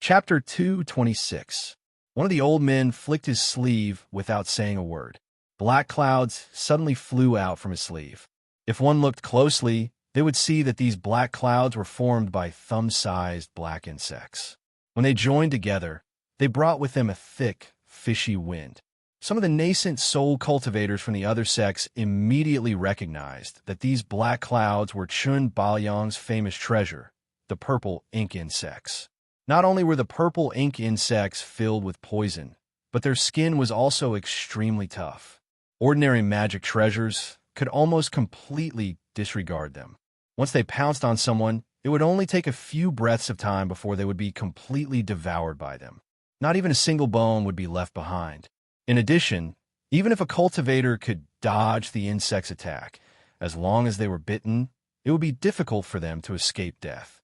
Chapter 226. One of the old men flicked his sleeve without saying a word. Black clouds suddenly flew out from his sleeve. If one looked closely, they would see that these black clouds were formed by thumb-sized black insects. When they joined together, they brought with them a thick, fishy wind. Some of the nascent soul cultivators from the other sex immediately recognized that these black clouds were Chun Baoyang's famous treasure, the purple ink insects. Not only were the purple ink insects filled with poison, but their skin was also extremely tough. Ordinary magic treasures could almost completely disregard them. Once they pounced on someone, it would only take a few breaths of time before they would be completely devoured by them. Not even a single bone would be left behind. In addition, even if a cultivator could dodge the insect's attack, as long as they were bitten, it would be difficult for them to escape death.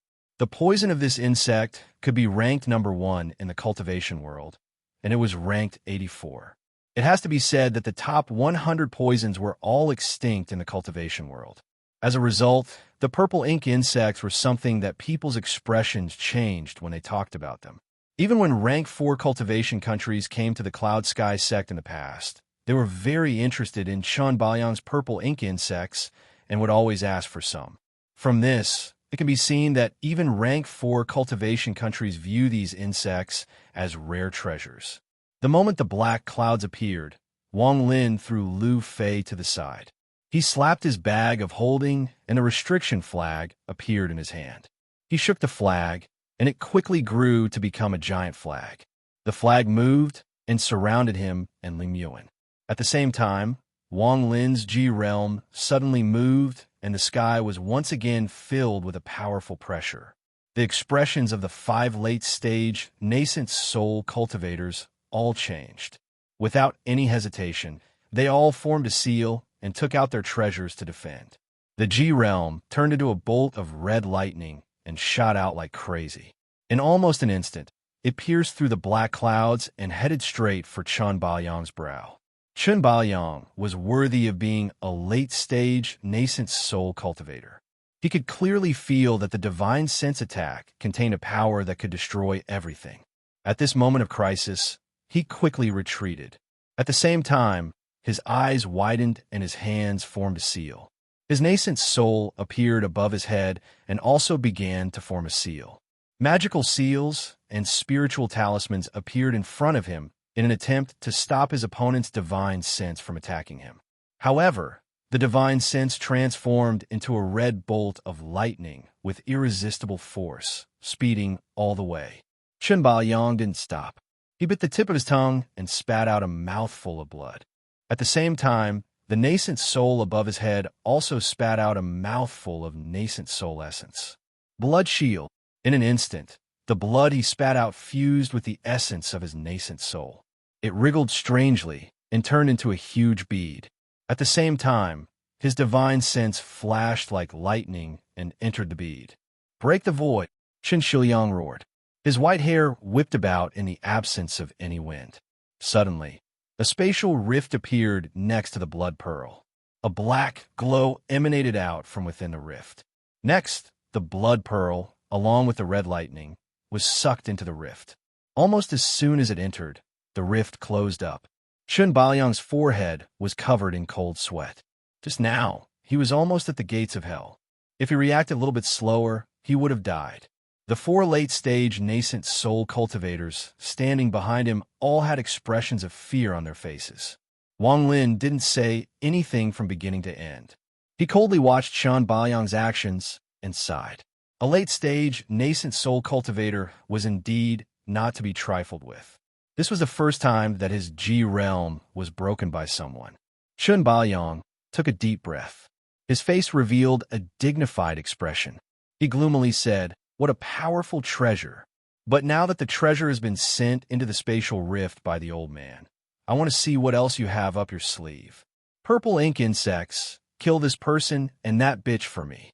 The poison of this insect could be ranked number 1 in the cultivation world, and it was ranked 84. It has to be said that the top 100 poisons were all extinct in the cultivation world. As a result, the purple ink insects were something that people's expressions changed when they talked about them. Even when rank 4 cultivation countries came to the Cloud Sky sect in the past, they were very interested in Chun Baoyang's purple ink insects and would always ask for some. From this, it can be seen that even rank 4 cultivation countries view these insects as rare treasures. The moment the black clouds appeared, Wang Lin threw Lu Fei to the side. He slapped his bag of holding, and a restriction flag appeared in his hand. He shook the flag, and it quickly grew to become a giant flag. The flag moved and surrounded him and Lim Yuan. At the same time, Wang Lin's Ji realm suddenly moved, and the sky was once again filled with a powerful pressure. The expressions of the 5 late-stage, nascent soul cultivators all changed. Without any hesitation, they all formed a seal and took out their treasures to defend. The Ji realm turned into a bolt of red lightning and shot out like crazy. In almost an instant, it pierced through the black clouds and headed straight for Chun Baoyang's brow. Chun Baoyang was worthy of being a late-stage, nascent soul cultivator. He could clearly feel that the divine sense attack contained a power that could destroy everything. At this moment of crisis, he quickly retreated. At the same time, his eyes widened and his hands formed a seal. His nascent soul appeared above his head and also began to form a seal. Magical seals and spiritual talismans appeared in front of him in an attempt to stop his opponent's divine sense from attacking him. However, the divine sense transformed into a red bolt of lightning with irresistible force, speeding all the way. Chun Baoyang didn't stop. He bit the tip of his tongue and spat out a mouthful of blood. At the same time, the nascent soul above his head also spat out a mouthful of nascent soul essence. Blood shield. In an instant, the blood he spat out fused with the essence of his nascent soul. It wriggled strangely and turned into a huge bead. At the same time, his divine sense flashed like lightning and entered the bead. "Break the void," Chen Shiliang roared. His white hair whipped about in the absence of any wind. Suddenly, a spatial rift appeared next to the blood pearl. A black glow emanated out from within the rift. Next, the blood pearl, along with the red lightning, was sucked into the rift. Almost as soon as it entered, the rift closed up. Chun Baoyang's forehead was covered in cold sweat. Just now, he was almost at the gates of hell. If he reacted a little bit slower, he would have died. The 4 late-stage nascent soul cultivators standing behind him all had expressions of fear on their faces. Wang Lin didn't say anything from beginning to end. He coldly watched Chun Baoyang's actions and sighed. A late-stage nascent soul cultivator was indeed not to be trifled with. This was the first time that his Ji realm was broken by someone. Chun Baoyang took a deep breath. His face revealed a dignified expression. He gloomily said, "What a powerful treasure. But now that the treasure has been sent into the spatial rift by the old man, I want to see what else you have up your sleeve. Purple ink insects, kill this person and that bitch for me."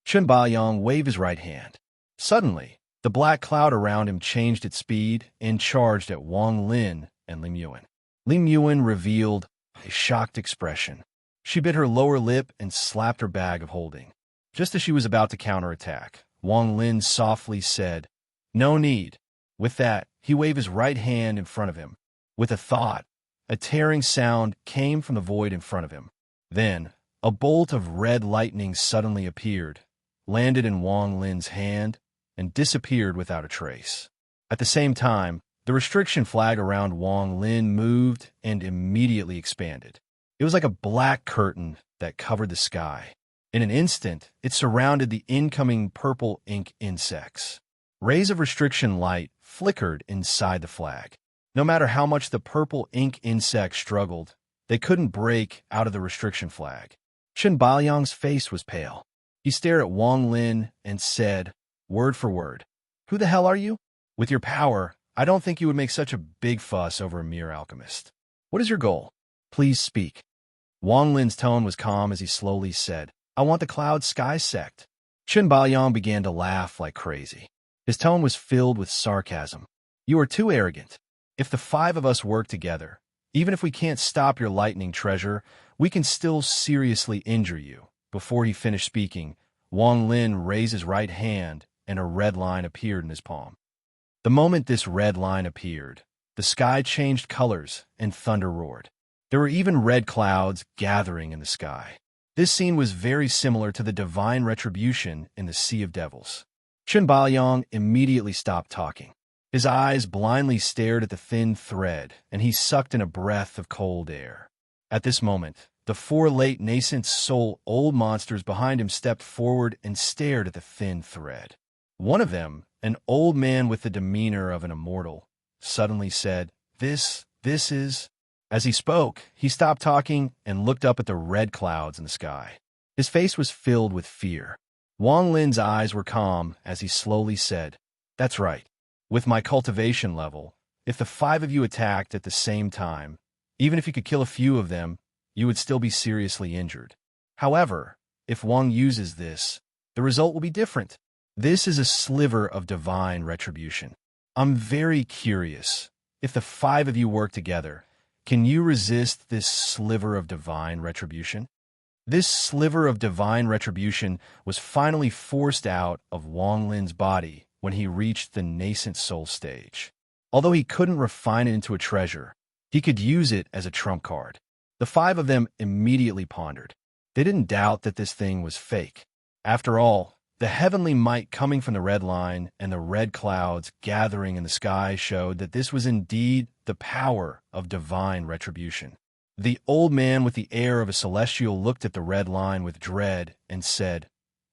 Chun Baoyang waved his right hand. Suddenly, the black cloud around him changed its speed and charged at Wang Lin and Lim Yuan. Lim Yuan revealed a shocked expression. She bit her lower lip and slapped her bag of holding. Just as she was about to counterattack, Wang Lin softly said, "No need. With that, he waved his right hand in front of him. With a thought, a tearing sound came from the void in front of him. Then, a bolt of red lightning suddenly appeared, landed in Wang Lin's hand, and disappeared without a trace. At the same time, the restriction flag around Wang Lin moved and immediately expanded. It was like a black curtain that covered the sky. In an instant, it surrounded the incoming purple ink insects. Rays of restriction light flickered inside the flag. No matter how much the purple ink insects struggled, they couldn't break out of the restriction flag. Chen Baoyang's face was pale. He stared at Wang Lin and said, word for word, "Who the hell are you? With your power, I don't think you would make such a big fuss over a mere alchemist. What is your goal? Please speak." Wang Lin's tone was calm as he slowly said, "I want the cloud sky sect." Chen Baoyang began to laugh like crazy. His tone was filled with sarcasm. "You are too arrogant. If the 5 of us work together, even if we can't stop your lightning treasure, we can still seriously injure you." Before he finished speaking, Wang Lin raised his right hand and a red line appeared in his palm. The moment this red line appeared, the sky changed colors and thunder roared. There were even red clouds gathering in the sky. This scene was very similar to the divine retribution in the Sea of Devils. Chen Baoyang immediately stopped talking. His eyes blindly stared at the thin thread, and he sucked in a breath of cold air. At this moment, the 4 late nascent soul old monsters behind him stepped forward and stared at the thin thread. One of them, an old man with the demeanor of an immortal, suddenly said, This is... As he spoke, he stopped talking and looked up at the red clouds in the sky. His face was filled with fear. Wang Lin's eyes were calm as he slowly said, "That's right. With my cultivation level, if the 5 of you attacked at the same time, even if you could kill a few of them, you would still be seriously injured. However, if Wang uses this, the result will be different. This is a sliver of divine retribution. I'm very curious. If the 5 of you work together, can you resist this sliver of divine retribution?" This sliver of divine retribution was finally forced out of Wang Lin's body when he reached the nascent soul stage. Although he couldn't refine it into a treasure, he could use it as a trump card. The 5 of them immediately pondered. They didn't doubt that this thing was fake. After all, the heavenly might coming from the red line and the red clouds gathering in the sky showed that this was indeed the power of divine retribution. The old man with the air of a celestial looked at the red line with dread and said,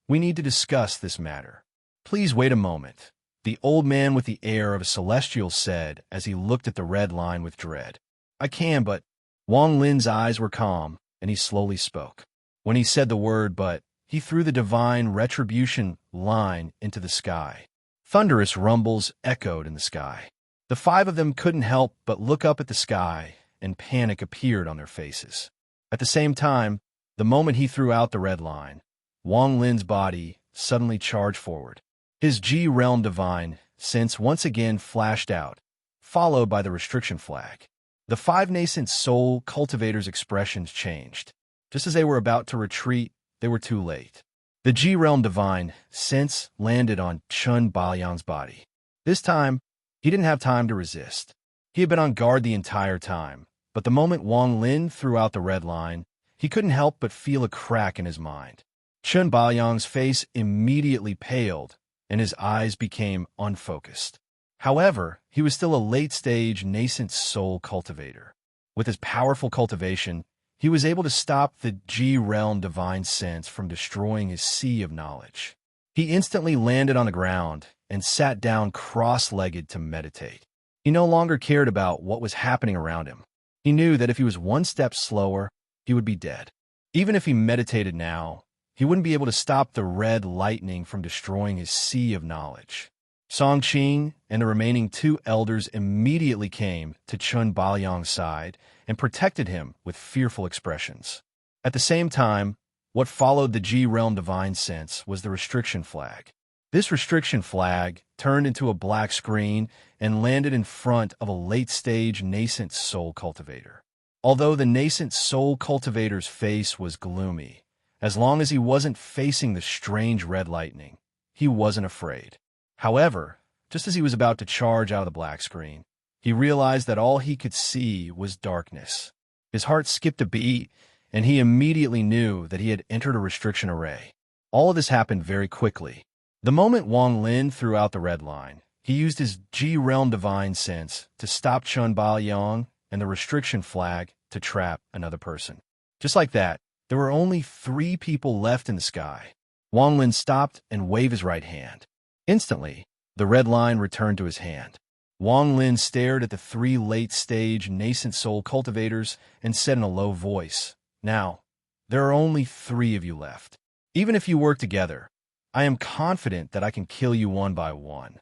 "We need to discuss this matter. Please wait a moment," the old man with the air of a celestial said as he looked at the red line with dread. "I can, but..." Wang Lin's eyes were calm, and he slowly spoke. When he said the word "but," he threw the divine retribution line into the sky. Thunderous rumbles echoed in the sky. The 5 of them couldn't help but look up at the sky, and panic appeared on their faces. At the same time, the moment he threw out the red line, Wang Lin's body suddenly charged forward. His G-Realm Divine Sense once again flashed out, followed by the restriction flag. The 5 nascent soul cultivators' expressions changed. Just as they were about to retreat, they were too late. The G-Realm Divine Sense landed on Chen Baoyang's body. This time, he didn't have time to resist. He had been on guard the entire time, but the moment Wang Lin threw out the red line, he couldn't help but feel a crack in his mind. Chen Baoyang's face immediately paled, and his eyes became unfocused. However, he was still a late-stage nascent soul cultivator. With his powerful cultivation, he was able to stop the G-Realm Divine Sense from destroying his sea of knowledge. He instantly landed on the ground and sat down cross-legged to meditate. He no longer cared about what was happening around him. He knew that if he was one step slower, he would be dead. Even if he meditated now, he wouldn't be able to stop the red lightning from destroying his sea of knowledge. Song Qing and the remaining 2 elders immediately came to Chen Baoyang's side and protected him with fearful expressions. At the same time, what followed the G-Realm Divine Sense was the restriction flag. This restriction flag turned into a black screen and landed in front of a late-stage nascent soul cultivator. Although the nascent soul cultivator's face was gloomy, as long as he wasn't facing the strange red lightning, he wasn't afraid. However, Just as he was about to charge out of the black screen, he realized that all he could see was darkness. His heart skipped a beat, and he immediately knew that he had entered a restriction array. All of this happened very quickly. The moment Wang Lin threw out the red line, he used his G-Realm Divine Sense to stop Chun Baoyang and the restriction flag to trap another person. Just like that, there were only 3 people left in the sky. Wang Lin stopped and waved his right hand. Instantly, the red line returned to his hand. Wang Lin stared at the 3 late-stage nascent soul cultivators and said in a low voice, "Now, there are only 3 of you left. Even if you work together, I am confident that I can kill you one by one."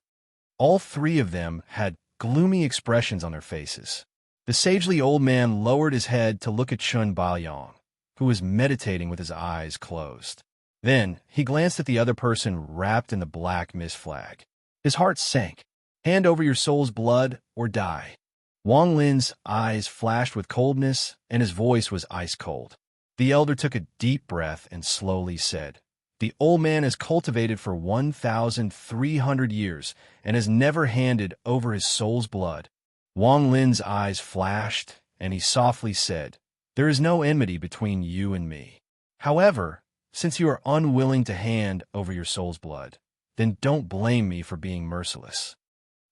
All 3 of them had gloomy expressions on their faces. The sagely old man lowered his head to look at Chun Baoyang, who was meditating with his eyes closed. Then he glanced at the other person wrapped in the black mist flag. His heart sank. "Hand over your soul's blood or die." Wang Lin's eyes flashed with coldness, and his voice was ice cold. The elder took a deep breath and slowly said, "The old man has cultivated for 1,300 years and has never handed over his soul's blood." Wang Lin's eyes flashed, and he softly said, "There is no enmity between you and me. However, since you are unwilling to hand over your soul's blood, then don't blame me for being merciless."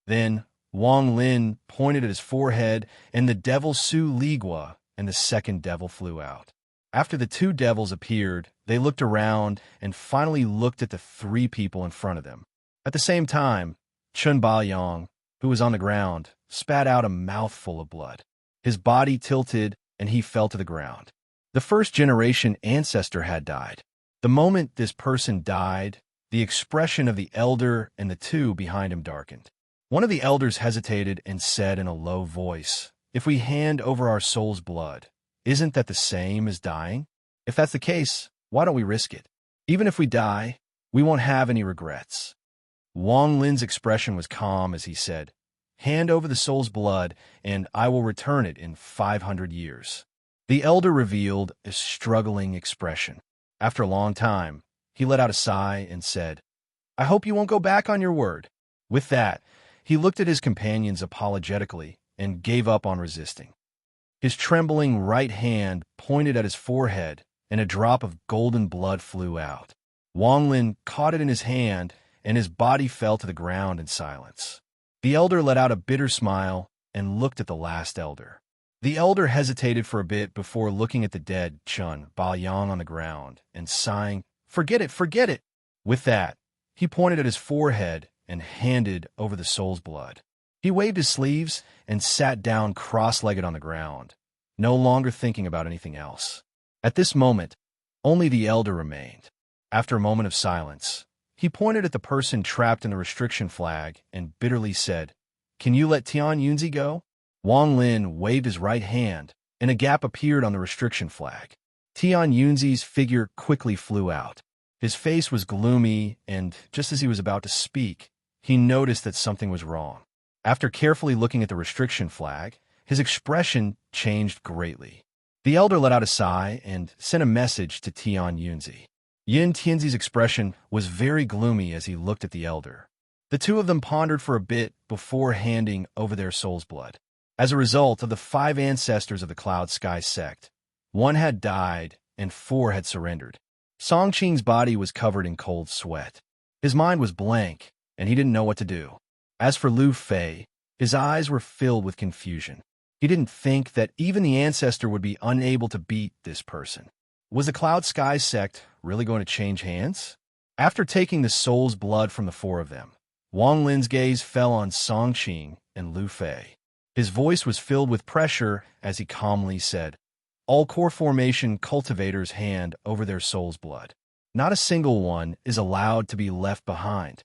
Then Wang Lin pointed at his forehead, and the devil Su Ligua and the second devil flew out. After the 2 devils appeared, they looked around and finally looked at the 3 people in front of them. At the same time, Chun Baoyang, who was on the ground, spat out a mouthful of blood. His body tilted, and he fell to the ground. The first-generation ancestor had died. The moment this person died, the expression of the elder and the 2 behind him darkened. One of the elders hesitated and said in a low voice, "If we hand over our soul's blood, isn't that the same as dying? If that's the case, why don't we risk it? Even if we die, we won't have any regrets." Wang Lin's expression was calm as he said, "Hand over the soul's blood, and I will return it in 500 years. The elder revealed a struggling expression. After a long time, he let out a sigh and said, "I hope you won't go back on your word." With that, he looked at his companions apologetically and gave up on resisting. His trembling right hand pointed at his forehead, and a drop of golden blood flew out. Wang Lin caught it in his hand, and his body fell to the ground in silence. The elder let out a bitter smile and looked at the last elder. The elder hesitated for a bit before looking at the dead Chun Baoyang on the ground and sighing, "Forget it, forget it." With that, he pointed at his forehead and handed over the soul's blood. He waved his sleeves and sat down cross-legged on the ground, no longer thinking about anything else. At this moment, only the elder remained. After a moment of silence, he pointed at the person trapped in the restriction flag and bitterly said, "Can you let Tian Yunzi go?" Wang Lin waved his right hand, and a gap appeared on the restriction flag. Tian Yunzi's figure quickly flew out. His face was gloomy, and just as he was about to speak, he noticed that something was wrong. After carefully looking at the restriction flag, his expression changed greatly. The elder let out a sigh and sent a message to Tian Yunzi. Yin Tianzi's expression was very gloomy as he looked at the elder. The 2 of them pondered for a bit before handing over their soul's blood. As a result of the 5 ancestors of the Cloud Sky sect, 1 had died and 4 had surrendered. Songqing's body was covered in cold sweat. His mind was blank, and he didn't know what to do. As for Lu Fei, his eyes were filled with confusion. He didn't think that even the ancestor would be unable to beat this person. Was the Cloud Sky sect really going to change hands? After taking the soul's blood from the 4 of them, Wang Lin's gaze fell on Songqing and Lu Fei. His voice was filled with pressure as he calmly said, "All core formation cultivators hand over their soul's blood. Not a single one is allowed to be left behind."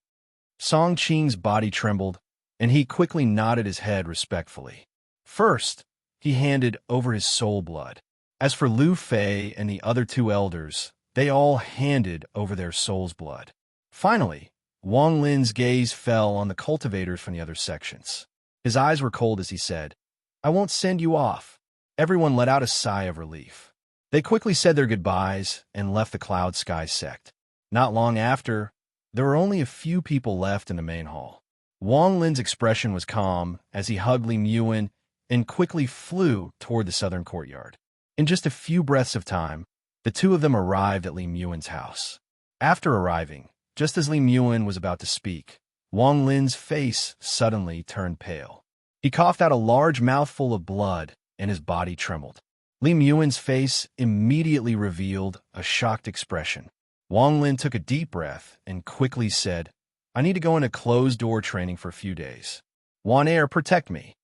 Songqing's body trembled, and he quickly nodded his head respectfully. First, he handed over his soul blood. As for Lu Fei and the other 2 elders, they all handed over their soul's blood. Finally, Wang Lin's gaze fell on the cultivators from the other sections. His eyes were cold as he said, "I won't send you off." Everyone let out a sigh of relief. They quickly said their goodbyes and left the Cloud Sky sect. Not long after, there were only a few people left in the main hall. Wang Lin's expression was calm as he hugged Li Muan and quickly flew toward the southern courtyard. In just a few breaths of time, the two of them arrived at Li Muan's house. After arriving, just as Li Muan was about to speak, Wang Lin's face suddenly turned pale. He coughed out a large mouthful of blood, and his body trembled. Li Muan's face immediately revealed a shocked expression. Wang Lin took a deep breath and quickly said, "I need to go into closed-door training for a few days. Wan Air, protect me."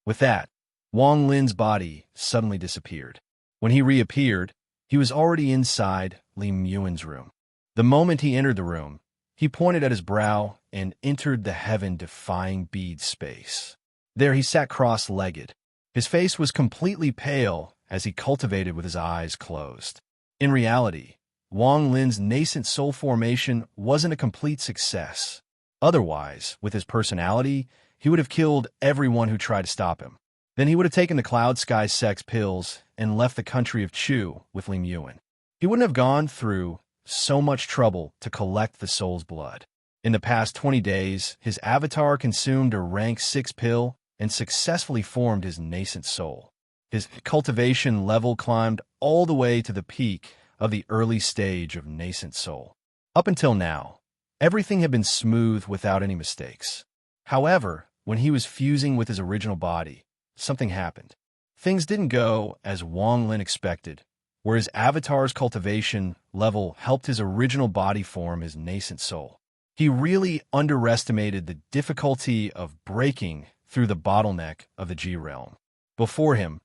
With that, Wang Lin's body suddenly disappeared. When he reappeared, he was already inside Li Muan's room. The moment he entered the room, he pointed at his brow and entered the heaven-defying bead space. There he sat cross-legged. His face was completely pale as he cultivated with his eyes closed. In reality, Wang Lin's nascent soul formation wasn't a complete success. Otherwise, with his personality, he would have killed everyone who tried to stop him. Then he would have taken the Cloud Sky Sex pills and left the country of Chu with Li Muan. He wouldn't have gone through so much trouble to collect the soul's blood. In the past 20 days, his avatar consumed a rank 6 pill and successfully formed his nascent soul. His cultivation level climbed all the way to the peak of the early stage of nascent soul. Up until now, everything had been smooth without any mistakes. However, when he was fusing with his original body, something happened. Things didn't go as Wang Lin expected, where his avatar's cultivation level helped his original body form his nascent soul. He really underestimated the difficulty of breaking through the bottleneck of the G realm. Before him,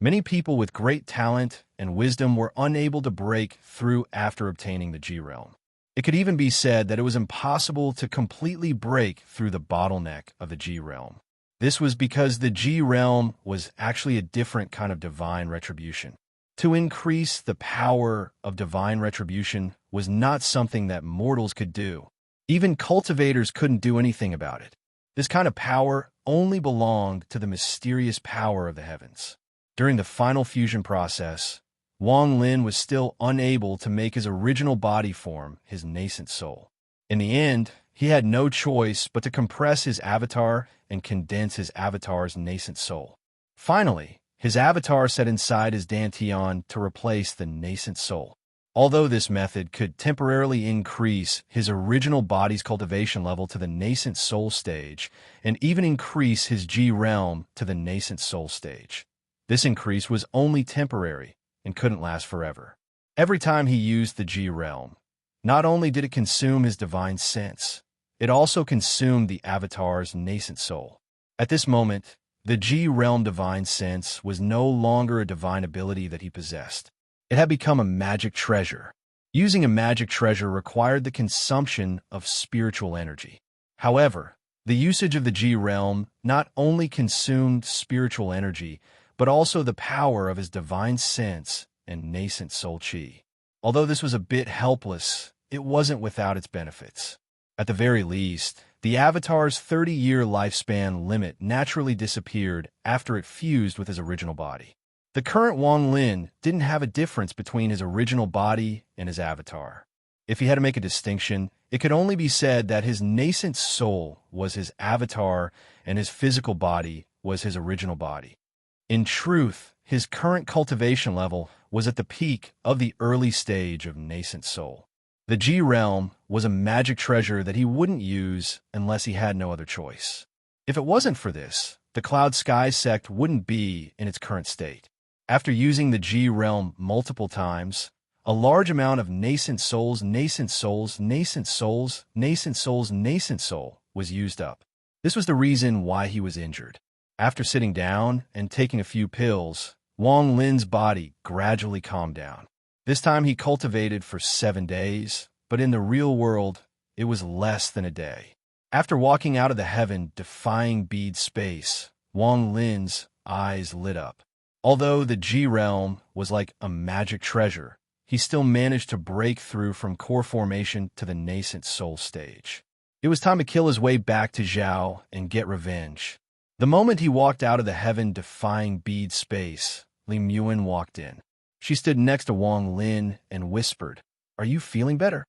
many people with great talent and wisdom were unable to break through after obtaining the G realm. It could even be said that it was impossible to completely break through the bottleneck of the G realm. This was because the G realm was actually a different kind of divine retribution. To increase the power of divine retribution was not something that mortals could do. Even cultivators couldn't do anything about it. This kind of power only belonged to the mysterious power of the heavens. During the final fusion process, Wang Lin was still unable to make his original body form his nascent soul. In the end, he had no choice but to compress his avatar and condense his avatar's nascent soul. Finally, his avatar sat inside his dantian to replace the nascent soul. Although this method could temporarily increase his original body's cultivation level to the nascent soul stage and even increase his G realm to the nascent soul stage, this increase was only temporary and couldn't last forever. Every time he used the G realm, not only did it consume his divine sense, it also consumed the avatar's nascent soul. At this moment, the G realm divine sense was no longer a divine ability that he possessed. It had become a magic treasure. Using a magic treasure required the consumption of spiritual energy. However, the usage of the G realm not only consumed spiritual energy, but also the power of his divine sense and nascent soul chi. Although this was a bit helpless, it wasn't without its benefits. At the very least, the avatar's 30-year lifespan limit naturally disappeared after it fused with his original body. The current Wang Lin didn't have a difference between his original body and his avatar. If he had to make a distinction, it could only be said that his nascent soul was his avatar and his physical body was his original body. In truth, his current cultivation level was at the peak of the early stage of nascent soul. The G realm was a magic treasure that he wouldn't use unless he had no other choice. If it wasn't for this, the Cloud Sky sect wouldn't be in its current state. After using the G realm multiple times, a large amount of nascent soul was used up. This was the reason why he was injured. After sitting down and taking a few pills, Wang Lin's body gradually calmed down. This time he cultivated for 7 days, but in the real world, it was less than a day. After walking out of the heaven-defying bead space, Wang Lin's eyes lit up. Although the G realm was like a magic treasure, he still managed to break through from core formation to the nascent soul stage. It was time to kill his way back to Zhao and get revenge. The moment he walked out of the heaven-defying bead space, Li Muan walked in. She stood next to Wang Lin and whispered, "Are you feeling better?"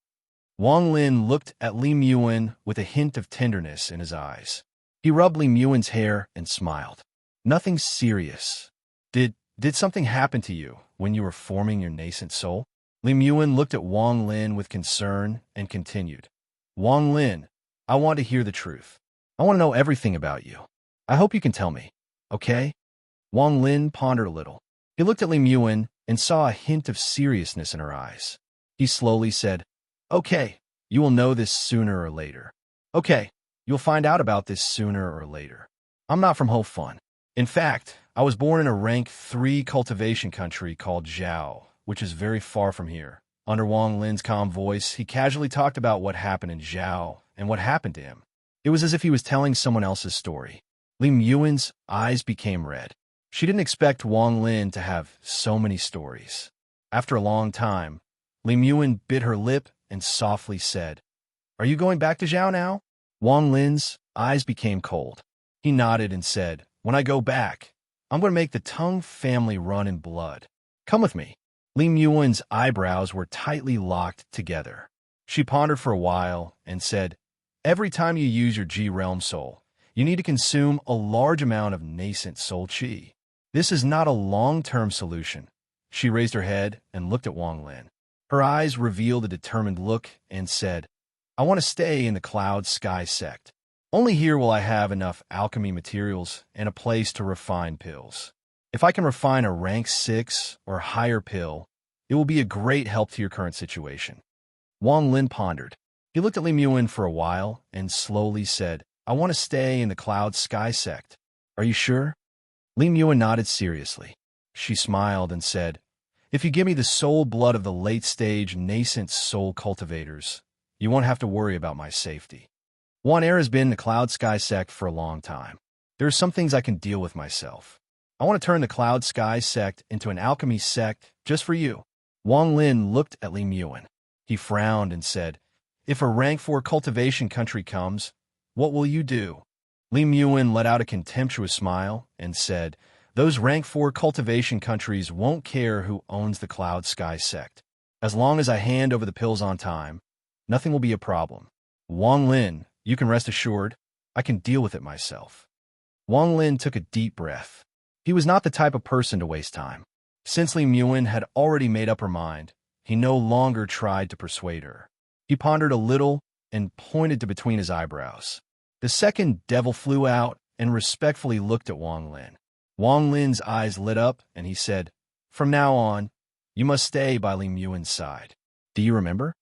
Wang Lin looked at Li Muan with a hint of tenderness in his eyes. He rubbed Li Muan's hair and smiled. Nothing serious. Did something happen to you when you were forming your nascent soul? Li Muan looked at Wang Lin with concern and continued. Wang Lin, I want to hear the truth. I want to know everything about you. I hope you can tell me, okay? Wang Lin pondered a little. He looked at Li Muan and saw a hint of seriousness in her eyes. He slowly said, Okay, you will know this sooner or later. Okay, you'll find out about this sooner or later. I'm not from Ho Fun. In fact, I was born in a rank 3 cultivation country called Zhao, which is very far from here. Under Wang Lin's calm voice, he casually talked about what happened in Zhao and what happened to him. It was as if he was telling someone else's story. Li Muan's eyes became red. She didn't expect Wang Lin to have so many stories. After a long time, Li Muan bit her lip and softly said, Are you going back to Zhao now? Wang Lin's eyes became cold. He nodded and said, When I go back, I'm going to make the Tung family run in blood. Come with me. Li Muan's eyebrows were tightly locked together. She pondered for a while and said, Every time you use your G-Realm soul, you need to consume a large amount of nascent soul qi. This is not a long-term solution. She raised her head and looked at Wang Lin. Her eyes revealed a determined look and said, I want to stay in the Cloud Sky sect. Only here will I have enough alchemy materials and a place to refine pills. If I can refine a rank 6 or higher pill, it will be a great help to your current situation. Wang Lin pondered. He looked at Li Muan for a while and slowly said, I want to stay in the Cloud Sky sect. Are you sure? Li Muan nodded seriously. She smiled and said, If you give me the soul blood of the late-stage nascent soul cultivators, you won't have to worry about my safety. Juan Air has been in the Cloud Sky sect for a long time. There are some things I can deal with myself. I want to turn the Cloud Sky sect into an alchemy sect just for you. Wang Lin looked at Li Muan. He frowned and said, If a rank 4 cultivation country comes, what will you do? Li Muan let out a contemptuous smile and said, Those rank 4 cultivation countries won't care who owns the Cloud Sky sect. As long as I hand over the pills on time, nothing will be a problem. Wang Lin, you can rest assured, I can deal with it myself. Wang Lin took a deep breath. He was not the type of person to waste time. Since Li Muan had already made up her mind, he no longer tried to persuade her. He pondered a little and pointed to between his eyebrows. The second devil flew out and respectfully looked at Wang Lin. Wang Lin's eyes lit up and he said, From now on, you must stay by Li Muan's side. Do you remember?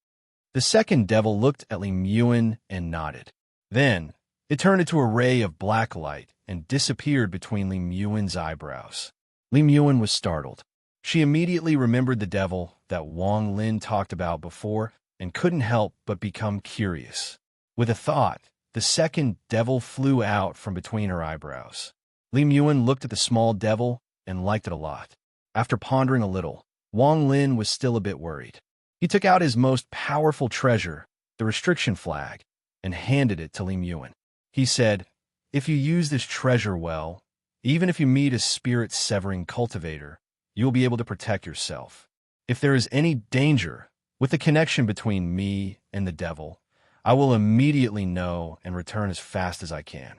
The second devil looked at Li Muan and nodded. Then, it turned into a ray of black light and disappeared between Li Muan's eyebrows. Li Muan was startled. She immediately remembered the devil that Wang Lin talked about before and couldn't help but become curious. With a thought, the second devil flew out from between her eyebrows. Li Muan looked at the small devil and liked it a lot. After pondering a little, Wang Lin was still a bit worried. He took out his most powerful treasure, the restriction flag, and handed it to Li Muan. He said, If you use this treasure well, even if you meet a spirit-severing cultivator, you will be able to protect yourself. If there is any danger with the connection between me and the devil, I will immediately know and return as fast as I can.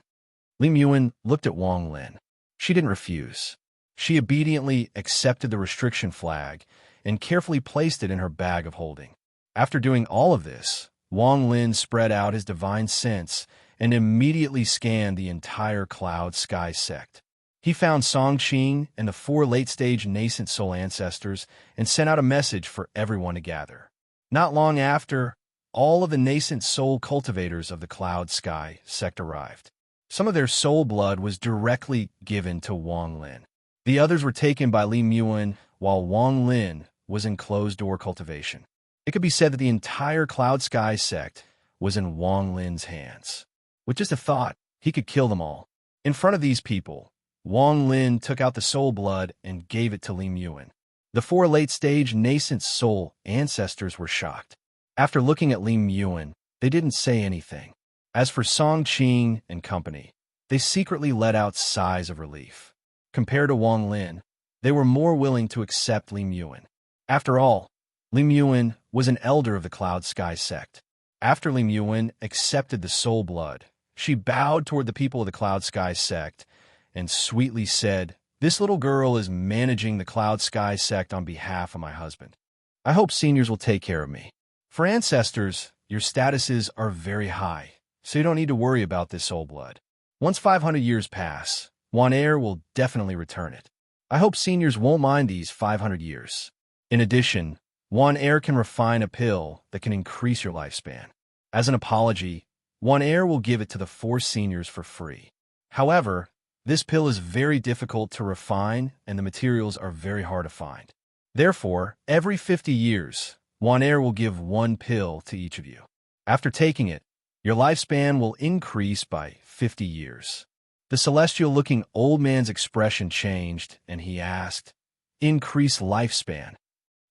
Li Muan looked at Wang Lin. She didn't refuse. She obediently accepted the restriction flag and carefully placed it in her bag of holding. After doing all of this, Wang Lin spread out his divine sense and immediately scanned the entire Cloud Sky sect. He found Song Qing and the 4 late-stage nascent soul ancestors and sent out a message for everyone to gather. Not long after, all of the nascent soul cultivators of the Cloud Sky sect arrived. Some of their soul blood was directly given to Wang Lin. The others were taken by Li Muan, while Wang Lin was in closed-door cultivation. It could be said that the entire Cloud Sky sect was in Wang Lin's hands. With just a thought, he could kill them all. In front of these people, Wang Lin took out the soul blood and gave it to Li Muan. The 4 late-stage nascent soul ancestors were shocked. After looking at Li Muan, they didn't say anything. As for Song Qing and company, they secretly let out sighs of relief. Compared to Wang Lin, they were more willing to accept Li Muan. After all, Lim Yuan was an elder of the Cloud Sky sect. After Lim Yuan accepted the soul blood, she bowed toward the people of the Cloud Sky sect and sweetly said, "This little girl is managing the Cloud Sky sect on behalf of my husband. I hope seniors will take care of me. For ancestors, your statuses are very high, so you don't need to worry about this soul blood. Once 500 years pass, Wan Air will definitely return it. I hope seniors won't mind these 500 years. In addition, Wan Air can refine a pill that can increase your lifespan. As an apology, Wan Air will give it to the 4 seniors for free. However, this pill is very difficult to refine and the materials are very hard to find. Therefore, every 50 years, Wan Air will give 1 pill to each of you. After taking it, your lifespan will increase by 50 years. The celestial-looking old man's expression changed, and he asked, "Increase lifespan?"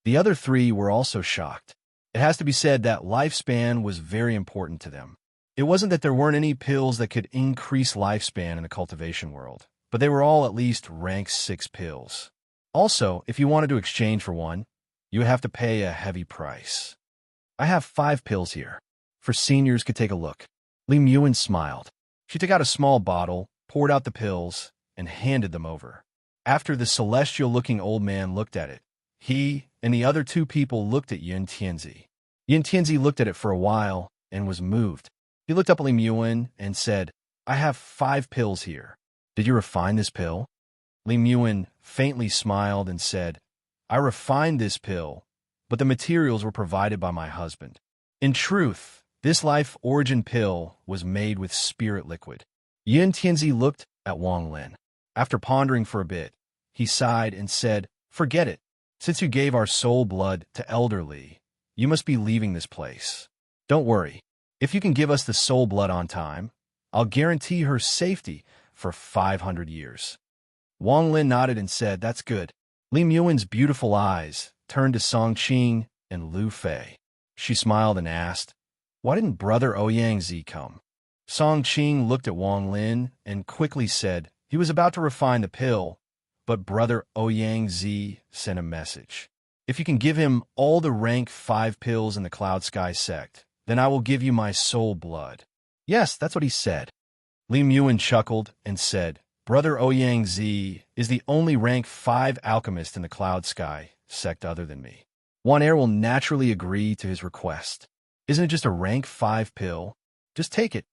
The other 3 were also shocked. It has to be said that lifespan was very important to them. It wasn't that there weren't any pills that could increase lifespan in the cultivation world, but they were all at least rank 6 pills. Also, if you wanted to exchange for one, you would have to pay a heavy price. I have 5 pills here. For seniors could take a look. Lim Yuan smiled. She took out a small bottle, poured out the pills, and handed them over. After the celestial-looking old man looked at it, he and the other 2 people looked at Yin Tianzi. Yin Tianzi looked at it for a while and was moved. He looked up at Lim Yuan and said, "I have 5 pills here. Did you refine this pill?" Lim Yuan faintly smiled and said, "I refined this pill, but the materials were provided by my husband. In truth, this life origin pill was made with spirit liquid." Yin Tianzi looked at Wang Lin. After pondering for a bit, he sighed and said, "Forget it. Since you gave our soul blood to elderly, you must be leaving this place. Don't worry. If you can give us the soul blood on time, I'll guarantee her safety for 500 years. Wang Lin nodded and said, "That's good." Lim Yuan's beautiful eyes turned to Song Qing and Lu Fei. She smiled and asked, "Why didn't Brother Ouyangzi come?" Song Qing looked at Wang Lin and quickly said, "He was about to refine the pill, but Brother Ouyangzi sent a message. If you can give him all the rank 5 pills in the Cloud Sky sect, then I will give you my soul blood." "Yes, that's what he said." Lim Yuan chuckled and said, "Brother Ouyangzi is the only rank 5 alchemist in the Cloud Sky sect other than me. Wan Air will naturally agree to his request. Isn't it just a rank 5 pill? Just take it."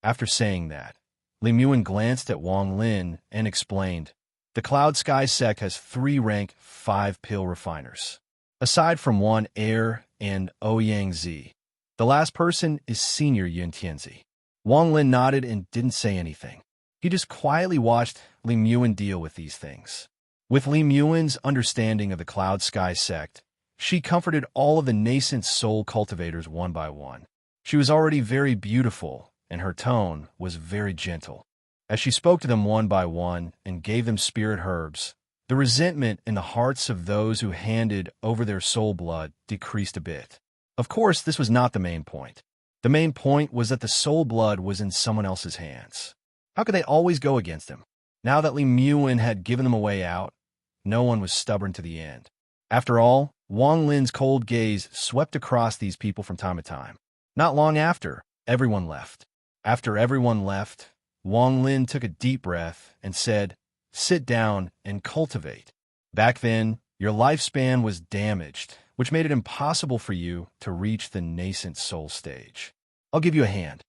After saying that, Lim Yuan glanced at Wang Lin and explained, "The Cloud Sky sect has 3 rank 5 pill refiners. Aside from Wan Air and Ouyangzi, the last person is Senior Yin Tianzi." Wang Lin nodded and didn't say anything. He just quietly watched Lim Yuan deal with these things. With Lim Yuan's understanding of the Cloud Sky sect, she comforted all of the nascent soul cultivators one by one. She was already very beautiful, and her tone was very gentle. As she spoke to them one by one and gave them spirit herbs, the resentment in the hearts of those who handed over their soul blood decreased a bit. Of course, this was not the main point. The main point was that the soul blood was in someone else's hands. How could they always go against him? Now that Lim Yuan had given them a way out, no one was stubborn to the end. After all, Wang Lin's cold gaze swept across these people from time to time. Not long after, everyone left. After everyone left, Wang Lin took a deep breath and said, "Sit down and cultivate. Back then, your lifespan was damaged, which made it impossible for you to reach the nascent soul stage. I'll give you a hand."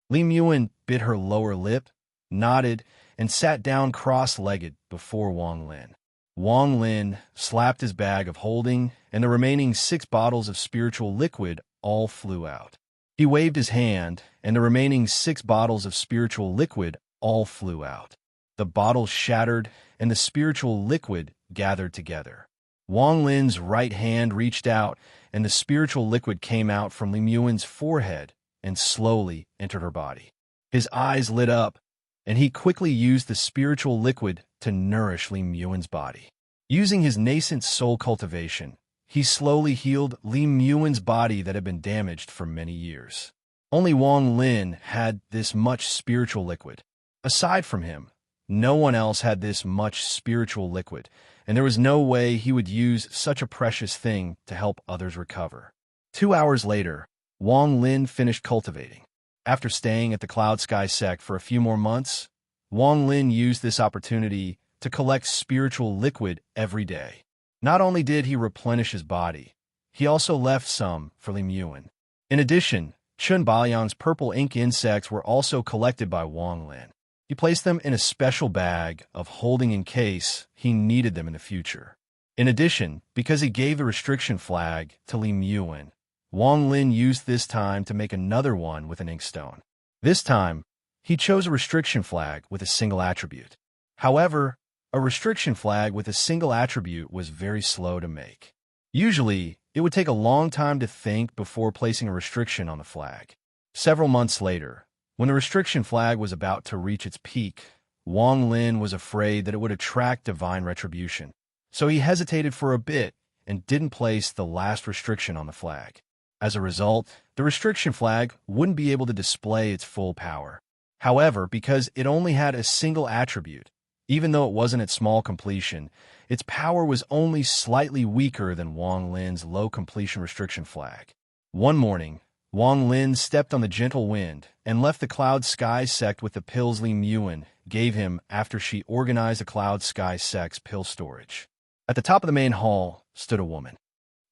Lim Yuan bit her lower lip, nodded, and sat down cross-legged before Wang Lin. Wang Lin slapped his bag of holding, and the remaining 6 bottles of spiritual liquid all flew out. He waved his hand, and the remaining 6 bottles of spiritual liquid all flew out. The bottles shattered, and the spiritual liquid gathered together. Wang Lin's right hand reached out, and the spiritual liquid came out from Lim Yuan's forehead and slowly entered her body. His eyes lit up, and he quickly used the spiritual liquid to nourish Lim Yuan's body. Using his nascent soul cultivation, he slowly healed Lim Yuan's body that had been damaged for many years. Only Wang Lin had this much spiritual liquid. Aside from him, No one else had this much spiritual liquid, and there was no way he would use such a precious thing to help others recover. 2 hours later, Wang Lin finished cultivating. After staying at the Cloud Sky sect for a few more months, Wang Lin used this opportunity to collect spiritual liquid every day. Not only did he replenish his body, he also left some for Li Muan. In addition, Chun Baoyang's purple ink insects were also collected by Wang Lin. He placed them in a special bag of holding in case he needed them in the future. In addition, because he gave the restriction flag to Li Muan, Wang Lin used this time to make another one with an inkstone. This time, he chose a restriction flag with a single attribute. However, a restriction flag with a single attribute was very slow to make. Usually, it would take a long time to think before placing a restriction on the flag. Several months later, when the restriction flag was about to reach its peak, Wang Lin was afraid that it would attract divine retribution, so he hesitated for a bit and didn't place the last restriction on the flag. As a result, the restriction flag wouldn't be able to display its full power. However, because it only had a single attribute, even though it wasn't at small completion, its power was only slightly weaker than Wang Lin's low completion restriction flag. One morning, Wang Lin stepped on the gentle wind and left the Cloud Sky sect with the pills Li Muan gave him after she organized the Cloud Sky sect's pill storage. At the top of the main hall stood a woman.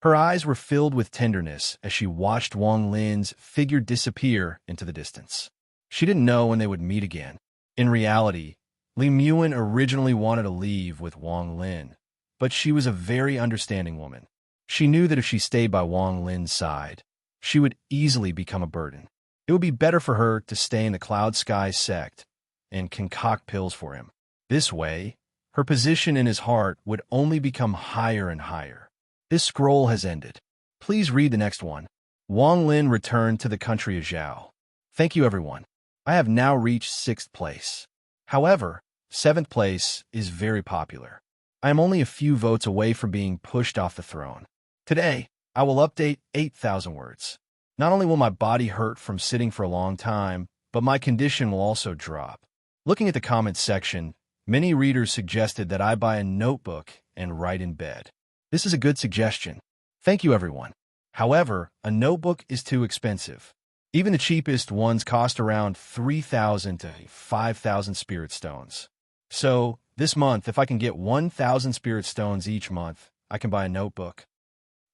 Her eyes were filled with tenderness as she watched Wang Lin's figure disappear into the distance. She didn't know when they would meet again. In reality, Li Muan originally wanted to leave with Wang Lin, but she was a very understanding woman. She knew that if she stayed by Wang Lin's side, she would easily become a burden. It would be better for her to stay in the Cloud Sky sect and concoct pills for him. This way, her position in his heart would only become higher and higher. This scroll has ended. Please read the next one. Wang Lin returned to the country of Zhao. Thank you, everyone. I have now reached 6th place. However, 7th place is very popular. I am only a few votes away from being pushed off the throne. Today, I will update 8,000 words. Not only will my body hurt from sitting for a long time, but my condition will also drop. Looking at the comments section, many readers suggested that I buy a notebook and write in bed. This is a good suggestion. Thank you, everyone. However, a notebook is too expensive. Even the cheapest ones cost around 3,000 to 5,000 spirit stones. So, this month, if I can get 1,000 spirit stones each month, I can buy a notebook.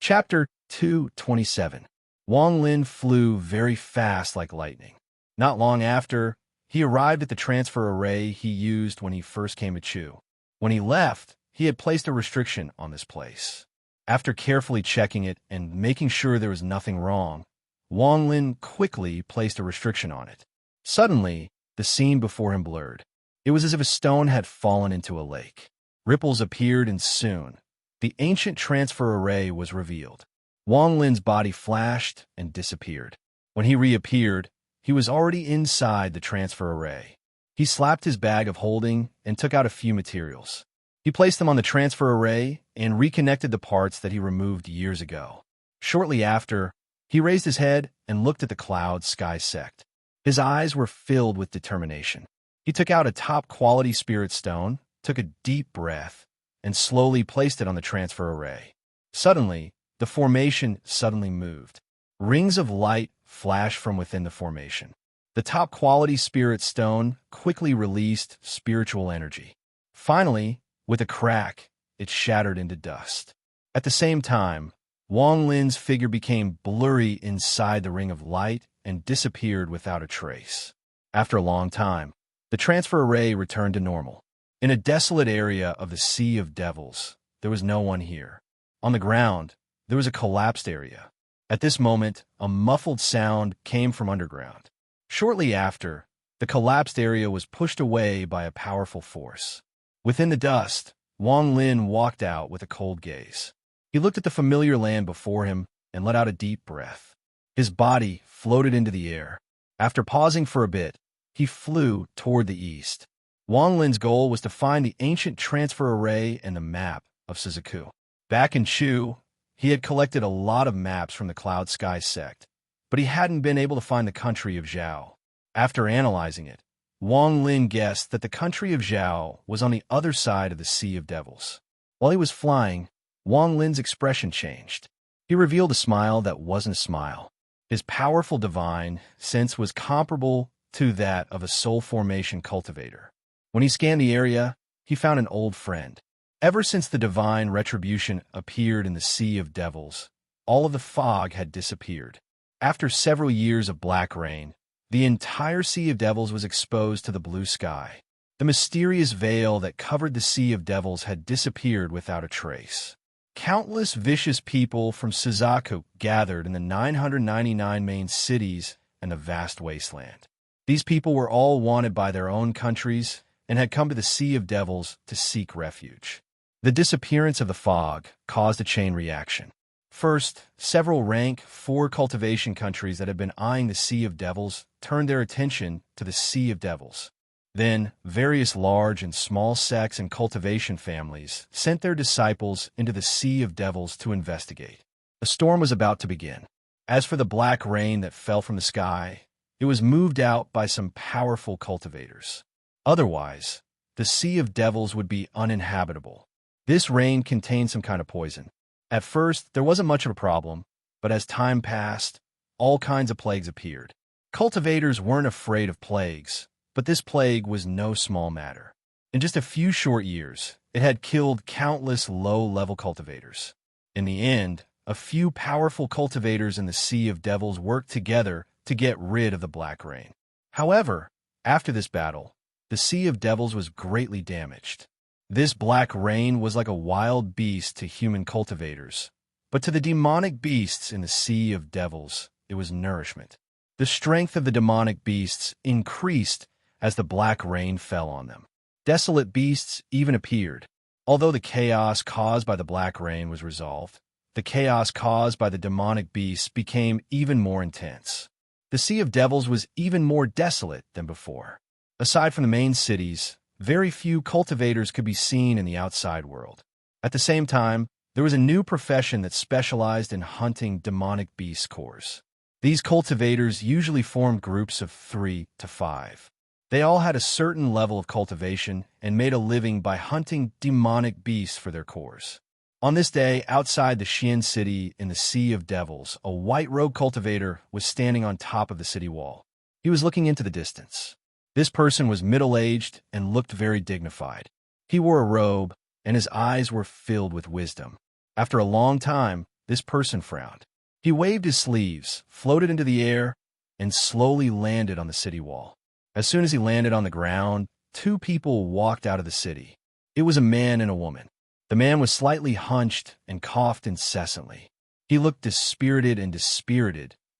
Chapter 227. Wang Lin flew very fast like lightning. Not long after, he arrived at the transfer array he used when he first came to Chu. When he left, he had placed a restriction on this place. After carefully checking it and making sure there was nothing wrong, Wang Lin quickly placed a restriction on it. Suddenly, the scene before him blurred. It was as if a stone had fallen into a lake. Ripples appeared and soon, the ancient transfer array was revealed. Wang Lin's body flashed and disappeared. When he reappeared, he was already inside the transfer array. He slapped his bag of holding and took out a few materials. He placed them on the transfer array and reconnected the parts that he removed years ago. Shortly after, he raised his head and looked at the Cloud Sky sect. His eyes were filled with determination. He took out a top-quality spirit stone, took a deep breath, and slowly placed it on the transfer array. Suddenly, the formation suddenly moved. Rings of light flashed from within the formation. The top-quality spirit stone quickly released spiritual energy. Finally, with a crack, it shattered into dust. At the same time, Wang Lin's figure became blurry inside the ring of light and disappeared without a trace. After a long time, the transfer array returned to normal. In a desolate area of the Sea of Devils, there was no one here. On the ground, there was a collapsed area. At this moment, a muffled sound came from underground. Shortly after, the collapsed area was pushed away by a powerful force. Within the dust, Wang Lin walked out with a cold gaze. He looked at the familiar land before him and let out a deep breath. His body floated into the air. After pausing for a bit, he flew toward the east. Wang Lin's goal was to find the ancient transfer array and the map of Suzaku. Back in Chu, he had collected a lot of maps from the Cloud Sky sect, but he hadn't been able to find the country of Zhao. After analyzing it, Wang Lin guessed that the country of Zhao was on the other side of the Sea of Devils. While he was flying, Wang Lin's expression changed. He revealed a smile that wasn't a smile. His powerful divine sense was comparable to that of a soul formation cultivator. When he scanned the area, he found an old friend. Ever since the divine retribution appeared in the Sea of Devils, all of the fog had disappeared. After several years of black rain, the entire Sea of Devils was exposed to the blue sky. The mysterious veil that covered the Sea of Devils had disappeared without a trace. Countless vicious people from Suzaku gathered in the 999 main cities and the vast wasteland. These people were all wanted by their own countries and had come to the Sea of Devils to seek refuge. The disappearance of the fog caused a chain reaction. First, several rank 4 cultivation countries that had been eyeing the Sea of Devils turned their attention to the Sea of Devils. Then, various large and small sects and cultivation families sent their disciples into the Sea of Devils to investigate. A storm was about to begin. As for the black rain that fell from the sky, it was moved out by some powerful cultivators. Otherwise, the Sea of Devils would be uninhabitable. This rain contained some kind of poison. At first, there wasn't much of a problem, but as time passed, all kinds of plagues appeared. Cultivators weren't afraid of plagues, but this plague was no small matter. In just a few short years, it had killed countless low-level cultivators. In the end, a few powerful cultivators in the Sea of Devils worked together to get rid of the black rain. However, after this battle, the Sea of Devils was greatly damaged. This black rain was like a wild beast to human cultivators, but to the demonic beasts in the Sea of Devils, it was nourishment. The strength of the demonic beasts increased as the black rain fell on them. Desolate beasts even appeared. Although the chaos caused by the black rain was resolved, the chaos caused by the demonic beasts became even more intense. The Sea of Devils was even more desolate than before. Aside from the main cities, very few cultivators could be seen in the outside world. At the same time, there was a new profession that specialized in hunting demonic beast cores. These cultivators usually formed groups of 3 to 5. They all had a certain level of cultivation and made a living by hunting demonic beasts for their cores. On this day, outside the Xian city in the Sea of Devils, a white-robed cultivator was standing on top of the city wall. He was looking into the distance. This person was middle-aged and looked very dignified. He wore a robe, and his eyes were filled with wisdom. After a long time, this person frowned. He waved his sleeves, floated into the air, and slowly landed on the city wall. As soon as he landed on the ground, 2 people walked out of the city. It was a man and a woman. The man was slightly hunched and coughed incessantly. He looked dispirited,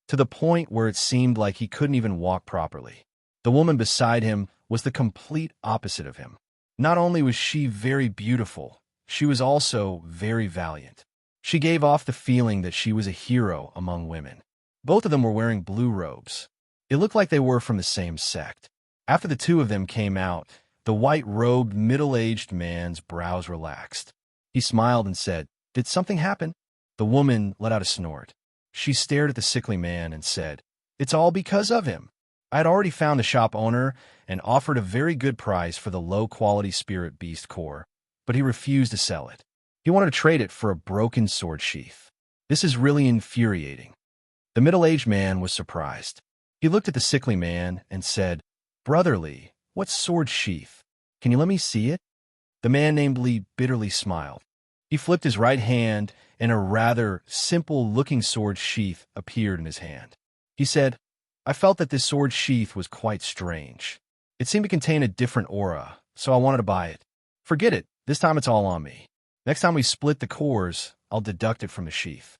to the point where it seemed like he couldn't even walk properly. The woman beside him was the complete opposite of him. Not only was she very beautiful, she was also very valiant. She gave off the feeling that she was a hero among women. Both of them were wearing blue robes. It looked like they were from the same sect. After the 2 of them came out, the white-robed, middle-aged man's brows relaxed. He smiled and said, "Did something happen?" The woman let out a snort. She stared at the sickly man and said, "It's all because of him. I had already found the shop owner and offered a very good price for the low-quality spirit beast core, but he refused to sell it. He wanted to trade it for a broken sword sheath. This is really infuriating." The middle-aged man was surprised. He looked at the sickly man and said, "Brother Lee, what sword sheath? Can you let me see it?" The man named Lee bitterly smiled. He flipped his right hand, and a rather simple-looking sword sheath appeared in his hand. He said, "I felt that this sword sheath was quite strange. It seemed to contain a different aura, so I wanted to buy it. Forget it, this time it's all on me. Next time we split the cores, I'll deduct it from the sheath."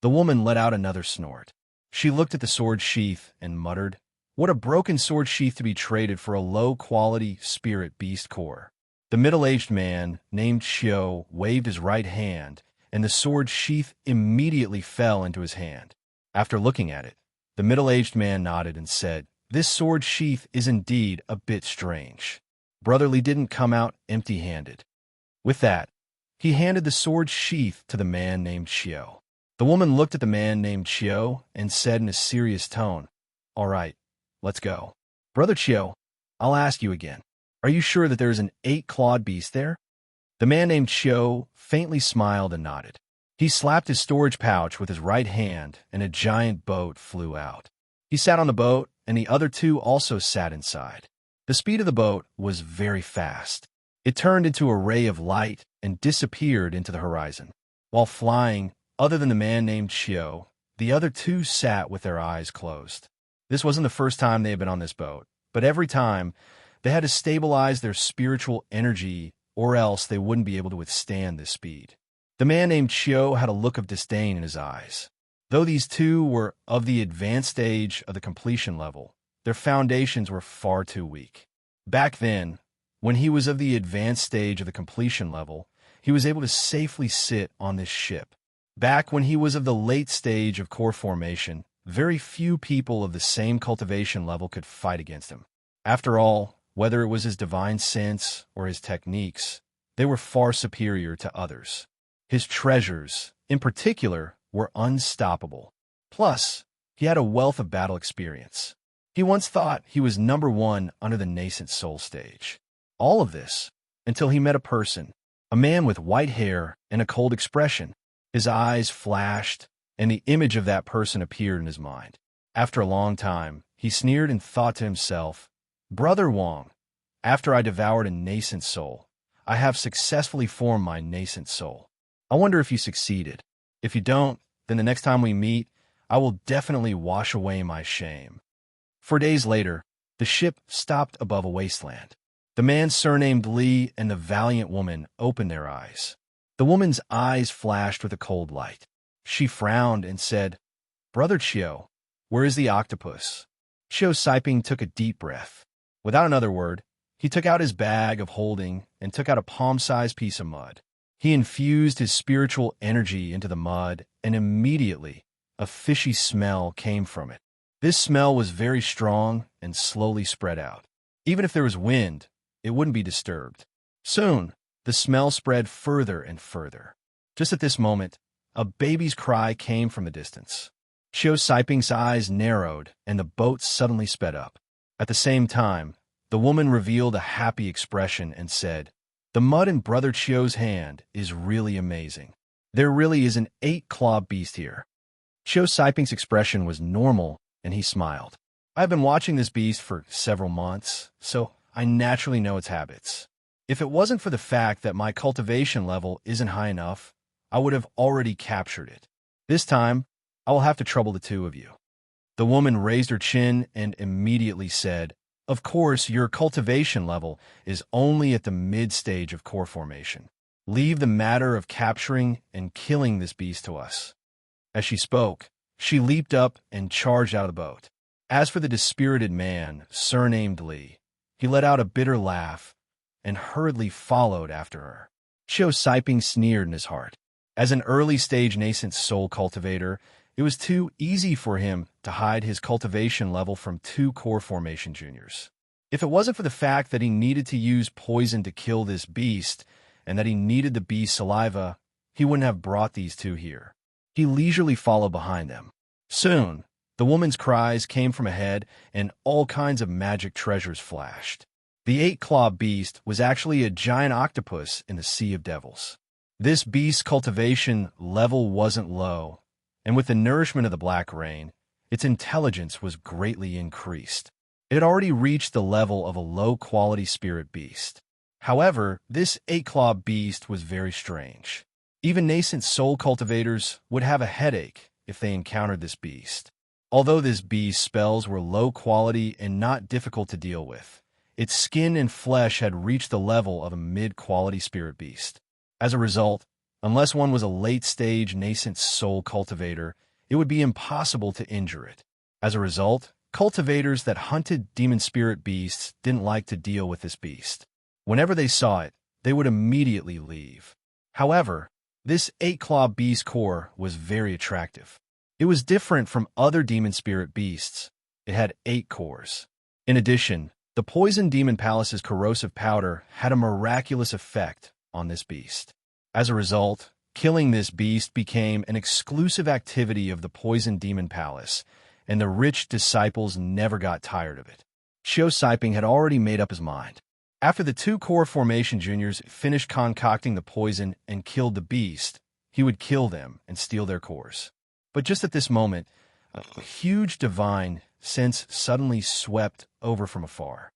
The woman let out another snort. She looked at the sword sheath and muttered, "What a broken sword sheath to be traded for a low-quality spirit beast core." The middle-aged man, named Xiao, waved his right hand, and the sword sheath immediately fell into his hand. After looking at it, the middle-aged man nodded and said, "This sword sheath is indeed a bit strange." Brother Lee didn't come out empty-handed. With that, he handed the sword sheath to the man named Xiao. The woman looked at the man named Xiao and said in a serious tone, "All right, let's go." "Brother Xiao, I'll ask you again. Are you sure that there is an 8-clawed beast there? The man named Chiu faintly smiled and nodded. He slapped his storage pouch with his right hand, and a giant boat flew out. He sat on the boat, and the other two also sat inside. The speed of the boat was very fast. It turned into a ray of light and disappeared into the horizon. While flying, other than the man named Chiu, the other two sat with their eyes closed. This wasn't the first time they had been on this boat, but every time, they had to stabilize their spiritual energy or else they wouldn't be able to withstand this speed. The man named Chiu had a look of disdain in his eyes. Though these two were of the advanced stage of the completion level, their foundations were far too weak. Back then, when he was of the advanced stage of the completion level, he was able to safely sit on this ship. Back when he was of the late stage of core formation, very few people of the same cultivation level could fight against him. After all, whether it was his divine sense or his techniques, they were far superior to others. His treasures, in particular, were unstoppable. Plus, he had a wealth of battle experience. He once thought he was number one under the nascent soul stage. All of this, until he met a person, a man with white hair and a cold expression. His eyes flashed, and the image of that person appeared in his mind. After a long time, he sneered and thought to himself, "Brother Wong, after I devoured a nascent soul, I have successfully formed my nascent soul. I wonder if you succeeded. If you don't, then the next time we meet, I will definitely wash away my shame." 4 days later, the ship stopped above a wasteland. The man surnamed Li and the valiant woman opened their eyes. The woman's eyes flashed with a cold light. She frowned and said, "Brother Chiu, where is the octopus?" Chiu Siping took a deep breath. Without another word, he took out his bag of holding and took out a palm-sized piece of mud. He infused his spiritual energy into the mud, and immediately a fishy smell came from it. This smell was very strong and slowly spread out. Even if there was wind, it wouldn't be disturbed. Soon, the smell spread further and further. Just at this moment, a baby's cry came from the distance. Chiu Siping's eyes narrowed, and the boat suddenly sped up. At the same time, the woman revealed a happy expression and said, "The mud in Brother Chiu's hand is really amazing. There really is an 8-clawed beast here." Chiu Siping's expression was normal, and he smiled. "I've been watching this beast for several months, so I naturally know its habits. If it wasn't for the fact that my cultivation level isn't high enough, I would have already captured it. This time, I will have to trouble the two of you." The woman raised her chin and immediately said, "Of course, your cultivation level is only at the mid-stage of core formation. Leave the matter of capturing and killing this beast to us." As she spoke, she leaped up and charged out of the boat. As for the dispirited man, surnamed Li, he let out a bitter laugh and hurriedly followed after her. Chiu Siping sneered in his heart. As an early-stage nascent soul cultivator, it was too easy for him to hide his cultivation level from 2 core formation juniors. If it wasn't for the fact that he needed to use poison to kill this beast, and that he needed the beast's saliva, he wouldn't have brought these two here. He leisurely followed behind them. Soon, the woman's cries came from ahead, and all kinds of magic treasures flashed. The 8-clawed beast was actually a giant octopus in the Sea of Devils. This beast's cultivation level wasn't low, and with the nourishment of the black rain, its intelligence was greatly increased. It had already reached the level of a low-quality spirit beast. However, this 8-clawed beast was very strange. Even nascent soul cultivators would have a headache if they encountered this beast. Although this beast's spells were low quality and not difficult to deal with, its skin and flesh had reached the level of a mid-quality spirit beast. As a result, unless one was a late-stage nascent soul cultivator, it would be impossible to injure it. As a result, cultivators that hunted demon spirit beasts didn't like to deal with this beast. Whenever they saw it, they would immediately leave. However, this 8-clawed beast core was very attractive. It was different from other demon spirit beasts. It had 8 cores. In addition, the Poison Demon Palace's corrosive powder had a miraculous effect on this beast. As a result, killing this beast became an exclusive activity of the Poison Demon Palace, and the rich disciples never got tired of it. Xiao Siping had already made up his mind. After the two core formation juniors finished concocting the poison and killed the beast, he would kill them and steal their cores. But just at this moment, a huge divine sense suddenly swept over from afar.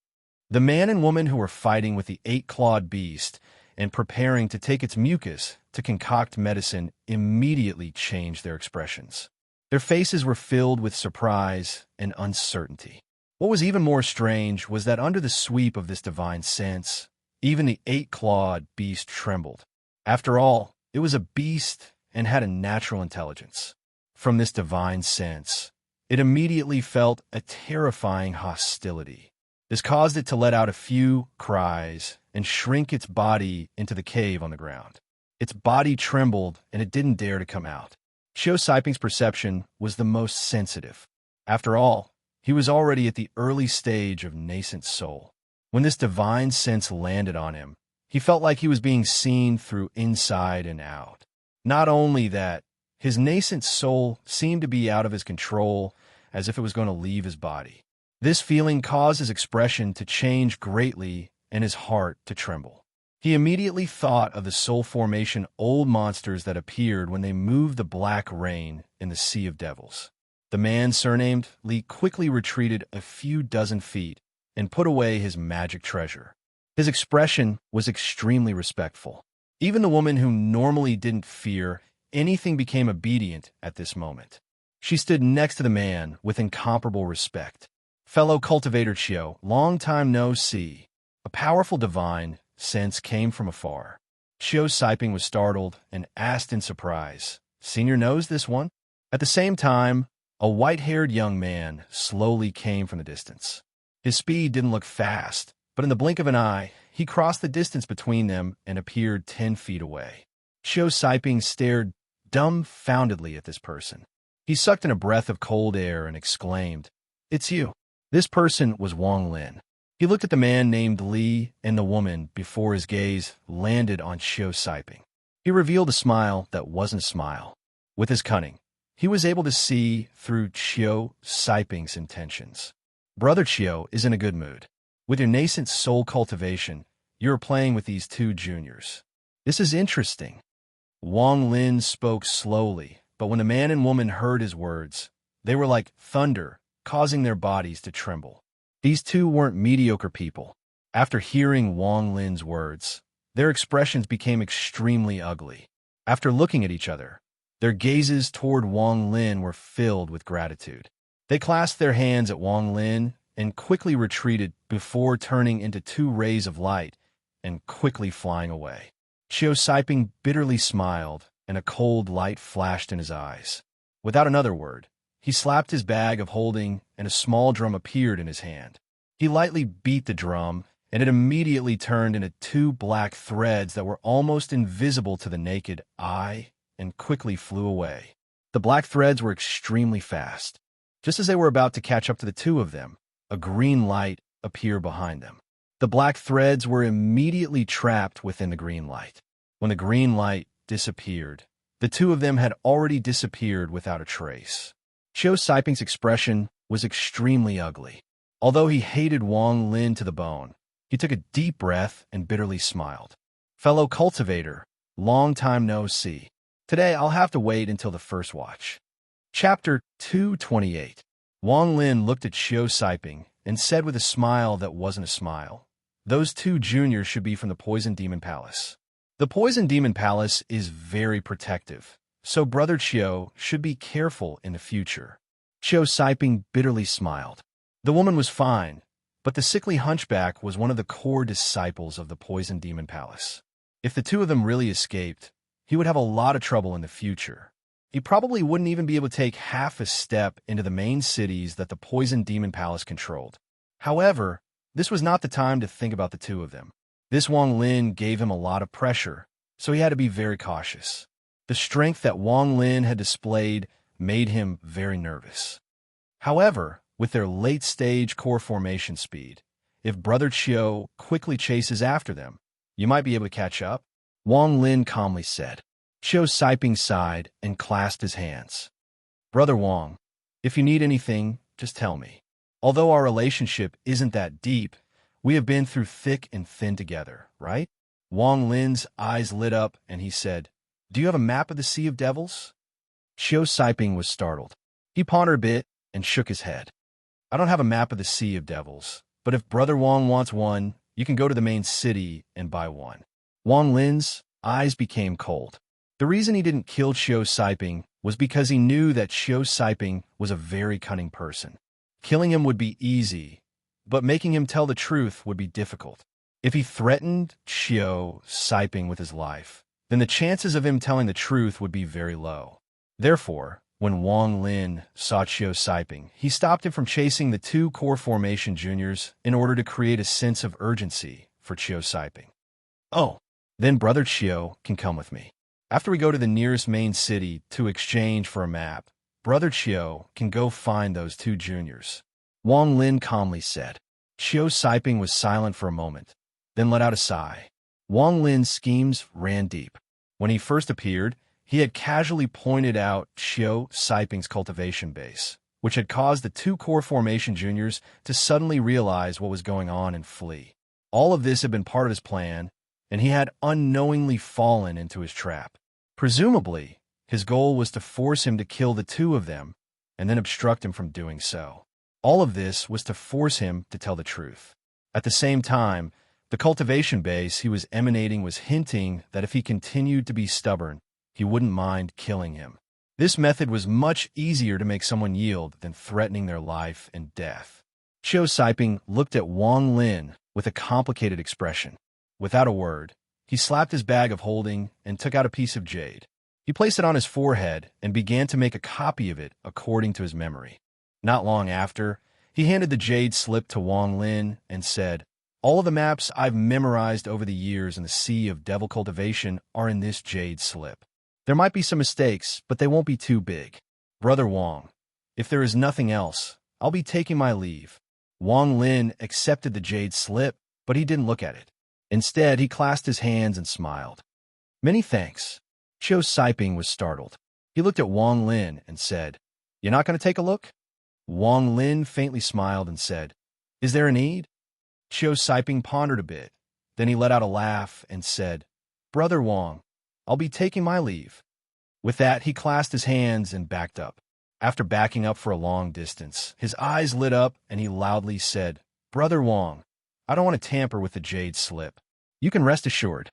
The man and woman who were fighting with the eight-clawed beast and preparing to take its mucus to concoct medicine immediately changed their expressions. Their faces were filled with surprise and uncertainty. What was even more strange was that under the sweep of this divine sense, even the eight-clawed beast trembled. After all, it was a beast and had a natural intelligence. From this divine sense, it immediately felt a terrifying hostility. This caused it to let out a few cries and shrink its body into the cave on the ground. Its body trembled and it didn't dare to come out. Xiao Siping's perception was the most sensitive. After all, he was already at the early stage of nascent soul. When this divine sense landed on him, he felt like he was being seen through inside and out. Not only that, his nascent soul seemed to be out of his control, as if it was going to leave his body. This feeling caused his expression to change greatly and his heart to tremble. He immediately thought of the soul formation old monsters that appeared when they moved the black rain in the Sea of Devils. The man surnamed Li quickly retreated a few dozen feet and put away his magic treasure. His expression was extremely respectful. Even the woman who normally didn't fear anything became obedient at this moment. She stood next to the man with incomparable respect. Fellow cultivator Qiu, long time no see. A powerful divine sense came from afar. Xiao Siping was startled and asked in surprise, "Senior knows this one?" At the same time, a white-haired young man slowly came from the distance. His speed didn't look fast, but in the blink of an eye, he crossed the distance between them and appeared 10 feet away. Xiao Siping stared dumbfoundedly at this person. He sucked in a breath of cold air and exclaimed, "It's you." This person was Wang Lin. He looked at the man named Li and the woman before his gaze landed on Xiao Siping. He revealed a smile that wasn't a smile. With his cunning, he was able to see through Xiao Siping's intentions. Brother Qiu is in a good mood. With your nascent soul cultivation, you are playing with these two juniors. This is interesting. Wang Lin spoke slowly, but when the man and woman heard his words, they were like thunder, causing their bodies to tremble. These two weren't mediocre people. After hearing Wang Lin's words, their expressions became extremely ugly. After looking at each other, their gazes toward Wang Lin were filled with gratitude. They clasped their hands at Wang Lin and quickly retreated before turning into two rays of light and quickly flying away. Xiao Siping bitterly smiled, and a cold light flashed in his eyes. Without another word, he slapped his bag of holding, and a small drum appeared in his hand. He lightly beat the drum, and it immediately turned into two black threads that were almost invisible to the naked eye and quickly flew away. The black threads were extremely fast. Just as they were about to catch up to the two of them, a green light appeared behind them. The black threads were immediately trapped within the green light. When the green light disappeared, the two of them had already disappeared without a trace. Xiao Siping's expression was extremely ugly. Although he hated Wang Lin to the bone, he took a deep breath and bitterly smiled. "Fellow cultivator, long time no see. Today I'll have to wait until the first watch." Chapter 228. Wang Lin looked at Xiao Siping and said with a smile that wasn't a smile, "Those two juniors should be from the Poison Demon Palace. The Poison Demon Palace is very protective, so Brother Qiu should be careful in the future." Xiao Siping bitterly smiled. The woman was fine, but the sickly hunchback was one of the core disciples of the Poison Demon Palace. If the two of them really escaped, he would have a lot of trouble in the future. He probably wouldn't even be able to take half a step into the main cities that the Poison Demon Palace controlled. However, this was not the time to think about the two of them. This Wang Lin gave him a lot of pressure, so he had to be very cautious. The strength that Wang Lin had displayed made him very nervous. However, with their late-stage core formation speed, if Brother Qiu quickly chases after them, you might be able to catch up, Wang Lin calmly said. Xiao Siping sighed and clasped his hands. "Brother Wang, if you need anything, just tell me." Although our relationship isn't that deep, we have been through thick and thin together, right? Wang Lin's eyes lit up, and he said, "Do you have a map of the Sea of Devils?" Qiu Siping was startled. He pondered a bit and shook his head. "I don't have a map of the Sea of Devils, but if Brother Wang wants one, you can go to the main city and buy one." Wang Lin's eyes became cold. The reason he didn't kill Qiu Siping was because he knew that Qiu Siping was a very cunning person. Killing him would be easy, but making him tell the truth would be difficult. If he threatened Qiu Siping with his life, then the chances of him telling the truth would be very low. Therefore, when Wang Lin saw Qiu Siping, he stopped him from chasing the two core formation juniors in order to create a sense of urgency for Qiu Siping. "Oh, then Brother Qiu can come with me. After we go to the nearest main city to exchange for a map, Brother Qiu can go find those two juniors," Wang Lin calmly said. Qiu Siping was silent for a moment, then let out a sigh. Wang Lin's schemes ran deep. When he first appeared, he had casually pointed out Qiu Siping's cultivation base, which had caused the two core formation juniors to suddenly realize what was going on and flee. All of this had been part of his plan, and he had unknowingly fallen into his trap. Presumably, his goal was to force him to kill the two of them and then obstruct him from doing so. All of this was to force him to tell the truth. At the same time, the cultivation base he was emanating was hinting that if he continued to be stubborn, he wouldn't mind killing him. This method was much easier to make someone yield than threatening their life and death. Qiu Siping looked at Wang Lin with a complicated expression. Without a word, he slapped his bag of holding and took out a piece of jade. He placed it on his forehead and began to make a copy of it according to his memory. Not long after, he handed the jade slip to Wang Lin and said, "All of the maps I've memorized over the years in the Sea of Devil Cultivation are in this jade slip. There might be some mistakes, but they won't be too big. Brother Wang, if there is nothing else, I'll be taking my leave." Wang Lin accepted the jade slip, but he didn't look at it. Instead, he clasped his hands and smiled. "Many thanks." Qiu Siping was startled. He looked at Wang Lin and said, "You're not going to take a look?" Wang Lin faintly smiled and said, "Is there a need?" Qiu Siping pondered a bit. Then he let out a laugh and said, "Brother Wang, I'll be taking my leave." With that, he clasped his hands and backed up. After backing up for a long distance, his eyes lit up and he loudly said, "Brother Wang, I don't want to tamper with the jade slip. You can rest assured."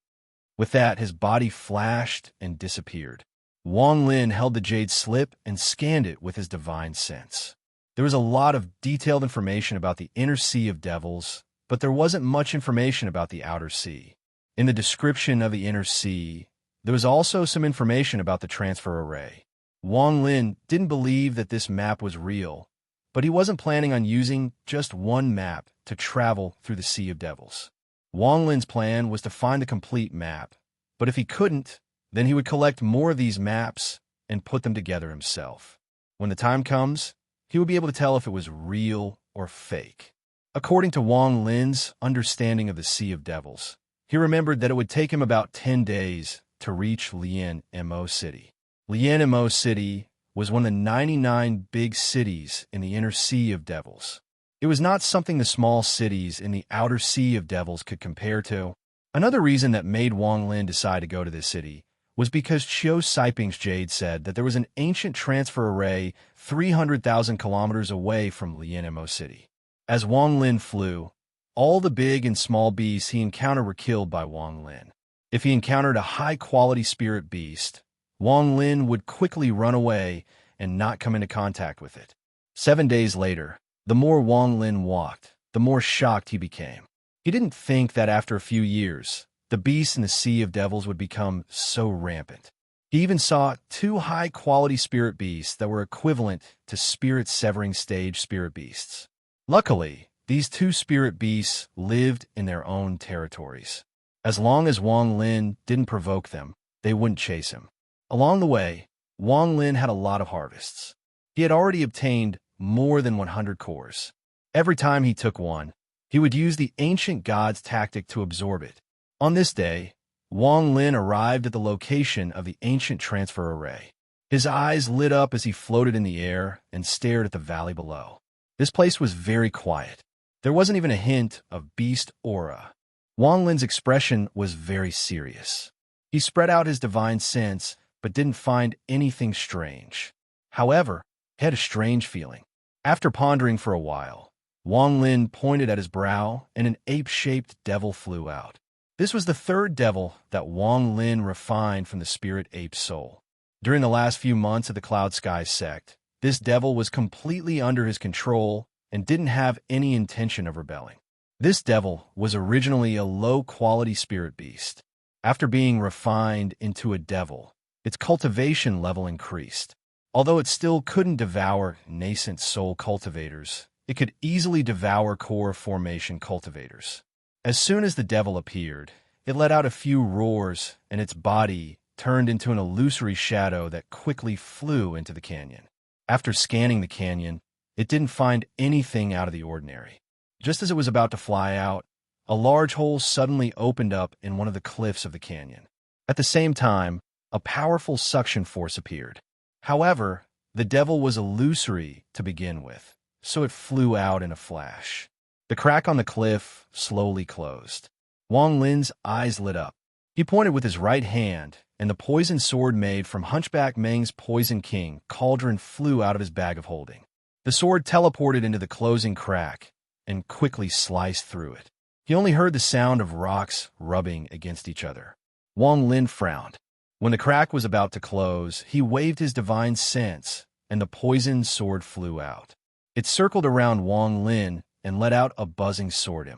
With that, his body flashed and disappeared. Wang Lin held the jade slip and scanned it with his divine sense. There was a lot of detailed information about the inner sea of devils, but there wasn't much information about the outer sea. In the description of the inner sea, there was also some information about the transfer array. Wang Lin didn't believe that this map was real, but he wasn't planning on using just one map to travel through the Sea of Devils. Wang Lin's plan was to find the complete map, but if he couldn't, then he would collect more of these maps and put them together himself. When the time comes, he would be able to tell if it was real or fake. According to Wang Lin's understanding of the Sea of Devils, he remembered that it would take him about 10 days to reach Lian Mo City. Lian Mo City was one of the 99 big cities in the inner Sea of Devils. It was not something the small cities in the outer Sea of Devils could compare to. Another reason that made Wang Lin decide to go to this city was because Qiu Siping's jade said that there was an ancient transfer array 300,000 kilometers away from Lian Mo City. As Wang Lin flew, all the big and small beasts he encountered were killed by Wang Lin. If he encountered a high-quality spirit beast, Wang Lin would quickly run away and not come into contact with it. 7 days later, the more Wang Lin walked, the more shocked he became. He didn't think that after a few years, the beasts in the Sea of Devils would become so rampant. He even saw 2 high-quality spirit beasts that were equivalent to spirit-severing stage spirit beasts. Luckily, these 2 spirit beasts lived in their own territories. As long as Wang Lin didn't provoke them, they wouldn't chase him. Along the way, Wang Lin had a lot of harvests. He had already obtained more than 100 cores. Every time he took one, he would use the ancient god's tactic to absorb it. On this day, Wang Lin arrived at the location of the ancient transfer array. His eyes lit up as he floated in the air and stared at the valley below. This place was very quiet. There wasn't even a hint of beast aura. Wang Lin's expression was very serious. He spread out his divine sense, but didn't find anything strange. However, he had a strange feeling. After pondering for a while, Wang Lin pointed at his brow, and an ape-shaped devil flew out. This was the third devil that Wang Lin refined from the spirit ape soul. During the last few months of the Cloud Sky sect, this devil was completely under his control and didn't have any intention of rebelling. This devil was originally a low-quality spirit beast. After being refined into a devil, its cultivation level increased. Although it still couldn't devour nascent soul cultivators, it could easily devour core formation cultivators. As soon as the devil appeared, it let out a few roars, and its body turned into an illusory shadow that quickly flew into the canyon. After scanning the canyon, it didn't find anything out of the ordinary. Just as it was about to fly out, a large hole suddenly opened up in one of the cliffs of the canyon. At the same time, a powerful suction force appeared. However, the devil was illusory to begin with, so it flew out in a flash. The crack on the cliff slowly closed. Wang Lin's eyes lit up. He pointed with his right hand, and the poison sword made from Hunchback Meng's Poison King cauldron flew out of his bag of holding. The sword teleported into the closing crack and quickly sliced through it. He only heard the sound of rocks rubbing against each other. Wang Lin frowned. When the crack was about to close, he waved his divine sense, and the poisoned sword flew out. It circled around Wang Lin and let out a buzzing sword.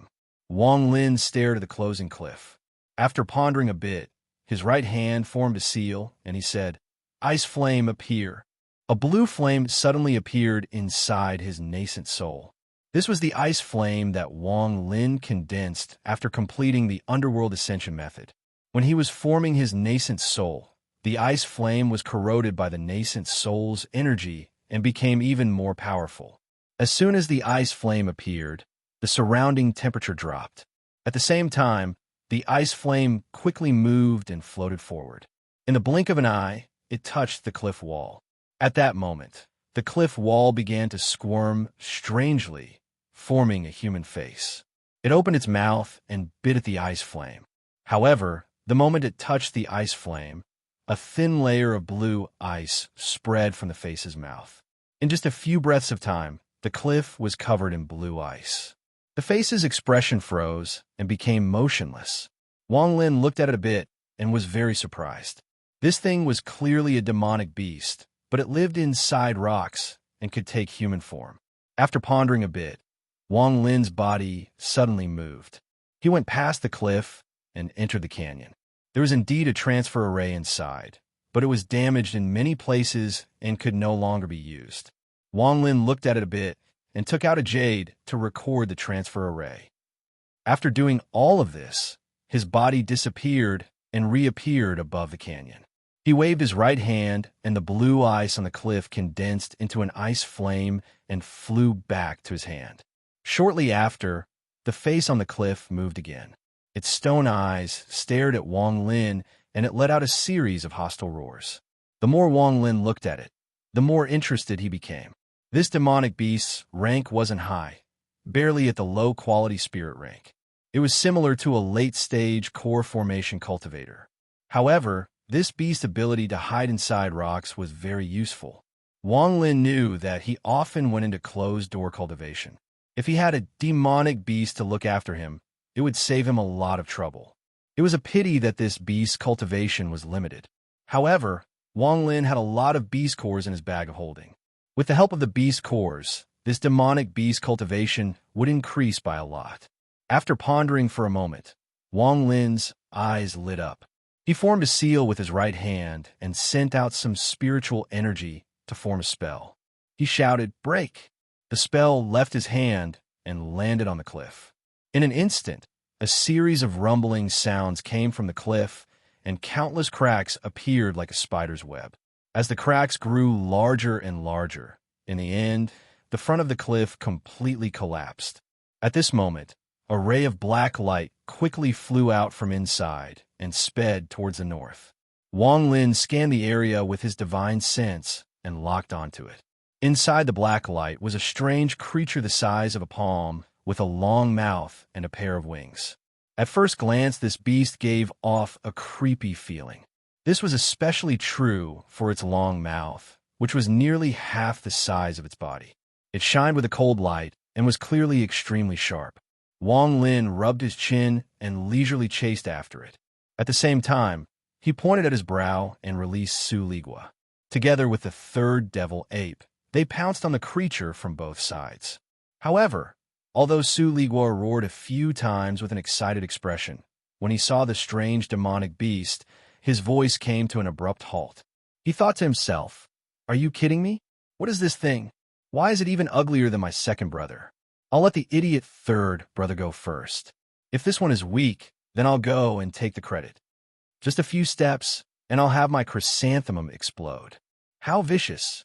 Wang Lin stared at the closing cliff. After pondering a bit, his right hand formed a seal, and he said, "Ice flame, appear." A blue flame suddenly appeared inside his nascent soul. This was the ice flame that Wang Lin condensed after completing the Underworld Ascension method. When he was forming his nascent soul, the ice flame was corroded by the nascent soul's energy and became even more powerful. As soon as the ice flame appeared, the surrounding temperature dropped. At the same time, the ice flame quickly moved and floated forward. In the blink of an eye, it touched the cliff wall. At that moment, the cliff wall began to squirm strangely, forming a human face. It opened its mouth and bit at the ice flame. However, the moment it touched the ice flame, a thin layer of blue ice spread from the face's mouth. In just a few breaths of time, the cliff was covered in blue ice. The face's expression froze and became motionless. Wang Lin looked at it a bit and was very surprised. This thing was clearly a demonic beast, but it lived inside rocks and could take human form. After pondering a bit, Wang Lin's body suddenly moved. He went past the cliff and entered the canyon. There was indeed a transfer array inside, but it was damaged in many places and could no longer be used. Wang Lin looked at it a bit and took out a jade to record the transfer array. After doing all of this, his body disappeared and reappeared above the canyon. He waved his right hand, and the blue ice on the cliff condensed into an ice flame and flew back to his hand. Shortly after, the face on the cliff moved again. Its stone eyes stared at Wang Lin, and it let out a series of hostile roars. The more Wang Lin looked at it, the more interested he became. This demonic beast's rank wasn't high, barely at the low-quality spirit rank. It was similar to a late-stage core formation cultivator. However, this beast's ability to hide inside rocks was very useful. Wang Lin knew that he often went into closed-door cultivation. If he had a demonic beast to look after him, it would save him a lot of trouble. It was a pity that this beast's cultivation was limited. However, Wang Lin had a lot of beast cores in his bag of holding. With the help of the beast cores, this demonic beast cultivation would increase by a lot. After pondering for a moment, Wang Lin's eyes lit up. He formed a seal with his right hand and sent out some spiritual energy to form a spell. He shouted, "Break!" The spell left his hand and landed on the cliff. In an instant, a series of rumbling sounds came from the cliff, and countless cracks appeared like a spider's web. As the cracks grew larger and larger, in the end, the front of the cliff completely collapsed. At this moment, a ray of black light quickly flew out from inside and sped towards the north. Wang Lin scanned the area with his divine sense and locked onto it. Inside the black light was a strange creature the size of a palm, with a long mouth and a pair of wings. At first glance, this beast gave off a creepy feeling. This was especially true for its long mouth, which was nearly half the size of its body. It shined with a cold light and was clearly extremely sharp. Wang Lin rubbed his chin and leisurely chased after it. At the same time, he pointed at his brow and released Su Ligua. Together with the third devil ape, they pounced on the creature from both sides. However, although Su Ligua roared a few times with an excited expression, when he saw the strange demonic beast, his voice came to an abrupt halt. He thought to himself, "Are you kidding me? What is this thing? Why is it even uglier than my second brother? I'll let the idiot third brother go first. If this one is weak, then I'll go and take the credit. Just a few steps, and I'll have my chrysanthemum explode." How vicious.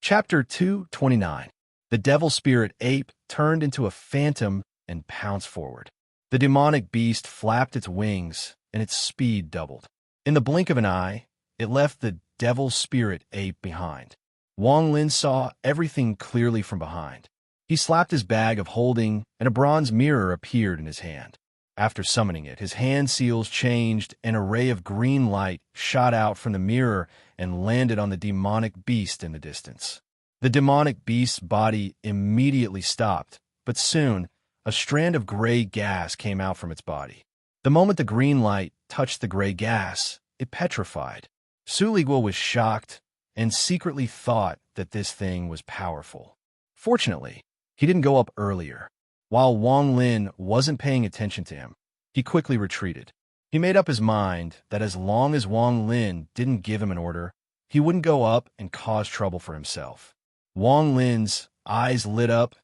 Chapter 229. The devil spirit ape turned into a phantom and pounced forward. The demonic beast flapped its wings, and its speed doubled. In the blink of an eye, it left the devil spirit ape behind. Wang Lin saw everything clearly from behind. He slapped his bag of holding, and a bronze mirror appeared in his hand. After summoning it, his hand seals changed, and a ray of green light shot out from the mirror and landed on the demonic beast in the distance. The demonic beast's body immediately stopped, but soon a strand of gray gas came out from its body. The moment the green light touched the gray gas, it petrified. Su Ligua was shocked and secretly thought that this thing was powerful. Fortunately, he didn't go up earlier. While Wang Lin wasn't paying attention to him, he quickly retreated. He made up his mind that as long as Wang Lin didn't give him an order, he wouldn't go up and cause trouble for himself. Wang Lin's eyes lit up,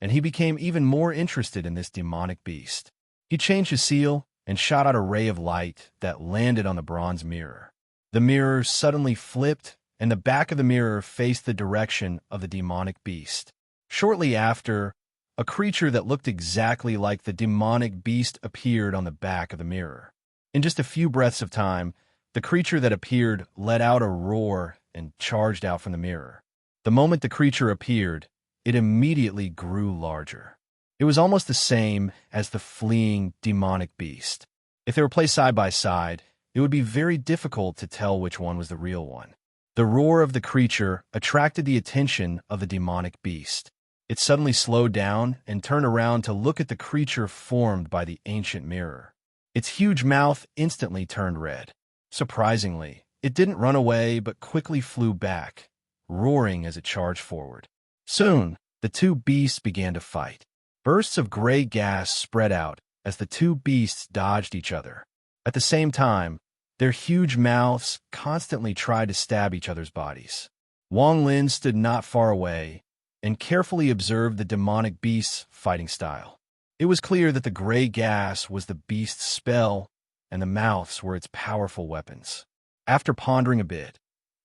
and he became even more interested in this demonic beast. He changed his seal and shot out a ray of light that landed on the bronze mirror. The mirror suddenly flipped, and the back of the mirror faced the direction of the demonic beast. Shortly after, a creature that looked exactly like the demonic beast appeared on the back of the mirror. In just a few breaths of time, the creature that appeared let out a roar and charged out from the mirror. The moment the creature appeared, it immediately grew larger. It was almost the same as the fleeing demonic beast. If they were placed side by side, it would be very difficult to tell which one was the real one. The roar of the creature attracted the attention of the demonic beast. It suddenly slowed down and turned around to look at the creature formed by the ancient mirror. Its huge mouth instantly turned red. Surprisingly, it didn't run away but quickly flew back, roaring as it charged forward. Soon, the two beasts began to fight. Bursts of gray gas spread out as the two beasts dodged each other. At the same time, their huge mouths constantly tried to stab each other's bodies. Wang Lin stood not far away and carefully observed the demonic beast's fighting style. It was clear that the gray gas was the beast's spell, and the mouths were its powerful weapons. After pondering a bit,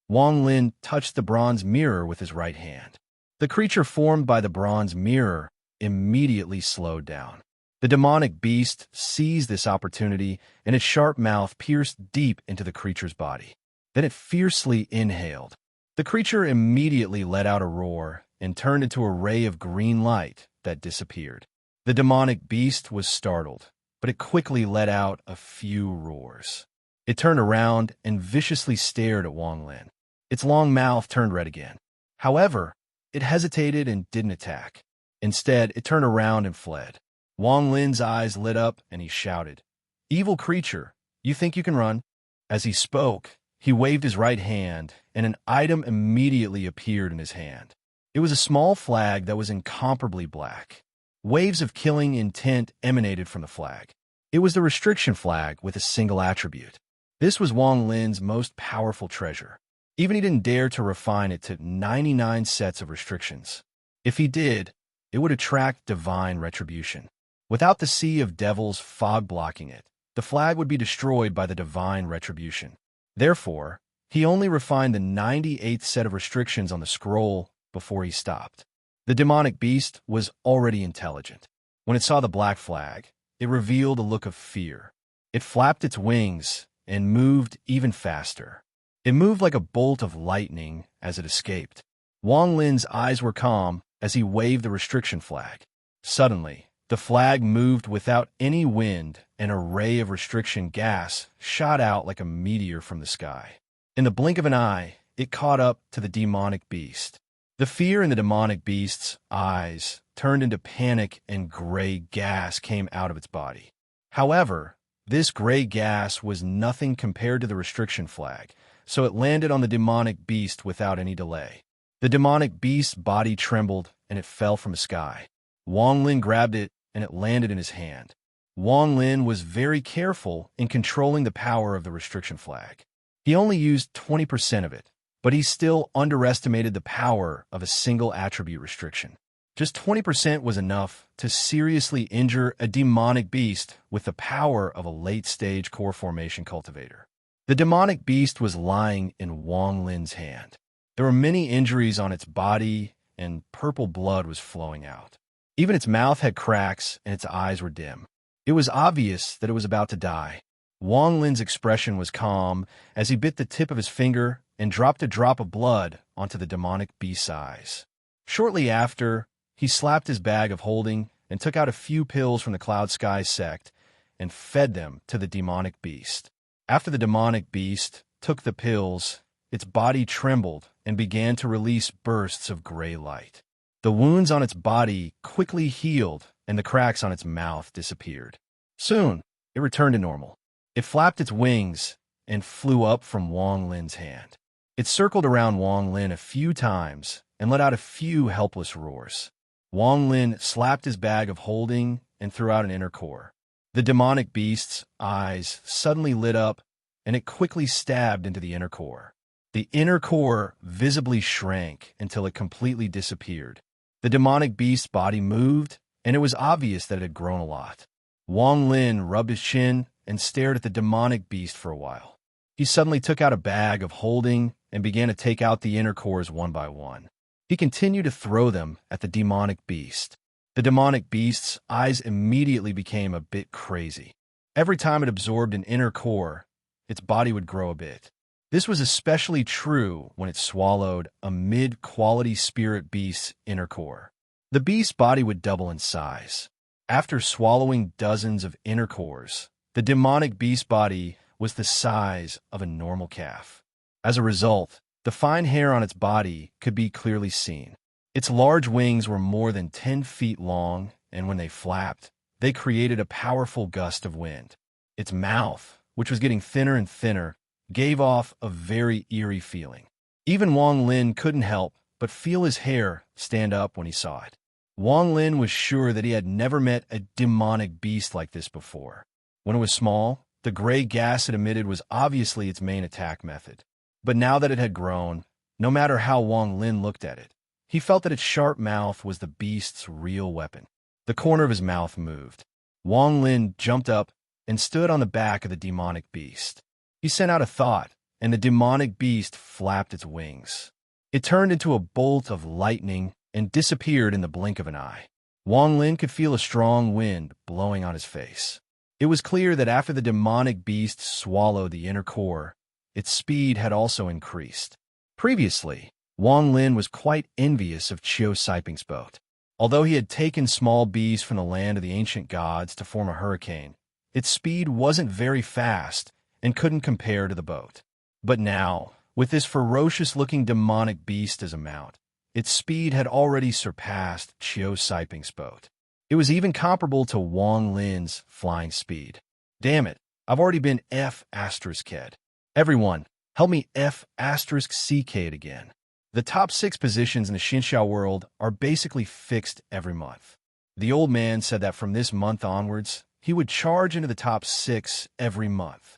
Wang Lin touched the bronze mirror with his right hand. The creature formed by the bronze mirror immediately slowed down. The demonic beast seized this opportunity, and its sharp mouth pierced deep into the creature's body. Then it fiercely inhaled. The creature immediately let out a roar and turned into a ray of green light that disappeared. The demonic beast was startled, but it quickly let out a few roars. It turned around and viciously stared at Wang Lin. Its long mouth turned red again. However, it hesitated and didn't attack. Instead, it turned around and fled. Wang Lin's eyes lit up and he shouted, "Evil creature, you think you can run?" As he spoke, he waved his right hand, and an item immediately appeared in his hand. It was a small flag that was incomparably black. Waves of killing intent emanated from the flag. It was the restriction flag with a single attribute. This was Wang Lin's most powerful treasure. Even he didn't dare to refine it to 99 sets of restrictions. If he did, it would attract divine retribution. Without the sea of devils fog blocking it, the flag would be destroyed by the divine retribution. Therefore, he only refined the 98th set of restrictions on the scroll before he stopped. The demonic beast was already intelligent. When it saw the black flag, it revealed a look of fear. It flapped its wings and moved even faster. It moved like a bolt of lightning as it escaped. Wang Lin's eyes were calm as he waved the restriction flag. Suddenly, the flag moved without any wind, and a ray of restriction gas shot out like a meteor from the sky. In the blink of an eye, it caught up to the demonic beast. The fear in the demonic beast's eyes turned into panic, and gray gas came out of its body. However, this gray gas was nothing compared to the restriction flag, so it landed on the demonic beast without any delay. The demonic beast's body trembled, and it fell from the sky. Wang Lin grabbed it, and it landed in his hand. Wang Lin was very careful in controlling the power of the restriction flag. He only used 20% of it, but he still underestimated the power of a single attribute restriction. Just 20% was enough to seriously injure a demonic beast with the power of a late-stage core formation cultivator. The demonic beast was lying in Wang Lin's hand. There were many injuries on its body, and purple blood was flowing out. Even its mouth had cracks, and its eyes were dim. It was obvious that it was about to die. Wang Lin's expression was calm as he bit the tip of his finger and dropped a drop of blood onto the demonic beast's eyes. Shortly after, he slapped his bag of holding and took out a few pills from the Cloud Sky sect and fed them to the demonic beast. After the demonic beast took the pills, its body trembled and began to release bursts of gray light. The wounds on its body quickly healed, and the cracks on its mouth disappeared. Soon, it returned to normal. It flapped its wings and flew up from Wang Lin's hand. It circled around Wang Lin a few times and let out a few helpless roars. Wang Lin slapped his bag of holding and threw out an inner core. The demonic beast's eyes suddenly lit up, and it quickly stabbed into the inner core. The inner core visibly shrank until it completely disappeared. The demonic beast's body moved, and it was obvious that it had grown a lot. Wang Lin rubbed his chin and stared at the demonic beast for a while. He suddenly took out a bag of holding and began to take out the inner cores one by one. He continued to throw them at the demonic beast. The demonic beast's eyes immediately became a bit crazy. Every time it absorbed an inner core, its body would grow a bit. This was especially true when it swallowed a mid-quality spirit beast's inner core. The beast's body would double in size. After swallowing dozens of inner cores, the demonic beast body was the size of a normal calf. As a result, the fine hair on its body could be clearly seen. Its large wings were more than 10 feet long, and when they flapped, they created a powerful gust of wind. Its mouth, which was getting thinner and thinner, gave off a very eerie feeling. Even Wang Lin couldn't help but feel his hair stand up when he saw it. Wang Lin was sure that he had never met a demonic beast like this before. When it was small, the gray gas it emitted was obviously its main attack method. But now that it had grown, no matter how Wang Lin looked at it, he felt that its sharp mouth was the beast's real weapon. The corner of his mouth moved. Wang Lin jumped up and stood on the back of the demonic beast. He sent out a thought, and the demonic beast flapped its wings. It turned into a bolt of lightning and disappeared in the blink of an eye. Wang Lin could feel a strong wind blowing on his face. It was clear that after the demonic beast swallowed the inner core, its speed had also increased. Previously, Wang Lin was quite envious of Qiu Saiping's boat. Although he had taken small bees from the land of the ancient gods to form a hurricane, its speed wasn't very fast and couldn't compare to the boat. But now, with this ferocious-looking demonic beast as a mount, its speed had already surpassed Qiu Saiping's boat. It was even comparable to Wang Lin's flying speed. Damn it, I've already been F***ed. Everyone, help me F***ck it again. The top 6 positions in the Xinxiao world are basically fixed every month. The old man said that from this month onwards, he would charge into the top 6 every month.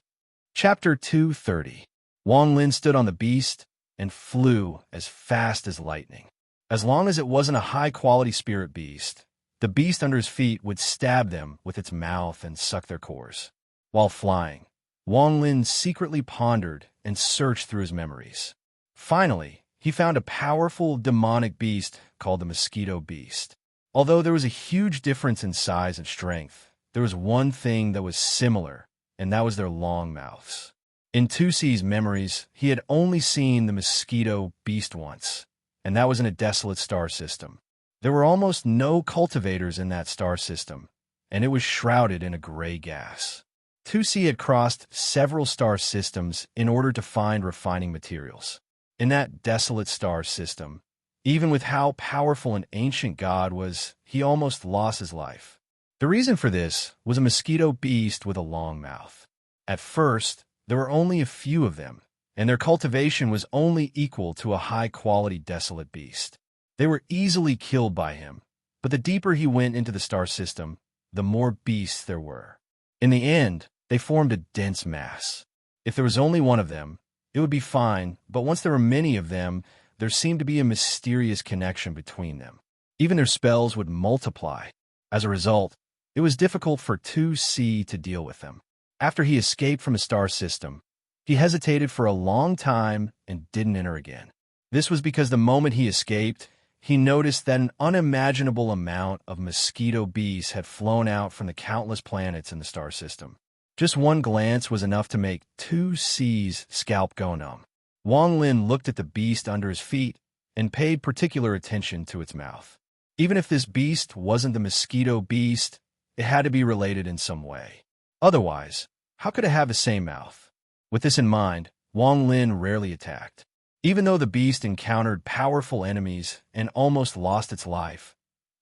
Chapter 230. Wang Lin stood on the beast and flew as fast as lightning. As long as it wasn't a high-quality spirit beast, the beast under his feet would stab them with its mouth and suck their cores. While flying, Wang Lin secretly pondered and searched through his memories. Finally, he found a powerful demonic beast called the mosquito beast. Although there was a huge difference in size and strength, there was one thing that was similar, and that was their long mouths. In Tusi's memories, he had only seen the mosquito beast once. and that was in a desolate star system. There were almost no cultivators in that star system, and it was shrouded in a gray gas. 2C had crossed several star systems in order to find refining materials. In that desolate star system, even with how powerful an ancient god was, he almost lost his life. The reason for this was a mosquito beast with a long mouth. At first, there were only a few of them, and their cultivation was only equal to a high-quality desolate beast. They were easily killed by him, but the deeper he went into the star system, the more beasts there were. In the end, they formed a dense mass. If there was only one of them, it would be fine, but once there were many of them, there seemed to be a mysterious connection between them. Even their spells would multiply. As a result, it was difficult for 2C to deal with them. After he escaped from his star system, he hesitated for a long time and didn't enter again. This was because the moment he escaped, he noticed that an unimaginable amount of mosquito beasts had flown out from the countless planets in the star system. Just one glance was enough to make 2C's scalp go numb. Wang Lin looked at the beast under his feet and paid particular attention to its mouth. Even if this beast wasn't the mosquito beast, it had to be related in some way. Otherwise, how could it have the same mouth? With this in mind, Wang Lin rarely attacked. Even though the beast encountered powerful enemies and almost lost its life,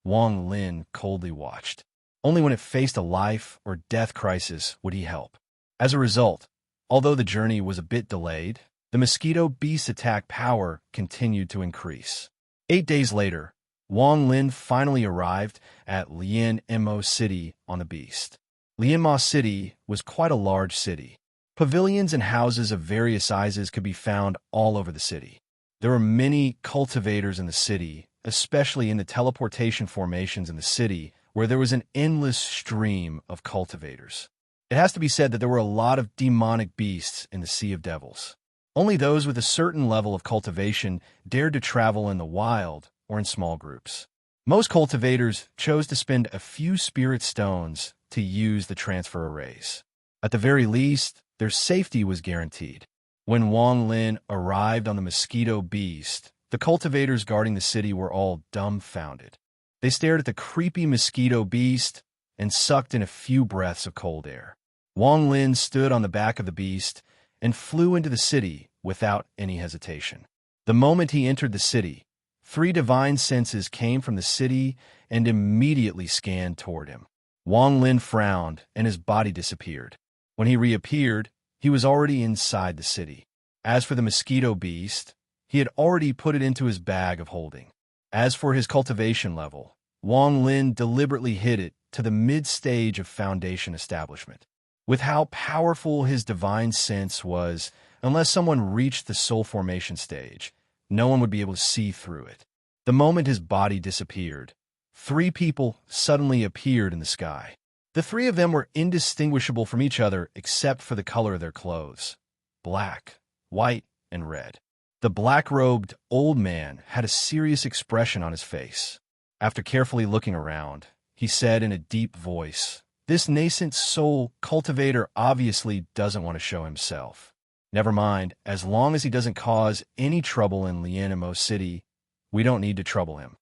Wang Lin coldly watched. Only when it faced a life or death crisis would he help. As a result, although the journey was a bit delayed, the mosquito beast's attack power continued to increase. 8 days later, Wang Lin finally arrived at Lianmo City on the beast. Lianmo City was quite a large city. Pavilions and houses of various sizes could be found all over the city. There were many cultivators in the city, especially in the teleportation formations in the city, where there was an endless stream of cultivators. It has to be said that there were a lot of demonic beasts in the Sea of Devils. Only those with a certain level of cultivation dared to travel in the wild or in small groups. Most cultivators chose to spend a few spirit stones to use the transfer arrays. At the very least, their safety was guaranteed. When Wang Lin arrived on the mosquito beast, the cultivators guarding the city were all dumbfounded. They stared at the creepy mosquito beast and sucked in a few breaths of cold air. Wang Lin stood on the back of the beast and flew into the city without any hesitation. The moment he entered the city, 3 divine senses came from the city and immediately scanned toward him. Wang Lin frowned and his body disappeared. When he reappeared, he was already inside the city. As for the mosquito beast, he had already put it into his bag of holding. As for his cultivation level, Wang Lin deliberately hid it to the mid-stage of foundation establishment. With how powerful his divine sense was, unless someone reached the soul formation stage, no one would be able to see through it. The moment his body disappeared, 3 people suddenly appeared in the sky. The 3 of them were indistinguishable from each other except for the color of their clothes: black, white, and red. The black-robed old man had a serious expression on his face. After carefully looking around, he said in a deep voice, "This nascent soul cultivator obviously doesn't want to show himself. Never mind, as long as he doesn't cause any trouble in Lianmo City, we don't need to trouble him."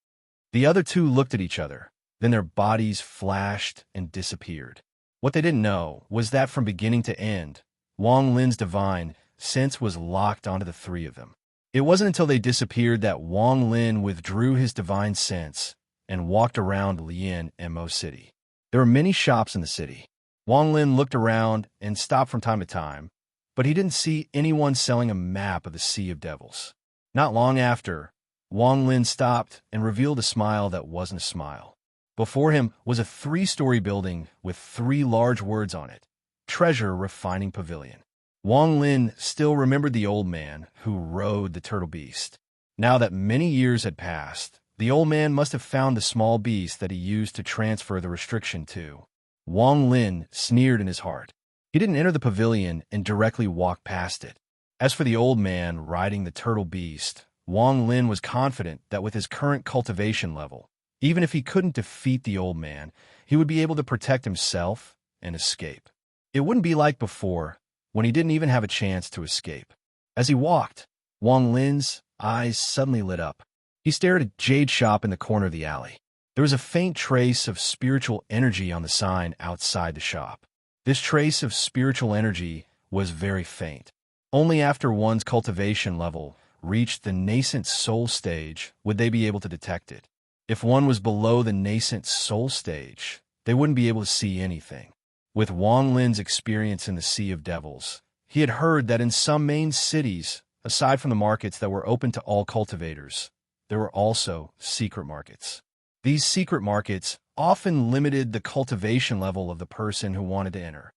The other 2 looked at each other, then their bodies flashed and disappeared. What they didn't know was that from beginning to end, Wang Lin's divine sense was locked onto the 3 of them. It wasn't until they disappeared that Wang Lin withdrew his divine sense and walked around Lianmo City. There were many shops in the city. Wang Lin looked around and stopped from time to time, but he didn't see anyone selling a map of the Sea of Devils. Not long after, Wang Lin stopped and revealed a smile that wasn't a smile. Before him was a 3-story building with 3 large words on it: Treasure Refining Pavilion. Wang Lin still remembered the old man who rode the turtle beast. Now that many years had passed, the old man must have found the small beast that he used to transfer the restriction to. Wang Lin sneered in his heart. He didn't enter the pavilion and directly walk past it. As for the old man riding the turtle beast, Wang Lin was confident that with his current cultivation level, even if he couldn't defeat the old man, he would be able to protect himself and escape. It wouldn't be like before, when he didn't even have a chance to escape. As he walked, Wang Lin's eyes suddenly lit up. He stared at Jade's shop in the corner of the alley. There was a faint trace of spiritual energy on the sign outside the shop. This trace of spiritual energy was very faint. Only after one's cultivation level reached the nascent soul stage would they be able to detect it. If one was below the nascent soul stage, they wouldn't be able to see anything. With Wang Lin's experience in the Sea of Devils, he had heard that in some main cities, aside from the markets that were open to all cultivators, there were also secret markets. These secret markets often limited the cultivation level of the person who wanted to enter.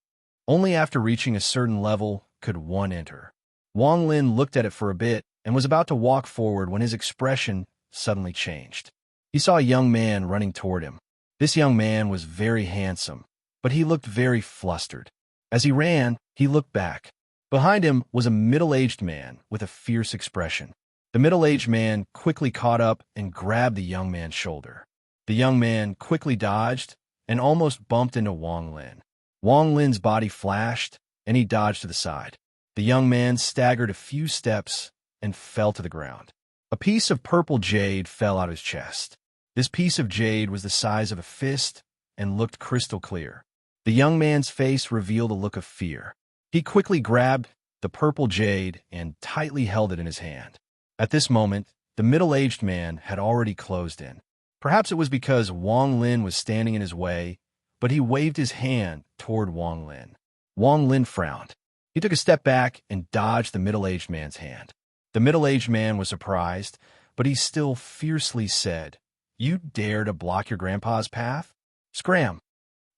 Only after reaching a certain level could one enter. Wang Lin looked at it for a bit and was about to walk forward when his expression suddenly changed. He saw a young man running toward him. This young man was very handsome, but he looked very flustered. As he ran, he looked back. Behind him was a middle-aged man with a fierce expression. The middle-aged man quickly caught up and grabbed the young man's shoulder. The young man quickly dodged and almost bumped into Wang Lin. Wang Lin's body flashed, and he dodged to the side. The young man staggered a few steps and fell to the ground. A piece of purple jade fell out of his chest. This piece of jade was the size of a fist and looked crystal clear. The young man's face revealed a look of fear. He quickly grabbed the purple jade and tightly held it in his hand. At this moment, the middle-aged man had already closed in. Perhaps it was because Wang Lin was standing in his way, but he waved his hand toward Wang Lin. Wang Lin frowned. He took a step back and dodged the middle-aged man's hand. The middle-aged man was surprised, but he still fiercely said, "You dare to block your grandpa's path? Scram!"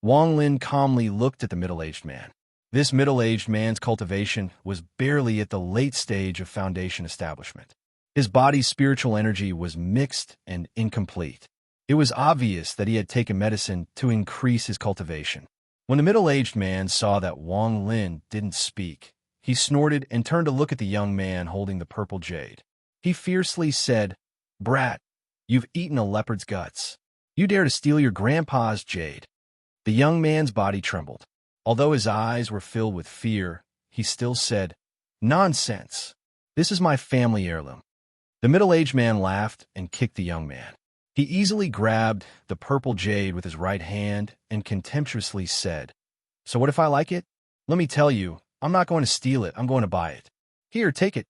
Wang Lin calmly looked at the middle-aged man. This middle-aged man's cultivation was barely at the late stage of foundation establishment. His body's spiritual energy was mixed and incomplete. It was obvious that he had taken medicine to increase his cultivation. When the middle-aged man saw that Wang Lin didn't speak, he snorted and turned to look at the young man holding the purple jade. He fiercely said, "Brat, you've eaten a leopard's guts. You dare to steal your grandpa's jade." The young man's body trembled. Although his eyes were filled with fear, he still said, "Nonsense. This is my family heirloom." The middle-aged man laughed and kicked the young man. He easily grabbed the purple jade with his right hand and contemptuously said, "So what if I like it? Let me tell you, I'm not going to steal it, I'm going to buy it. Here, take it."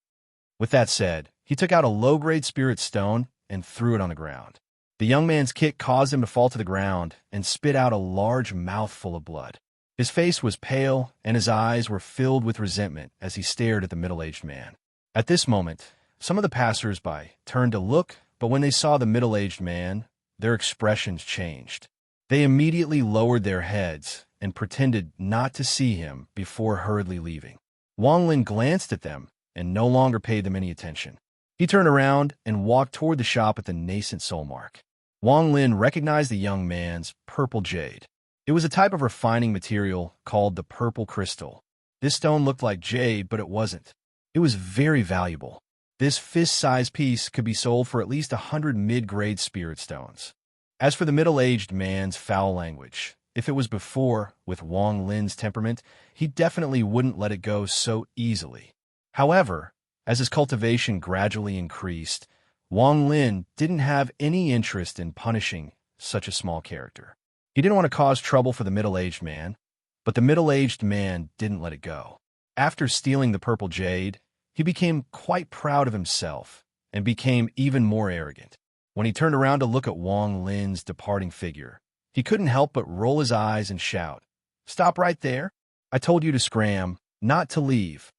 With that said, he took out a low-grade spirit stone and threw it on the ground. The young man's kick caused him to fall to the ground and spit out a large mouthful of blood. His face was pale and his eyes were filled with resentment as he stared at the middle-aged man. At this moment, some of the passers-by turned to look, but when they saw the middle-aged man, their expressions changed. They immediately lowered their heads and pretended not to see him before hurriedly leaving. Wang Lin glanced at them and no longer paid them any attention. He turned around and walked toward the shop at the nascent soul mark. Wang Lin recognized the young man's purple jade. It was a type of refining material called the purple crystal. This stone looked like jade, but it wasn't. It was very valuable. This fist-sized piece could be sold for at least 100 mid-grade spirit stones. As for the middle-aged man's foul language, if it was before, with Wang Lin's temperament, he definitely wouldn't let it go so easily. However, as his cultivation gradually increased, Wang Lin didn't have any interest in punishing such a small character. He didn't want to cause trouble for the middle-aged man, but the middle-aged man didn't let it go. After stealing the purple jade, he became quite proud of himself and became even more arrogant. When he turned around to look at Wang Lin's departing figure, he couldn't help but roll his eyes and shout, "Stop right there. I told you to scram, not to leave."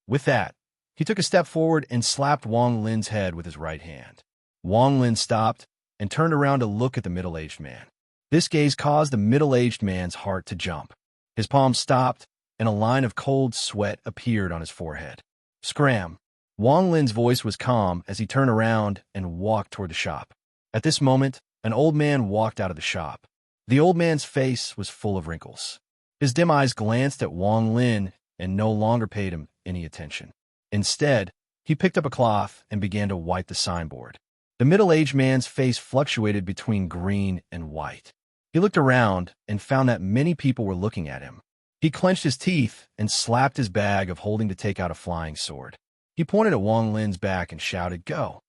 With that, he took a step forward and slapped Wang Lin's head with his right hand. Wang Lin stopped and turned around to look at the middle-aged man. This gaze caused the middle-aged man's heart to jump. His palms stopped, and a line of cold sweat appeared on his forehead. "Scram." Wang Lin's voice was calm as he turned around and walked toward the shop. At this moment, an old man walked out of the shop. The old man's face was full of wrinkles. His dim eyes glanced at Wang Lin and no longer paid him any attention. Instead, he picked up a cloth and began to wipe the signboard. The middle-aged man's face fluctuated between green and white. He looked around and found that many people were looking at him. He clenched his teeth and slapped his bag of holding to take out a flying sword. He pointed at Wang Lin's back and shouted, "Go!"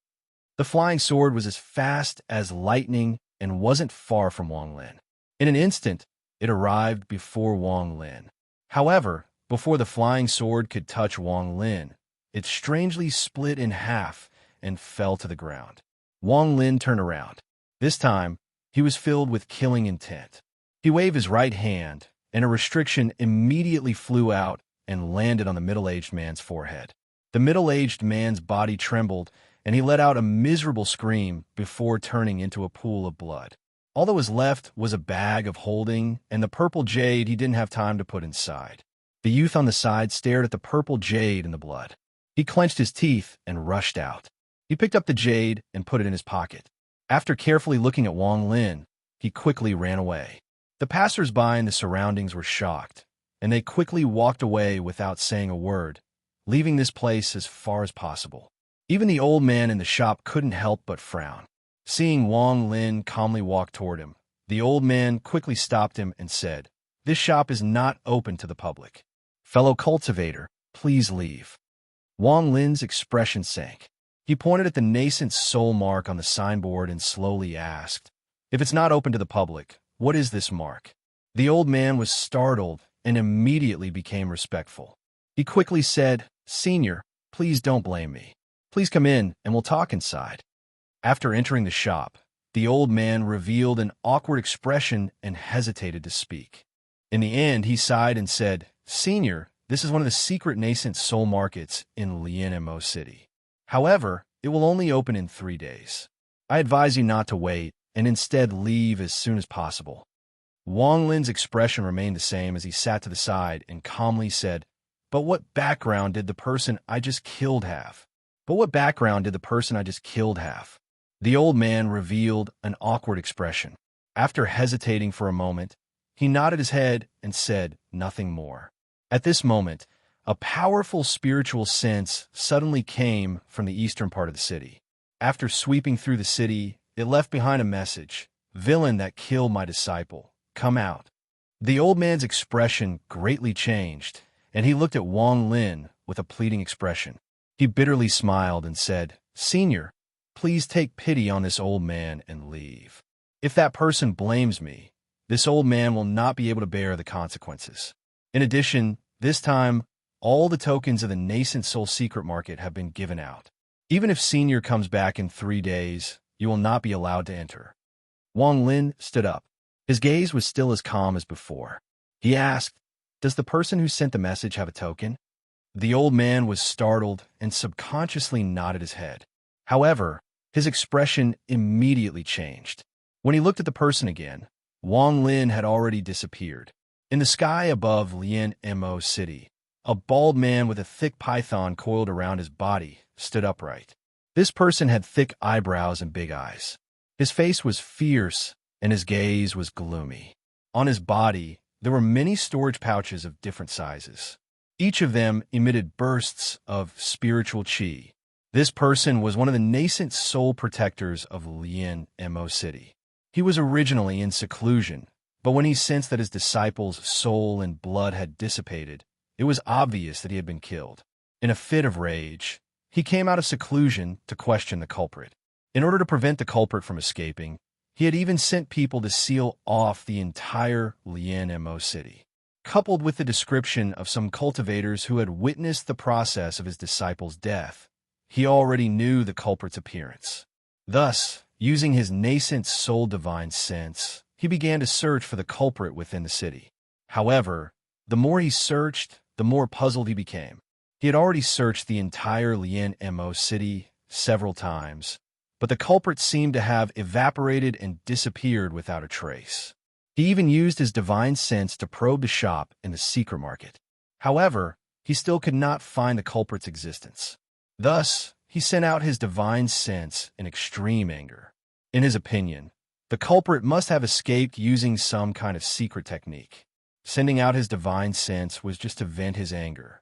The flying sword was as fast as lightning and wasn't far from Wang Lin. In an instant, it arrived before Wang Lin. However, before the flying sword could touch Wang Lin, it strangely split in half and fell to the ground. Wang Lin turned around. This time, he was filled with killing intent. He waved his right hand, and a restriction immediately flew out and landed on the middle-aged man's forehead. The middle-aged man's body trembled, and he let out a miserable scream before turning into a pool of blood. All that was left was a bag of holding and the purple jade he didn't have time to put inside. The youth on the side stared at the purple jade and the blood. He clenched his teeth and rushed out. He picked up the jade and put it in his pocket. After carefully looking at Wang Lin, he quickly ran away. The passers-by in the surroundings were shocked, and they quickly walked away without saying a word, leaving this place as far as possible. Even the old man in the shop couldn't help but frown. Seeing Wang Lin calmly walk toward him, the old man quickly stopped him and said, "This shop is not open to the public. Fellow cultivator, please leave." Wang Lin's expression sank. He pointed at the nascent soul mark on the signboard and slowly asked, "If it's not open to the public, what is this mark?" The old man was startled and immediately became respectful. He quickly said, "Senior, please don't blame me. Please come in and we'll talk inside." After entering the shop, the old man revealed an awkward expression and hesitated to speak. In the end, he sighed and said, "Senior, this is one of the secret nascent soul markets in Lianmo City. However, it will only open in 3 days. I advise you not to wait and instead leave as soon as possible." Wang Lin's expression remained the same as he sat to the side and calmly said, "But what background did the person I just killed have? But what background did the person I just killed have?" The old man revealed an awkward expression. After hesitating for a moment, he nodded his head and said nothing more. At this moment, a powerful spiritual sense suddenly came from the eastern part of the city. After sweeping through the city, it left behind a message, "Villain that killed my disciple, come out." The old man's expression greatly changed, and he looked at Wang Lin with a pleading expression. He bitterly smiled and said, "Senior, please take pity on this old man and leave. If that person blames me, this old man will not be able to bear the consequences. In addition, this time, all the tokens of the nascent soul secret market have been given out. Even if Senior comes back in 3 days, you will not be allowed to enter." Wang Lin stood up. His gaze was still as calm as before. He asked, "Does the person who sent the message have a token?" The old man was startled and subconsciously nodded his head. However, his expression immediately changed. When he looked at the person again, Wang Lin had already disappeared. In the sky above Lianmo City, a bald man with a thick python coiled around his body stood upright. This person had thick eyebrows and big eyes. His face was fierce, and his gaze was gloomy. On his body, there were many storage pouches of different sizes. Each of them emitted bursts of spiritual qi. This person was one of the nascent soul protectors of Lianmo City. He was originally in seclusion, but when he sensed that his disciple's soul and blood had dissipated, it was obvious that he had been killed. In a fit of rage, he came out of seclusion to question the culprit. In order to prevent the culprit from escaping, he had even sent people to seal off the entire Lianmo City. Coupled with the description of some cultivators who had witnessed the process of his disciple's death, he already knew the culprit's appearance. Thus, using his nascent soul divine sense, he began to search for the culprit within the city. However, the more he searched, the more puzzled he became. He had already searched the entire Lianmo City several times, but the culprit seemed to have evaporated and disappeared without a trace. He even used his divine sense to probe the shop in the secret market. However, he still could not find the culprit's existence. Thus, he sent out his divine sense in extreme anger. In his opinion, the culprit must have escaped using some kind of secret technique. Sending out his divine sense was just to vent his anger.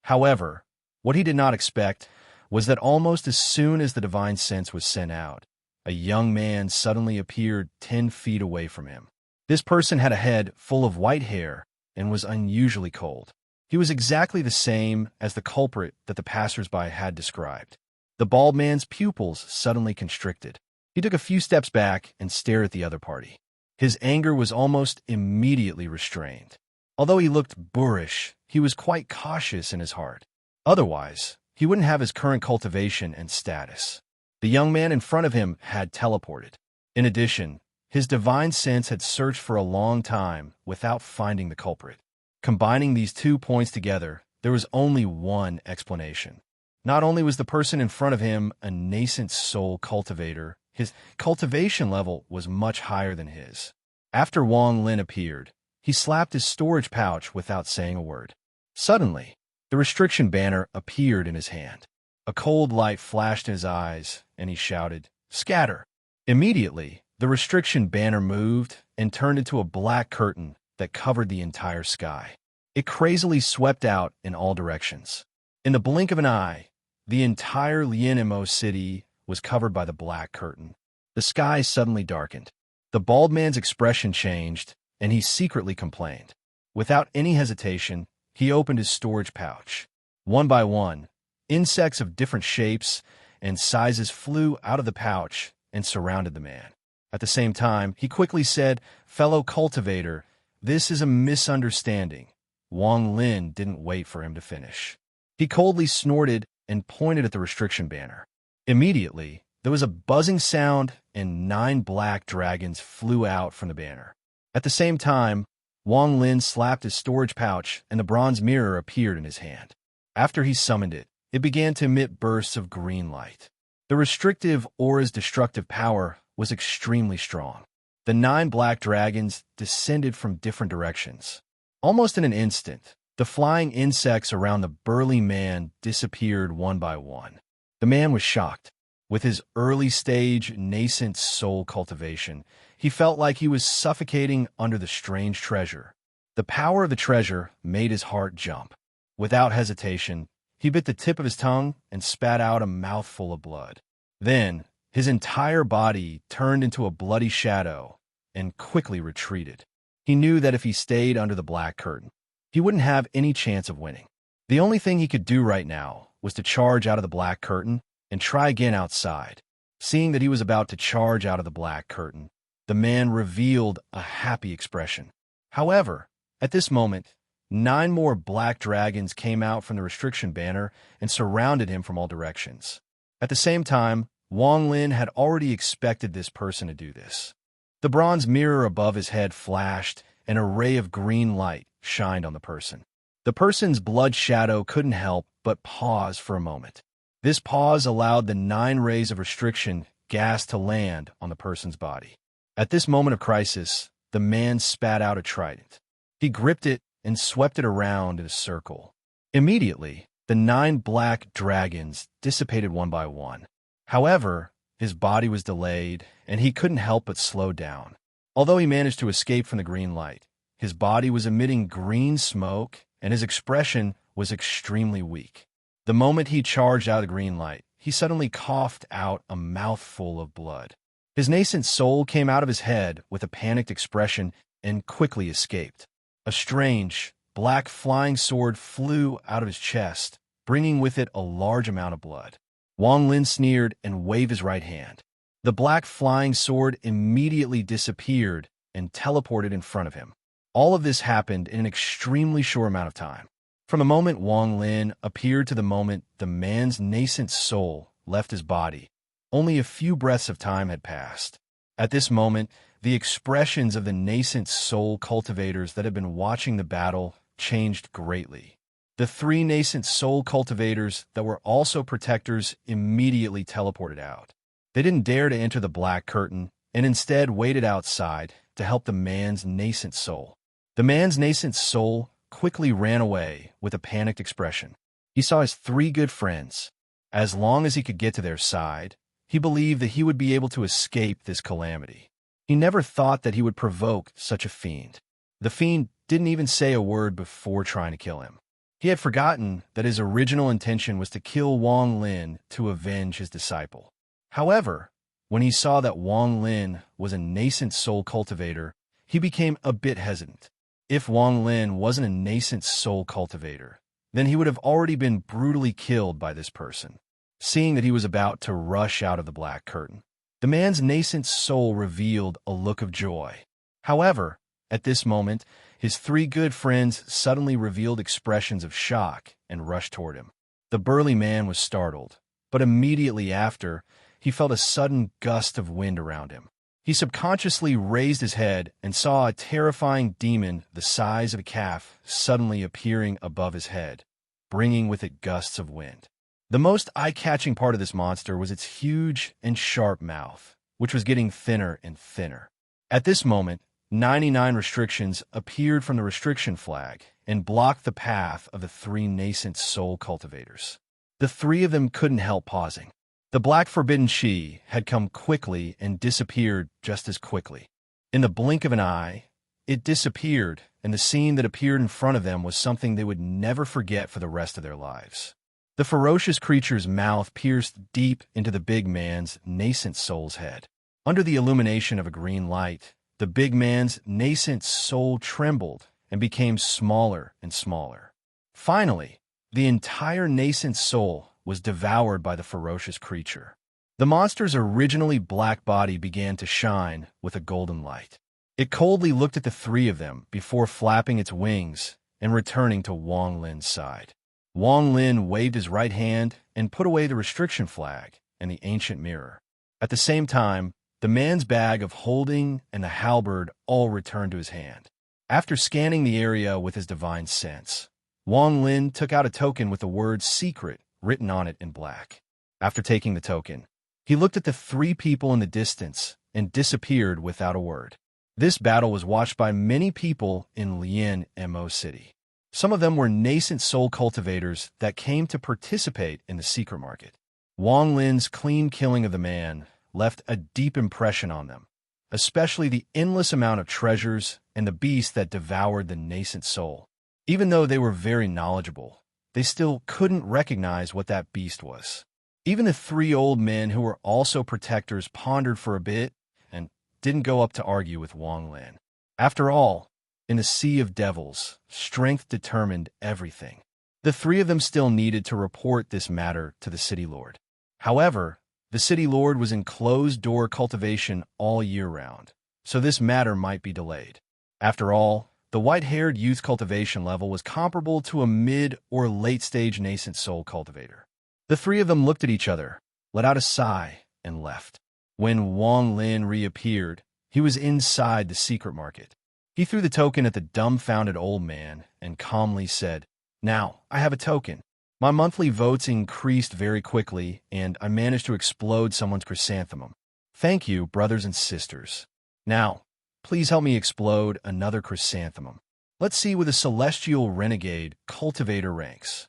However, what he did not expect was that almost as soon as the divine sense was sent out, a young man suddenly appeared 10 feet away from him. This person had a head full of white hair and was unusually cold. He was exactly the same as the culprit that the passers-by had described. The bald man's pupils suddenly constricted. He took a few steps back and stared at the other party. His anger was almost immediately restrained. Although he looked boorish, he was quite cautious in his heart. Otherwise, he wouldn't have his current cultivation and status. The young man in front of him had teleported. In addition, his divine sense had searched for a long time without finding the culprit. Combining these 2 points together, there was only one explanation. Not only was the person in front of him a nascent soul cultivator, his cultivation level was much higher than his. After Wang Lin appeared, he slapped his storage pouch without saying a word. Suddenly, the restriction banner appeared in his hand. A cold light flashed in his eyes, and he shouted, "Scatter!" Immediately, the restriction banner moved and turned into a black curtain that covered the entire sky. It crazily swept out in all directions. In the blink of an eye, the entire Lianimo city was covered by the black curtain. The sky suddenly darkened. The bald man's expression changed, and he secretly complained. Without any hesitation, he opened his storage pouch. One by one, insects of different shapes and sizes flew out of the pouch and surrounded the man. At the same time, he quickly said, "Fellow cultivator, this is a misunderstanding." Wang Lin didn't wait for him to finish. He coldly snorted and pointed at the restriction banner. Immediately, there was a buzzing sound and 9 black dragons flew out from the banner. At the same time, Wang Lin slapped his storage pouch and the bronze mirror appeared in his hand. After he summoned it, it began to emit bursts of green light. The restrictive aura's destructive power was extremely strong. The 9 black dragons descended from different directions. Almost in an instant, the flying insects around the burly man disappeared one by one. The man was shocked. With his early-stage, nascent soul cultivation, he felt like he was suffocating under the strange treasure. The power of the treasure made his heart jump. Without hesitation, he bit the tip of his tongue and spat out a mouthful of blood. Then, his entire body turned into a bloody shadow and quickly retreated. He knew that if he stayed under the black curtain, he wouldn't have any chance of winning. The only thing he could do right now was to charge out of the black curtain and try again outside. Seeing that he was about to charge out of the black curtain, the man revealed a happy expression. However, at this moment, 9 more black dragons came out from the restriction banner and surrounded him from all directions. At the same time, Wang Lin had already expected this person to do this. The bronze mirror above his head flashed, and a ray of green light shined on the person. The person's blood shadow couldn't help but pause for a moment. This pause allowed the 9 rays of restriction gas to land on the person's body. At this moment of crisis, the man spat out a trident. He gripped it and swept it around in a circle. Immediately, the 9 black dragons dissipated one by one. However, his body was delayed, and he couldn't help but slow down. Although he managed to escape from the green light, his body was emitting green smoke, and his expression was extremely weak. The moment he charged out of the green light, he suddenly coughed out a mouthful of blood. His nascent soul came out of his head with a panicked expression and quickly escaped. A strange, black flying sword flew out of his chest, bringing with it a large amount of blood. Wang Lin sneered and waved his right hand. The black flying sword immediately disappeared and teleported in front of him. All of this happened in an extremely short amount of time. From the moment Wang Lin appeared to the moment the man's nascent soul left his body, only a few breaths of time had passed. At this moment, the expressions of the nascent soul cultivators that had been watching the battle changed greatly. The 3 nascent soul cultivators that were also protectors immediately teleported out. They didn't dare to enter the black curtain and instead waited outside to help the man's nascent soul. The man's nascent soul quickly ran away with a panicked expression. He saw his 3 good friends. As long as he could get to their side, he believed that he would be able to escape this calamity. He never thought that he would provoke such a fiend. The fiend didn't even say a word before trying to kill him. He had forgotten that his original intention was to kill Wang Lin to avenge his disciple. However, when he saw that Wang Lin was a nascent soul cultivator, he became a bit hesitant. If Wang Lin wasn't a nascent soul cultivator, then he would have already been brutally killed by this person. seeing that he was about to rush out of the black curtain. The man's nascent soul revealed a look of joy. However, at this moment, his three good friends suddenly revealed expressions of shock and rushed toward him. The burly man was startled, but immediately after, he felt a sudden gust of wind around him. He subconsciously raised his head and saw a terrifying demon the size of a calf suddenly appearing above his head, bringing with it gusts of wind. The most eye-catching part of this monster was its huge and sharp mouth, which was getting thinner and thinner. At this moment, 99 restrictions appeared from the restriction flag and blocked the path of the three nascent soul cultivators. The three of them couldn't help pausing. The black forbidden she had come quickly and disappeared just as quickly. In the blink of an eye, it disappeared, and the scene that appeared in front of them was something they would never forget for the rest of their lives. The ferocious creature's mouth pierced deep into the big man's nascent soul's head. Under the illumination of a green light, the big man's nascent soul trembled and became smaller and smaller. Finally, the entire nascent soul was devoured by the ferocious creature. The monster's originally black body began to shine with a golden light. It coldly looked at the three of them before flapping its wings and returning to Wang Lin's side. Wang Lin waved his right hand and put away the restriction flag and the ancient mirror. At the same time, the man's bag of holding and the halberd all returned to his hand. After scanning the area with his divine sense, Wang Lin took out a token with the word secret written on it in black. After taking the token, he looked at the three people in the distance and disappeared without a word. This battle was watched by many people in Lian Mo City. Some of them were nascent soul cultivators that came to participate in the secret market. Wang Lin's clean killing of the man left a deep impression on them, especially the endless amount of treasures and the beast that devoured the nascent soul. Even though they were very knowledgeable, they still couldn't recognize what that beast was. Even the three old men who were also protectors pondered for a bit and didn't go up to argue with Wang Lin. After all, in the sea of devils, strength determined everything. The three of them still needed to report this matter to the city lord. However, the city lord was in closed-door cultivation all year round, so this matter might be delayed. After all, the white-haired youth cultivation level was comparable to a mid- or late-stage nascent soul cultivator. The three of them looked at each other, let out a sigh, and left. When Wang Lin reappeared, he was inside the secret market. He threw the token at the dumbfounded old man and calmly said, "Now, I have a token. My monthly votes increased very quickly, and I managed to explode someone's chrysanthemum. Thank you, brothers and sisters. Now, please help me explode another chrysanthemum. Let's see where the celestial renegade cultivator ranks."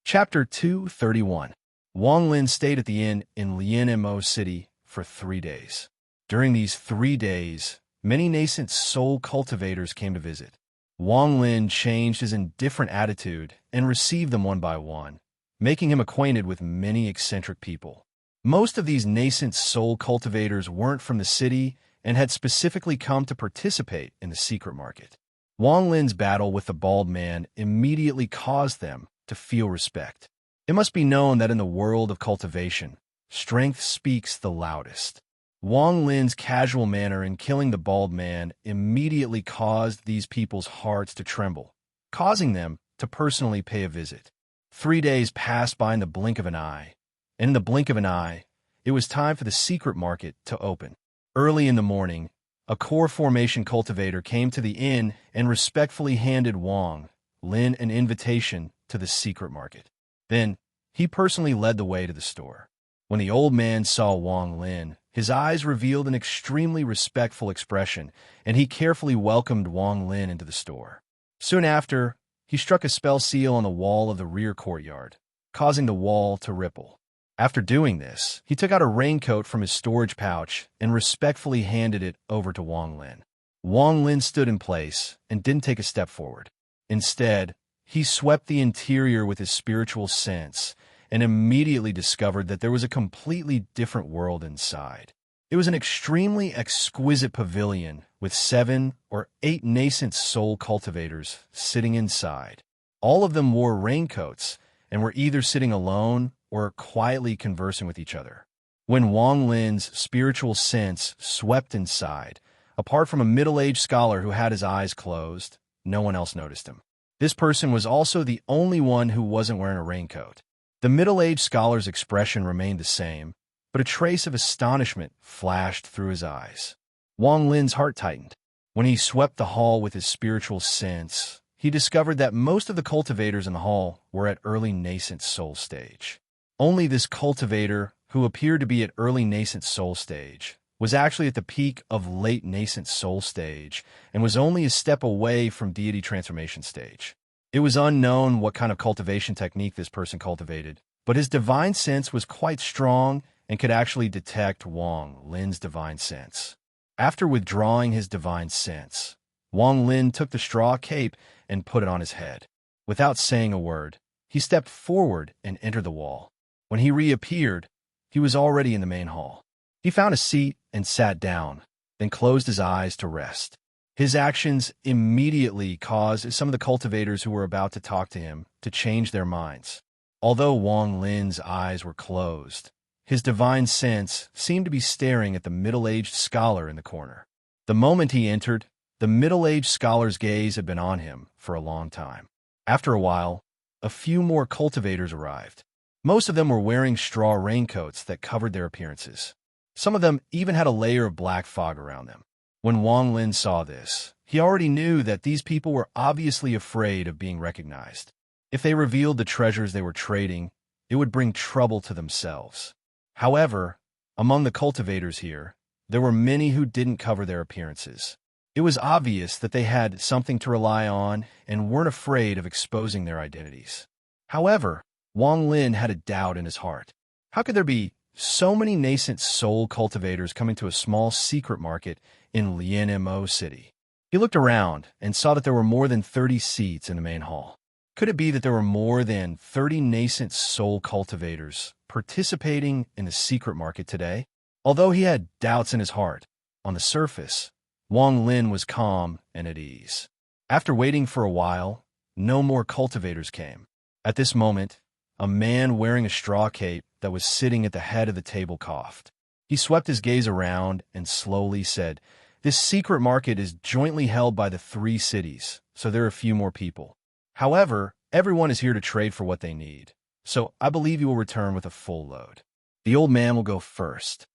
Chapter 231. Wang Lin stayed at the inn in Lian Mo City for 3 days. During these 3 days, many nascent soul cultivators came to visit. Wang Lin changed his indifferent attitude and received them one by one, making him acquainted with many eccentric people. Most of these nascent soul cultivators weren't from the city and had specifically come to participate in the secret market. Wang Lin's battle with the bald man immediately caused them to feel respect. It must be known that in the world of cultivation, strength speaks the loudest. Wang Lin's casual manner in killing the bald man immediately caused these people's hearts to tremble, causing them to personally pay a visit. 3 days passed by in the blink of an eye, and in the blink of an eye, it was time for the secret market to open. Early in the morning, a core formation cultivator came to the inn and respectfully handed Wang Lin an invitation to the secret market. Then, he personally led the way to the store. When the old man saw Wang Lin, his eyes revealed an extremely respectful expression, and he carefully welcomed Wang Lin into the store. Soon after, he struck a spell seal on the wall of the rear courtyard, causing the wall to ripple. After doing this, he took out a raincoat from his storage pouch and respectfully handed it over to Wang Lin. Wang Lin stood in place and didn't take a step forward. Instead, he swept the interior with his spiritual sense and immediately discovered that there was a completely different world inside. It was an extremely exquisite pavilion with 7 or 8 nascent soul cultivators sitting inside. All of them wore raincoats and were either sitting alone or quietly conversing with each other. When Wang Lin's spiritual sense swept inside, apart from a middle-aged scholar who had his eyes closed, no one else noticed him. This person was also the only one who wasn't wearing a raincoat. The middle-aged scholar's expression remained the same, but a trace of astonishment flashed through his eyes. Wang Lin's heart tightened. When he swept the hall with his spiritual sense, he discovered that most of the cultivators in the hall were at early nascent soul stage. Only this cultivator, who appeared to be at early nascent soul stage, was actually at the peak of late nascent soul stage and was only a step away from deity transformation stage. It was unknown what kind of cultivation technique this person cultivated, but his divine sense was quite strong and could actually detect Wang Lin's divine sense. After withdrawing his divine sense, Wang Lin took the straw cape and put it on his head. Without saying a word, he stepped forward and entered the wall. When he reappeared, he was already in the main hall. He found a seat and sat down, then closed his eyes to rest. His actions immediately caused some of the cultivators who were about to talk to him to change their minds. Although Wang Lin's eyes were closed, his divine sense seemed to be staring at the middle-aged scholar in the corner. The moment he entered, the middle-aged scholar's gaze had been on him for a long time. After a while, a few more cultivators arrived. Most of them were wearing straw raincoats that covered their appearances. Some of them even had a layer of black fog around them. When Wang Lin saw this, he already knew that these people were obviously afraid of being recognized. If they revealed the treasures they were trading, it would bring trouble to themselves. However, among the cultivators here, there were many who didn't cover their appearances. It was obvious that they had something to rely on and weren't afraid of exposing their identities. However, Wang Lin had a doubt in his heart. How could there be so many nascent soul cultivators coming to a small secret market in Lianmo City? He looked around and saw that there were more than 30 seats in the main hall. Could it be that there were more than 30 nascent soul cultivators participating in the secret market today? Although he had doubts in his heart, on the surface, Wang Lin was calm and at ease. After waiting for a while, no more cultivators came. At this moment, a man wearing a straw cape that was sitting at the head of the table coughed. He swept his gaze around and slowly said, "This secret market is jointly held by the 3 cities, so there are a few more people. However, everyone is here to trade for what they need, so I believe you will return with a full load. The old man will go first."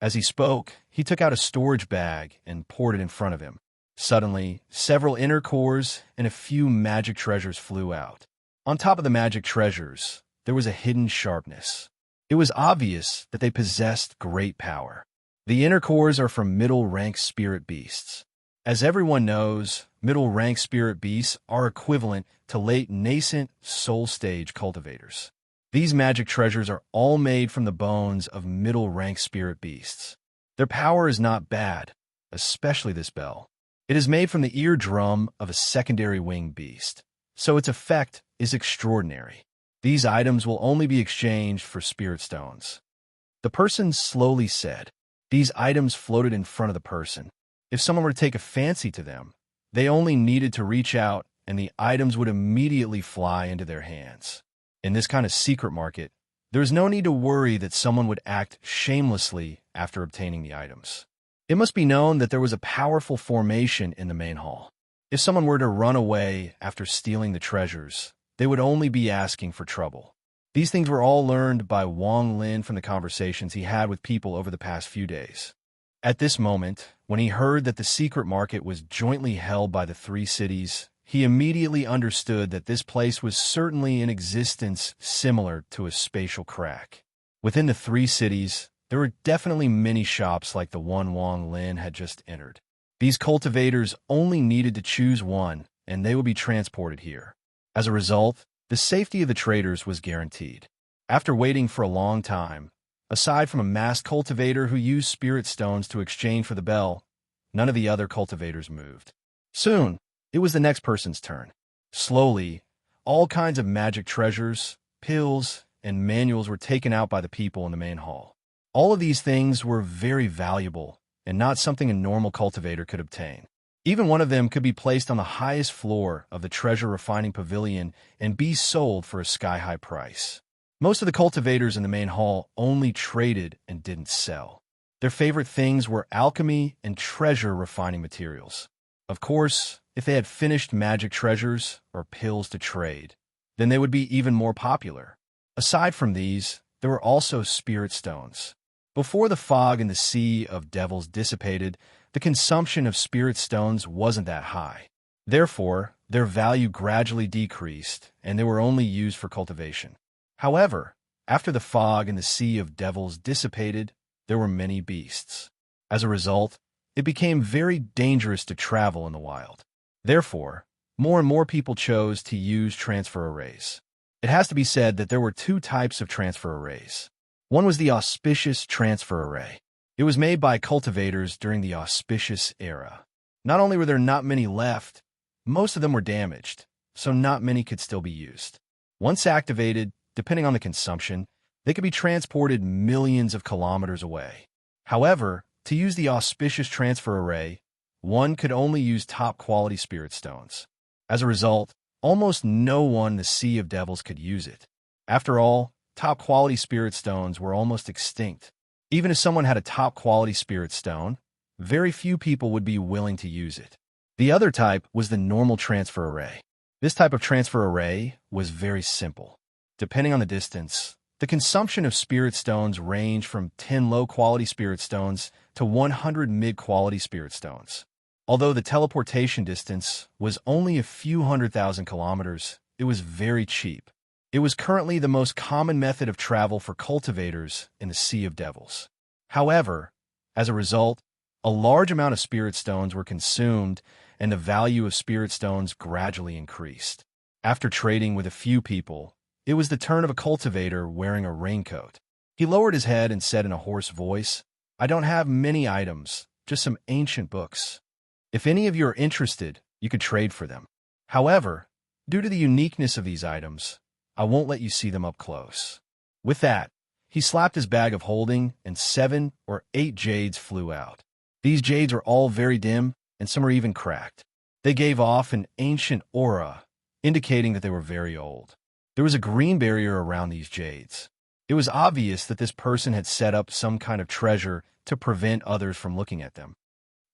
As he spoke, he took out a storage bag and poured it in front of him. Suddenly, several inner cores and a few magic treasures flew out. On top of the magic treasures, there was a hidden sharpness. It was obvious that they possessed great power. The inner cores are from middle-rank spirit beasts. As everyone knows, middle-rank spirit beasts are equivalent to late nascent soul stage cultivators. These magic treasures are all made from the bones of middle-rank spirit beasts. Their power is not bad, especially this bell. It is made from the eardrum of a secondary winged beast, so its effect is extraordinary. These items will only be exchanged for spirit stones. The person slowly said. These items floated in front of the person. If someone were to take a fancy to them, they only needed to reach out and the items would immediately fly into their hands. In this kind of secret market, there is no need to worry that someone would act shamelessly after obtaining the items. It must be known that there was a powerful formation in the main hall. If someone were to run away after stealing the treasures, they would only be asking for trouble. These things were all learned by Wang Lin from the conversations he had with people over the past few days. At this moment, when he heard that the secret market was jointly held by the 3 cities, he immediately understood that this place was certainly in existence similar to a spatial crack. Within the 3 cities, there were definitely many shops like the one Wang Lin had just entered. These cultivators only needed to choose one, and they would be transported here. As a result, the safety of the traders was guaranteed. After waiting for a long time, aside from a masked cultivator who used spirit stones to exchange for the bell, none of the other cultivators moved. Soon, it was the next person's turn. Slowly, all kinds of magic treasures, pills, and manuals were taken out by the people in the main hall. All of these things were very valuable and not something a normal cultivator could obtain. Even one of them could be placed on the highest floor of the treasure refining pavilion and be sold for a sky-high price. Most of the cultivators in the main hall only traded and didn't sell. Their favorite things were alchemy and treasure refining materials. Of course, if they had finished magic treasures or pills to trade, then they would be even more popular. Aside from these, there were also spirit stones. Before the fog and the sea of devils dissipated, the consumption of spirit stones wasn't that high. Therefore, their value gradually decreased, and they were only used for cultivation. However, after the fog and the sea of devils dissipated, there were many beasts. As a result, it became very dangerous to travel in the wild. Therefore, more and more people chose to use transfer arrays. It has to be said that there were two types of transfer arrays. One was the auspicious transfer array. It was made by cultivators during the auspicious era. Not only were there not many left, most of them were damaged, so not many could still be used. Once activated, depending on the consumption, they could be transported millions of kilometers away. However, to use the auspicious transfer array, one could only use top-quality spirit stones. As a result, almost no one in the Sea of Devils could use it. After all, top-quality spirit stones were almost extinct. Even if someone had a top-quality spirit stone, very few people would be willing to use it. The other type was the normal transfer array. This type of transfer array was very simple. Depending on the distance, the consumption of spirit stones ranged from 10 low-quality spirit stones to 100 mid-quality spirit stones. Although the teleportation distance was only a few 100,000 kilometers, it was very cheap. It was currently the most common method of travel for cultivators in the Sea of Devils. However, as a result, a large amount of spirit stones were consumed, and the value of spirit stones gradually increased. After trading with a few people, it was the turn of a cultivator wearing a raincoat. He lowered his head and said in a hoarse voice, "I don't have many items, just some ancient books. If any of you are interested, you could trade for them. However, due to the uniqueness of these items, I won't let you see them up close." With that, he slapped his bag of holding, and 7 or 8 jades flew out. These jades were all very dim, and some were even cracked. They gave off an ancient aura, indicating that they were very old. There was a green barrier around these jades. It was obvious that this person had set up some kind of treasure to prevent others from looking at them.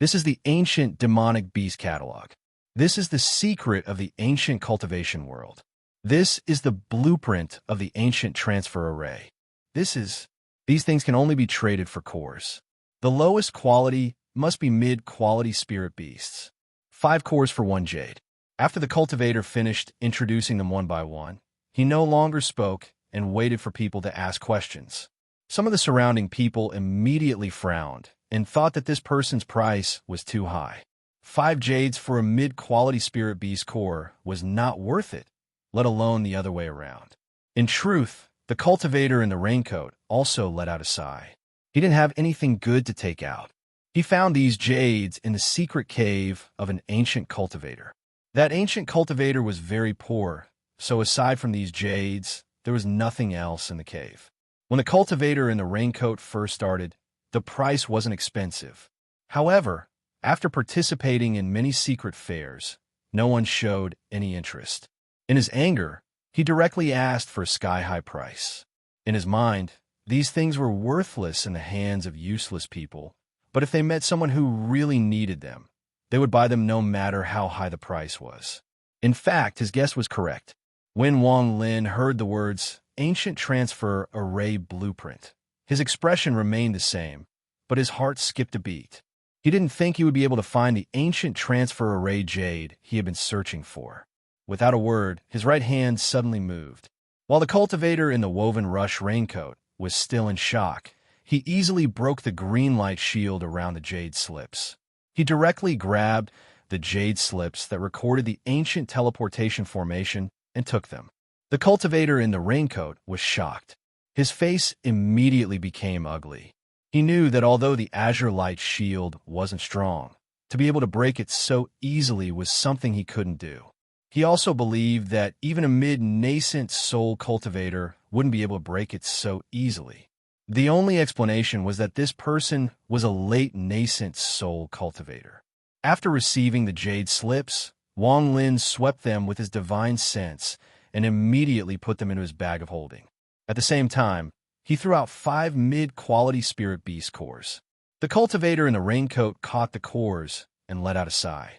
This is the ancient demonic beast catalog. This is the secret of the ancient cultivation world. This is the blueprint of the ancient transfer array. These things can only be traded for cores. The lowest quality must be mid-quality spirit beasts. 5 cores for 1 jade. After the cultivator finished introducing them one by one, he no longer spoke and waited for people to ask questions. Some of the surrounding people immediately frowned and thought that this person's price was too high. 5 jades for a mid-quality spirit beast core was not worth it, let alone the other way around. In truth, the cultivator in the raincoat also let out a sigh. He didn't have anything good to take out. He found these jades in the secret cave of an ancient cultivator. That ancient cultivator was very poor, so aside from these jades, there was nothing else in the cave. When the cultivator in the raincoat first started, the price wasn't expensive. However, after participating in many secret fairs, no one showed any interest. In his anger, he directly asked for a sky-high price. In his mind, these things were worthless in the hands of useless people, but if they met someone who really needed them, they would buy them no matter how high the price was. In fact, his guess was correct. When Wang Lin heard the words, "Ancient Transfer Array Blueprint," his expression remained the same, but his heart skipped a beat. He didn't think he would be able to find the ancient transfer array jade he had been searching for. Without a word, his right hand suddenly moved. While the cultivator in the woven rush raincoat was still in shock, he easily broke the green light shield around the jade slips. He directly grabbed the jade slips that recorded the ancient teleportation formation and took them. The cultivator in the raincoat was shocked. His face immediately became ugly. He knew that although the azure light shield wasn't strong, to be able to break it so easily was something he couldn't do. He also believed that even a mid-nascent soul cultivator wouldn't be able to break it so easily. The only explanation was that this person was a late-nascent soul cultivator. After receiving the jade slips, Wang Lin swept them with his divine sense and immediately put them into his bag of holding. At the same time, he threw out 5 mid-quality spirit beast cores. The cultivator in the raincoat caught the cores and let out a sigh.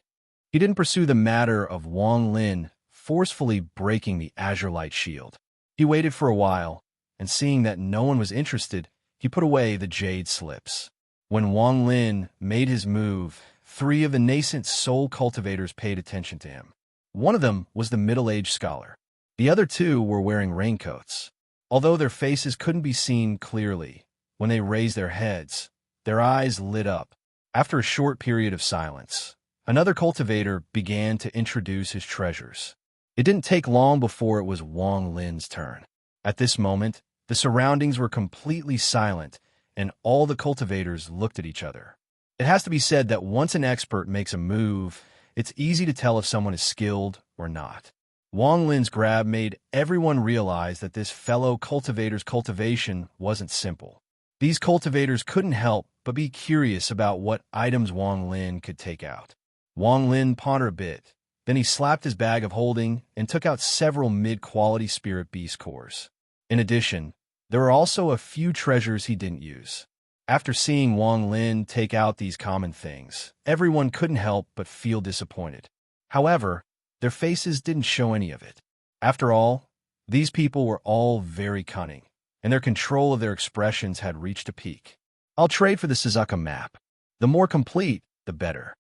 He didn't pursue the matter of Wang Lin forcefully breaking the azure light shield. He waited for a while, and seeing that no one was interested, he put away the jade slips. When Wang Lin made his move, 3 of the nascent soul cultivators paid attention to him. One of them was the middle-aged scholar. The other 2 were wearing raincoats. Although their faces couldn't be seen clearly, when they raised their heads, their eyes lit up. After a short period of silence, another cultivator began to introduce his treasures. It didn't take long before it was Wang Lin's turn. At this moment, the surroundings were completely silent, and all the cultivators looked at each other. It has to be said that once an expert makes a move, it's easy to tell if someone is skilled or not. Wang Lin's grab made everyone realize that this fellow cultivator's cultivation wasn't simple. These cultivators couldn't help but be curious about what items Wang Lin could take out. Wang Lin pondered a bit, then he slapped his bag of holding and took out several mid-quality spirit beast cores. In addition, there were also a few treasures he didn't use. After seeing Wang Lin take out these common things, everyone couldn't help but feel disappointed. However, their faces didn't show any of it. After all, these people were all very cunning, and their control of their expressions had reached a peak. I'll trade for the Suzuka map. The more complete, the better.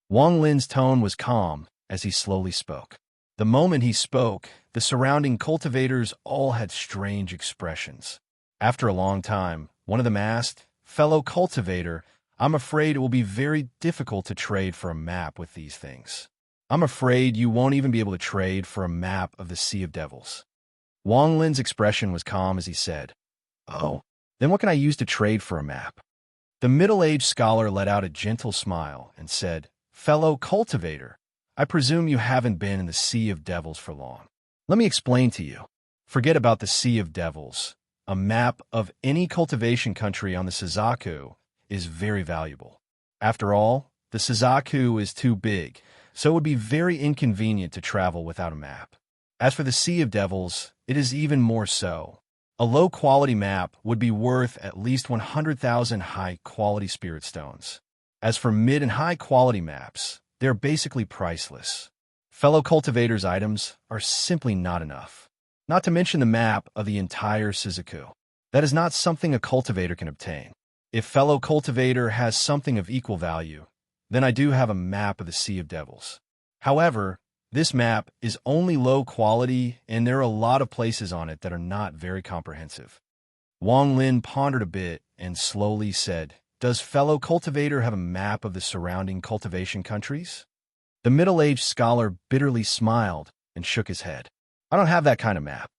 Wang Lin's tone was calm as he slowly spoke. The moment he spoke, the surrounding cultivators all had strange expressions. After a long time, one of them asked, "Fellow cultivator, I'm afraid it will be very difficult to trade for a map with these things. I'm afraid you won't even be able to trade for a map of the Sea of Devils." Wang Lin's expression was calm as he said, "Oh, then what can I use to trade for a map?" The middle-aged scholar let out a gentle smile and said, "Fellow cultivator, I presume you haven't been in the Sea of Devils for long. Let me explain to you. Forget about the Sea of Devils. A map of any cultivation country on the Suzaku is very valuable. After all, the Suzaku is too big, so it would be very inconvenient to travel without a map. As for the Sea of Devils, it is even more so. A low-quality map would be worth at least 100,000 high-quality spirit stones. As for mid- and high-quality maps, they're basically priceless. Fellow cultivators' items are simply not enough. Not to mention the map of the entire Suzaku. That is not something a cultivator can obtain. If fellow cultivator has something of equal value, then I do have a map of the Sea of Devils. However, this map is only low quality, and there are a lot of places on it that are not very comprehensive." Wang Lin pondered a bit and slowly said, "Does fellow cultivator have a map of the surrounding cultivation countries?" The middle-aged scholar bitterly smiled and shook his head. "I don't have that kind of map."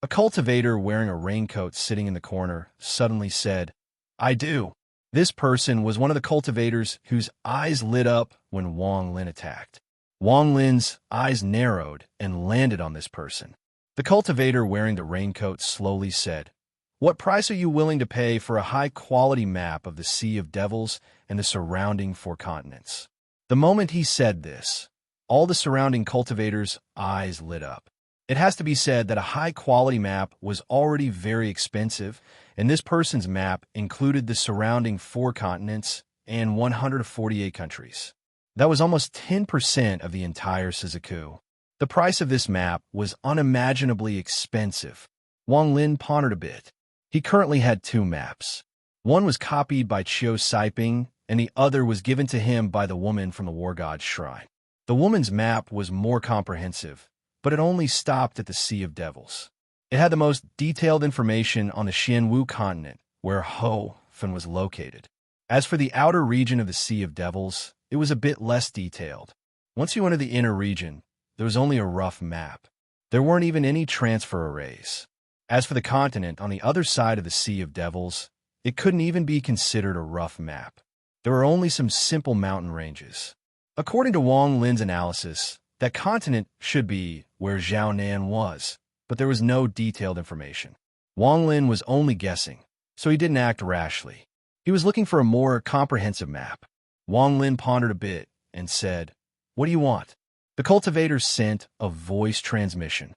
A cultivator wearing a raincoat sitting in the corner suddenly said, "I do." This person was one of the cultivators whose eyes lit up when Wang Lin attacked. Wang Lin's eyes narrowed and landed on this person. The cultivator wearing the raincoat slowly said, "What price are you willing to pay for a high-quality map of the Sea of Devils and the surrounding 4 continents?" The moment he said this, all the surrounding cultivators' eyes lit up. It has to be said that a high-quality map was already very expensive, and this person's map included the surrounding 4 continents and 148 countries. That was almost 10% of the entire Suzaku. The price of this map was unimaginably expensive. Wang Lin pondered a bit. He currently had 2 maps. One was copied by Chiu Saiping, and the other was given to him by the woman from the War God's Shrine. The woman's map was more comprehensive, but it only stopped at the Sea of Devils. It had the most detailed information on the Xianwu continent, where Ho Fen was located. As for the outer region of the Sea of Devils, it was a bit less detailed. Once you entered the inner region, there was only a rough map. There weren't even any transfer arrays. As for the continent on the other side of the Sea of Devils, it couldn't even be considered a rough map. There were only some simple mountain ranges. According to Wang Lin's analysis, that continent should be where Zhaonan was, but there was no detailed information. Wang Lin was only guessing, so he didn't act rashly. He was looking for a more comprehensive map. Wang Lin pondered a bit and said, "What do you want?" The cultivator sent a voice transmission.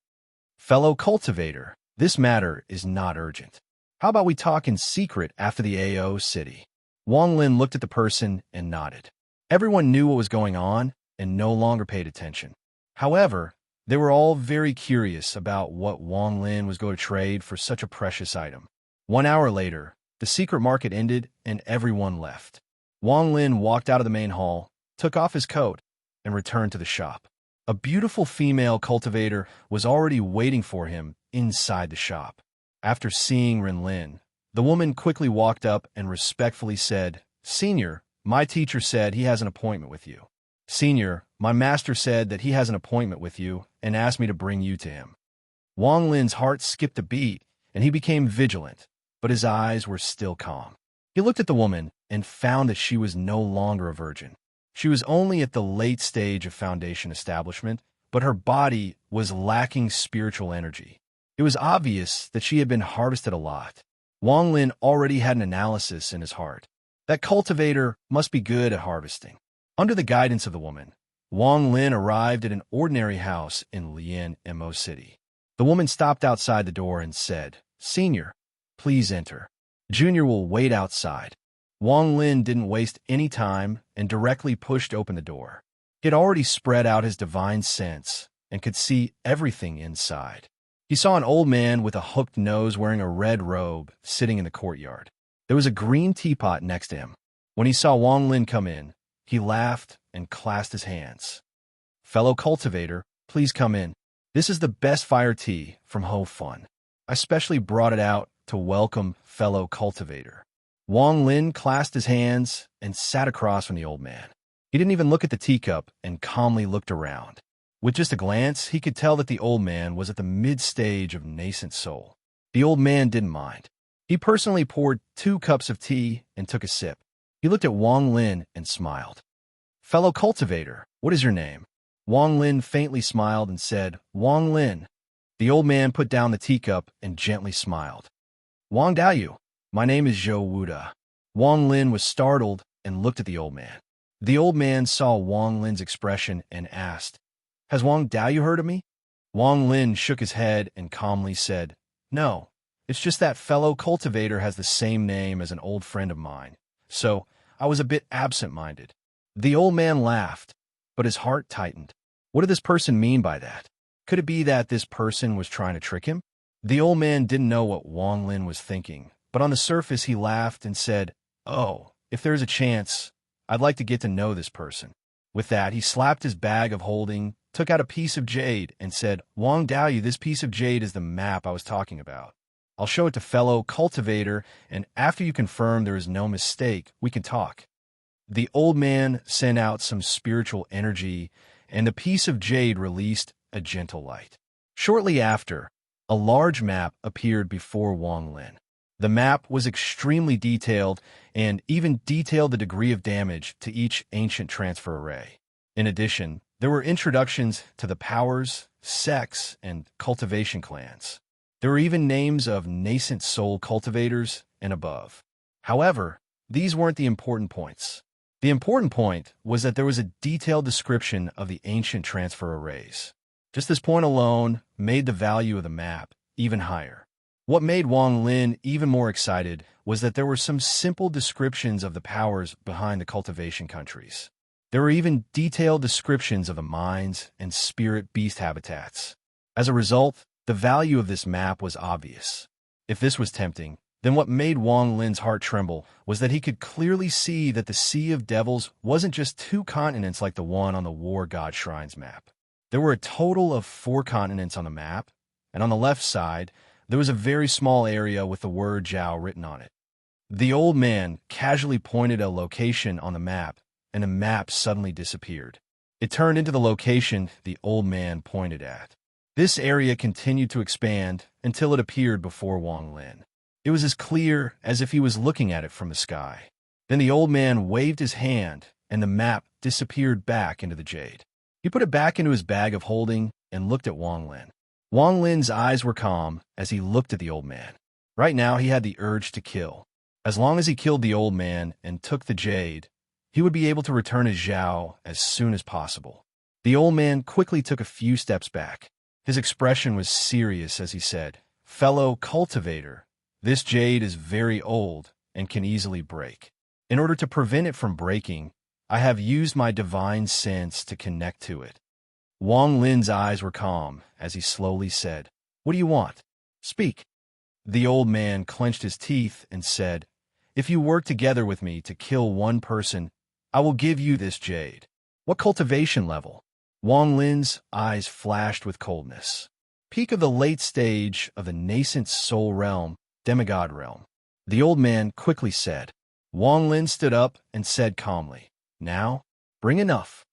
"Fellow cultivator, This matter is not urgent. How about we talk in secret after the AO city? Wang Lin looked at the person and nodded. Everyone knew what was going on and no longer paid attention. However, they were all very curious about what Wang Lin was going to trade for such a precious item. 1 hour later, the secret market ended and everyone left. Wang Lin walked out of the main hall, took off his coat, and returned to the shop. A beautiful female cultivator was already waiting for him inside the shop. After seeing Ren Lin, the woman quickly walked up and respectfully said, "Senior, my teacher said he has an appointment with you. Senior, my master said that he has an appointment with you and asked me to bring you to him." Wang Lin's heart skipped a beat, and he became vigilant, but his eyes were still calm. He looked at the woman and found that she was no longer a virgin. She was only at the late stage of foundation establishment, but her body was lacking spiritual energy. It was obvious that she had been harvested a lot. Wang Lin already had an analysis in his heart. That cultivator must be good at harvesting. Under the guidance of the woman, Wang Lin arrived at an ordinary house in Lian Mo City. The woman stopped outside the door and said, "Senior, please enter. Junior will wait outside." Wang Lin didn't waste any time and directly pushed open the door. He had already spread out his divine sense and could see everything inside. He saw an old man with a hooked nose wearing a red robe sitting in the courtyard. There was a green teapot next to him. When he saw Wang Lin come in, he laughed and clasped his hands. "Fellow cultivator, please come in. This is the best fire tea from Ho Fun. I specially brought it out to welcome fellow cultivator." Wang Lin clasped his hands and sat across from the old man. He didn't even look at the teacup and calmly looked around. With just a glance, he could tell that the old man was at the mid-stage of nascent soul. The old man didn't mind. He personally poured 2 cups of tea and took a sip. He looked at Wang Lin and smiled. "Fellow cultivator, what is your name?" Wang Lin faintly smiled and said, "Wang Lin." The old man put down the teacup and gently smiled. "Wang Daoyu, my name is Zhou Wuda." Wang Lin was startled and looked at the old man. The old man saw Wang Lin's expression and asked, "Has Wang Daoyu heard of me?" Wang Lin shook his head and calmly said, "No, it's just that fellow cultivator has the same name as an old friend of mine, so I was a bit absent-minded." The old man laughed, but his heart tightened. What did this person mean by that? Could it be that this person was trying to trick him? The old man didn't know what Wang Lin was thinking, but on the surface he laughed and said, "Oh, if there's a chance, I'd like to get to know this person." With that, he slapped his bag of holding, took out a piece of jade, and said, "Wang Daoyu, this piece of jade is the map I was talking about. I'll show it to fellow cultivator, and after you confirm there is no mistake, we can talk." The old man sent out some spiritual energy, and the piece of jade released a gentle light. Shortly after, a large map appeared before Wang Lin. The map was extremely detailed and even detailed the degree of damage to each ancient transfer array. In addition, there were introductions to the powers, sects, and cultivation clans. There were even names of nascent soul cultivators and above. However, these weren't the important points. The important point was that there was a detailed description of the ancient transfer arrays. Just this point alone made the value of the map even higher. What made Wang Lin even more excited was that there were some simple descriptions of the powers behind the cultivation countries. There were even detailed descriptions of the mines and spirit beast habitats. As a result, the value of this map was obvious. If this was tempting, then what made Wang Lin's heart tremble was that he could clearly see that the Sea of Devils wasn't just 2 continents like the one on the War God Shrines map. There were a total of 4 continents on the map, and on the left side, there was a very small area with the word Zhao written on it. The old man casually pointed a location on the map, and the map suddenly disappeared. It turned into the location the old man pointed at. This area continued to expand until it appeared before Wang Lin. It was as clear as if he was looking at it from the sky. Then the old man waved his hand, and the map disappeared back into the jade. He put it back into his bag of holding and looked at Wang Lin. Wang Lin's eyes were calm as he looked at the old man. Right now, he had the urge to kill. As long as he killed the old man and took the jade, he would be able to return his Zhao as soon as possible. The old man quickly took a few steps back. His expression was serious as he said, Fellow cultivator, this jade is very old and can easily break. In order to prevent it from breaking, I have used my divine sense to connect to it. Wang Lin's eyes were calm as he slowly said, "What do you want? Speak." The old man clenched his teeth and said, "If you work together with me to kill one person, I will give you this jade." "What cultivation level?" Wang Lin's eyes flashed with coldness. "Peak of the late stage of the nascent soul realm, demigod realm." The old man quickly said. Wang Lin stood up and said calmly, "Now, bring enough."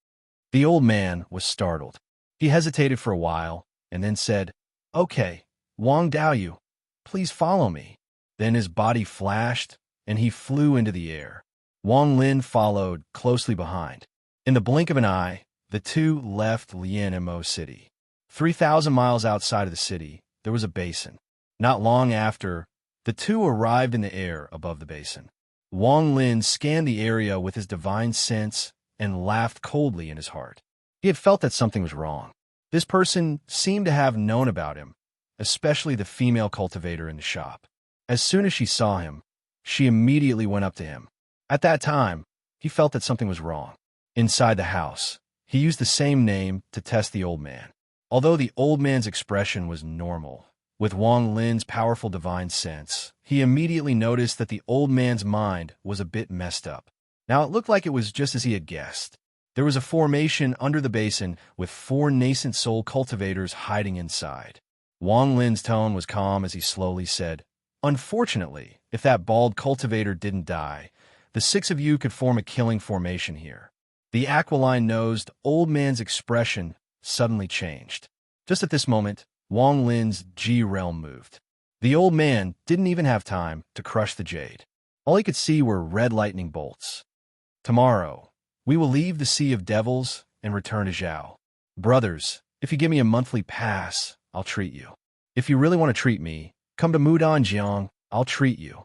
The old man was startled. He hesitated for a while and then said, "Okay, Wang Daoyu, please follow me." Then his body flashed and he flew into the air. Wang Lin followed closely behind. In the blink of an eye, the two left Lianmo City. 3,000 miles outside of the city, there was a basin. Not long after, the two arrived in the air above the basin. Wang Lin scanned the area with his divine sense and laughed coldly in his heart. He had felt that something was wrong. This person seemed to have known about him, especially the female cultivator in the shop. As soon as she saw him, she immediately went up to him. At that time, he felt that something was wrong. Inside the house, he used the same name to test the old man. Although the old man's expression was normal, with Wang Lin's powerful divine sense, he immediately noticed that the old man's mind was a bit messed up. Now it looked like it was just as he had guessed. There was a formation under the basin with 4 nascent soul cultivators hiding inside. Wang Lin's tone was calm as he slowly said, "Unfortunately, if that bald cultivator didn't die, the 6 of you could form a killing formation here." The aquiline-nosed old man's expression suddenly changed. Just at this moment, Wang Lin's G realm moved. The old man didn't even have time to crush the jade. All he could see were red lightning bolts. "Tomorrow, we will leave the Sea of Devils and return to Zhao. Brothers, if you give me a monthly pass, I'll treat you. If you really want to treat me, come to Mudanjiang, I'll treat you."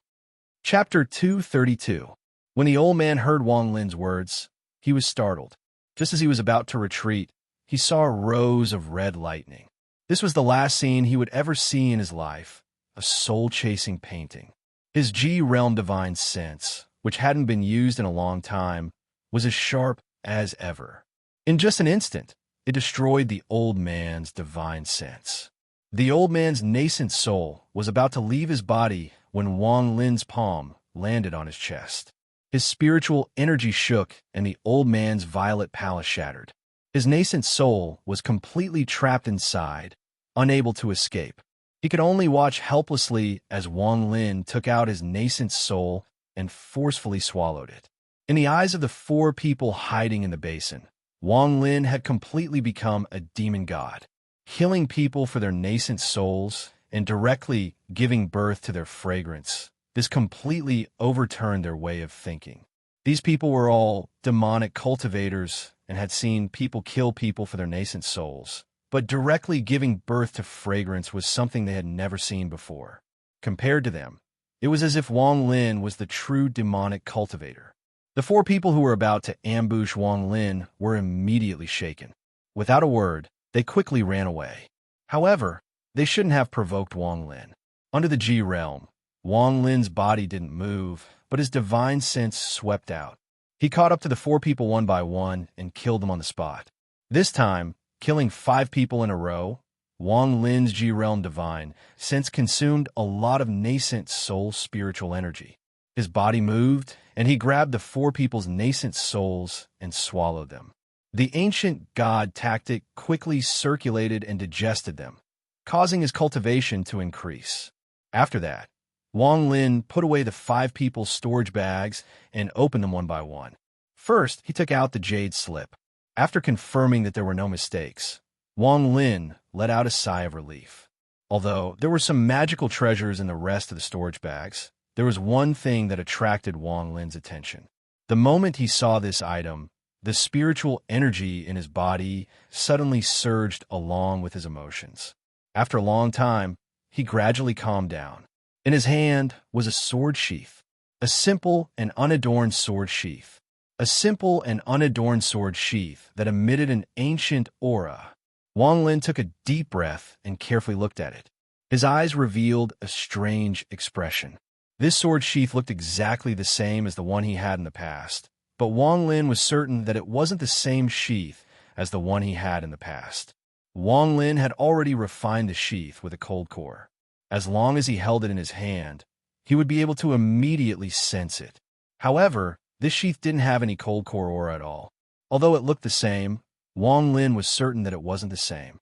Chapter 232. When the old man heard Wang Lin's words, he was startled. Just as he was about to retreat, he saw rows of red lightning. This was the last scene he would ever see in his life, a soul-chasing painting. His G-realm divine sense, which hadn't been used in a long time, was as sharp as ever. In just an instant, it destroyed the old man's divine sense. The old man's nascent soul was about to leave his body when Wang Lin's palm landed on his chest. His spiritual energy shook and the old man's violet palace shattered. His nascent soul was completely trapped inside, unable to escape. He could only watch helplessly as Wang Lin took out his nascent soul and forcefully swallowed it. In the eyes of the 4 people hiding in the basin, Wang Lin had completely become a demon god, killing people for their nascent souls and directly giving birth to their fragrance. This completely overturned their way of thinking. These people were all demonic cultivators and had seen people kill people for their nascent souls, but directly giving birth to fragrance was something they had never seen before. Compared to them, it was as if Wang Lin was the true demonic cultivator. The 4 people who were about to ambush Wang Lin were immediately shaken. Without a word, they quickly ran away. However, they shouldn't have provoked Wang Lin. Under the G realm, Wang Lin's body didn't move, but his divine sense swept out. He caught up to the 4 people one by one and killed them on the spot. This time, killing 5 people in a row, Wang Lin's G-realm divine sense consumed a lot of nascent soul spiritual energy. His body moved, and he grabbed the 4 people's nascent souls and swallowed them. The ancient god tactic quickly circulated and digested them, causing his cultivation to increase. After that, Wang Lin put away the 5 people's storage bags and opened them one by one. First, he took out the jade slip. After confirming that there were no mistakes, Wang Lin let out a sigh of relief. Although there were some magical treasures in the rest of the storage bags, there was one thing that attracted Wang Lin's attention. The moment he saw this item, the spiritual energy in his body suddenly surged along with his emotions. After a long time, he gradually calmed down. In his hand was a sword sheath, a simple and unadorned sword sheath. A simple and unadorned sword sheath that emitted an ancient aura. Wang Lin took a deep breath and carefully looked at it. His eyes revealed a strange expression. This sword sheath looked exactly the same as the one he had in the past, but Wang Lin was certain that it wasn't the same sheath as the one he had in the past. Wang Lin had already refined the sheath with a cold core. As long as he held it in his hand, he would be able to immediately sense it. However, this sheath didn't have any cold core aura at all. Although it looked the same, Wang Lin was certain that it wasn't the same.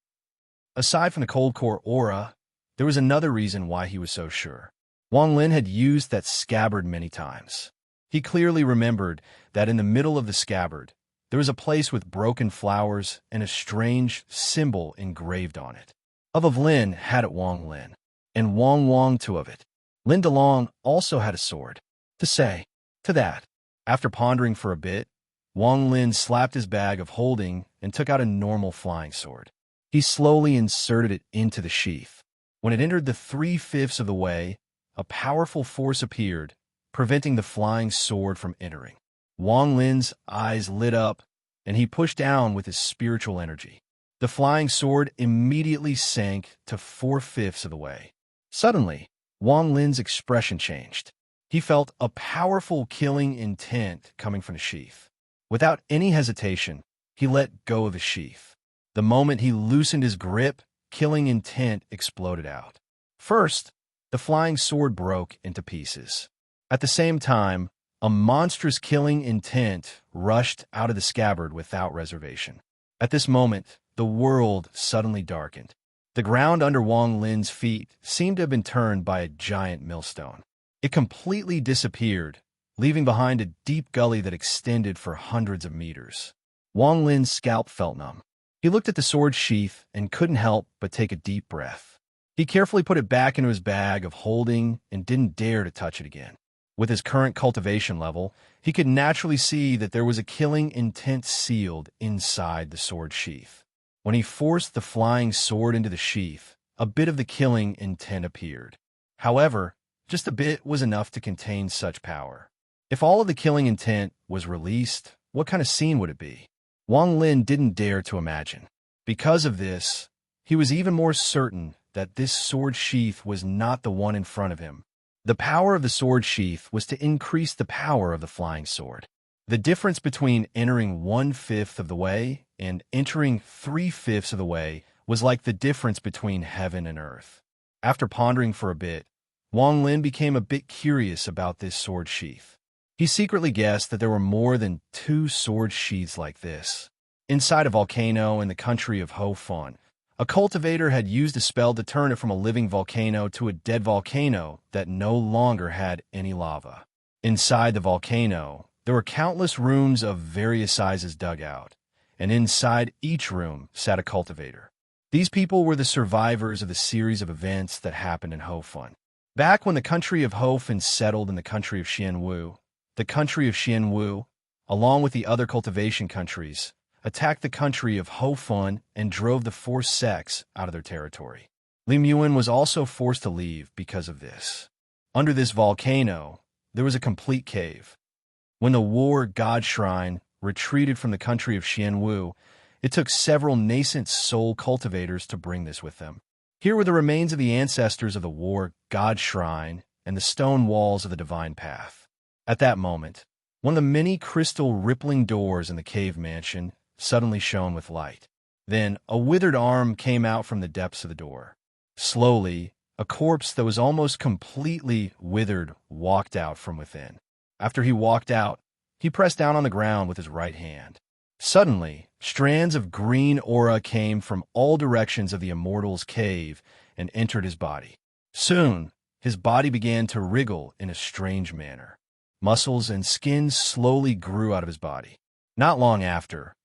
Aside from the cold core aura, there was another reason why he was so sure. Wang Lin had used that scabbard many times. He clearly remembered that in the middle of the scabbard, there was a place with broken flowers and a strange symbol engraved on it. Of Lin had it Wang Lin, and Wang too of it. Lin DeLong also had a sword. To that. After pondering for a bit, Wang Lin slapped his bag of holding and took out a normal flying sword. He slowly inserted it into the sheath. When it entered the 3/5 of the way, a powerful force appeared, preventing the flying sword from entering. Wang Lin's eyes lit up, and he pushed down with his spiritual energy. The flying sword immediately sank to 4/5 of the way. Suddenly, Wang Lin's expression changed. He felt a powerful killing intent coming from the sheath. Without any hesitation, he let go of the sheath. The moment he loosened his grip, killing intent exploded out. First, the flying sword broke into pieces. At the same time, a monstrous killing intent rushed out of the scabbard without reservation. At this moment, the world suddenly darkened. The ground under Wang Lin's feet seemed to have been turned by a giant millstone. It completely disappeared, leaving behind a deep gully that extended for hundreds of meters. Wang Lin's scalp felt numb. He looked at the sword sheath and couldn't help but take a deep breath. He carefully put it back into his bag of holding and didn't dare to touch it again. With his current cultivation level, he could naturally see that there was a killing intent sealed inside the sword sheath. When he forced the flying sword into the sheath, a bit of the killing intent appeared. However, just a bit was enough to contain such power. If all of the killing intent was released, what kind of scene would it be? Wang Lin didn't dare to imagine. Because of this, he was even more certain that this sword sheath was not the one in front of him. The power of the sword sheath was to increase the power of the flying sword. The difference between entering 1/5 of the way and entering 3/5 of the way was like the difference between heaven and earth. After pondering for a bit, Wang Lin became a bit curious about this sword sheath. He secretly guessed that there were more than 2 sword sheaths like this. Inside a volcano in the country of Ho Fun, a cultivator had used a spell to turn it from a living volcano to a dead volcano that no longer had any lava. Inside the volcano, there were countless rooms of various sizes dug out, and inside each room sat a cultivator. These people were the survivors of the series of events that happened in Ho Fun. Back when the country of Ho Fun settled in the country of Xianwu, the country of Xianwu, along with the other cultivation countries, attacked the country of Ho Fun and drove the 4 sects out of their territory. Li Muan was also forced to leave because of this. Under this volcano, there was a complete cave. When the war god shrine retreated from the country of Xianwu, it took several nascent soul cultivators to bring this with them. Here were the remains of the ancestors of the war god shrine and the stone walls of the divine path. At that moment, one of the many crystal rippling doors in the cave mansion suddenly shone with light. Then a withered arm came out from the depths of the door. Slowly, a corpse that was almost completely withered walked out from within. After he walked out, he pressed down on the ground with his right hand. Suddenly, strands of green aura came from all directions of the immortal's cave and entered his body. Soon, his body began to wriggle in a strange manner. Muscles and skin slowly grew out of his body. Not long after,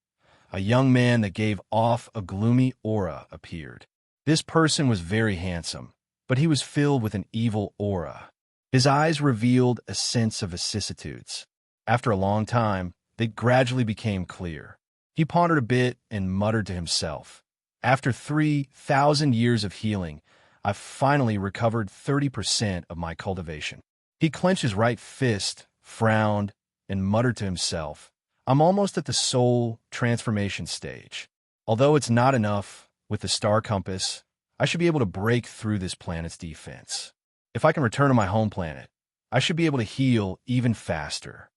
a young man that gave off a gloomy aura appeared. This person was very handsome, but he was filled with an evil aura. His eyes revealed a sense of vicissitudes. After a long time, they gradually became clear. He pondered a bit and muttered to himself, "After 3,000 years of healing, I've finally recovered 30% of my cultivation." He clenched his right fist, frowned, and muttered to himself, "I'm almost at the soul transformation stage. Although it's not enough with the star compass, I should be able to break through this planet's defense. If I can return to my home planet, I should be able to heal even faster.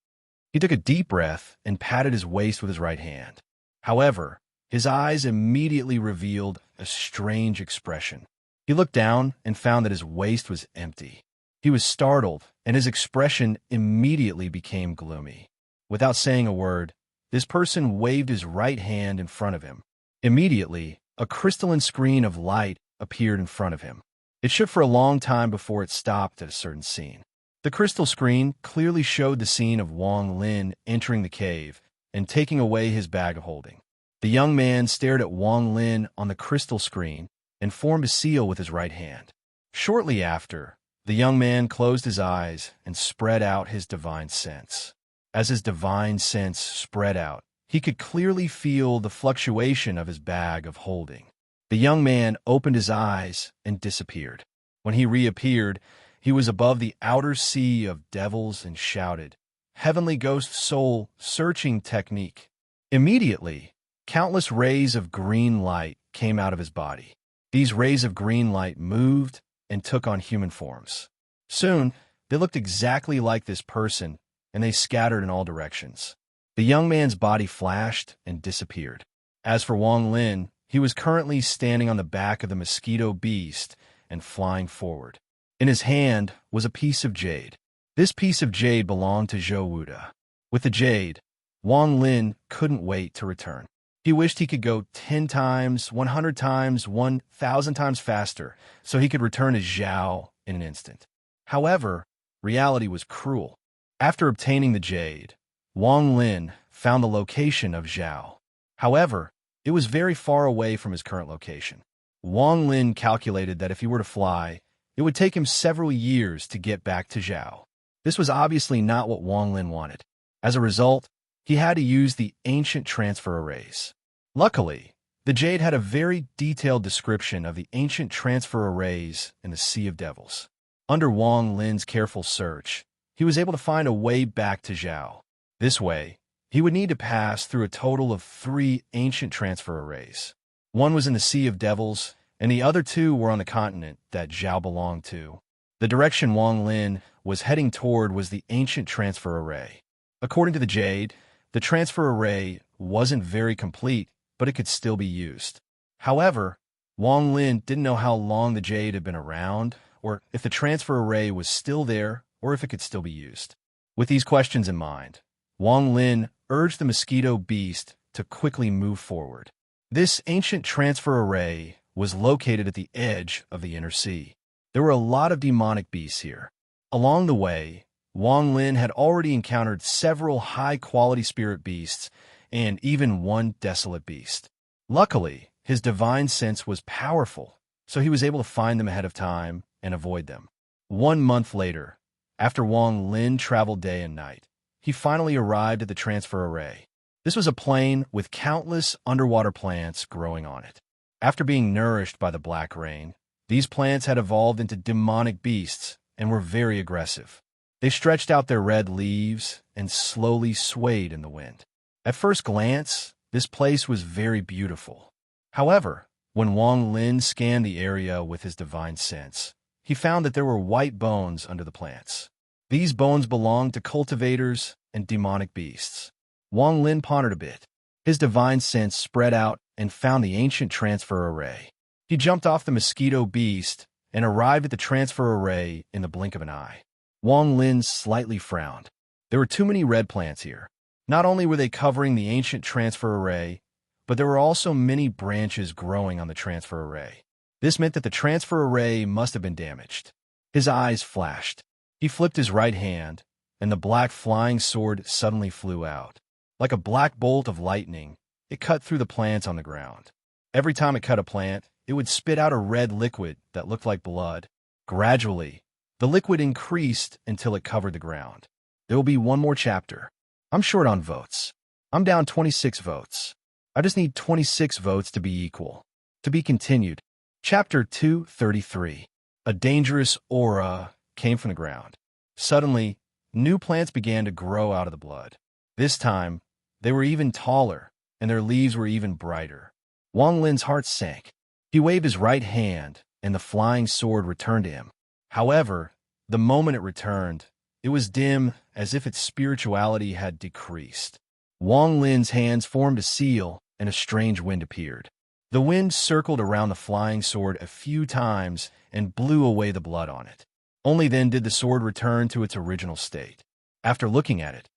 He took a deep breath and patted his waist with his right hand. However, his eyes immediately revealed a strange expression. He looked down and found that his waist was empty. He was startled, and his expression immediately became gloomy. Without saying a word, this person waved his right hand in front of him. Immediately, a crystalline screen of light appeared in front of him. It shook for a long time before it stopped at a certain scene. The crystal screen clearly showed the scene of Wang Lin entering the cave and taking away his bag of holding. The young man stared at Wang Lin on the crystal screen and formed a seal with his right hand. Shortly after, the young man closed his eyes and spread out his divine sense. As his divine sense spread out, he could clearly feel the fluctuation of his bag of holding. The young man opened his eyes and disappeared. When he reappeared, he was above the outer sea of devils and shouted, "Heavenly ghost soul searching technique." Immediately, countless rays of green light came out of his body. These rays of green light moved and took on human forms. Soon, they looked exactly like this person, and they scattered in all directions. The young man's body flashed and disappeared. As for Wang Lin, he was currently standing on the back of the mosquito beast and flying forward. In his hand was a piece of jade. This piece of jade belonged to Zhou Wuda. With the jade, Wang Lin couldn't wait to return. He wished he could go 10 times, 100 times, 1,000 times faster, so he could return to Zhao in an instant. However, reality was cruel. After obtaining the jade, Wang Lin found the location of Zhao. However, it was very far away from his current location. Wang Lin calculated that if he were to fly, it would take him several years to get back to Zhao. This was obviously not what Wang Lin wanted. As a result, he had to use the ancient transfer arrays. Luckily, the jade had a very detailed description of the ancient transfer arrays in the Sea of Devils. Under Wang Lin's careful search, he was able to find a way back to Zhao. This way, he would need to pass through a total of 3 ancient transfer arrays. One was in the Sea of Devils, and the other 2 were on the continent that Zhao belonged to. The direction Wang Lin was heading toward was the ancient transfer array. According to the jade, the transfer array wasn't very complete, but it could still be used. However, Wang Lin didn't know how long the jade had been around, or if the transfer array was still there, or if it could still be used. With these questions in mind, Wang Lin urged the mosquito beast to quickly move forward. This ancient transfer array was located at the edge of the inner sea. There were a lot of demonic beasts here. Along the way, Wang Lin had already encountered several high-quality spirit beasts and even one desolate beast. Luckily, his divine sense was powerful, so he was able to find them ahead of time and avoid them. 1 month later, after Wang Lin traveled day and night, he finally arrived at the transfer array. This was a plain with countless underwater plants growing on it. After being nourished by the black rain, these plants had evolved into demonic beasts and were very aggressive. They stretched out their red leaves and slowly swayed in the wind. At first glance, this place was very beautiful. However, when Wang Lin scanned the area with his divine sense, he found that there were white bones under the plants. These bones belonged to cultivators and demonic beasts. Wang Lin pondered a bit. His divine sense spread out and found the ancient transfer array. He jumped off the mosquito beast and arrived at the transfer array in the blink of an eye. Wang Lin slightly frowned. There were too many red plants here. Not only were they covering the ancient transfer array, but there were also many branches growing on the transfer array. This meant that the transfer array must have been damaged. His eyes flashed. He flipped his right hand, and the black flying sword suddenly flew out. Like a black bolt of lightning, it cut through the plants on the ground. Every time it cut a plant, it would spit out a red liquid that looked like blood. Gradually, the liquid increased until it covered the ground. There will be one more chapter. I'm short on votes. I'm down 26 votes. I just need 26 votes to be equal. To be continued. Chapter 233. A dangerous aura came from the ground. Suddenly, new plants began to grow out of the blood. This time, they were even taller, and their leaves were even brighter. Wang Lin's heart sank. He He waved his right hand, and the flying sword returned to him. However, the moment it returned, it was dim, as if its spirituality had decreased. Wang Lin's hands formed a seal, and a strange wind appeared. The wind circled around the flying sword a few times and blew away the blood on it. Only then did the sword return to its original state. After looking at it,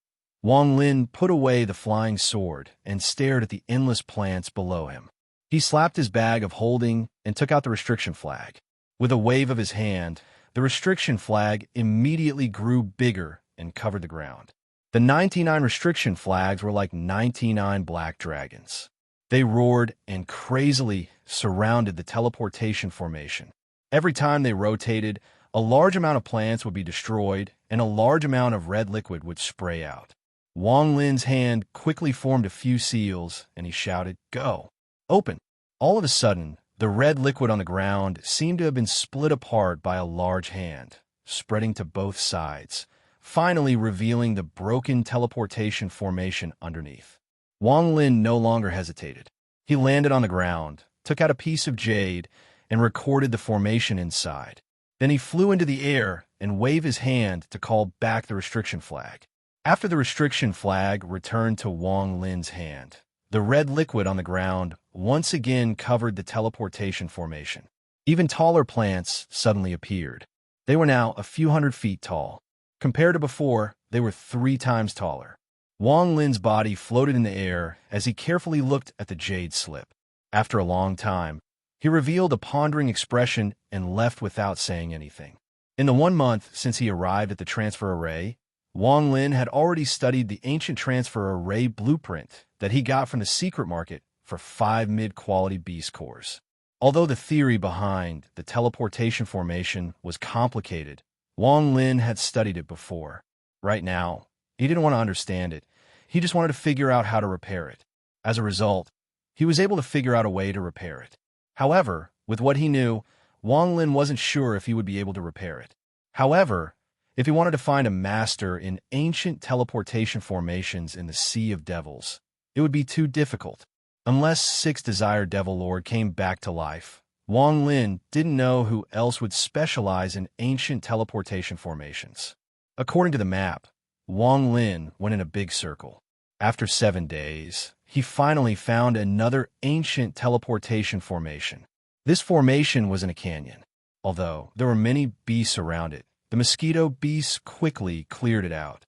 Wang Lin put away the flying sword and stared at the endless plants below him. He slapped his bag of holding and took out the restriction flag. With a wave of his hand, the restriction flag immediately grew bigger and covered the ground. The 99 restriction flags were like 99 black dragons. They roared and crazily surrounded the teleportation formation. Every time they rotated, a large amount of plants would be destroyed and a large amount of red liquid would spray out. Wang Lin's hand quickly formed a few seals and he shouted, "Go! Open!" All of a sudden, the red liquid on the ground seemed to have been split apart by a large hand, spreading to both sides, finally revealing the broken teleportation formation underneath. Wang Lin no longer hesitated. He landed on the ground, took out a piece of jade, and recorded the formation inside. Then he flew into the air and waved his hand to call back the restriction flag. After the restriction flag returned to Wang Lin's hand, the red liquid on the ground once again covered the teleportation formation. Even taller plants suddenly appeared. They were now a few hundred feet tall. Compared to before, they were 3 times taller. Wang Lin's body floated in the air as he carefully looked at the jade slip. After a long time, he revealed a pondering expression and left without saying anything. In the 1 month since he arrived at the transfer array, Wang Lin had already studied the ancient transfer array blueprint that he got from the secret market for 5 mid-quality beast cores. Although the theory behind the teleportation formation was complicated, Wang Lin had studied it before. Right now, he didn't want to understand it. He just wanted to figure out how to repair it. As a result, he was able to figure out a way to repair it. However, with what he knew, Wang Lin wasn't sure if he would be able to repair it. However, if he wanted to find a master in ancient teleportation formations in the Sea of Devils, it would be too difficult. Unless 6 Desired Devil Lord came back to life, Wang Lin didn't know who else would specialize in ancient teleportation formations. According to the map, Wang Lin went in a big circle. After 7 days, he finally found another ancient teleportation formation. This formation was in a canyon. Although there were many beasts around it, the mosquito beasts quickly cleared it out.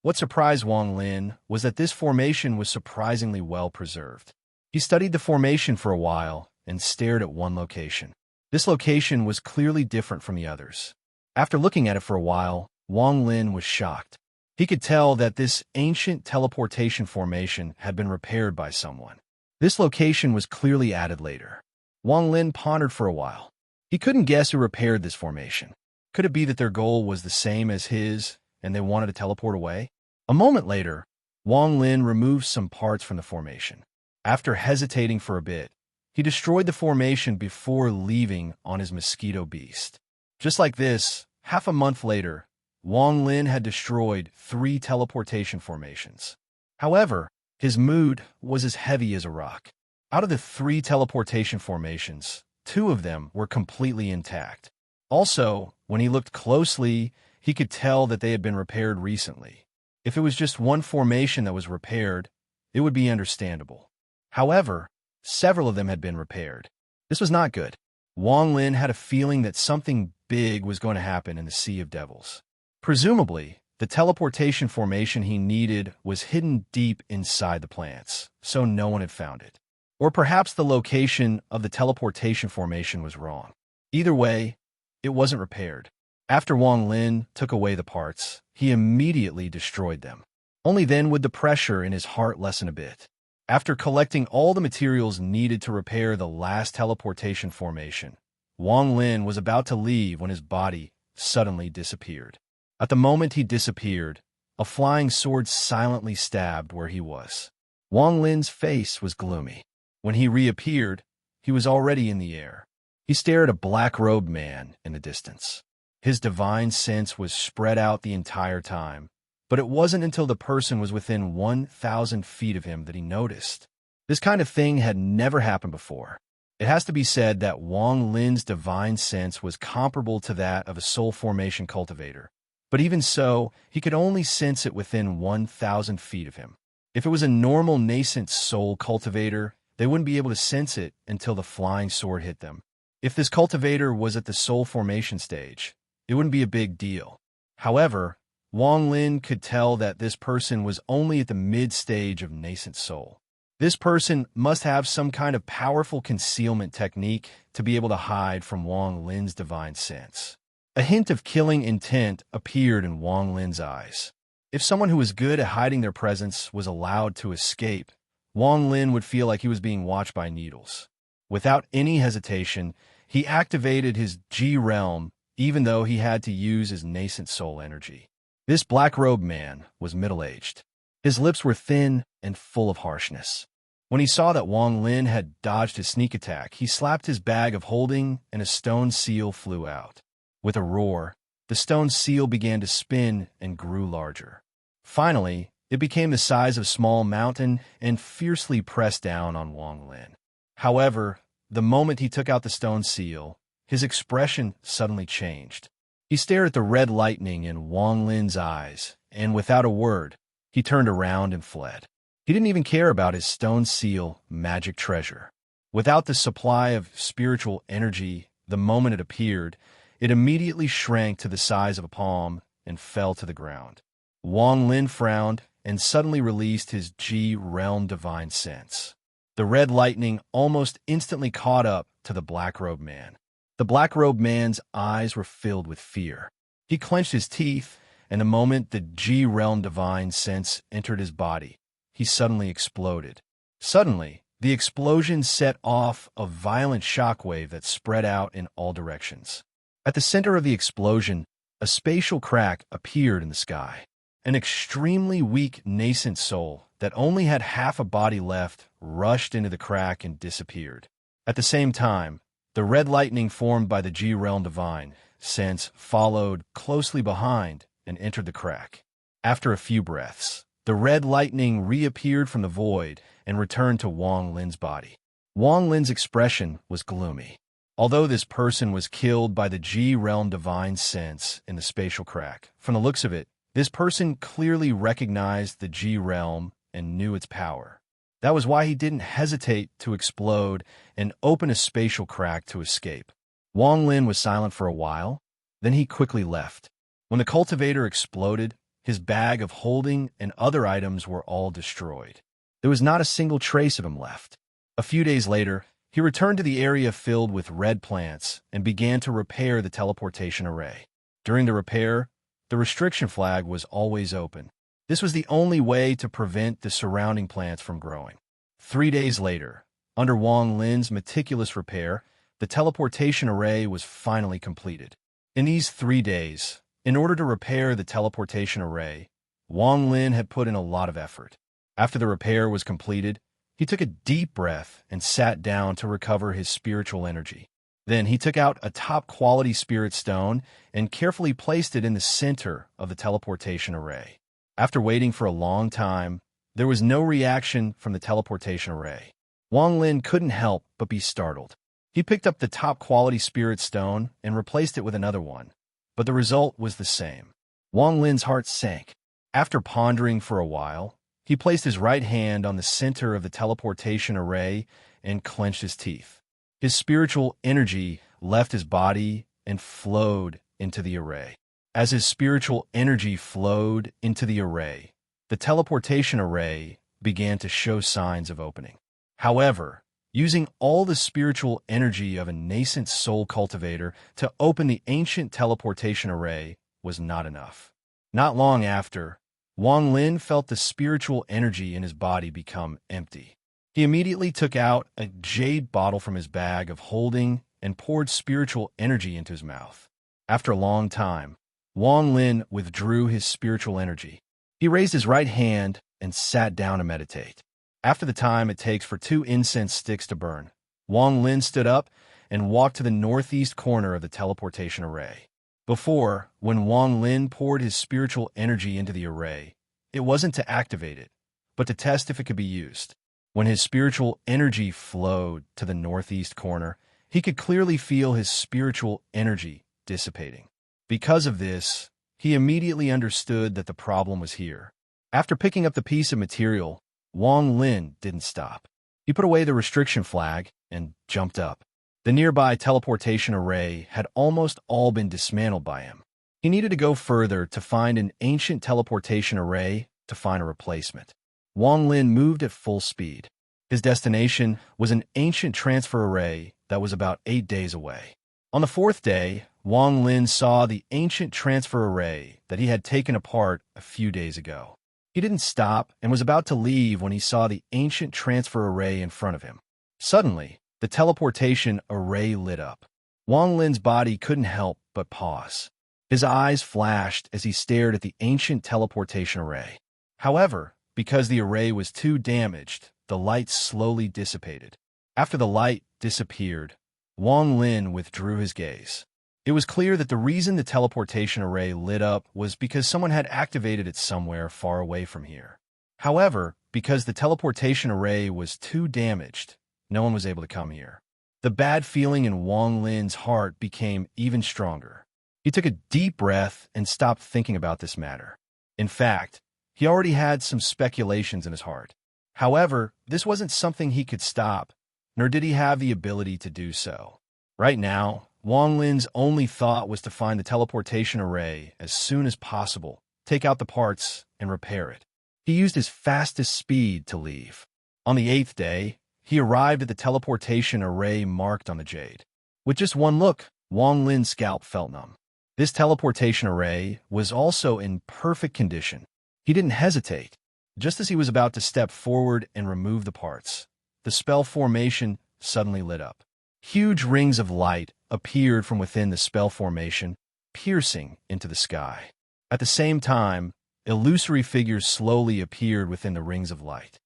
What surprised Wang Lin was that this formation was surprisingly well preserved. He studied the formation for a while and stared at one location. This location was clearly different from the others. After looking at it for a while, Wang Lin was shocked. He could tell that this ancient teleportation formation had been repaired by someone. This location was clearly added later. Wang Lin pondered for a while. He couldn't guess who repaired this formation. Could it be that their goal was the same as his and they wanted to teleport away? A moment later, Wang Lin removed some parts from the formation. After hesitating for a bit, he destroyed the formation before leaving on his mosquito beast. Just like this, half a month later, Wang Lin had destroyed 3 teleportation formations. However, his mood was as heavy as a rock. Out of the 3 teleportation formations, 2 of them were completely intact. Also, when he looked closely, he could tell that they had been repaired recently. If it was just one formation that was repaired, it would be understandable. However, several of them had been repaired. This was not good. Wang Lin had a feeling that something big was going to happen in the Sea of Devils. Presumably, the teleportation formation he needed was hidden deep inside the plants, so no one had found it. Or perhaps the location of the teleportation formation was wrong. Either way, it wasn't repaired. After Wang Lin took away the parts, he immediately destroyed them. Only then would the pressure in his heart lessen a bit. After collecting all the materials needed to repair the last teleportation formation, Wang Lin was about to leave when his body suddenly disappeared. At the moment he disappeared, a flying sword silently stabbed where he was. Wang Lin's face was gloomy. When he reappeared, he was already in the air. He stared at a black-robed man in the distance. His divine sense was spread out the entire time, but it wasn't until the person was within 1,000 feet of him that he noticed. This kind of thing had never happened before. It has to be said that Wang Lin's divine sense was comparable to that of a soul formation cultivator. But even so, he could only sense it within 1,000 feet of him. If it was a normal nascent soul cultivator, they wouldn't be able to sense it until the flying sword hit them. If this cultivator was at the soul formation stage, it wouldn't be a big deal. However, Wang Lin could tell that this person was only at the mid-stage of nascent soul. This person must have some kind of powerful concealment technique to be able to hide from Wang Lin's divine sense. A hint of killing intent appeared in Wang Lin's eyes. If someone who was good at hiding their presence was allowed to escape, Wang Lin would feel like he was being watched by needles. Without any hesitation, he activated his G realm, even though he had to use his nascent soul energy. This black-robed man was middle-aged. His lips were thin and full of harshness. When he saw that Wang Lin had dodged his sneak attack, he slapped his bag of holding and a stone seal flew out. With a roar, the stone seal began to spin and grew larger. Finally, it became the size of a small mountain and fiercely pressed down on Wang Lin. However, the moment he took out the stone seal, his expression suddenly changed. He stared at the red lightning in Wang Lin's eyes, and without a word, he turned around and fled. He didn't even care about his stone seal magic treasure. Without the supply of spiritual energy, the moment it appeared, it immediately shrank to the size of a palm and fell to the ground. Wang Lin frowned and suddenly released his G realm divine sense. The red lightning almost instantly caught up to the black-robed man. The black-robed man's eyes were filled with fear. He clenched his teeth, and the moment the G realm divine sense entered his body, he suddenly exploded. Suddenly, the explosion set off a violent shockwave that spread out in all directions. At the center of the explosion, a spatial crack appeared in the sky. An extremely weak nascent soul that only had half a body left rushed into the crack and disappeared. At the same time, the red lightning formed by the G realm divine sense followed closely behind and entered the crack. After a few breaths, the red lightning reappeared from the void and returned to Wang Lin's body. Wang Lin's expression was gloomy. Although this person was killed by the G realm divine sense in the spatial crack, from the looks of it, this person clearly recognized the G realm and knew its power. That was why he didn't hesitate to explode and open a spatial crack to escape. Wang Lin was silent for a while, then he quickly left. When the cultivator exploded, his bag of holding and other items were all destroyed. There was not a single trace of him left. A few days later, he returned to the area filled with red plants and began to repair the teleportation array. During the repair, the restriction flag was always open. This was the only way to prevent the surrounding plants from growing. 3 days later, under Wang Lin's meticulous repair, the teleportation array was finally completed. In these 3 days, in order to repair the teleportation array, Wang Lin had put in a lot of effort. After the repair was completed, he took a deep breath and sat down to recover his spiritual energy. Then he took out a top-quality spirit stone and carefully placed it in the center of the teleportation array. After waiting for a long time, there was no reaction from the teleportation array. Wang Lin couldn't help but be startled. He picked up the top-quality spirit stone and replaced it with another one, but the result was the same. Wang Lin's heart sank. After pondering for a while, he placed his right hand on the center of the teleportation array and clenched his teeth. His spiritual energy left his body and flowed into the array. As his spiritual energy flowed into the array, the teleportation array began to show signs of opening. However, using all the spiritual energy of a nascent soul cultivator to open the ancient teleportation array was not enough. Not long after, Wang Lin felt the spiritual energy in his body become empty. He immediately took out a jade bottle from his bag of holding and poured spiritual energy into his mouth. After a long time, Wang Lin withdrew his spiritual energy. He raised his right hand and sat down to meditate. After the time it takes for 2 incense sticks to burn, Wang Lin stood up and walked to the northeast corner of the teleportation array. Before, when Wang Lin poured his spiritual energy into the array, it wasn't to activate it, but to test if it could be used. When his spiritual energy flowed to the northeast corner, he could clearly feel his spiritual energy dissipating. Because of this, he immediately understood that the problem was here. After picking up the piece of material, Wang Lin didn't stop. He put away the restriction flag and jumped up. The nearby teleportation array had almost all been dismantled by him. He needed to go further to find an ancient teleportation array to find a replacement. Wang Lin moved at full speed. His destination was an ancient transfer array that was about 8 days away. On the 4th day, Wang Lin saw the ancient transfer array that he had taken apart a few days ago. He didn't stop and was about to leave when he saw the ancient transfer array in front of him. Suddenly, the teleportation array lit up. Wang Lin's body couldn't help but pause. His eyes flashed as he stared at the ancient teleportation array. However, because the array was too damaged, the light slowly dissipated. After the light disappeared, Wang Lin withdrew his gaze. It was clear that the reason the teleportation array lit up was because someone had activated it somewhere far away from here. However, because the teleportation array was too damaged, no one was able to come here. The bad feeling in Wang Lin's heart became even stronger. He took a deep breath and stopped thinking about this matter. In fact, he already had some speculations in his heart. However, this wasn't something he could stop, nor did he have the ability to do so. Right now, Wang Lin's only thought was to find the teleportation array as soon as possible, take out the parts, and repair it. He used his fastest speed to leave. On the 8th day, he arrived at the teleportation array marked on the jade. With just one look, Wang Lin's scalp felt numb. This teleportation array was also in perfect condition. He didn't hesitate. Just as he was about to step forward and remove the parts, the spell formation suddenly lit up. Huge rings of light appeared from within the spell formation, piercing into the sky. At the same time, illusory figures slowly appeared within the rings of light.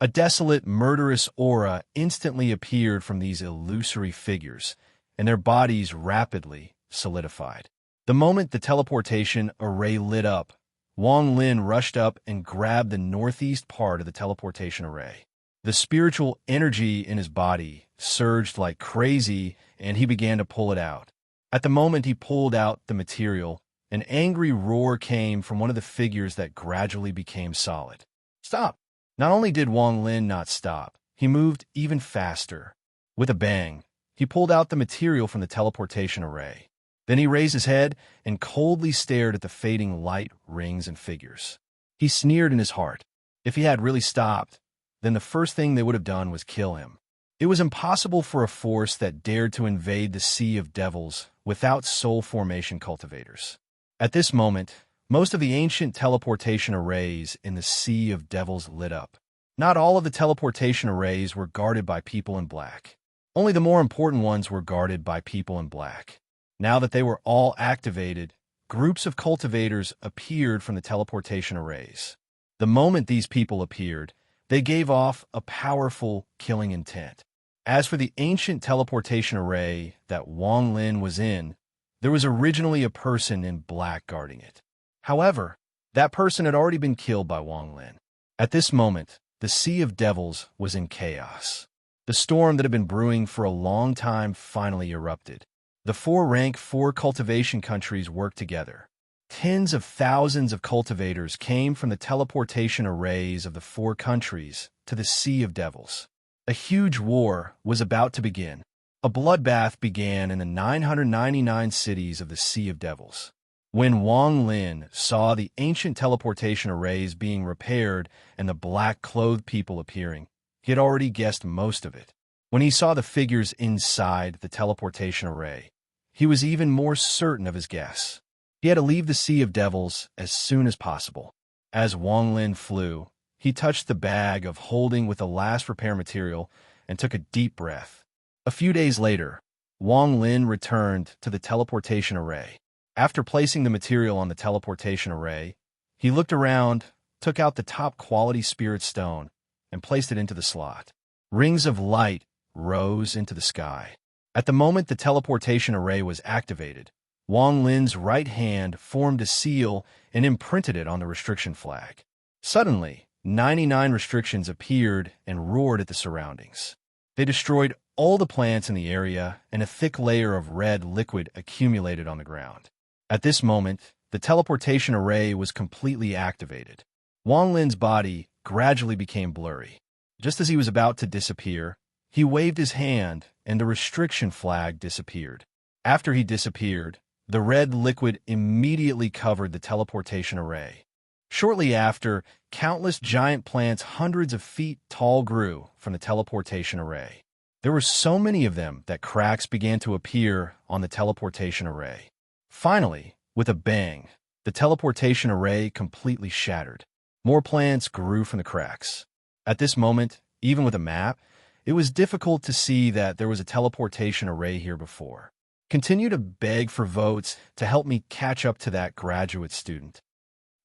A desolate, murderous aura instantly appeared from these illusory figures, and their bodies rapidly solidified. The moment the teleportation array lit up, Wang Lin rushed up and grabbed the northeast part of the teleportation array. The spiritual energy in his body surged like crazy, and he began to pull it out. At the moment he pulled out the material, an angry roar came from one of the figures that gradually became solid. Stop! Not only did Wang Lin not stop, he moved even faster. With a bang, he pulled out the material from the teleportation array. Then he raised his head and coldly stared at the fading light, rings, and figures. He sneered in his heart. If he had really stopped, then the first thing they would have done was kill him. It was impossible for a force that dared to invade the Sea of Devils without soul formation cultivators. At this moment, most of the ancient teleportation arrays in the Sea of Devils lit up. Not all of the teleportation arrays were guarded by people in black. Only the more important ones were guarded by people in black. Now that they were all activated, groups of cultivators appeared from the teleportation arrays. The moment these people appeared, they gave off a powerful killing intent. As for the ancient teleportation array that Wang Lin was in, there was originally a person in black guarding it. However, that person had already been killed by Wang Lin. At this moment, the Sea of Devils was in chaos. The storm that had been brewing for a long time finally erupted. The 4 cultivation countries worked together. Tens of thousands of cultivators came from the teleportation arrays of the 4 countries to the Sea of Devils. A huge war was about to begin. A bloodbath began in the 999 cities of the Sea of Devils. When Wang Lin saw the ancient teleportation arrays being repaired and the black-clothed people appearing, he had already guessed most of it. When he saw the figures inside the teleportation array, he was even more certain of his guess. He had to leave the Sea of Devils as soon as possible. As Wang Lin flew, he touched the bag of holding with the last repair material and took a deep breath. A few days later, Wang Lin returned to the teleportation array. After placing the material on the teleportation array, he looked around, took out the top-quality spirit stone, and placed it into the slot. Rings of light rose into the sky. At the moment the teleportation array was activated, Wang Lin's right hand formed a seal and imprinted it on the restriction flag. Suddenly, 99 restrictions appeared and roared at the surroundings. They destroyed all the plants in the area, and a thick layer of red liquid accumulated on the ground. At this moment, the teleportation array was completely activated. Wang Lin's body gradually became blurry. Just as he was about to disappear, he waved his hand, and the restriction flag disappeared. After he disappeared, the red liquid immediately covered the teleportation array. Shortly after, countless giant plants hundreds of feet tall grew from the teleportation array. There were so many of them that cracks began to appear on the teleportation array. Finally, with a bang, the teleportation array completely shattered. More plants grew from the cracks. At this moment, even with a map, it was difficult to see that there was a teleportation array here before. Continue to beg for votes to help me catch up to that graduate student.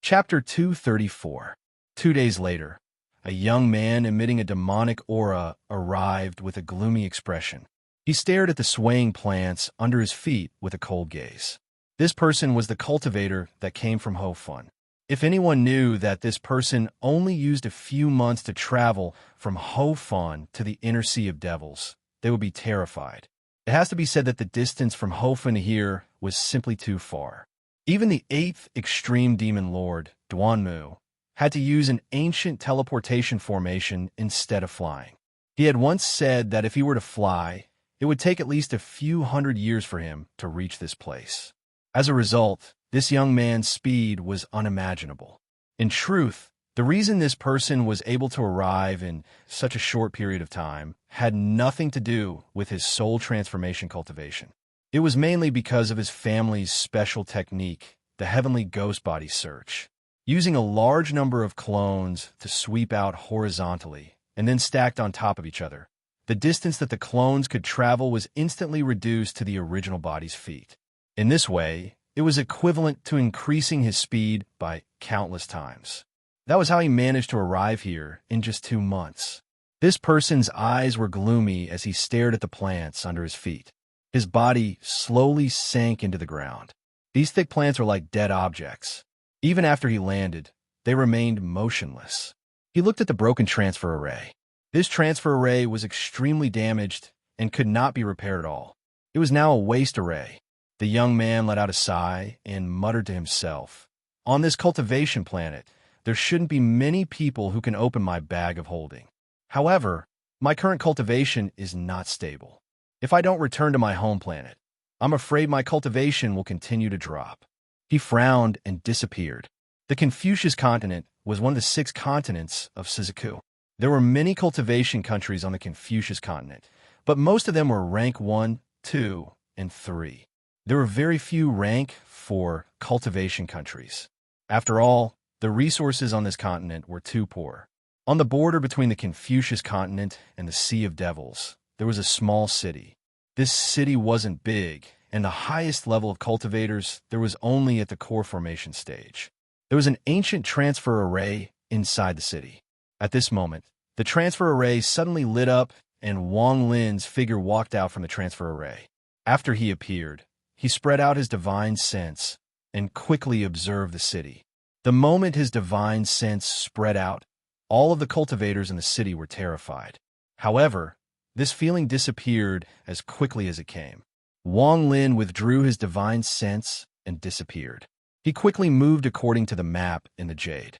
Chapter 234. 2 days later, a young man emitting a demonic aura arrived with a gloomy expression. He stared at the swaying plants under his feet with a cold gaze. This person was the cultivator that came from Hofun. If anyone knew that this person only used a few months to travel from Hofun to the inner sea of devils, they would be terrified. It has to be said that the distance from Hofun to here was simply too far. Even the 8th extreme demon lord, Duanmu, had to use an ancient teleportation formation instead of flying. He had once said that if he were to fly, it would take at least a few hundred years for him to reach this place. As a result, this young man's speed was unimaginable. In truth, the reason this person was able to arrive in such a short period of time had nothing to do with his soul transformation cultivation. It was mainly because of his family's special technique, the heavenly ghost body search. Using a large number of clones to sweep out horizontally and then stacked on top of each other, the distance that the clones could travel was instantly reduced to the original body's feet. In this way, it was equivalent to increasing his speed by countless times. That was how he managed to arrive here in just 2 months. This person's eyes were gloomy as he stared at the plants under his feet. His body slowly sank into the ground. These thick plants were like dead objects. Even after he landed, they remained motionless. He looked at the broken transfer array. This transfer array was extremely damaged and could not be repaired at all. It was now a waste array. The young man let out a sigh and muttered to himself, "On this cultivation planet, there shouldn't be many people who can open my bag of holding. However, my current cultivation is not stable. If I don't return to my home planet, I'm afraid my cultivation will continue to drop." He frowned and disappeared. The Confucius continent was one of the 6 continents of Shizuku. There were many cultivation countries on the Confucius continent, but most of them were rank 1, 2, and 3. There were very few rank 4 cultivation countries. After all, the resources on this continent were too poor. On the border between the Confucius continent and the Sea of Devils, there was a small city. This city wasn't big, and the highest level of cultivators there was only at the core formation stage. There was an ancient transfer array inside the city. At this moment, the transfer array suddenly lit up, and Wang Lin's figure walked out from the transfer array. After he appeared, he spread out his divine sense and quickly observed the city. The moment his divine sense spread out, all of the cultivators in the city were terrified. However, this feeling disappeared as quickly as it came. Wang Lin withdrew his divine sense and disappeared. He quickly moved according to the map in the jade.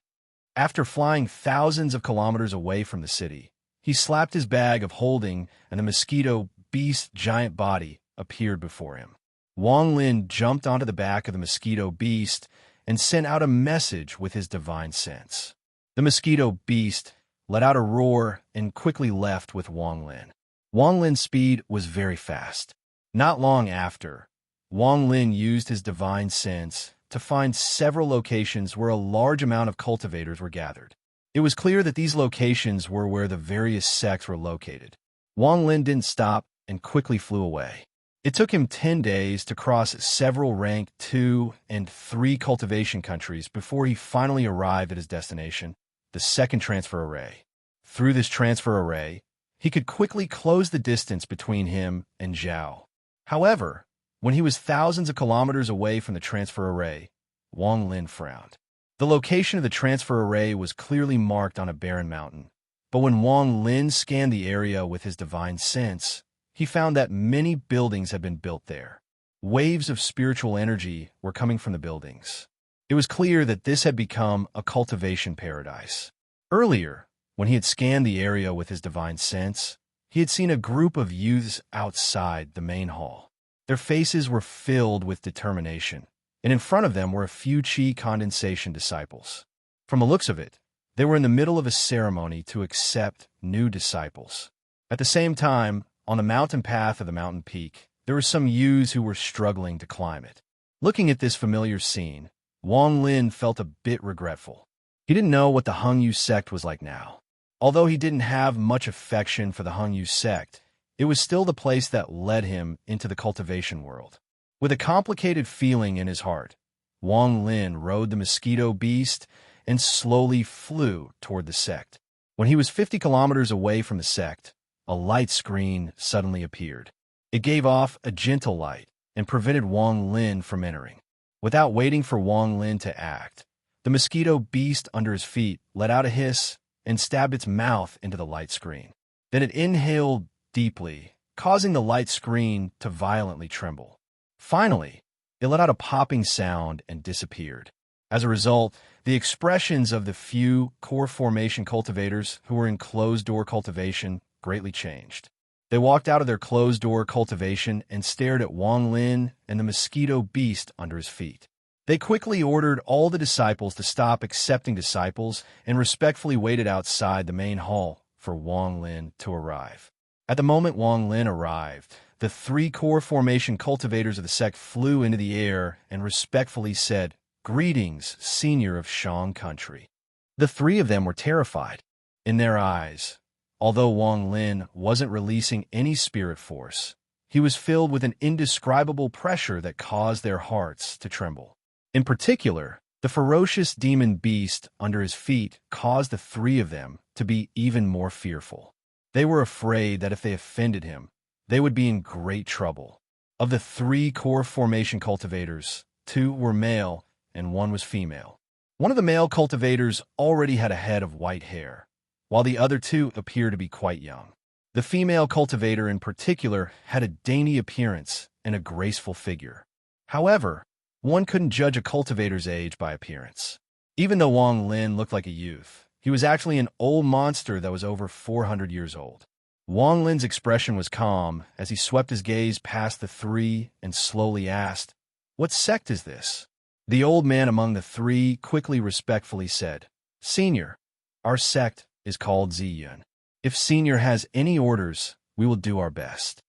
After flying thousands of kilometers away from the city, he slapped his bag of holding, and the mosquito beast giant body appeared before him. Wang Lin jumped onto the back of the mosquito beast and sent out a message with his divine sense. The mosquito beast let out a roar and quickly left with Wang Lin. Wang Lin's speed was very fast. Not long after, Wang Lin used his divine sense to find several locations where a large amount of cultivators were gathered. It was clear that these locations were where the various sects were located. Wang Lin didn't stop and quickly flew away. It took him 10 days to cross several rank 2 and 3 cultivation countries before he finally arrived at his destination, the 2nd transfer array. Through this transfer array, he could quickly close the distance between him and Zhao. However, when he was thousands of kilometers away from the transfer array, Wang Lin frowned. The location of the transfer array was clearly marked on a barren mountain, but when Wang Lin scanned the area with his divine sense, he found that many buildings had been built there. Waves of spiritual energy were coming from the buildings. It was clear that this had become a cultivation paradise. Earlier, when he had scanned the area with his divine sense, he had seen a group of youths outside the main hall. Their faces were filled with determination, and in front of them were a few Qi condensation disciples. From the looks of it, they were in the middle of a ceremony to accept new disciples. At the same time, on the mountain path of the mountain peak, there were some youths who were struggling to climb it. Looking at this familiar scene, Wang Lin felt a bit regretful. He didn't know what the Hengyu sect was like now. Although he didn't have much affection for the Hengyu sect, it was still the place that led him into the cultivation world. With a complicated feeling in his heart, Wang Lin rode the mosquito beast and slowly flew toward the sect. When he was 50 kilometers away from the sect, a light screen suddenly appeared. It gave off a gentle light and prevented Wang Lin from entering. Without waiting for Wang Lin to act, the mosquito beast under his feet let out a hiss and stabbed its mouth into the light screen. Then it inhaled deeply, causing the light screen to violently tremble. Finally, it let out a popping sound and disappeared. As a result, the expressions of the few core formation cultivators who were in closed-door cultivation greatly changed. They walked out of their closed-door cultivation and stared at Wang Lin and the mosquito beast under his feet. They quickly ordered all the disciples to stop accepting disciples and respectfully waited outside the main hall for Wang Lin to arrive. At the moment Wang Lin arrived, the 3 core formation cultivators of the sect flew into the air and respectfully said, "Greetings, senior of Shang country." The 3 of them were terrified. In their eyes, although Wang Lin wasn't releasing any spirit force, he was filled with an indescribable pressure that caused their hearts to tremble. In particular, the ferocious demon beast under his feet caused the 3 of them to be even more fearful. They were afraid that if they offended him, they would be in great trouble. Of the 3 core formation cultivators, 2 were male and 1 was female. One of the male cultivators already had a head of white hair, while the other 2 appeared to be quite young. The female cultivator in particular had a dainty appearance and a graceful figure. However, one couldn't judge a cultivator's age by appearance. Even though Wang Lin looked like a youth, he was actually an old monster that was over 400 years old. Wang Lin's expression was calm as he swept his gaze past the 3 and slowly asked, "What sect is this?" The old man among the 3 quickly respectfully said, "Senior, our sect is called Ziyun. If Senior has any orders, we will do our best."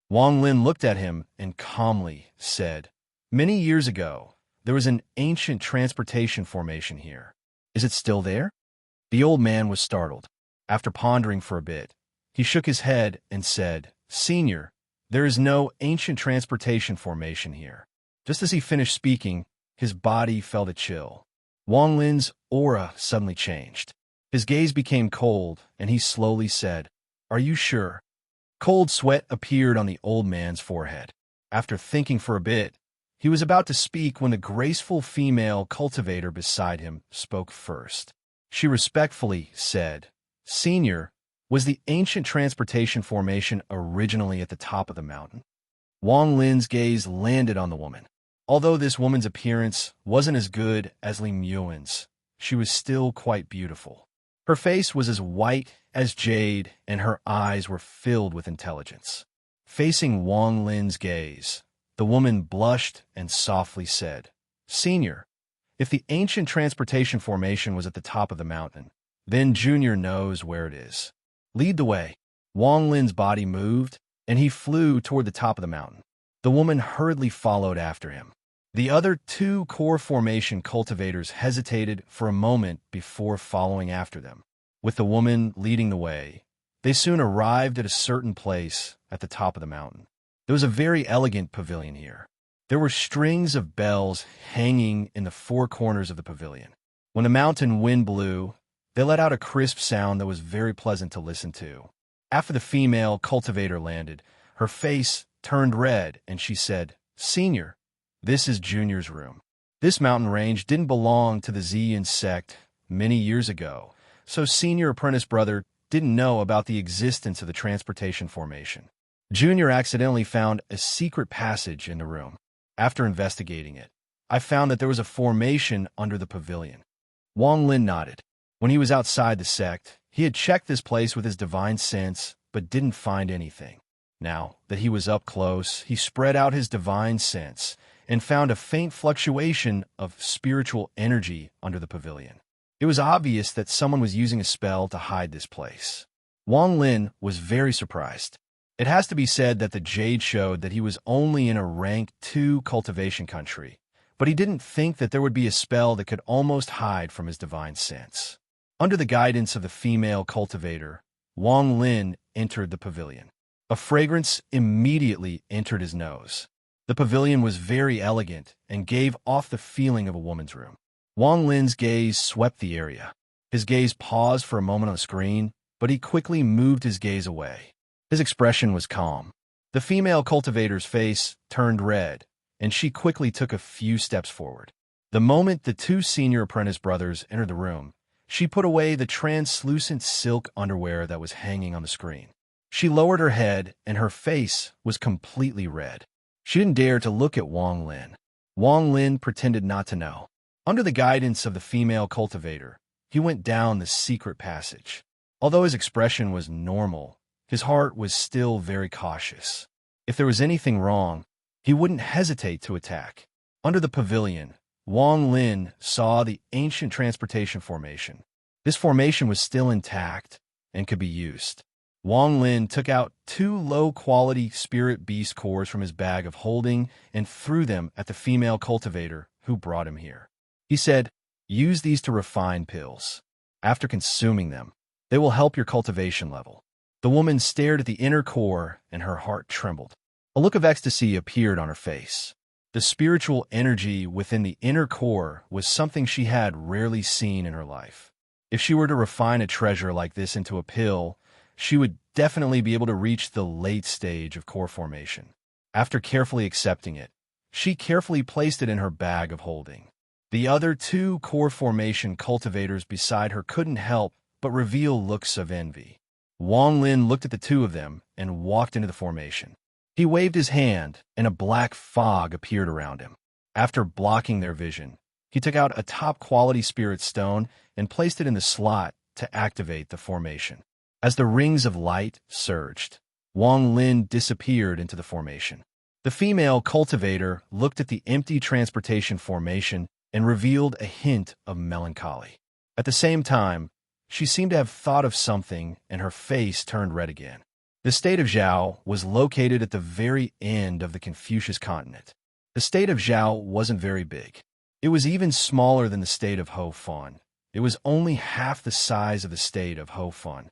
Wang Lin looked at him and calmly said, "Many years ago, there was an ancient transportation formation here. Is it still there?" The old man was startled. After pondering for a bit, he shook his head and said, "Senior, there is no ancient transportation formation here." Just as he finished speaking, his body felt a chill. Wang Lin's aura suddenly changed. His gaze became cold, and he slowly said, "Are you sure?" Cold sweat appeared on the old man's forehead. After thinking for a bit, he was about to speak when the graceful female cultivator beside him spoke first. She respectfully said, "Senior, was the ancient transportation formation originally at the top of the mountain?" Wang Lin's gaze landed on the woman. Although this woman's appearance wasn't as good as Li Muin's, she was still quite beautiful. Her face was as white as jade, and her eyes were filled with intelligence. Facing Wang Lin's gaze, the woman blushed and softly said, "Senior, if the ancient transportation formation was at the top of the mountain, then Junior knows where it is. Lead the way." Wang Lin's body moved, and he flew toward the top of the mountain. The woman hurriedly followed after him. The other 2 core formation cultivators hesitated for a moment before following after them. With the woman leading the way, they soon arrived at a certain place at the top of the mountain. There was a very elegant pavilion here. There were strings of bells hanging in the 4 corners of the pavilion. When the mountain wind blew, they let out a crisp sound that was very pleasant to listen to. After the female cultivator landed, her face turned red and she said, "Senior, this is Junior's room." This mountain range didn't belong to the Xian sect many years ago, so Senior Apprentice Brother didn't know about the existence of the transportation formation. Junior accidentally found a secret passage in the room. After investigating it, I found that there was a formation under the pavilion. Wang Lin nodded. When he was outside the sect, he had checked this place with his divine sense, but didn't find anything. Now that he was up close, he spread out his divine sense and found a faint fluctuation of spiritual energy under the pavilion. It was obvious that someone was using a spell to hide this place. Wang Lin was very surprised. It has to be said that the jade showed that he was only in a rank 2 cultivation country, but he didn't think that there would be a spell that could almost hide from his divine sense. Under the guidance of the female cultivator, Wang Lin entered the pavilion. A fragrance immediately entered his nose. The pavilion was very elegant and gave off the feeling of a woman's room. Wang Lin's gaze swept the area. His gaze paused for a moment on the screen, but he quickly moved his gaze away. His expression was calm. The female cultivator's face turned red, and she quickly took a few steps forward. The moment the 2 Senior Apprentice brothers entered the room, she put away the translucent silk underwear that was hanging on the screen. She lowered her head, and her face was completely red. She didn't dare to look at Wang Lin. Wang Lin pretended not to know. Under the guidance of the female cultivator, he went down the secret passage. Although his expression was normal, his heart was still very cautious. If there was anything wrong, he wouldn't hesitate to attack. Under the pavilion, Wang Lin saw the ancient transportation formation. This formation was still intact and could be used. Wang Lin took out 2 low-quality spirit beast cores from his bag of holding and threw them at the female cultivator who brought him here. He said, "Use these to refine pills. After consuming them, they will help your cultivation level." The woman stared at the inner core and her heart trembled. A look of ecstasy appeared on her face. The spiritual energy within the inner core was something she had rarely seen in her life. If she were to refine a treasure like this into a pill, she would definitely be able to reach the late stage of core formation. After carefully accepting it, she carefully placed it in her bag of holding. The other 2 core formation cultivators beside her couldn't help but reveal looks of envy. Wang Lin looked at the 2 of them and walked into the formation. He waved his hand, and a black fog appeared around him. After blocking their vision, he took out a top-quality spirit stone and placed it in the slot to activate the formation. As the rings of light surged, Wang Lin disappeared into the formation. The female cultivator looked at the empty transportation formation and revealed a hint of melancholy. At the same time, she seemed to have thought of something, and her face turned red again. The state of Zhao was located at the very end of the Confucius continent. The state of Zhao wasn't very big. It was even smaller than the state of Ho Fan. It was only half the size of the state of Ho Fan.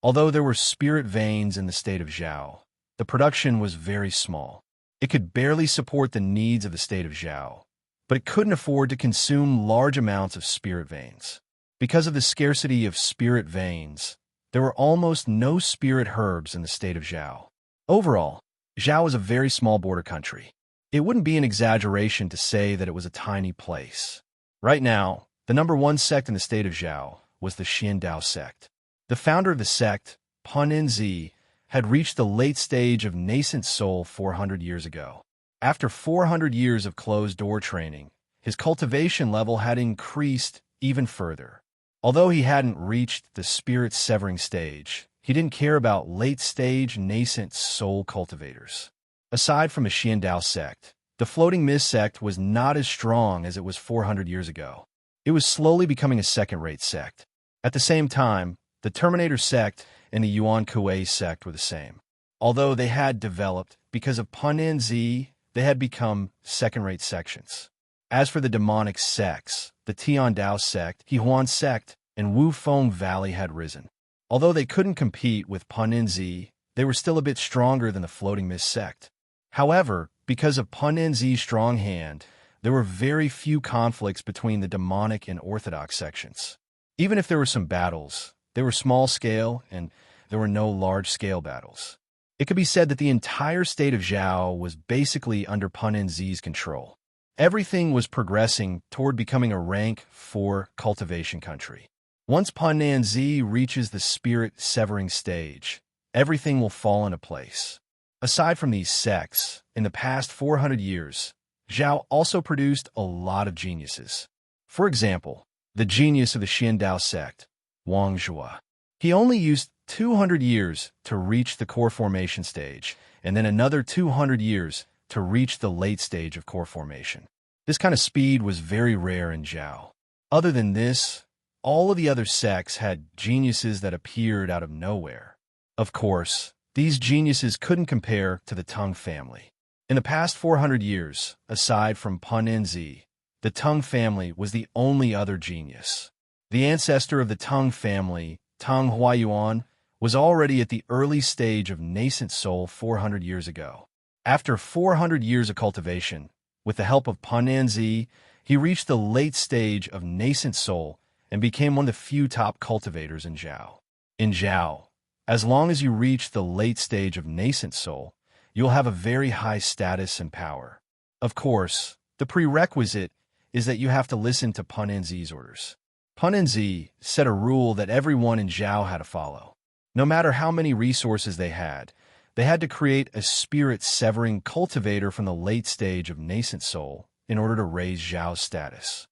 Although there were spirit veins in the state of Zhao, the production was very small. It could barely support the needs of the state of Zhao, but it couldn't afford to consume large amounts of spirit veins. Because of the scarcity of spirit veins, there were almost no spirit herbs in the state of Zhao. Overall, Zhao was a very small border country. It wouldn't be an exaggeration to say that it was a tiny place. Right now, the number 1 sect in the state of Zhao was the Xiandao sect. The founder of the sect, Panenzi, had reached the late stage of nascent soul 400 years ago. After 400 years of closed-door training, his cultivation level had increased even further. Although he hadn't reached the spirit-severing stage, he didn't care about late-stage nascent soul cultivators. Aside from the Xiandao sect, the Floating Mist sect was not as strong as it was 400 years ago. It was slowly becoming a second-rate sect. At the same time, the Terminator sect and the Yuan Kuei sect were the same. Although they had developed, because of Panenzi, they had become second-rate sections. As for the demonic sects, the Tiandao sect, Hehuan sect, and Wufeng Valley had risen. Although they couldn't compete with Panenzi, they were still a bit stronger than the Floating Mist sect. However, because of Panenzi's strong hand, there were very few conflicts between the demonic and orthodox sections. Even if there were some battles, they were small-scale, and there were no large-scale battles. It could be said that the entire state of Zhao was basically under Panenzi's control. Everything was progressing toward becoming a rank 4 cultivation country. Once Pananzi reaches the spirit-severing stage, everything will fall into place. Aside from these sects, in the past 400 years, Zhao also produced a lot of geniuses. For example, the genius of the Xiandao sect, Wang Zhua. He only used 200 years to reach the core formation stage, and then another 200 years to reach the late stage of core formation. This kind of speed was very rare in Zhao. Other than this, all of the other sects had geniuses that appeared out of nowhere. Of course, these geniuses couldn't compare to the Tang family. In the past 400 years, aside from Pananzi, the Tang family was the only other genius. The ancestor of the Tang family, Tang Huayuan, was already at the early stage of nascent soul 400 years ago. After 400 years of cultivation, with the help of Pananzi, he reached the late stage of nascent soul and became one of the few top cultivators in Zhao. In Zhao, as long as you reach the late stage of nascent soul, you'll have a very high status and power. Of course, the prerequisite is that you have to listen to Pananzi's orders. Pananzi set a rule that everyone in Zhao had to follow. No matter how many resources they had to create a spirit-severing cultivator from the late stage of nascent soul in order to raise Zhao's status.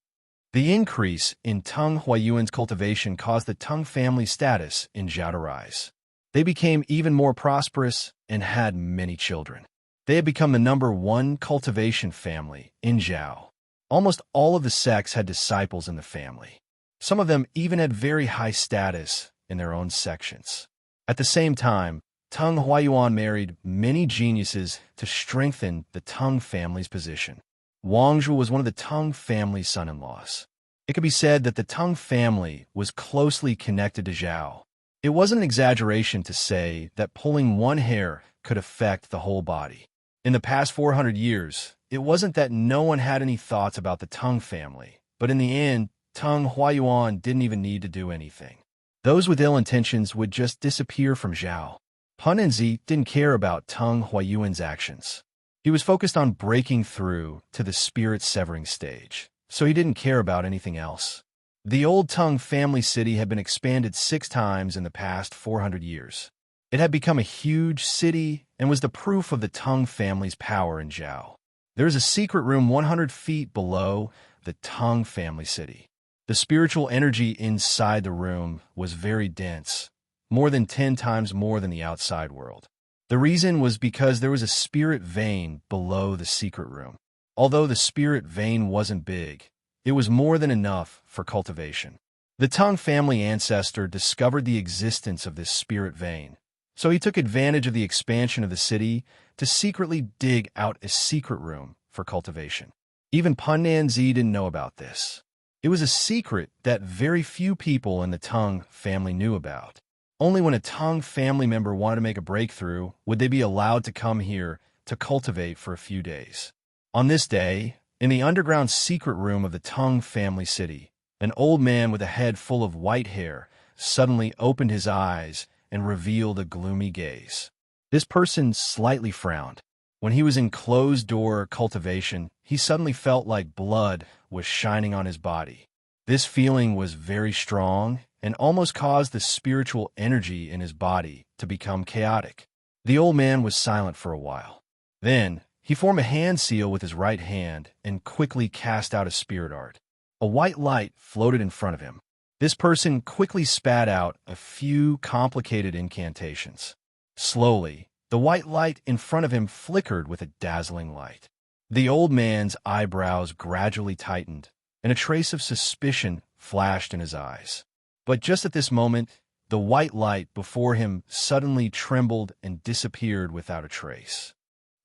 The increase in Tang Huayuan's cultivation caused the Tang family status in Zhao to rise. They became even more prosperous and had many children. They had become the #1 cultivation family in Zhao. Almost all of the sects had disciples in the family. Some of them even had very high status in their own sections. At the same time, Tang Huayuan married many geniuses to strengthen the Tang family's position. Wang Zhu was one of the Tang family's son-in-laws. It could be said that the Tang family was closely connected to Zhao. It wasn't an exaggeration to say that pulling one hair could affect the whole body. In the past 400 years, it wasn't that no one had any thoughts about the Tang family, but in the end, Tang Huayuan didn't even need to do anything. Those with ill intentions would just disappear from Zhao. Pananzi didn't care about Tang Huayuan's actions. He was focused on breaking through to the spirit-severing stage, so he didn't care about anything else. The old Tang family city had been expanded 6 times in the past 400 years. It had become a huge city and was the proof of the Tang family's power in Zhao. There is a secret room 100 feet below the Tang family city. The spiritual energy inside the room was very dense, more than 10 times more than the outside world. The reason was because there was a spirit vein below the secret room. Although the spirit vein wasn't big, it was more than enough for cultivation. The Tang family ancestor discovered the existence of this spirit vein, so he took advantage of the expansion of the city to secretly dig out a secret room for cultivation. Even Pananzi didn't know about this. It was a secret that very few people in the Tang family knew about. Only when a Tang family member wanted to make a breakthrough would they be allowed to come here to cultivate for a few days. On this day, in the underground secret room of the Tang family city, an old man with a head full of white hair suddenly opened his eyes and revealed a gloomy gaze. This person slightly frowned. When he was in closed-door cultivation, he suddenly felt like blood was shining on his body. This feeling was very strong and almost caused the spiritual energy in his body to become chaotic. The old man was silent for a while. Then, he formed a hand seal with his right hand and quickly cast out a spirit art. A white light floated in front of him. This person quickly spat out a few complicated incantations. Slowly, the white light in front of him flickered with a dazzling light. The old man's eyebrows gradually tightened, and a trace of suspicion flashed in his eyes. But just at this moment, the white light before him suddenly trembled and disappeared without a trace.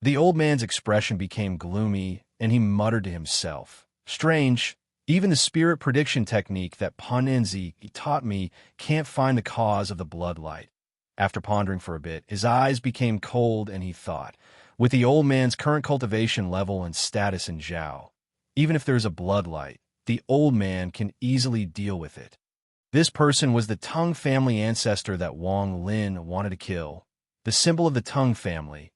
The old man's expression became gloomy, and he muttered to himself, "Strange, even the spirit prediction technique that Pananzi taught me can't find the cause of the blood light." After pondering for a bit, his eyes became cold and he thought, with the old man's current cultivation level and status in Zhao, even if there's a blood light, the old man can easily deal with it. This person was the Tang family ancestor that Wang Lin wanted to kill, the symbol of the Tang family,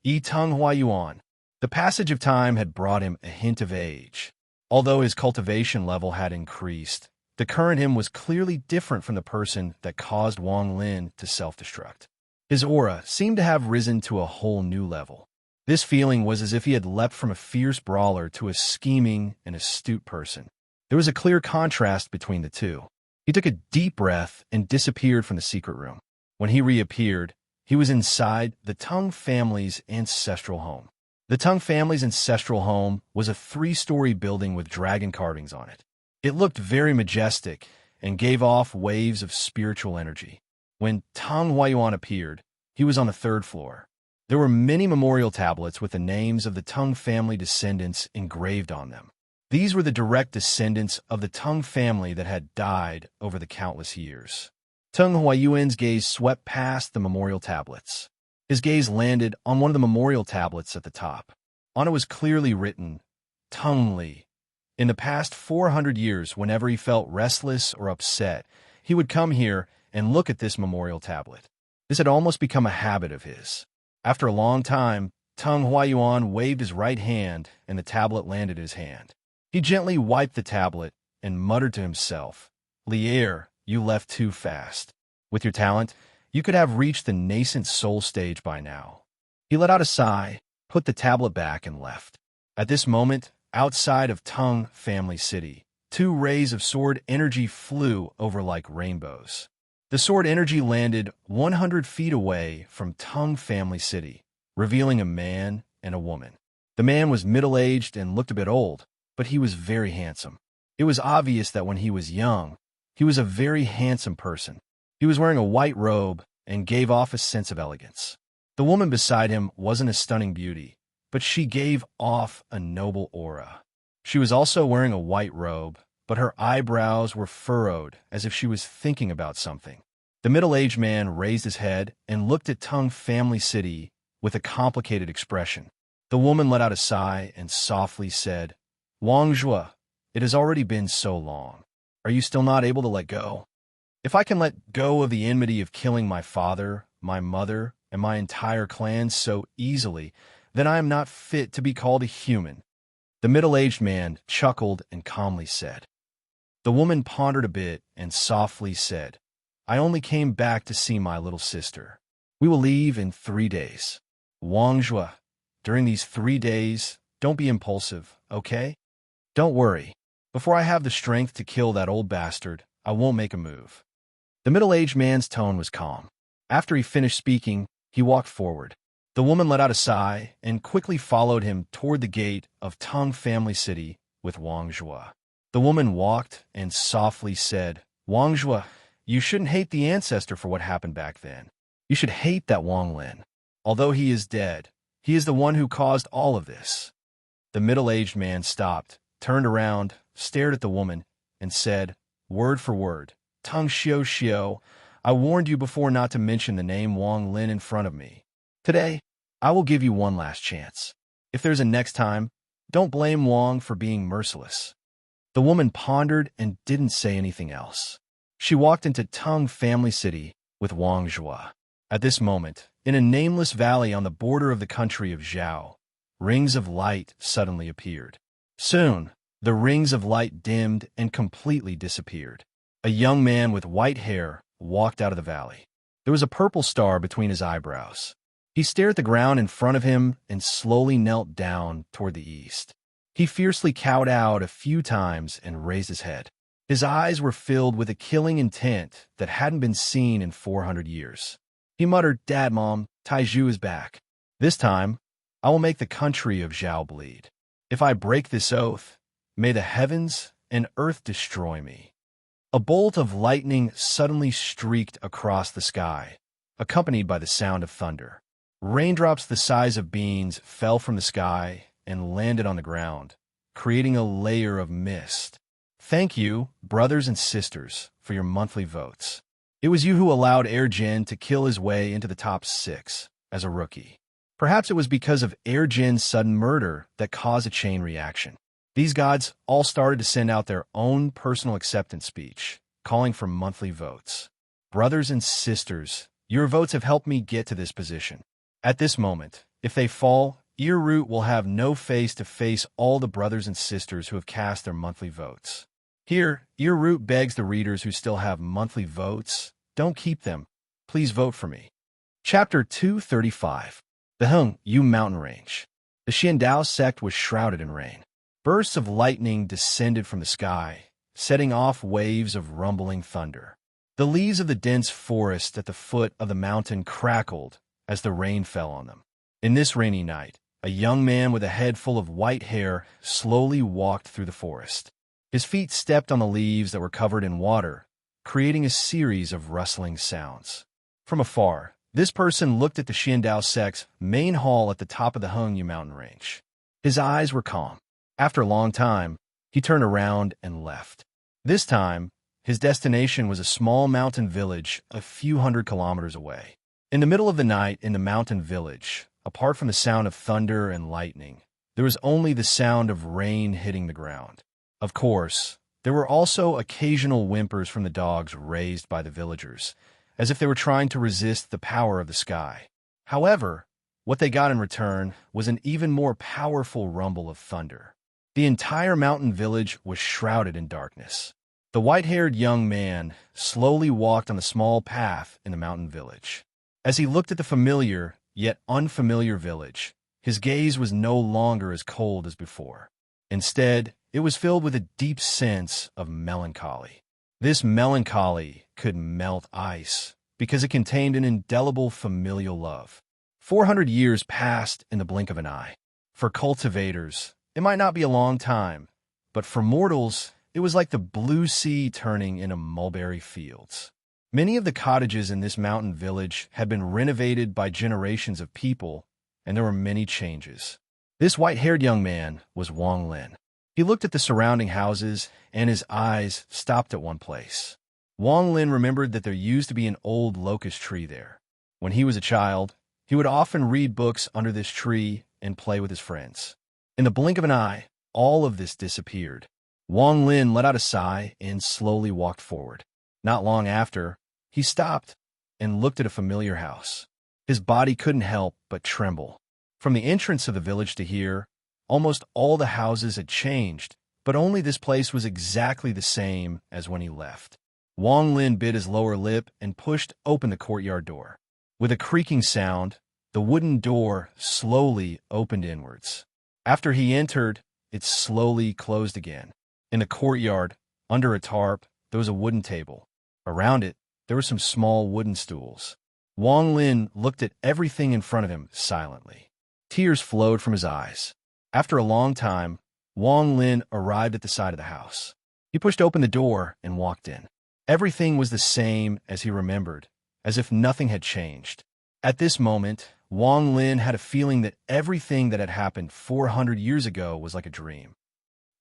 Tang Huayuan. The passage of time had brought him a hint of age. Although his cultivation level had increased, the current him was clearly different from the person that caused Wang Lin to self-destruct. His aura seemed to have risen to a whole new level. This feeling was as if he had leapt from a fierce brawler to a scheming and astute person. There was a clear contrast between the two. He took a deep breath and disappeared from the secret room. When he reappeared, he was inside the Tang family's ancestral home. The Tang family's ancestral home was a 3-story building with dragon carvings on it. It looked very majestic and gave off waves of spiritual energy. When Tang Huayuan appeared, he was on the 3rd floor. There were many memorial tablets with the names of the Tang family descendants engraved on them. These were the direct descendants of the Tang family that had died over the countless years. Tang Huayuan's gaze swept past the memorial tablets. His gaze landed on one of the memorial tablets at the top. On it was clearly written, Tang Li. In the past 400 years, whenever he felt restless or upset, he would come here and look at this memorial tablet. This had almost become a habit of his. After a long time, Tang Huayuan waved his right hand and the tablet landed in his hand. He gently wiped the tablet and muttered to himself, Lier, you left too fast. With your talent, you could have reached the nascent soul stage by now. He let out a sigh, put the tablet back, and left. At this moment, outside of Tang Family City, 2 rays of sword energy flew over like rainbows. The sword energy landed 100 feet away from Tang Family City, revealing a man and a woman. The man was middle-aged and looked a bit old, but he was very handsome. It was obvious that when he was young, he was a very handsome person. He was wearing a white robe and gave off a sense of elegance. The woman beside him wasn't a stunning beauty, but she gave off a noble aura. She was also wearing a white robe, but her eyebrows were furrowed as if she was thinking about something. The middle-aged man raised his head and looked at Tang Family City with a complicated expression. The woman let out a sigh and softly said, Wang Zhua, it has already been so long. Are you still not able to let go? If I can let go of the enmity of killing my father, my mother, and my entire clan so easily, then I am not fit to be called a human. The middle-aged man chuckled and calmly said. The woman pondered a bit and softly said, I only came back to see my little sister. We will leave in 3 days. Wang Zhua, during these 3 days, don't be impulsive, okay? Don't worry. Before I have the strength to kill that old bastard, I won't make a move. The middle-aged man's tone was calm. After he finished speaking, he walked forward. The woman let out a sigh and quickly followed him toward the gate of Tang Family City with Wang Zhua. The woman walked and softly said, Wang Zhua, you shouldn't hate the ancestor for what happened back then. You should hate that Wang Lin. Although he is dead, he is the one who caused all of this. The middle-aged man stopped, turned around, stared at the woman, and said, word for word, Tang Xiao Xiao, I warned you before not to mention the name Wang Lin in front of me. Today, I will give you one last chance. If there's a next time, don't blame Wang for being merciless. The woman pondered and didn't say anything else. She walked into Tang Family City with Wang Zhua. At this moment, in a nameless valley on the border of the country of Zhao, rings of light suddenly appeared. Soon, the rings of light dimmed and completely disappeared. A young man with white hair walked out of the valley. There was a purple star between his eyebrows. He stared at the ground in front of him and slowly knelt down toward the east. He fiercely cowed out a few times and raised his head. His eyes were filled with a killing intent that hadn't been seen in 400 years. He muttered, Dad, Mom, Taiju is back. This time, I will make the country of Zhao bleed. If I break this oath, may the heavens and earth destroy me. A bolt of lightning suddenly streaked across the sky, accompanied by the sound of thunder. Raindrops the size of beans fell from the sky and landed on the ground, creating a layer of mist. Thank you, brothers and sisters, for your monthly votes. It was you who allowed Air Jin to kill his way into the top 6 as a rookie. Perhaps it was because of Air Jin's sudden murder that caused a chain reaction. These gods all started to send out their own personal acceptance speech, calling for monthly votes. Brothers and sisters, your votes have helped me get to this position. At this moment, if they fall, Earroot will have no face to face all the brothers and sisters who have cast their monthly votes. Here, Earroot begs the readers who still have monthly votes, don't keep them. Please vote for me. Chapter 235. The Hung Yu Mountain Range. The Xiandao sect was shrouded in rain. Bursts of lightning descended from the sky, setting off waves of rumbling thunder. The leaves of the dense forest at the foot of the mountain crackled as the rain fell on them. In this rainy night, a young man with a head full of white hair slowly walked through the forest. His feet stepped on the leaves that were covered in water, creating a series of rustling sounds. From afar, this person looked at the Xiandao sect's main hall at the top of the Hengyu mountain range. His eyes were calm. After a long time, he turned around and left. This time, his destination was a small mountain village a few hundred kilometers away. In the middle of the night in the mountain village, apart from the sound of thunder and lightning, there was only the sound of rain hitting the ground. Of course, there were also occasional whimpers from the dogs raised by the villagers, as if they were trying to resist the power of the sky. However, what they got in return was an even more powerful rumble of thunder. The entire mountain village was shrouded in darkness. The white-haired young man slowly walked on the small path in the mountain village. As he looked at the familiar, yet unfamiliar village, his gaze was no longer as cold as before. Instead, it was filled with a deep sense of melancholy. This melancholy could melt ice because it contained an indelible familial love. 400 years passed in the blink of an eye. For cultivators, it might not be a long time, but for mortals, it was like the blue sea turning into mulberry fields. Many of the cottages in this mountain village had been renovated by generations of people, and there were many changes. This white-haired young man was Wang Lin. He looked at the surrounding houses, and his eyes stopped at one place. Wang Lin remembered that there used to be an old locust tree there. When he was a child, he would often read books under this tree and play with his friends. In the blink of an eye, all of this disappeared. Wang Lin let out a sigh and slowly walked forward. Not long after, he stopped and looked at a familiar house. His body couldn't help but tremble. From the entrance of the village to here, almost all the houses had changed, but only this place was exactly the same as when he left. Wang Lin bit his lower lip and pushed open the courtyard door. With a creaking sound, the wooden door slowly opened inwards. After he entered, it slowly closed again. In the courtyard, under a tarp, there was a wooden table. Around it, there were some small wooden stools. Wang Lin looked at everything in front of him silently. Tears flowed from his eyes. After a long time, Wang Lin arrived at the side of the house. He pushed open the door and walked in. Everything was the same as he remembered, as if nothing had changed. At this moment, Wang Lin had a feeling that everything that had happened 400 years ago was like a dream.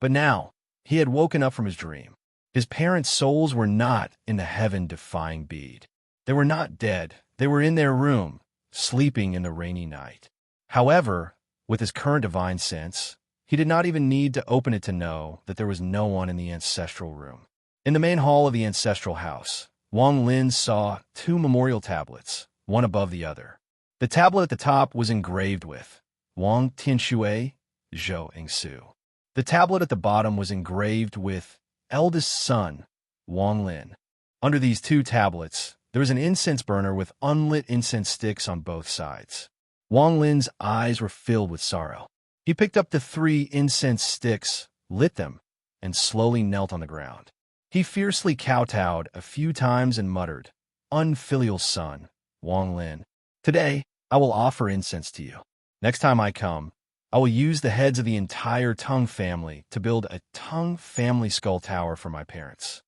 But now, he had woken up from his dream. His parents' souls were not in the heaven-defying bead. They were not dead. They were in their room, sleeping in the rainy night. However, with his current divine sense, he did not even need to open it to know that there was no one in the ancestral room. In the main hall of the ancestral house, Wang Lin saw two memorial tablets, one above the other. The tablet at the top was engraved with Wang Tianshui, Zhou Engsu. The tablet at the bottom was engraved with eldest son, Wang Lin. Under these two tablets, there was an incense burner with unlit incense sticks on both sides. Wang Lin's eyes were filled with sorrow. He picked up the 3 incense sticks, lit them, and slowly knelt on the ground. He fiercely kowtowed a few times and muttered, "Unfilial son, Wang Lin, today I will offer incense to you. Next time I come, I will use the heads of the entire Tang family to build a Tang family skull tower for my parents."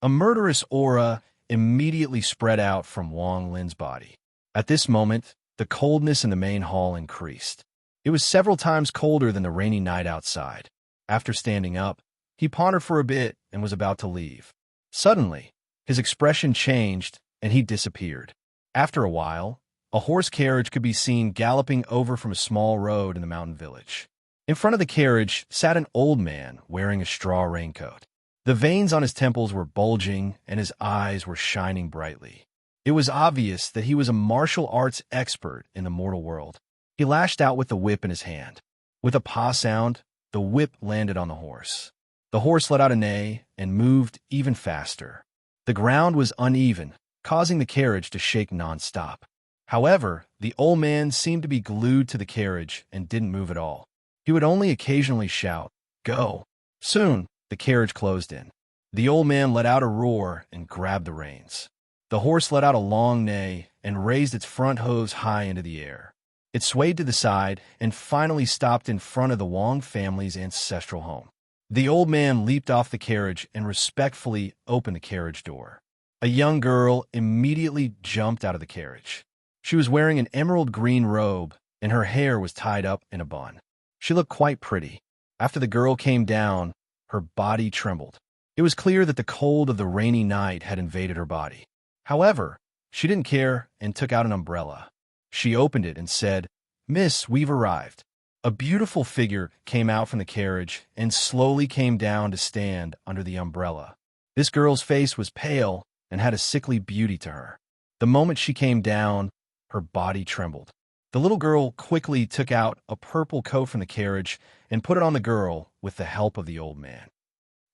A murderous aura immediately spread out from Wang Lin's body. At this moment, the coldness in the main hall increased. It was several times colder than the rainy night outside. After standing up, he pondered for a bit and was about to leave. Suddenly, his expression changed and he disappeared. After a while, a horse carriage could be seen galloping over from a small road in the mountain village. In front of the carriage sat an old man wearing a straw raincoat. The veins on his temples were bulging and his eyes were shining brightly. It was obvious that he was a martial arts expert in the mortal world. He lashed out with the whip in his hand. With a paw sound, the whip landed on the horse. The horse let out a neigh and moved even faster. The ground was uneven, causing the carriage to shake nonstop. However, the old man seemed to be glued to the carriage and didn't move at all. He would only occasionally shout, "Go!" Soon, the carriage closed in. The old man let out a roar and grabbed the reins. The horse let out a long neigh and raised its front hooves high into the air. It swayed to the side and finally stopped in front of the Wong family's ancestral home. The old man leaped off the carriage and respectfully opened the carriage door. A young girl immediately jumped out of the carriage. She was wearing an emerald green robe, and her hair was tied up in a bun. She looked quite pretty. After the girl came down, her body trembled. It was clear that the cold of the rainy night had invaded her body. However, she didn't care and took out an umbrella. She opened it and said, "Miss, we've arrived." A beautiful figure came out from the carriage and slowly came down to stand under the umbrella. This girl's face was pale and had a sickly beauty to her. The moment she came down, her body trembled. The little girl quickly took out a purple coat from the carriage and put it on the girl with the help of the old man.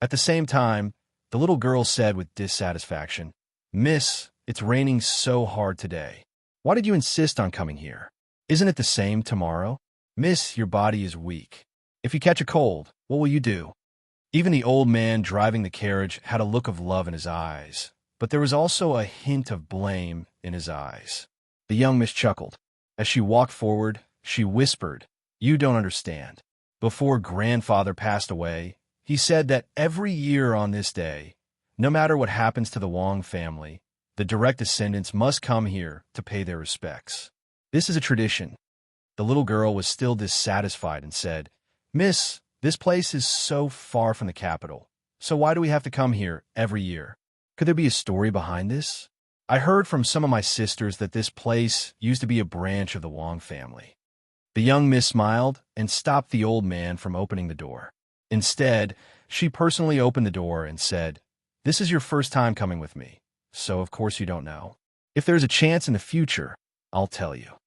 At the same time, the little girl said with dissatisfaction, "Miss, it's raining so hard today. Why did you insist on coming here? Isn't it the same tomorrow? Miss, your body is weak. If you catch a cold, what will you do?" Even the old man driving the carriage had a look of love in his eyes, but there was also a hint of blame in his eyes. The young miss chuckled. As she walked forward, she whispered, "You don't understand. Before grandfather passed away, he said that every year on this day, no matter what happens to the Wong family, the direct descendants must come here to pay their respects. This is a tradition." The little girl was still dissatisfied and said, "Miss, this place is so far from the capital, so why do we have to come here every year? Could there be a story behind this? I heard from some of my sisters that this place used to be a branch of the Wong family." The young miss smiled and stopped the old man from opening the door. Instead, she personally opened the door and said, "This is your first time coming with me, so of course you don't know. If there's a chance in the future, I'll tell you."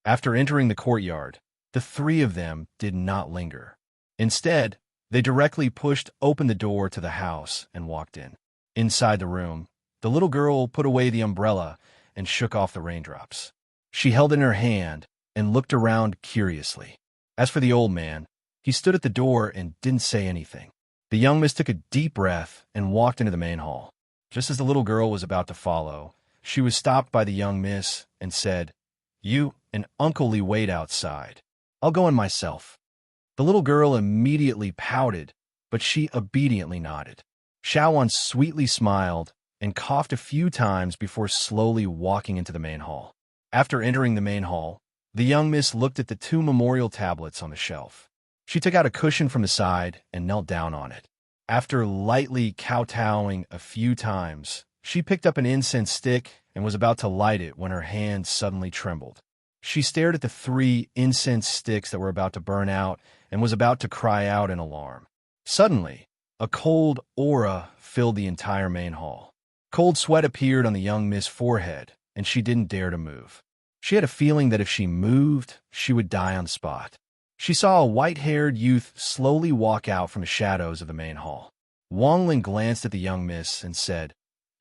After entering the courtyard, the three of them did not linger. Instead, they directly pushed open the door to the house and walked in. Inside the room, the little girl put away the umbrella and shook off the raindrops. She held it in her hand and looked around curiously. As for the old man, he stood at the door and didn't say anything. The young miss took a deep breath and walked into the main hall. Just as the little girl was about to follow, she was stopped by the young miss and said, "You and Uncle Lee wait outside. I'll go in myself." The little girl immediately pouted, but she obediently nodded. Shawan sweetly smiled and coughed a few times before slowly walking into the main hall. After entering the main hall, the young miss looked at the two memorial tablets on the shelf. She took out a cushion from the side and knelt down on it. After lightly kowtowing a few times, she picked up an incense stick and was about to light it when her hand suddenly trembled. She stared at the 3 incense sticks that were about to burn out and was about to cry out in alarm. Suddenly, a cold aura filled the entire main hall. Cold sweat appeared on the young miss' forehead, and she didn't dare to move. She had a feeling that if she moved, she would die on the spot. She saw a white-haired youth slowly walk out from the shadows of the main hall. Wong Lin glanced at the young miss and said,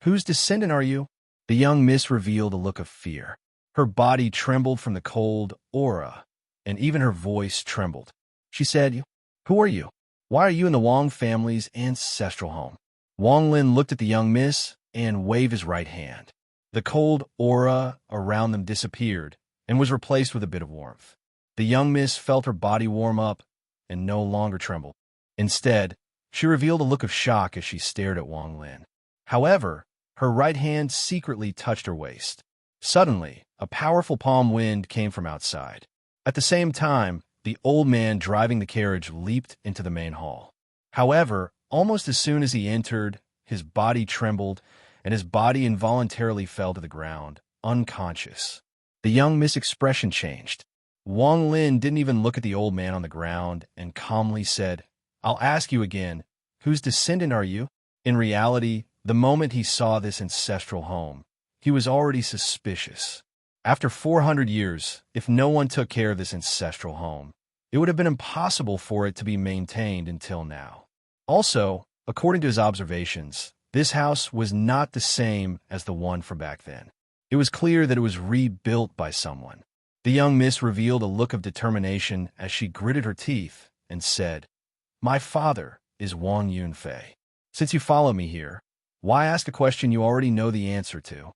"Whose descendant are you?" The young miss revealed a look of fear. Her body trembled from the cold aura, and even her voice trembled. She said, "Who are you? Why are you in the Wong family's ancestral home?" Wong Lin looked at the young miss and waved his right hand. The cold aura around them disappeared and was replaced with a bit of warmth. The young miss felt her body warm up and no longer trembled. Instead, she revealed a look of shock as she stared at Wong Lin. However, her right hand secretly touched her waist. Suddenly, a powerful palm wind came from outside. At the same time, the old man driving the carriage leaped into the main hall. However, almost as soon as he entered, his body trembled, and his body involuntarily fell to the ground, unconscious. The young miss expression changed. Wong Lin didn't even look at the old man on the ground and calmly said, "I'll ask you again, whose descendant are you?" In reality, the moment he saw this ancestral home, he was already suspicious. After 400 years, if no one took care of this ancestral home, it would have been impossible for it to be maintained until now. Also, according to his observations, this house was not the same as the one from back then. It was clear that it was rebuilt by someone. The young miss revealed a look of determination as she gritted her teeth and said, "My father is Wang Yunfei. Since you follow me here, why ask a question you already know the answer to?"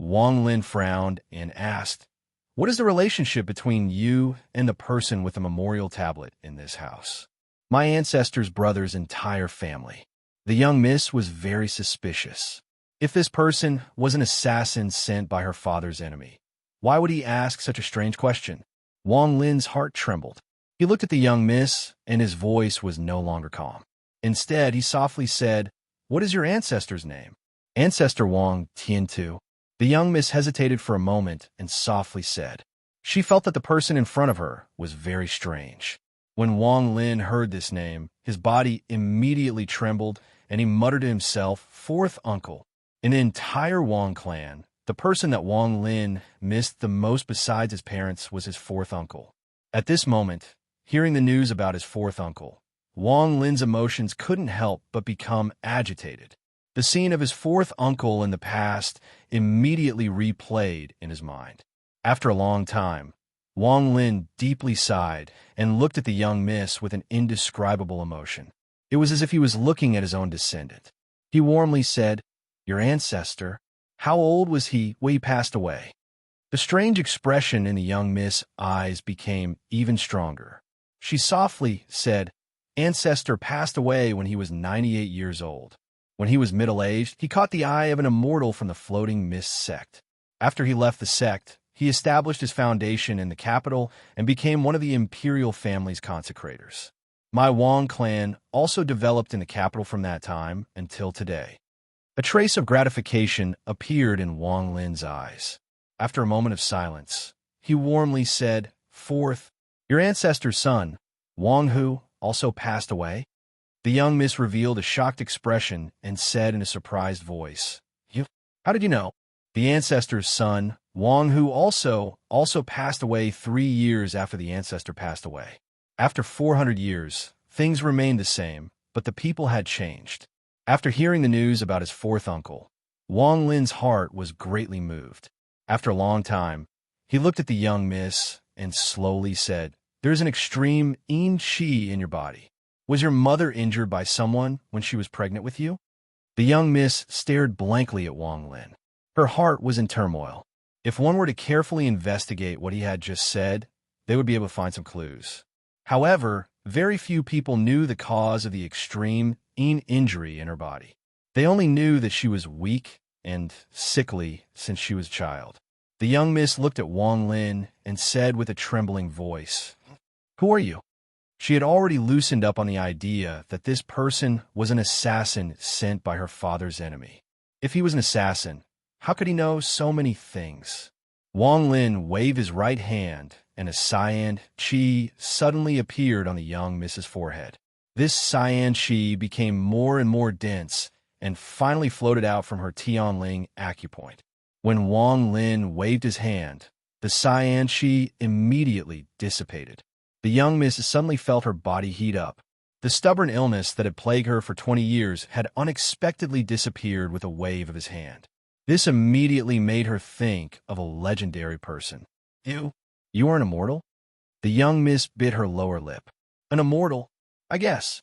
Wang Lin frowned and asked, "What is the relationship between you and the person with the memorial tablet in this house?" "My ancestor's brother's entire family." The young miss was very suspicious. If this person was an assassin sent by her father's enemy, why would he ask such a strange question? Wang Lin's heart trembled. He looked at the young miss, and his voice was no longer calm. Instead, he softly said, "What is your ancestor's name?" "Ancestor Wang Tiantu." The young miss hesitated for a moment and softly said. She felt that the person in front of her was very strange. When Wang Lin heard this name, his body immediately trembled, and he muttered to himself, "Fourth uncle." In the entire Wang clan, the person that Wang Lin missed the most besides his parents was his fourth uncle. At this moment, hearing the news about his fourth uncle, Wang Lin's emotions couldn't help but become agitated. The scene of his fourth uncle in the past immediately replayed in his mind. After a long time, Wang Lin deeply sighed and looked at the young miss with an indescribable emotion. It was as if he was looking at his own descendant. He warmly said, "Your ancestor, how old was he when he passed away?" The strange expression in the young miss' eyes became even stronger. She softly said, "Ancestor passed away when he was 98 years old. When he was middle-aged, he caught the eye of an immortal from the floating mist sect. After he left the sect, he established his foundation in the capital and became one of the imperial family's consecrators. My Wang clan also developed in the capital from that time until today." A trace of gratification appeared in Wang Lin's eyes. After a moment of silence, he warmly said, "Fourth, your ancestor's son, Wang Hu, also passed away?" The young miss revealed a shocked expression and said in a surprised voice, "You? How did you know?" "The ancestor's son, Wang Hu, also passed away 3 years after the ancestor passed away. After 400 years, things remained the same, but the people had changed." After hearing the news about his fourth uncle, Wang Lin's heart was greatly moved. After a long time, he looked at the young miss and slowly said, "There's an extreme yin qi in your body. Was your mother injured by someone when she was pregnant with you?" The young miss stared blankly at Wang Lin. Her heart was in turmoil. If one were to carefully investigate what he had just said, they would be able to find some clues. However, very few people knew the cause of the extreme yin injury in her body. They only knew that she was weak and sickly since she was a child. The young miss looked at Wang Lin and said with a trembling voice, "Who are you?" She had already loosened up on the idea that this person was an assassin sent by her father's enemy. If he was an assassin, how could he know so many things? Wang Lin waved his right hand, and a cyan qi suddenly appeared on the young miss's forehead. This cyan qi became more and more dense and finally floated out from her Tianling acupoint. When Wang Lin waved his hand, the cyan qi immediately dissipated. The young miss suddenly felt her body heat up. The stubborn illness that had plagued her for 20 years had unexpectedly disappeared with a wave of his hand. This immediately made her think of a legendary person. You are an immortal?" The young miss bit her lower lip. "An immortal, I guess."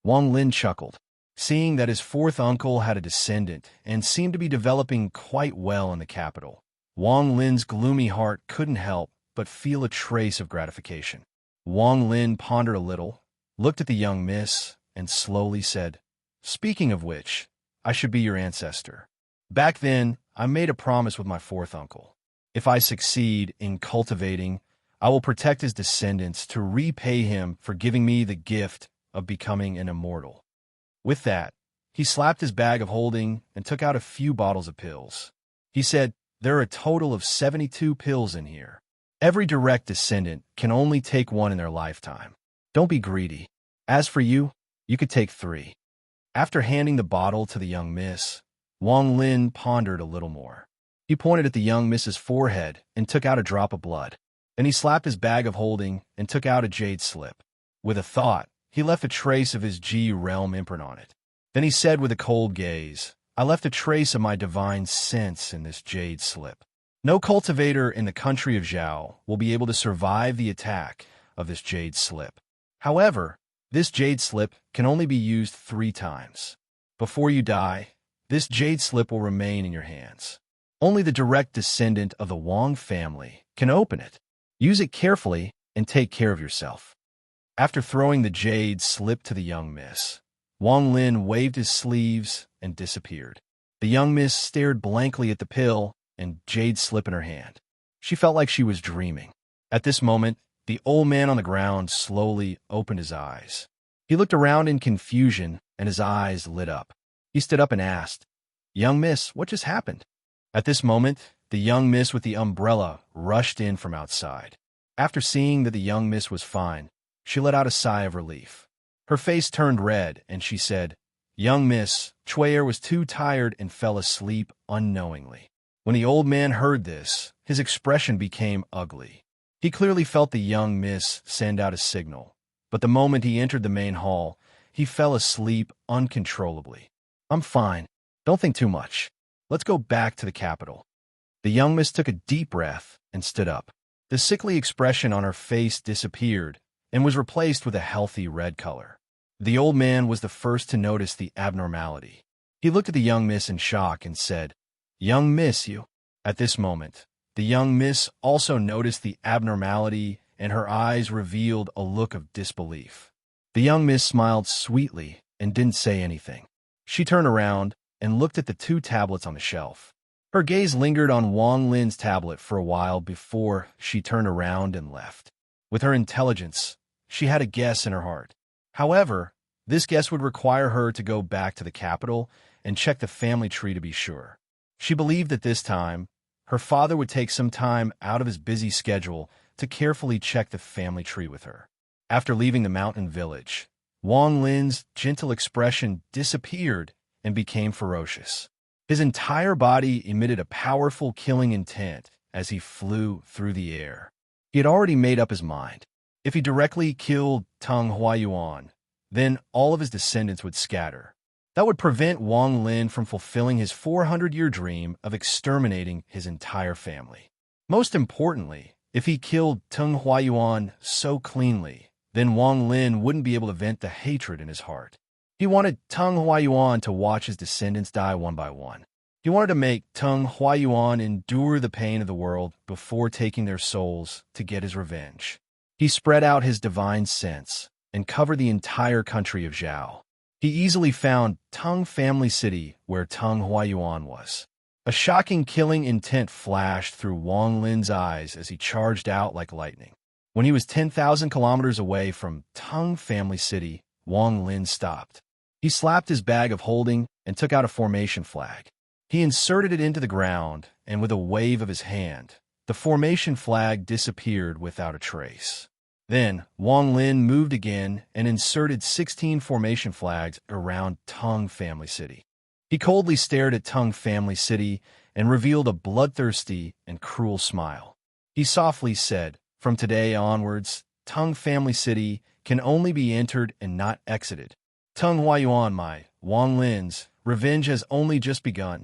Wang Lin chuckled, seeing that his fourth uncle had a descendant and seemed to be developing quite well in the capital. Wang Lin's gloomy heart couldn't help but feel a trace of gratification. Wang Lin pondered a little, looked at the young miss, and slowly said, "Speaking of which, I should be your ancestor. Back then, I made a promise with my fourth uncle. If I succeed in cultivating, I will protect his descendants to repay him for giving me the gift of becoming an immortal." With that, he slapped his bag of holding and took out a few bottles of pills. He said, "There are a total of 72 pills in here. Every direct descendant can only take one in their lifetime. Don't be greedy. As for you, you could take 3. After handing the bottle to the young miss, Wang Lin pondered a little more. He pointed at the young miss's forehead and took out a drop of blood. Then he slapped his bag of holding and took out a jade slip. With a thought, he left a trace of his G-realm imprint on it. Then he said with a cold gaze, "I left a trace of my divine sense in this jade slip. No cultivator in the country of Zhao will be able to survive the attack of this jade slip. However, this jade slip can only be used 3 times. Before you die, this jade slip will remain in your hands. Only the direct descendant of the Wang family can open it. Use it carefully and take care of yourself." After throwing the jade slip to the young miss, Wang Lin waved his sleeves and disappeared. The young miss stared blankly at the pill and jade slip in her hand. She felt like she was dreaming. At this moment, the old man on the ground slowly opened his eyes. He looked around in confusion, and his eyes lit up. He stood up and asked, "Young miss, what just happened?" At this moment, the young miss with the umbrella rushed in from outside. After seeing that the young miss was fine, she let out a sigh of relief. Her face turned red, and she said, "Young miss, Chuyer was too tired and fell asleep unknowingly." When the old man heard this, his expression became ugly. He clearly felt the young miss send out a signal, but the moment he entered the main hall, he fell asleep uncontrollably. "I'm fine. Don't think too much. Let's go back to the capital." The young miss took a deep breath and stood up. The sickly expression on her face disappeared and was replaced with a healthy red color. The old man was the first to notice the abnormality. He looked at the young miss in shock and said, "Young miss, you." At this moment, the young miss also noticed the abnormality, and her eyes revealed a look of disbelief. The young miss smiled sweetly and didn't say anything. She turned around and looked at the 2 tablets on the shelf. Her gaze lingered on Wang Lin's tablet for a while before she turned around and left. With her intelligence, she had a guess in her heart. However, this guess would require her to go back to the capital and check the family tree to be sure. She believed that this time, her father would take some time out of his busy schedule to carefully check the family tree with her. After leaving the mountain village, Wang Lin's gentle expression disappeared and became ferocious. His entire body emitted a powerful killing intent as he flew through the air. He had already made up his mind. If he directly killed Teng Huayuan, then all of his descendants would scatter. That would prevent Wang Lin from fulfilling his 400-year dream of exterminating his entire family. Most importantly, if he killed Teng Huayuan so cleanly, then Wang Lin wouldn't be able to vent the hatred in his heart. He wanted Teng Huayuan to watch his descendants die one by one. He wanted to make Teng Huayuan endure the pain of the world before taking their souls to get his revenge. He spread out his divine sense and covered the entire country of Zhao. He easily found Teng Family City where Teng Huayuan was. A shocking killing intent flashed through Wang Lin's eyes as he charged out like lightning. When he was 10,000 kilometers away from Teng Family City, Wang Lin stopped. He slapped his bag of holding and took out a formation flag. He inserted it into the ground, and with a wave of his hand, the formation flag disappeared without a trace. Then, Wang Lin moved again and inserted 16 formation flags around Teng Family City. He coldly stared at Teng Family City and revealed a bloodthirsty and cruel smile. He softly said, "From today onwards, Teng Family City can only be entered and not exited. Teng Huayuan, my Wang Lin's revenge has only just begun."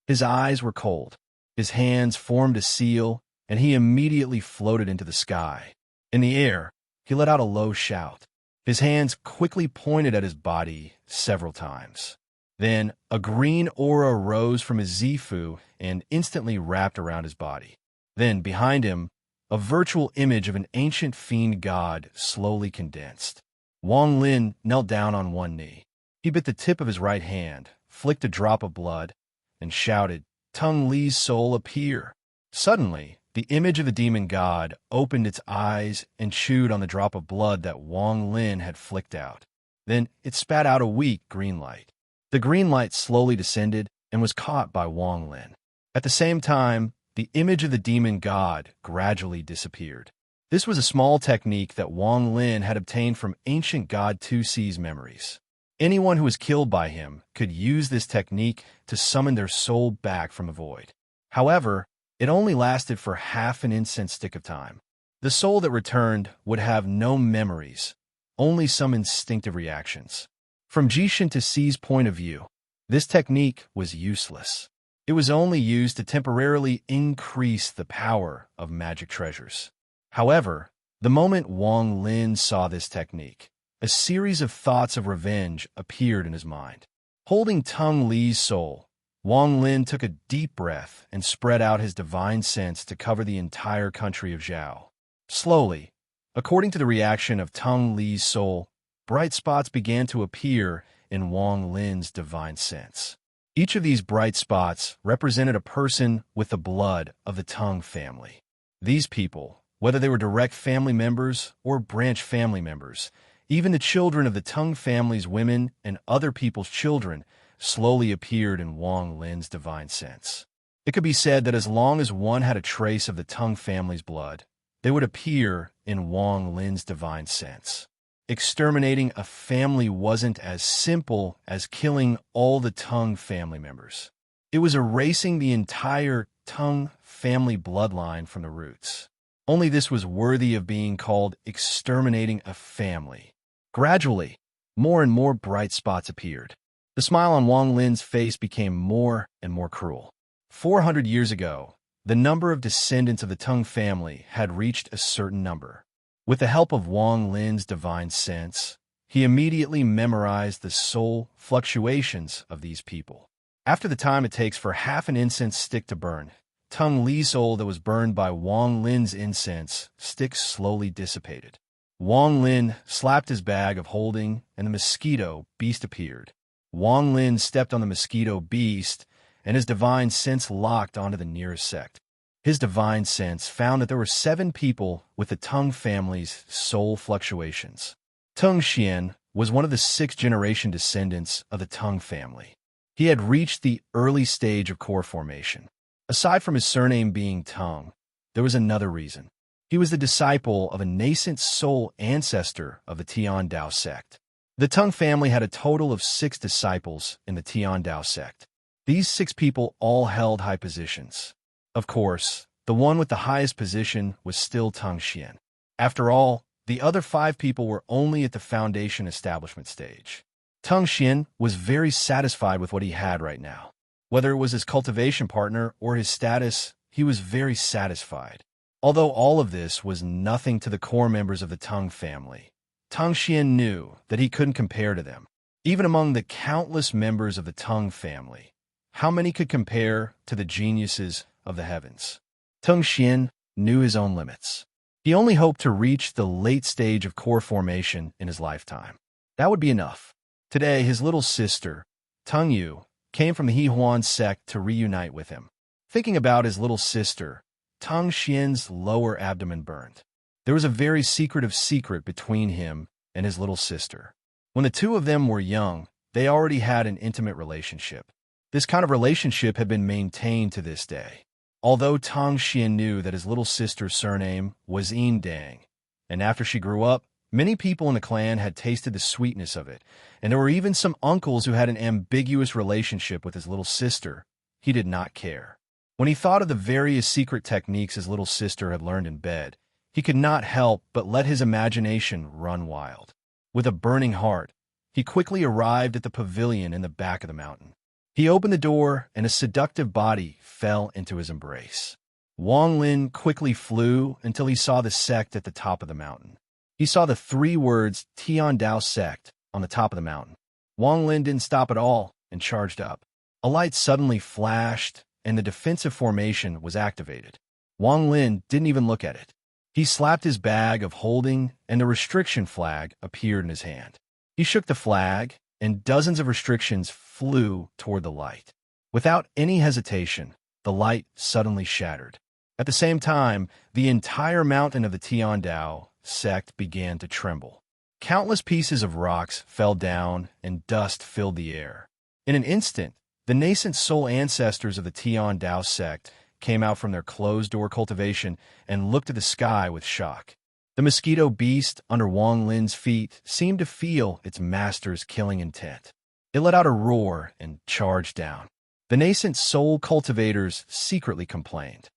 His eyes were cold. His hands formed a seal, and he immediately floated into the sky. In the air, he let out a low shout. His hands quickly pointed at his body several times. Then, a green aura rose from his Zifu and instantly wrapped around his body. Then, behind him, a virtual image of an ancient fiend god slowly condensed. Wang Lin knelt down on one knee. He bit the tip of his right hand, flicked a drop of blood, and shouted, "Teng Li's soul appear." Suddenly, the image of the demon god opened its eyes and chewed on the drop of blood that Wang Lin had flicked out. Then it spat out a weak green light. The green light slowly descended and was caught by Wang Lin. At the same time, the image of the demon god gradually disappeared. This was a small technique that Wang Lin had obtained from ancient god Tu Si's memories. Anyone who was killed by him could use this technique to summon their soul back from the void. However, it only lasted for half an incense stick of time. The soul that returned would have no memories, only some instinctive reactions. From Jishin to C's point of view, this technique was useless. It was only used to temporarily increase the power of magic treasures. However, the moment Wang Lin saw this technique, a series of thoughts of revenge appeared in his mind. Holding Tung Li's soul, Wang Lin took a deep breath and spread out his divine sense to cover the entire country of Zhao. Slowly, according to the reaction of Tung Li's soul, bright spots began to appear in Wang Lin's divine sense. Each of these bright spots represented a person with the blood of the Tung family. These people, whether they were direct family members or branch family members, even the children of the Tung family's women and other people's children, slowly appeared in Wang Lin's divine sense. It could be said that as long as one had a trace of the Tung family's blood, they would appear in Wang Lin's divine sense. Exterminating a family wasn't as simple as killing all the Tung family members. It was erasing the entire Tung family bloodline from the roots. Only this was worthy of being called exterminating a family. Gradually, more and more bright spots appeared. The smile on Wang Lin's face became more and more cruel. 400 years ago, the number of descendants of the Tung family had reached a certain number. With the help of Wang Lin's divine sense, he immediately memorized the soul fluctuations of these people. After the time it takes for half an incense stick to burn, Tung Li's soul that was burned by Wang Lin's incense stick slowly dissipated. Wang Lin slapped his bag of holding, and the mosquito beast appeared. Wang Lin stepped on the mosquito beast, and his divine sense locked onto the nearest sect. His divine sense found that there were 7 people with the Tung family's soul fluctuations. Tung Xian was one of the 6th-generation descendants of the Tung family. He had reached the early stage of core formation. Aside from his surname being Tung, there was another reason. He was the disciple of a nascent soul ancestor of the Tian Dao sect. The Tung family had a total of 6 disciples in the Tian Dao sect. These 6 people all held high positions. Of course, the one with the highest position was still Tung Xian. After all, the other 5 people were only at the foundation establishment stage. Tung Xian was very satisfied with what he had right now. Whether it was his cultivation partner or his status, he was very satisfied. Although all of this was nothing to the core members of the Tung family, Tung Xian knew that he couldn't compare to them. Even among the countless members of the Tung family, how many could compare to the geniuses of the heavens? Tung Xian knew his own limits. He only hoped to reach the late stage of core formation in his lifetime. That would be enough. Today, his little sister, Tung Yu, came from the Hehuan sect to reunite with him. Thinking about his little sister, Tung Xian's lower abdomen burned. There was a very secretive secret between him and his little sister. When the two of them were young, they already had an intimate relationship. This kind of relationship had been maintained to this day. Although Tung Xian knew that his little sister's surname was Yin Dang, and after she grew up, many people in the clan had tasted the sweetness of it, and there were even some uncles who had an ambiguous relationship with his little sister, he did not care. When he thought of the various secret techniques his little sister had learned in bed, he could not help but let his imagination run wild. With a burning heart, he quickly arrived at the pavilion in the back of the mountain. He opened the door, and a seductive body fell into his embrace. Wang Lin quickly flew until he saw the sect at the top of the mountain. He saw the 3 words Tian Dao sect on the top of the mountain. Wang Lin didn't stop at all and charged up. A light suddenly flashed, and the defensive formation was activated. Wang Lin didn't even look at it. He slapped his bag of holding, and the restriction flag appeared in his hand. He shook the flag, and dozens of restrictions flew toward the light. Without any hesitation, the light suddenly shattered. At the same time, the entire mountain of the Tian Dao sect began to tremble. Countless pieces of rocks fell down, and dust filled the air. In an instant, the nascent soul ancestors of the Tian Dao sect came out from their closed-door cultivation and looked at the sky with shock. The mosquito beast under Wang Lin's feet seemed to feel its master's killing intent. It let out a roar and charged down. The nascent soul cultivators secretly complained.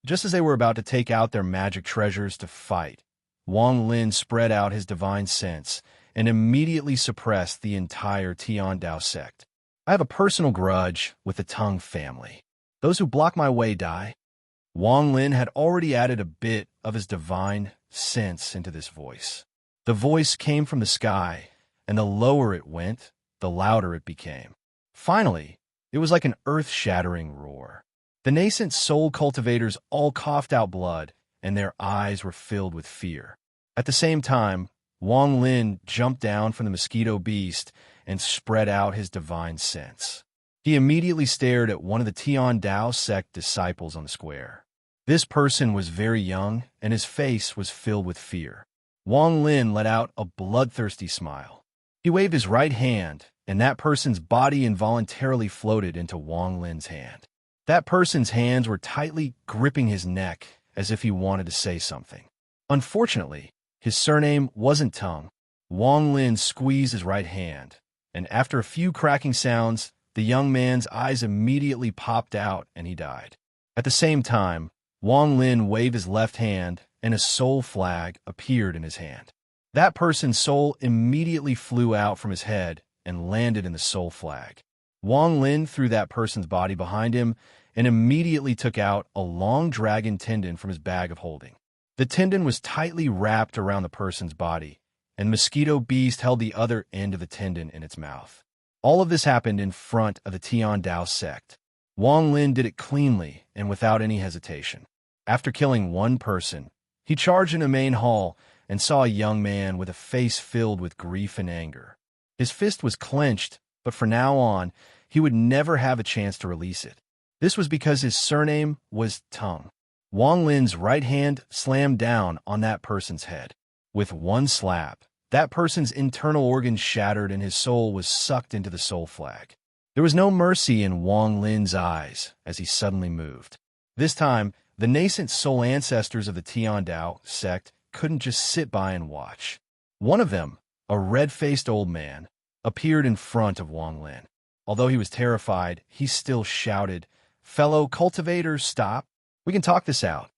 Just as they were about to take out their magic treasures to fight, Wang Lin spread out his divine sense and immediately suppressed the entire Tian Dao sect. I have a personal grudge with the Tang family. Those who block my way die. Wang Lin had already added a bit of his divine sense into this voice. The voice came from the sky, and the lower it went, the louder it became. Finally, it was like an earth-shattering roar. The nascent soul cultivators all coughed out blood, and their eyes were filled with fear. At the same time, Wang Lin jumped down from the mosquito beast and spread out his divine sense. He immediately stared at one of the Tian Dao sect disciples on the square. This person was very young, and his face was filled with fear. Wang Lin let out a bloodthirsty smile. He waved his right hand, and that person's body involuntarily floated into Wang Lin's hand. That person's hands were tightly gripping his neck as if he wanted to say something. Unfortunately, his surname wasn't Tongue. Wang Lin squeezed his right hand, and after a few cracking sounds, the young man's eyes immediately popped out and he died. At the same time, Wang Lin waved his left hand and a soul flag appeared in his hand. That person's soul immediately flew out from his head and landed in the soul flag. Wang Lin threw that person's body behind him and immediately took out a long dragon tendon from his bag of holding. The tendon was tightly wrapped around the person's body, and Mosquito Beast held the other end of the tendon in its mouth. All of this happened in front of the Tian Dao sect. Wang Lin did it cleanly and without any hesitation. After killing one person, he charged into the main hall and saw a young man with a face filled with grief and anger. His fist was clenched, but from now on, he would never have a chance to release it. This was because his surname was Tongue. Wang Lin's right hand slammed down on that person's head. With one slap, that person's internal organs shattered and his soul was sucked into the soul flag. There was no mercy in Wang Lin's eyes as he suddenly moved. This time, the nascent soul ancestors of the Tian Dao sect couldn't just sit by and watch. One of them, a red-faced old man, appeared in front of Wang Lin. Although he was terrified, he still shouted, "Fellow cultivators, stop. We can talk this out."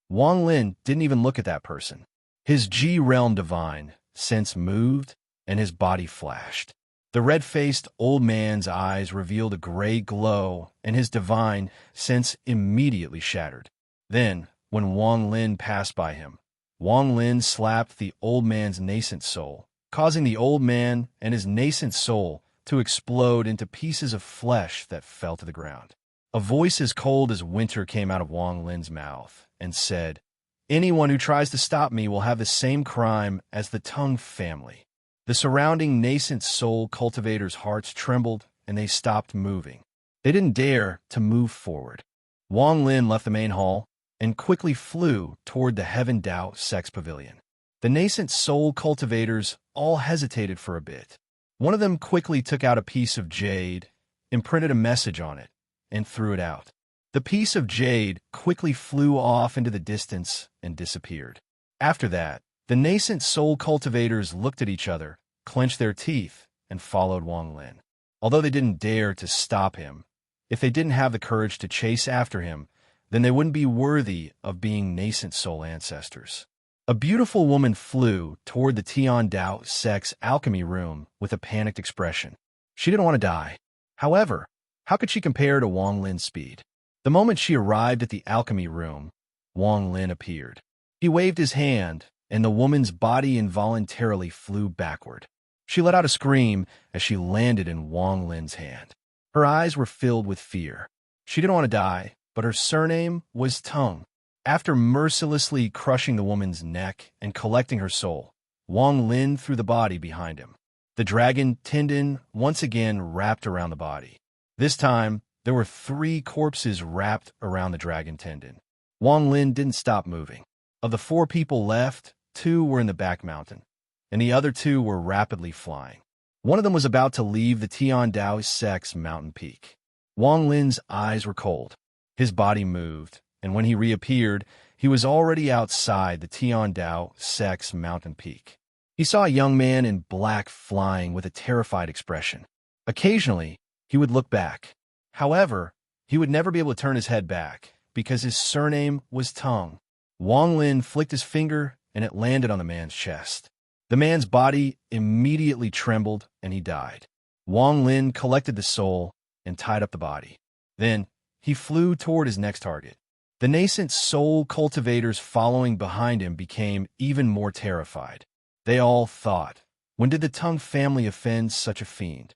Wang Lin didn't even look at that person. His G-realm divine sense moved, and his body flashed. The red-faced old man's eyes revealed a gray glow, and his divine sense immediately shattered. Then, when Wang Lin passed by him, Wang Lin slapped the old man's nascent soul, causing the old man and his nascent soul to explode into pieces of flesh that fell to the ground. A voice as cold as winter came out of Wang Lin's mouth and said, "Anyone who tries to stop me will have the same crime as the Tongue family." The surrounding nascent soul cultivators' hearts trembled and they stopped moving. They didn't dare to move forward. Wang Lin left the main hall and quickly flew toward the Heaven Dao Sex Pavilion. The nascent soul cultivators all hesitated for a bit. One of them quickly took out a piece of jade, imprinted a message on it, and threw it out. The piece of jade quickly flew off into the distance and disappeared. After that, the nascent soul cultivators looked at each other, clenched their teeth, and followed Wang Lin. Although they didn't dare to stop him, if they didn't have the courage to chase after him, then they wouldn't be worthy of being nascent soul ancestors. A beautiful woman flew toward the Tian Dao sect's alchemy room with a panicked expression. She didn't want to die. However, how could she compare to Wang Lin's speed? The moment she arrived at the alchemy room, Wang Lin appeared. He waved his hand, and the woman's body involuntarily flew backward. She let out a scream as she landed in Wang Lin's hand. Her eyes were filled with fear. She didn't want to die, but her surname was Tongue. After mercilessly crushing the woman's neck and collecting her soul, Wang Lin threw the body behind him. The dragon tendon once again wrapped around the body. This time, there were 3 corpses wrapped around the dragon tendon. Wang Lin didn't stop moving. Of the 4 people left, 2 were in the back mountain, and the other 2 were rapidly flying. One of them was about to leave the Tian Dao sect's mountain peak. Wang Lin's eyes were cold. His body moved, and when he reappeared, he was already outside the Tian Dao sect's mountain peak. He saw a young man in black flying with a terrified expression. Occasionally, he would look back. However, he would never be able to turn his head back, because his surname was Tongue. Wang Lin flicked his finger, and it landed on the man's chest. The man's body immediately trembled, and he died. Wang Lin collected the soul and tied up the body. Then, he flew toward his next target. The nascent soul cultivators following behind him became even more terrified. They all thought, when did the Tongue family offend such a fiend?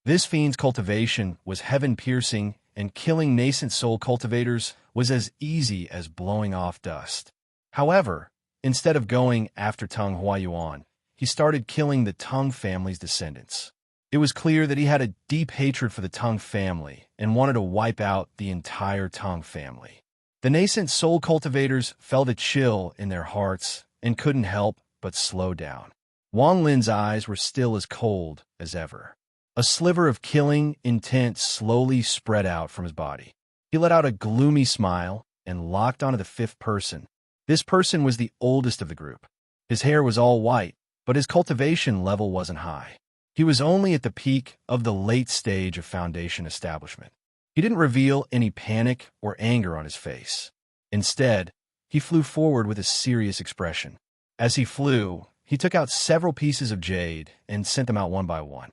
This fiend's cultivation was heaven-piercing, and killing nascent soul cultivators was as easy as blowing off dust. However, instead of going after Tongue Huayuan, he started killing the Tongue family's descendants. It was clear that he had a deep hatred for the Tongue family and wanted to wipe out the entire Tongue family. The nascent soul cultivators felt a chill in their hearts and couldn't help but slow down. Wang Lin's eyes were still as cold as ever. A sliver of killing intent slowly spread out from his body. He let out a gloomy smile and locked onto the fifth person. This person was the oldest of the group. His hair was all white, but his cultivation level wasn't high. He was only at the peak of the late stage of foundation establishment. He didn't reveal any panic or anger on his face. Instead, he flew forward with a serious expression. As he flew, he took out several pieces of jade and sent them out one by one.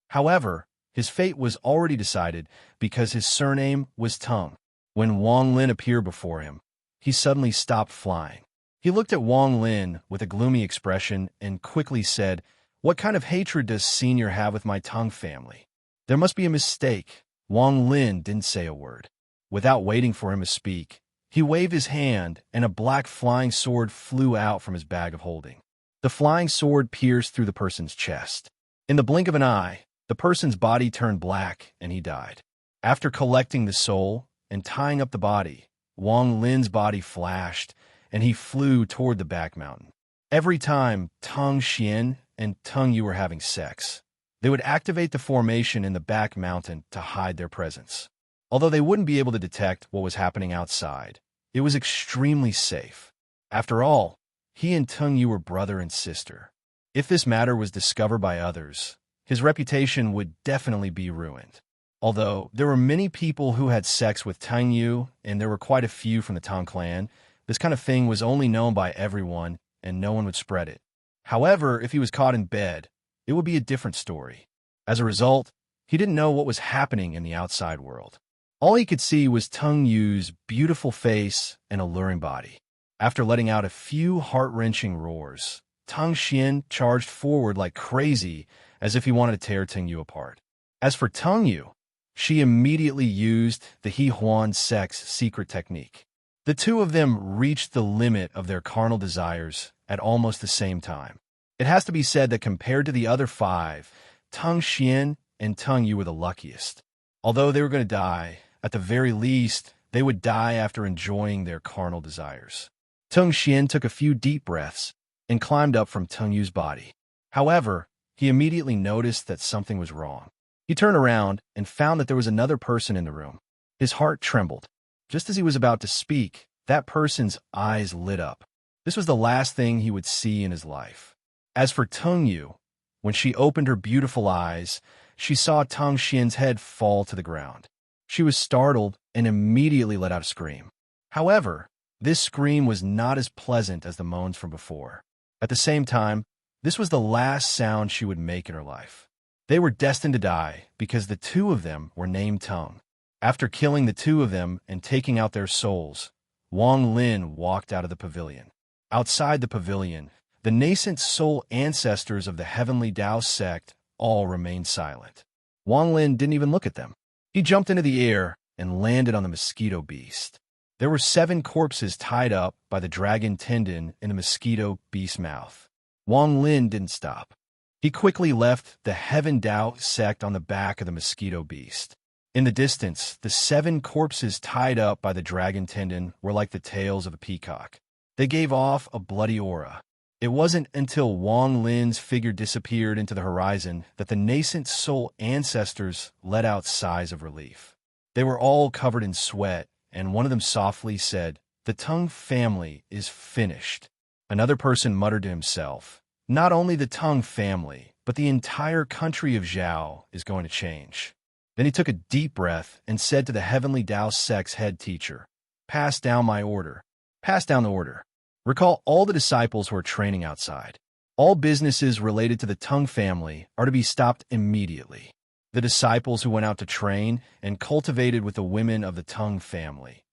However, his fate was already decided because his surname was Tongue. When Wang Lin appeared before him, he suddenly stopped flying. He looked at Wang Lin with a gloomy expression and quickly said, "What kind of hatred does Senior have with my Tongue family? There must be a mistake." Wang Lin didn't say a word. Without waiting for him to speak, he waved his hand and a black flying sword flew out from his bag of holding. The flying sword pierced through the person's chest. In the blink of an eye, the person's body turned black and he died. After collecting the soul and tying up the body, Wang Lin's body flashed and he flew toward the back mountain. Every time Tongue Xian and Tongue Yu were having sex, they would activate the formation in the back mountain to hide their presence. Although they wouldn't be able to detect what was happening outside, it was extremely safe. After all, he and Tongue Yu were brother and sister. If this matter was discovered by others, his reputation would definitely be ruined. Although there were many people who had sex with Tongue Yu, and there were quite a few from the Tang clan, this kind of thing was only known by everyone, and no one would spread it. However, if he was caught in bed, it would be a different story. As a result, he didn't know what was happening in the outside world. All he could see was Tongue Yu's beautiful face and alluring body. After letting out a few heart-wrenching roars, Tongue Xian charged forward like crazy, as if he wanted to tear Tongue Yu apart. As for Tongue Yu, she immediately used the He Huan sex secret technique. The two of them reached the limit of their carnal desires at almost the same time. It has to be said that compared to the other five, Tongue Xian and Tongue Yu were the luckiest. Although they were going to die, at the very least, they would die after enjoying their carnal desires. Tongue Xian took a few deep breaths and climbed up from Tongue Yu's body. However, he immediately noticed that something was wrong. He turned around and found that there was another person in the room. His heart trembled. Just as he was about to speak, that person's eyes lit up. This was the last thing he would see in his life. As for Tongue Yu, when she opened her beautiful eyes, she saw Tongue Xian's head fall to the ground. She was startled and immediately let out a scream. However, this scream was not as pleasant as the moans from before. At the same time, this was the last sound she would make in her life. They were destined to die because the two of them were named Tongue. After killing the two of them and taking out their souls, Wang Lin walked out of the pavilion. Outside the pavilion, the nascent soul ancestors of the Heavenly Tao sect all remained silent. Wang Lin didn't even look at them. He jumped into the air and landed on the mosquito beast. There were 7 corpses tied up by the dragon tendon in the mosquito beast's mouth. Wang Lin didn't stop. He quickly left the Heaven Tao sect on the back of the mosquito beast. In the distance, the 7 corpses tied up by the dragon tendon were like the tails of a peacock. They gave off a bloody aura. It wasn't until Wang Lin's figure disappeared into the horizon that the nascent soul ancestors let out sighs of relief. They were all covered in sweat, and one of them softly said, "The Tongue family is finished." Another person muttered to himself, "Not only the Tongue family, but the entire country of Zhao is going to change." Then he took a deep breath and said to the heavenly Tao sect's head teacher, "Pass down my order. Pass down the order." Recall all the disciples who are training outside. All businesses related to the Tang family are to be stopped immediately. The disciples who went out to train and cultivated with the women of the Tang family,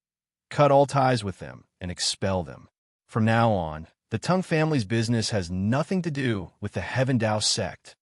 cut all ties with them and expel them. From now on, the Tang family's business has nothing to do with the Heaven Dao sect.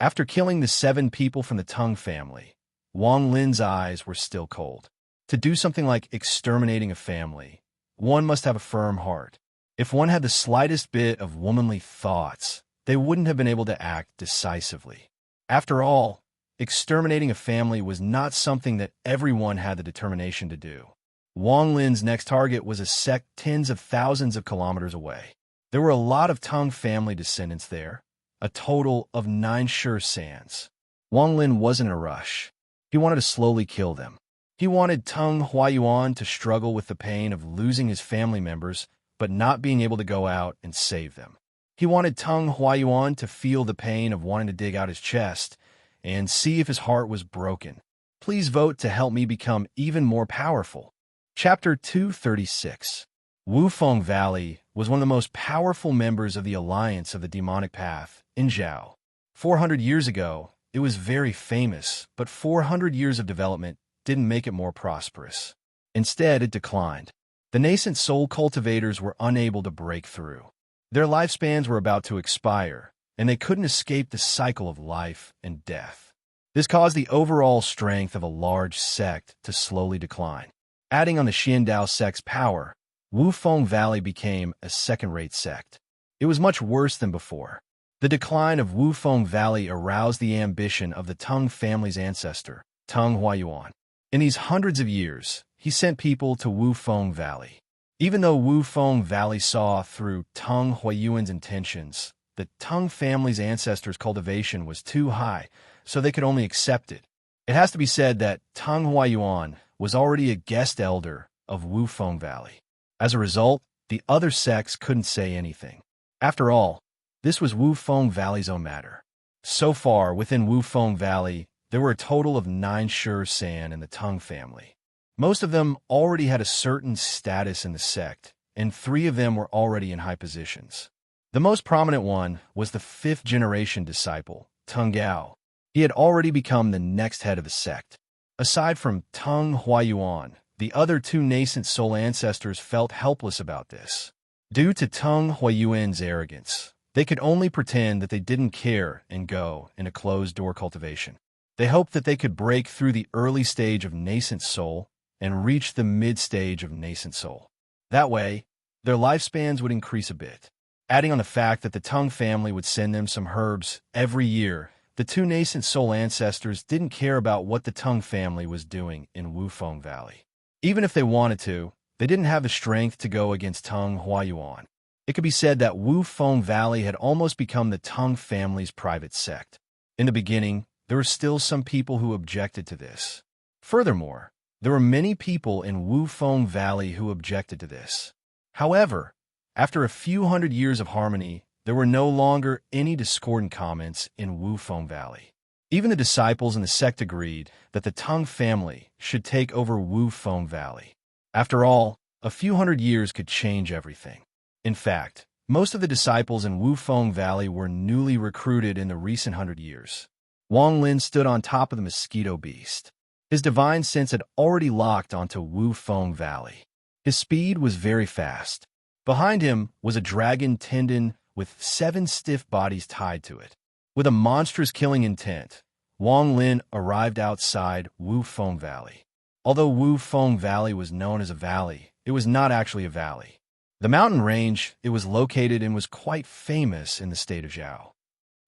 After killing the 7 people from the Tang family, Wang Lin's eyes were still cold. To do something like exterminating a family, one must have a firm heart. If one had the slightest bit of womanly thoughts, they wouldn't have been able to act decisively. After all, exterminating a family was not something that everyone had the determination to do. Wang Lin's next target was a sect tens of thousands of kilometers away. There were a lot of Tang family descendants there, a total of 9 sure sands. Wang Lin wasn't in a rush. He wanted to slowly kill them. He wanted Tang Huayuan to struggle with the pain of losing his family members but not being able to go out and save them. He wanted Tang Huayuan to feel the pain of wanting to dig out his chest and see if his heart was broken. Please vote to help me become even more powerful. Chapter 236. Wufeng Valley was one of the most powerful members of the Alliance of the Demonic Path in Zhao. 400 years ago, it was very famous, but 400 years of development didn't make it more prosperous. Instead, it declined. The nascent soul cultivators were unable to break through. Their lifespans were about to expire, and they couldn't escape the cycle of life and death. This caused the overall strength of a large sect to slowly decline. Adding on the Xiandao sect's power, Wufeng Valley became a second-rate sect. It was much worse than before. The decline of Wufeng Valley aroused the ambition of the Tang family's ancestor, Tang Huayuan. In these hundreds of years, he sent people to Wufeng Valley. Even though Wufeng Valley saw through Tang Huayuan's intentions, the Tang family's ancestors' cultivation was too high, so they could only accept it. It has to be said that Tang Huayuan was already a guest elder of Wufeng Valley. As a result, the other sects couldn't say anything. After all, this was Wufeng Valley's own matter. So far, within Wufeng Valley, there were a total of 9 sure san in the Tang family. Most of them already had a certain status in the sect, and 3 of them were already in high positions. The most prominent one was the 5th-generation disciple, Tang Gao. He had already become the next head of the sect. Aside from Tang Huayuan, the other 2 nascent soul ancestors felt helpless about this. Due to Tang Huayuan's arrogance, they could only pretend that they didn't care and go in a closed-door cultivation. They hoped that they could break through the early stage of nascent soul and reach the mid-stage of nascent soul. That way, their lifespans would increase a bit. Adding on the fact that the Tang family would send them some herbs every year, the 2 nascent soul ancestors didn't care about what the Tang family was doing in Wufeng Valley. Even if they wanted to, they didn't have the strength to go against Tang Huayuan. It could be said that Wufeng Valley had almost become the Tang family's private sect. In the beginning, there were still some people who objected to this. Furthermore, there were many people in Wufeng Valley who objected to this. However, after a few hundred years of harmony, there were no longer any discordant comments in Wufeng Valley. Even the disciples in the sect agreed that the Tang family should take over Wufeng Valley. After all, a few hundred years could change everything. In fact, most of the disciples in Wufeng Valley were newly recruited in the recent 100 years. Wang Lin stood on top of the mosquito beast. His divine sense had already locked onto Wufeng Valley. His speed was very fast. Behind him was a dragon tendon with 7 stiff bodies tied to it. With a monstrous killing intent, Wang Lin arrived outside Wufeng Valley. Although Wufeng Valley was known as a valley, it was not actually a valley. The mountain range it was located in was quite famous in the state of Zhao.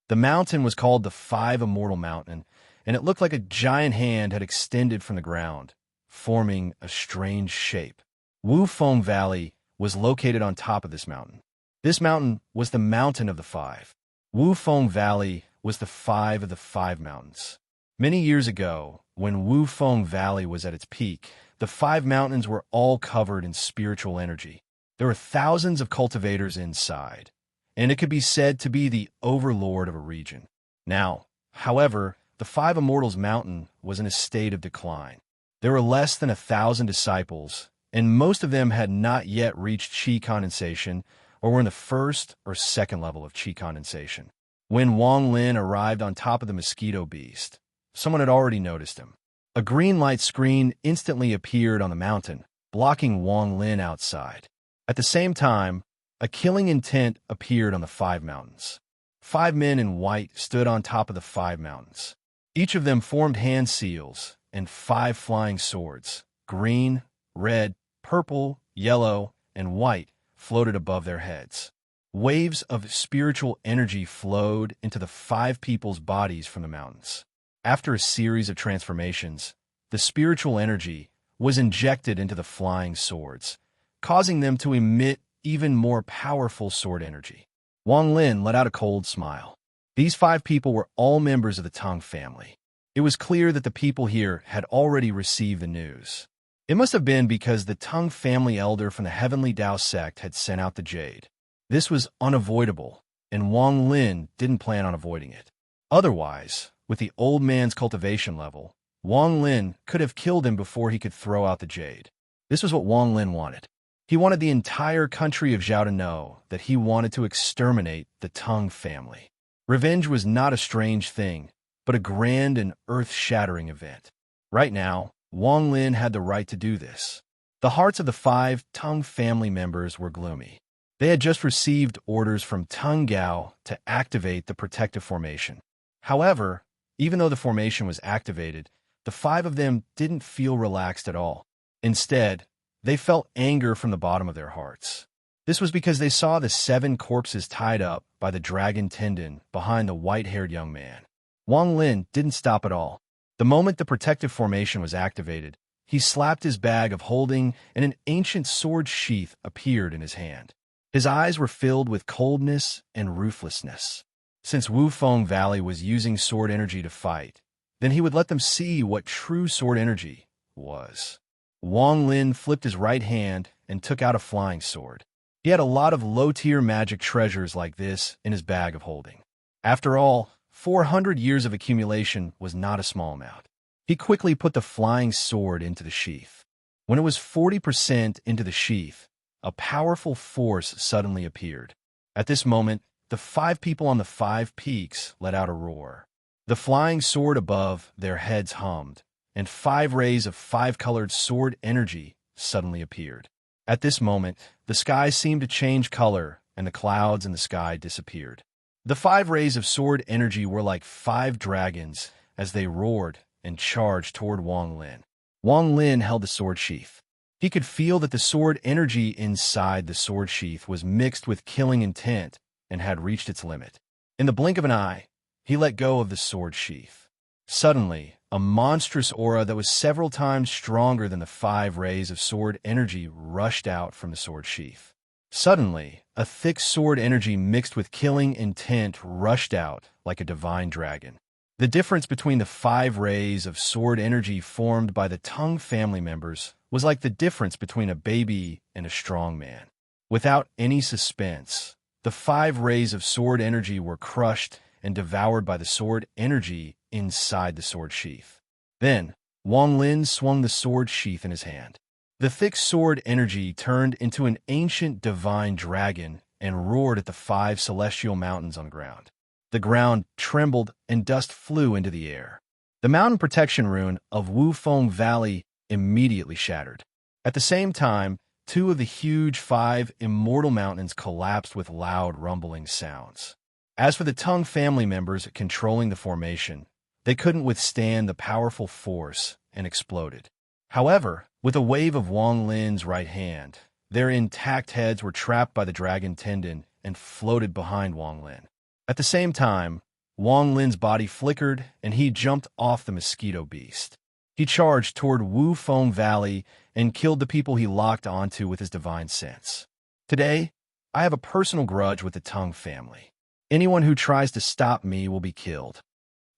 The mountain was called the 5 Immortal Mountain, and it looked like a giant hand had extended from the ground, forming a strange shape. Wufeng Valley was located on top of this mountain. This mountain was the Mountain of the 5. Wufeng Valley was the 5 of the 5 mountains. Many years ago, when Wufeng Valley was at its peak, the 5 mountains were all covered in spiritual energy. There were thousands of cultivators inside, and it could be said to be the overlord of a region. Now, however, the Five Immortals Mountain was in a state of decline. There were less than 1,000 disciples, and most of them had not yet reached chi condensation or were in the first or second level of chi condensation. When Wang Lin arrived on top of the mosquito beast, someone had already noticed him. A green light screen instantly appeared on the mountain, blocking Wang Lin outside. At the same time, a killing intent appeared on the 5 mountains. 5 men in white stood on top of the 5 mountains. Each of them formed hand seals and 5 flying swords, green, red, purple, yellow, and white, floated above their heads. Waves of spiritual energy flowed into the 5 people's bodies from the mountains. After a series of transformations, the spiritual energy was injected into the flying swords, causing them to emit even more powerful sword energy. Wang Lin let out a cold smile. These 5 people were all members of the Tang family. It was clear that the people here had already received the news. It must have been because the Tang family elder from the Heavenly Tao sect had sent out the jade. This was unavoidable, and Wang Lin didn't plan on avoiding it. Otherwise, with the old man's cultivation level, Wang Lin could have killed him before he could throw out the jade. This was what Wang Lin wanted. He wanted the entire country of Zhao to know that he wanted to exterminate the Tang family. Revenge was not a strange thing, but a grand and earth-shattering event. Right now, Wang Lin had the right to do this. The hearts of the 5 Tang family members were gloomy. They had just received orders from Tang Gao to activate the protective formation. However, even though the formation was activated, the 5 of them didn't feel relaxed at all. Instead, they felt anger from the bottom of their hearts. This was because they saw the 7 corpses tied up by the dragon tendon behind the white-haired young man. Wang Lin didn't stop at all. The moment the protective formation was activated, he slapped his bag of holding and an ancient sword sheath appeared in his hand. His eyes were filled with coldness and ruthlessness. Since Wufeng Valley was using sword energy to fight, then he would let them see what true sword energy was. Wang Lin flipped his right hand and took out a flying sword. He had a lot of low-tier magic treasures like this in his bag of holding. After all, 400 years of accumulation was not a small amount. He quickly put the flying sword into the sheath. When it was 40% into the sheath, a powerful force suddenly appeared. At this moment, the 5 people on the 5 peaks let out a roar. The flying sword above their heads hummed, and 5 rays of 5-colored sword energy suddenly appeared. At this moment, the sky seemed to change color, and the clouds in the sky disappeared. The 5 rays of sword energy were like 5 dragons as they roared and charged toward Wang Lin. Wang Lin held the sword sheath. He could feel that the sword energy inside the sword sheath was mixed with killing intent and had reached its limit. In the blink of an eye, he let go of the sword sheath. Suddenly, a monstrous aura that was several times stronger than the 5 rays of sword energy rushed out from the sword sheath. Suddenly, a thick sword energy mixed with killing intent rushed out like a divine dragon. The difference between the 5 rays of sword energy formed by the Tang family members was like the difference between a baby and a strong man. Without any suspense, the 5 rays of sword energy were crushed and devoured by the sword energy inside the sword sheath. Then, Wang Lin swung the sword sheath in his hand. The thick sword energy turned into an ancient divine dragon and roared at the 5 celestial mountains on the ground. The ground trembled and dust flew into the air. The mountain protection rune of Wufeng Valley immediately shattered. At the same time, 2 of the huge 5 immortal mountains collapsed with loud rumbling sounds. As for the Tang family members controlling the formation, they couldn't withstand the powerful force and exploded. However, with a wave of Wang Lin's right hand, their intact heads were trapped by the dragon tendon and floated behind Wang Lin. At the same time, Wang Lin's body flickered and he jumped off the mosquito beast. He charged toward Wufeng Valley and killed the people he locked onto with his divine sense. Today, I have a personal grudge with the Tang family. Anyone who tries to stop me will be killed.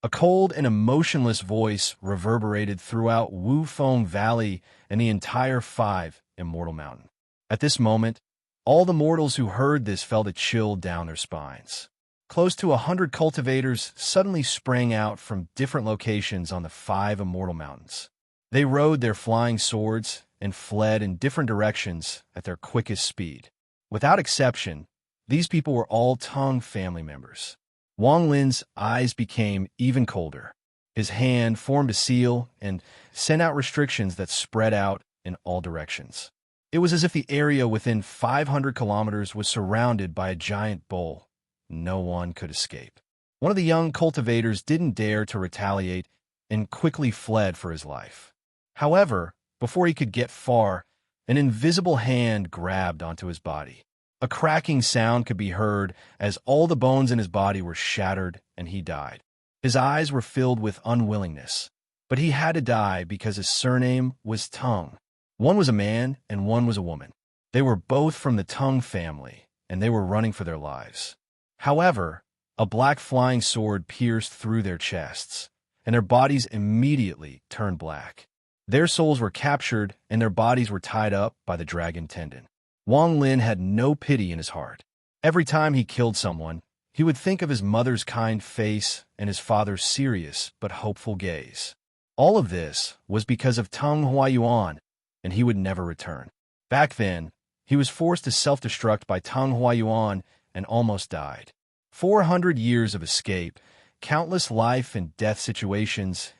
A cold and emotionless voice reverberated throughout Wufeng Valley and the entire 5 Immortal Mountain. At this moment, all the mortals who heard this felt a chill down their spines. Close to 100 cultivators suddenly sprang out from different locations on the 5 immortal mountains. They rode their flying swords and fled in different directions at their quickest speed. Without exception, these people were all Tang family members. Wang Lin's eyes became even colder. His hand formed a seal and sent out restrictions that spread out in all directions. It was as if the area within 500 kilometers was surrounded by a giant bowl. No one could escape. One of the young cultivators didn't dare to retaliate and quickly fled for his life. However, before he could get far, an invisible hand grabbed onto his body. A cracking sound could be heard as all the bones in his body were shattered and he died. His eyes were filled with unwillingness, but he had to die because his surname was Tang. One was a man and one was a woman. They were both from the Tang family, and they were running for their lives. However, a black flying sword pierced through their chests, and their bodies immediately turned black. Their souls were captured, and their bodies were tied up by the dragon tendon. Wang Lin had no pity in his heart. Every time he killed someone, he would think of his mother's kind face and his father's serious but hopeful gaze. All of this was because of Tang Huayuan, and he would never return. Back then, he was forced to self-destruct by Tang Huayuan and almost died. 400 years of escape, countless life and death situations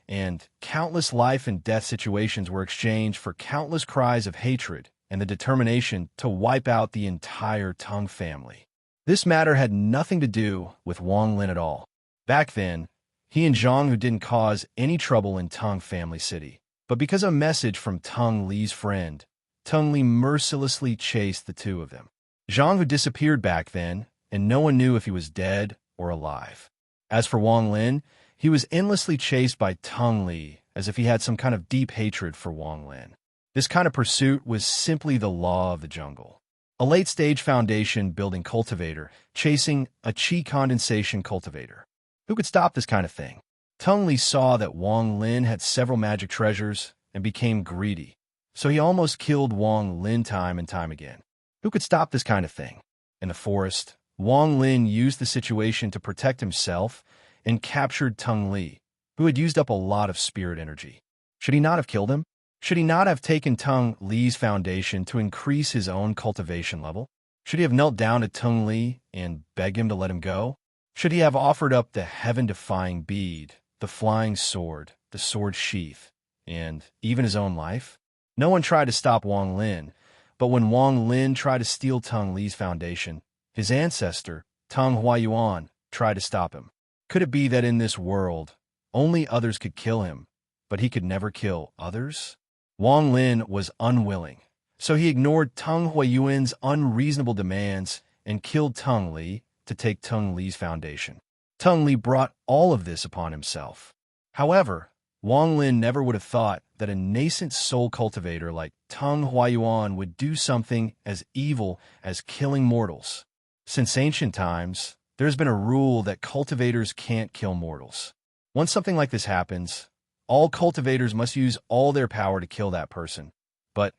were exchanged for countless cries of hatred and the determination to wipe out the entire Tang family. This matter had nothing to do with Wang Lin at all. Back then, he and Zhang Hu didn't cause any trouble in Tang family city, but because of a message from Tang Li's friend, Tang Li mercilessly chased the two of them. Zhang Hu disappeared back then, and no one knew if he was dead or alive. As for Wang Lin, he was endlessly chased by Tang Li as if he had some kind of deep hatred for Wang Lin. This kind of pursuit was simply the law of the jungle. A late-stage foundation building cultivator chasing a chi condensation cultivator. Who could stop this kind of thing? Tang Li saw that Wang Lin had several magic treasures and became greedy, so he almost killed Wang Lin time and time again. Who could stop this kind of thing? In the forest, Wang Lin used the situation to protect himself and captured Tang Li, who had used up a lot of spirit energy. Should he not have killed him? Should he not have taken Tang Li's foundation to increase his own cultivation level? Should he have knelt down to Tang Li and begged him to let him go? Should he have offered up the heaven-defying bead, the flying sword, the sword sheath, and even his own life? No one tried to stop Wang Lin, but when Wang Lin tried to steal Tang Li's foundation, his ancestor, Tang Huayuan, tried to stop him. Could it be that in this world, only others could kill him, but he could never kill others? Wang Lin was unwilling, so he ignored Tang Huayuan's unreasonable demands and killed Tang Li to take Tang Li's foundation. Tang Li brought all of this upon himself. However, Wang Lin never would have thought that a nascent soul cultivator like Tang Huayuan would do something as evil as killing mortals. Since ancient times, there's been a rule that cultivators can't kill mortals. Once something like this happens, all cultivators must use all their power to kill that person. But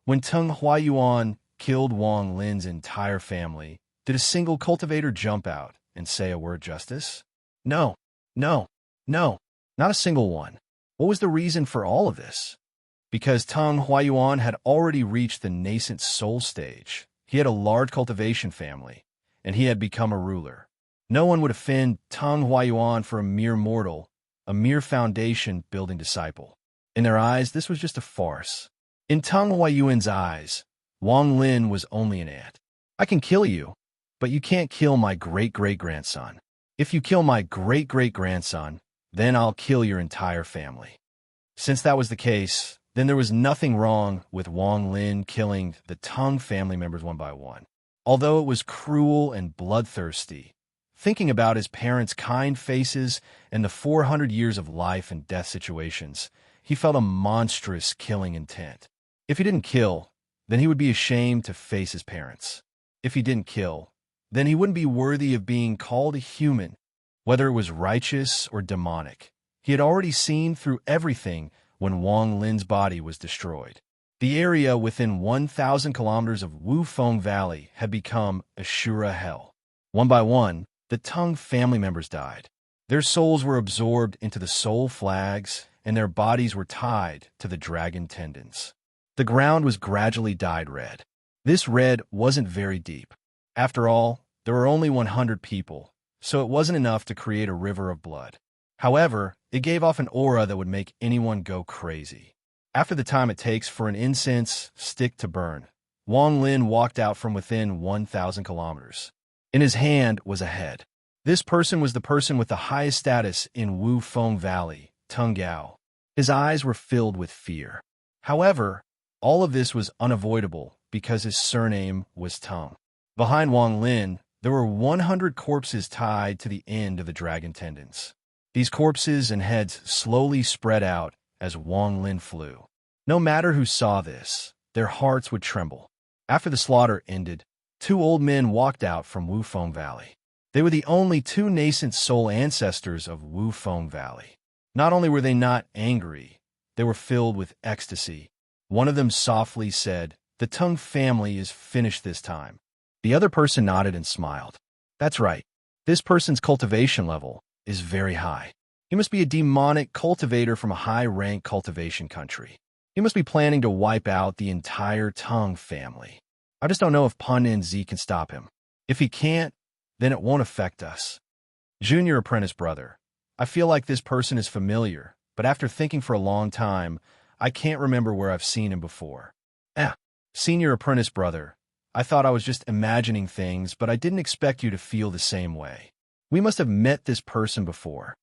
when Tang Huayuan killed Wang Lin's entire family, did a single cultivator jump out and say a word justice? No, no, no, not a single one. What was the reason for all of this? Because Tang Huayuan had already reached the nascent soul stage. He had a large cultivation family, and he had become a ruler. No one would offend Tang Huayuan for a mere mortal, a mere foundation-building disciple. In their eyes, this was just a farce. In Tang Huayuan's eyes, Wang Lin was only an ant. I can kill you, but you can't kill my great-great-grandson. If you kill my great-great-grandson, then I'll kill your entire family. Since that was the case, then there was nothing wrong with Wang Lin killing the Tang family members one by one. Although it was cruel and bloodthirsty, thinking about his parents' kind faces and the 400 years of life and death situations, he felt a monstrous killing intent. If he didn't kill, then he would be ashamed to face his parents. If he didn't kill, then he wouldn't be worthy of being called a human, whether it was righteous or demonic. He had already seen through everything when Wang Lin's body was destroyed. The area within 1,000 kilometers of Wufeng Valley had become Ashura Hell. One by one, the Tang family members died. Their souls were absorbed into the soul flags, and their bodies were tied to the dragon tendons. The ground was gradually dyed red. This red wasn't very deep. After all, there were only 100 people, so it wasn't enough to create a river of blood. However, it gave off an aura that would make anyone go crazy. After the time it takes for an incense stick to burn, Wang Lin walked out from within 1,000 kilometers. In his hand was a head. This person was the person with the highest status in Wufeng Valley, Teng Gao. His eyes were filled with fear. However, all of this was unavoidable because his surname was Teng. Behind Wang Lin, there were 100 corpses tied to the end of the dragon tendons. These corpses and heads slowly spread out as Wang Lin flew. No matter who saw this, their hearts would tremble. After the slaughter ended, 2 old men walked out from Wufeng Valley. They were the only 2 nascent soul ancestors of Wufeng Valley. Not only were they not angry, they were filled with ecstasy. One of them softly said, "The Teng family is finished this time." The other person nodded and smiled. That's right. This person's cultivation level is very high. He must be a demonic cultivator from a high-rank cultivation country. He must be planning to wipe out the entire Teng family. I just don't know if Pan Nzi can stop him. If he can't, then it won't affect us. Junior apprentice brother. I feel like this person is familiar, but after thinking for a long time, I can't remember where I've seen him before. Senior apprentice brother. I thought I was just imagining things, but I didn't expect you to feel the same way. We must have met this person before.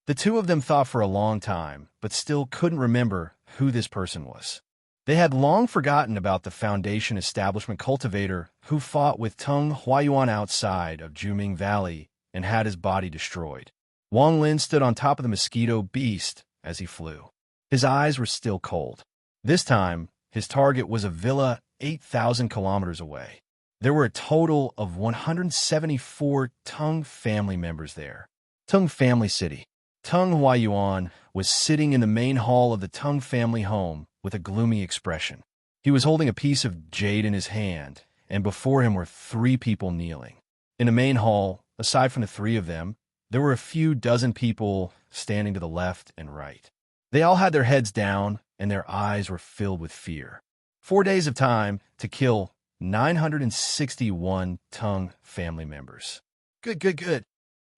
The 2 of them thought for a long time, but still couldn't remember who this person was. They had long forgotten about the Foundation Establishment cultivator who fought with Teng Huayuan outside of Juming Valley and had his body destroyed. Wang Lin stood on top of the mosquito beast as he flew. His eyes were still cold. This time, his target was a villa 8,000 kilometers away. There were a total of 174 Teng family members there. Teng Family City. Teng Huayuan was sitting in the main hall of the Teng family home with a gloomy expression. He was holding a piece of jade in his hand, and before him were 3 people kneeling. In the main hall, aside from the 3 of them, there were a few dozen people standing to the left and right. They all had their heads down, and their eyes were filled with fear. 4 days of time to kill 961 Teng family members. Good.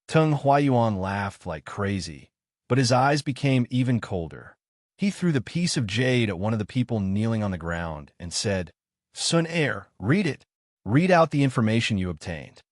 Teng Huayuan laughed like crazy, but his eyes became even colder. He threw the piece of jade at one of the people kneeling on the ground and said, "Sun Air, read it. Read out the information you obtained."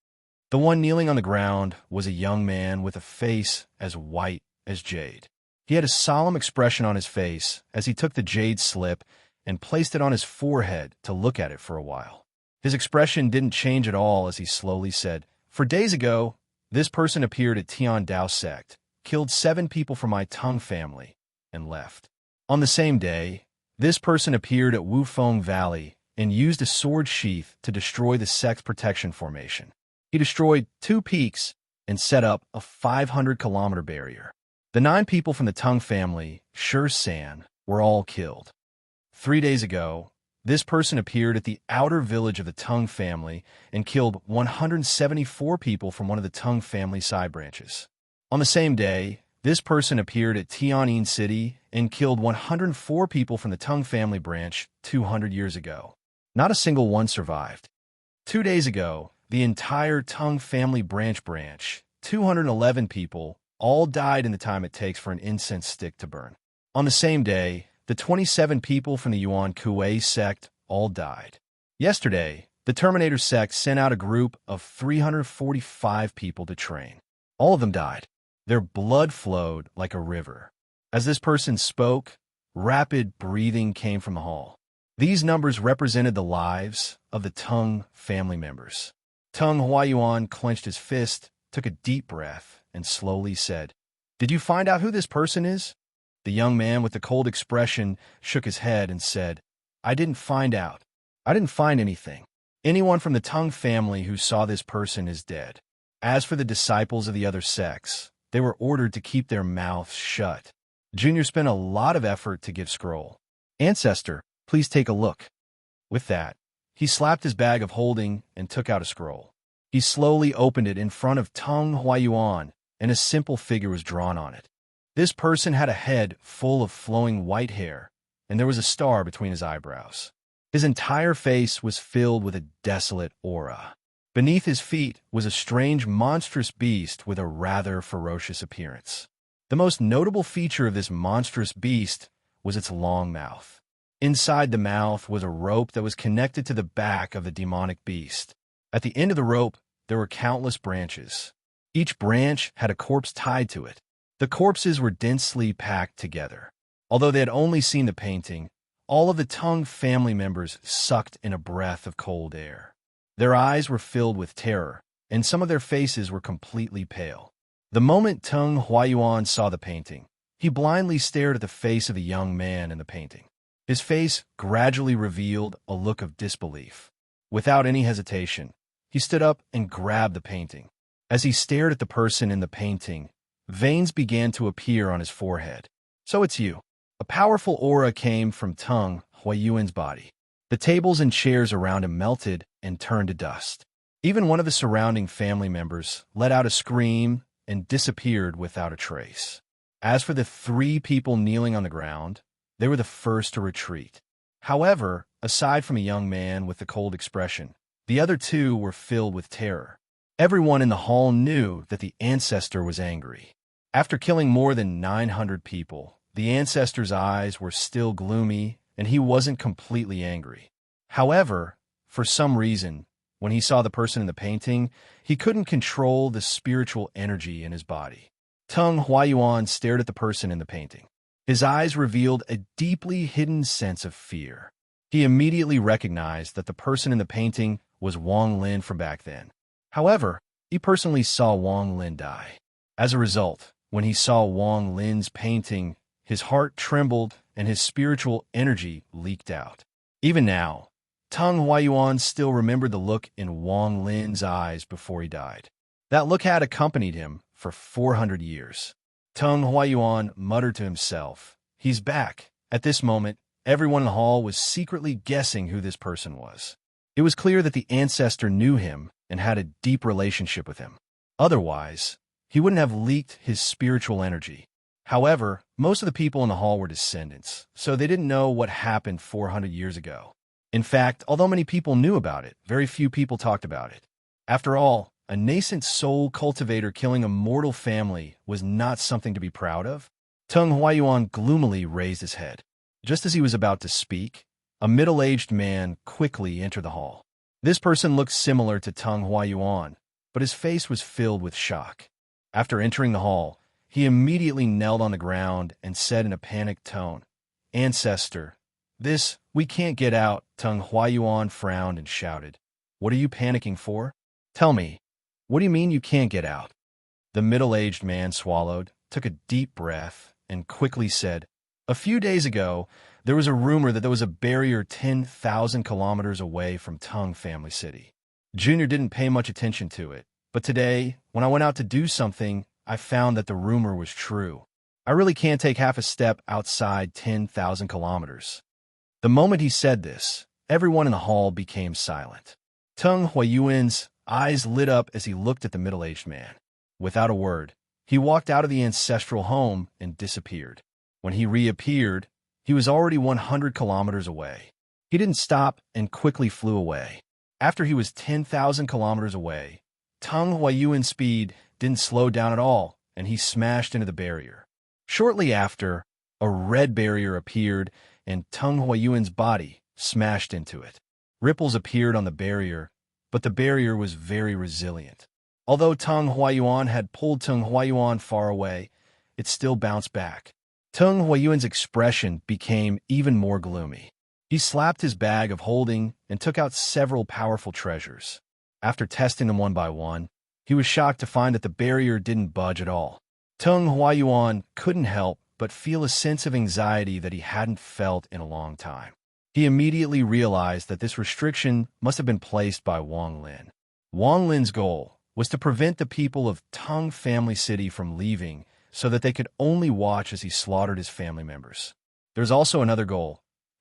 The one kneeling on the ground was a young man with a face as white as jade. He had a solemn expression on his face as he took the jade slip and placed it on his forehead to look at it for a while. His expression didn't change at all as he slowly said, "For days ago, this person appeared at Tian Dao sect, killed 7 people from my Teng family, and left. On the same day, this person appeared at Wufeng Valley and used a sword sheath to destroy the sect's protection formation. He destroyed 2 peaks and set up a 500-kilometer barrier. The 9 people from the Teng family, San, were all killed. 3 days ago, this person appeared at the outer village of the Teng family and killed 174 people from one of the Teng family side branches. On the same day, this person appeared at Tianyin City and killed 104 people from the Teng family branch 200 years ago. Not a single one survived. 2 days ago, the entire Teng family branch, 211 people, all died in the time it takes for an incense stick to burn. On the same day, the 27 people from the Yuan Kuei sect all died. Yesterday, the Terminator sect sent out a group of 345 people to train. All of them died. Their blood flowed like a river. As this person spoke, rapid breathing came from the hall. These numbers represented the lives of the Teng family members. Teng Huayuan clenched his fist, took a deep breath, and slowly said, "Did you find out who this person is?" The young man with the cold expression shook his head and said, "I didn't find out. I didn't find anything. Anyone from the Teng family who saw this person is dead. As for the disciples of the other sects, they were ordered to keep their mouths shut." Junior spent a lot of effort to give scroll. "Ancestor, please take a look." With that, he slapped his bag of holding and took out a scroll. He slowly opened it in front of Tung Huayuan, and a simple figure was drawn on it. This person had a head full of flowing white hair, and there was a star between his eyebrows. His entire face was filled with a desolate aura. Beneath his feet was a strange, monstrous beast with a rather ferocious appearance. The most notable feature of this monstrous beast was its long mouth. Inside the mouth was a rope that was connected to the back of the demonic beast. At the end of the rope, there were countless branches. Each branch had a corpse tied to it. The corpses were densely packed together. Although they had only seen the painting, all of the Tung family members sucked in a breath of cold air. Their eyes were filled with terror, and some of their faces were completely pale. The moment Tung Huayuan saw the painting, he blindly stared at the face of the young man in the painting. His face gradually revealed a look of disbelief. Without any hesitation, he stood up and grabbed the painting. As he stared at the person in the painting, veins began to appear on his forehead. "So it's you." A powerful aura came from Tung Huayuan's body. The tables and chairs around him melted and turned to dust. Even one of the surrounding family members let out a scream and disappeared without a trace. As for the 3 people kneeling on the ground, they were the first to retreat. However, aside from a young man with a cold expression, the other 2 were filled with terror. Everyone in the hall knew that the ancestor was angry. After killing more than 900 people, the ancestor's eyes were still gloomy, and he wasn't completely angry. However, for some reason, when he saw the person in the painting, he couldn't control the spiritual energy in his body. Tung Huayuan stared at the person in the painting. His eyes revealed a deeply hidden sense of fear. He immediately recognized that the person in the painting was Wang Lin from back then. However, he personally saw Wang Lin die. As a result, when he saw Wang Lin's painting, his heart trembled and his spiritual energy leaked out. Even now, Tung Huayuan still remembered the look in Wang Lin's eyes before he died. That look had accompanied him for 400 years. Tung Huayuan muttered to himself, "He's back." At this moment, everyone in the hall was secretly guessing who this person was. It was clear that the ancestor knew him and had a deep relationship with him. Otherwise, he wouldn't have leaked his spiritual energy. However, most of the people in the hall were descendants, so they didn't know what happened 400 years ago. In fact, although many people knew about it, very few people talked about it. After all, a nascent soul cultivator killing a mortal family was not something to be proud of. Tung Huayuan gloomily raised his head. Just as he was about to speak, a middle-aged man quickly entered the hall. This person looked similar to Tung Huayuan, but his face was filled with shock. After entering the hall, he immediately knelt on the ground and said in a panicked tone, "Ancestor, we can't get out." Tung Huayuan frowned and shouted, "What are you panicking for? Tell me, what do you mean you can't get out?" The middle-aged man swallowed, took a deep breath, and quickly said, "A few days ago, there was a rumor that there was a barrier 10,000 kilometers away from Tung Family City. Junior didn't pay much attention to it, but today, when I went out to do something, I found that the rumor was true. I really can't take half a step outside 10,000 kilometers." The moment he said this, everyone in the hall became silent. Tung Huayuan's eyes lit up as he looked at the middle-aged man. Without a word, he walked out of the ancestral home and disappeared. When he reappeared, he was already 100 kilometers away. He didn't stop and quickly flew away. After he was 10,000 kilometers away, Tung Huayuan's speed didn't slow down at all, and he smashed into the barrier. Shortly after, a red barrier appeared, and Tung Huayuan's body smashed into it. Ripples appeared on the barrier, but the barrier was very resilient. Although Tung Huayuan had pulled Tung Huayuan far away, it still bounced back. Tung Huayuan's expression became even more gloomy. He slapped his bag of holding and took out several powerful treasures. After testing them one by one, he was shocked to find that the barrier didn't budge at all. Tung Huayuan couldn't help but feel a sense of anxiety that he hadn't felt in a long time. He immediately realized that this restriction must have been placed by Wang Lin. Wang Lin's goal was to prevent the people of Tung Family City from leaving so that they could only watch as he slaughtered his family members. There's also another goal,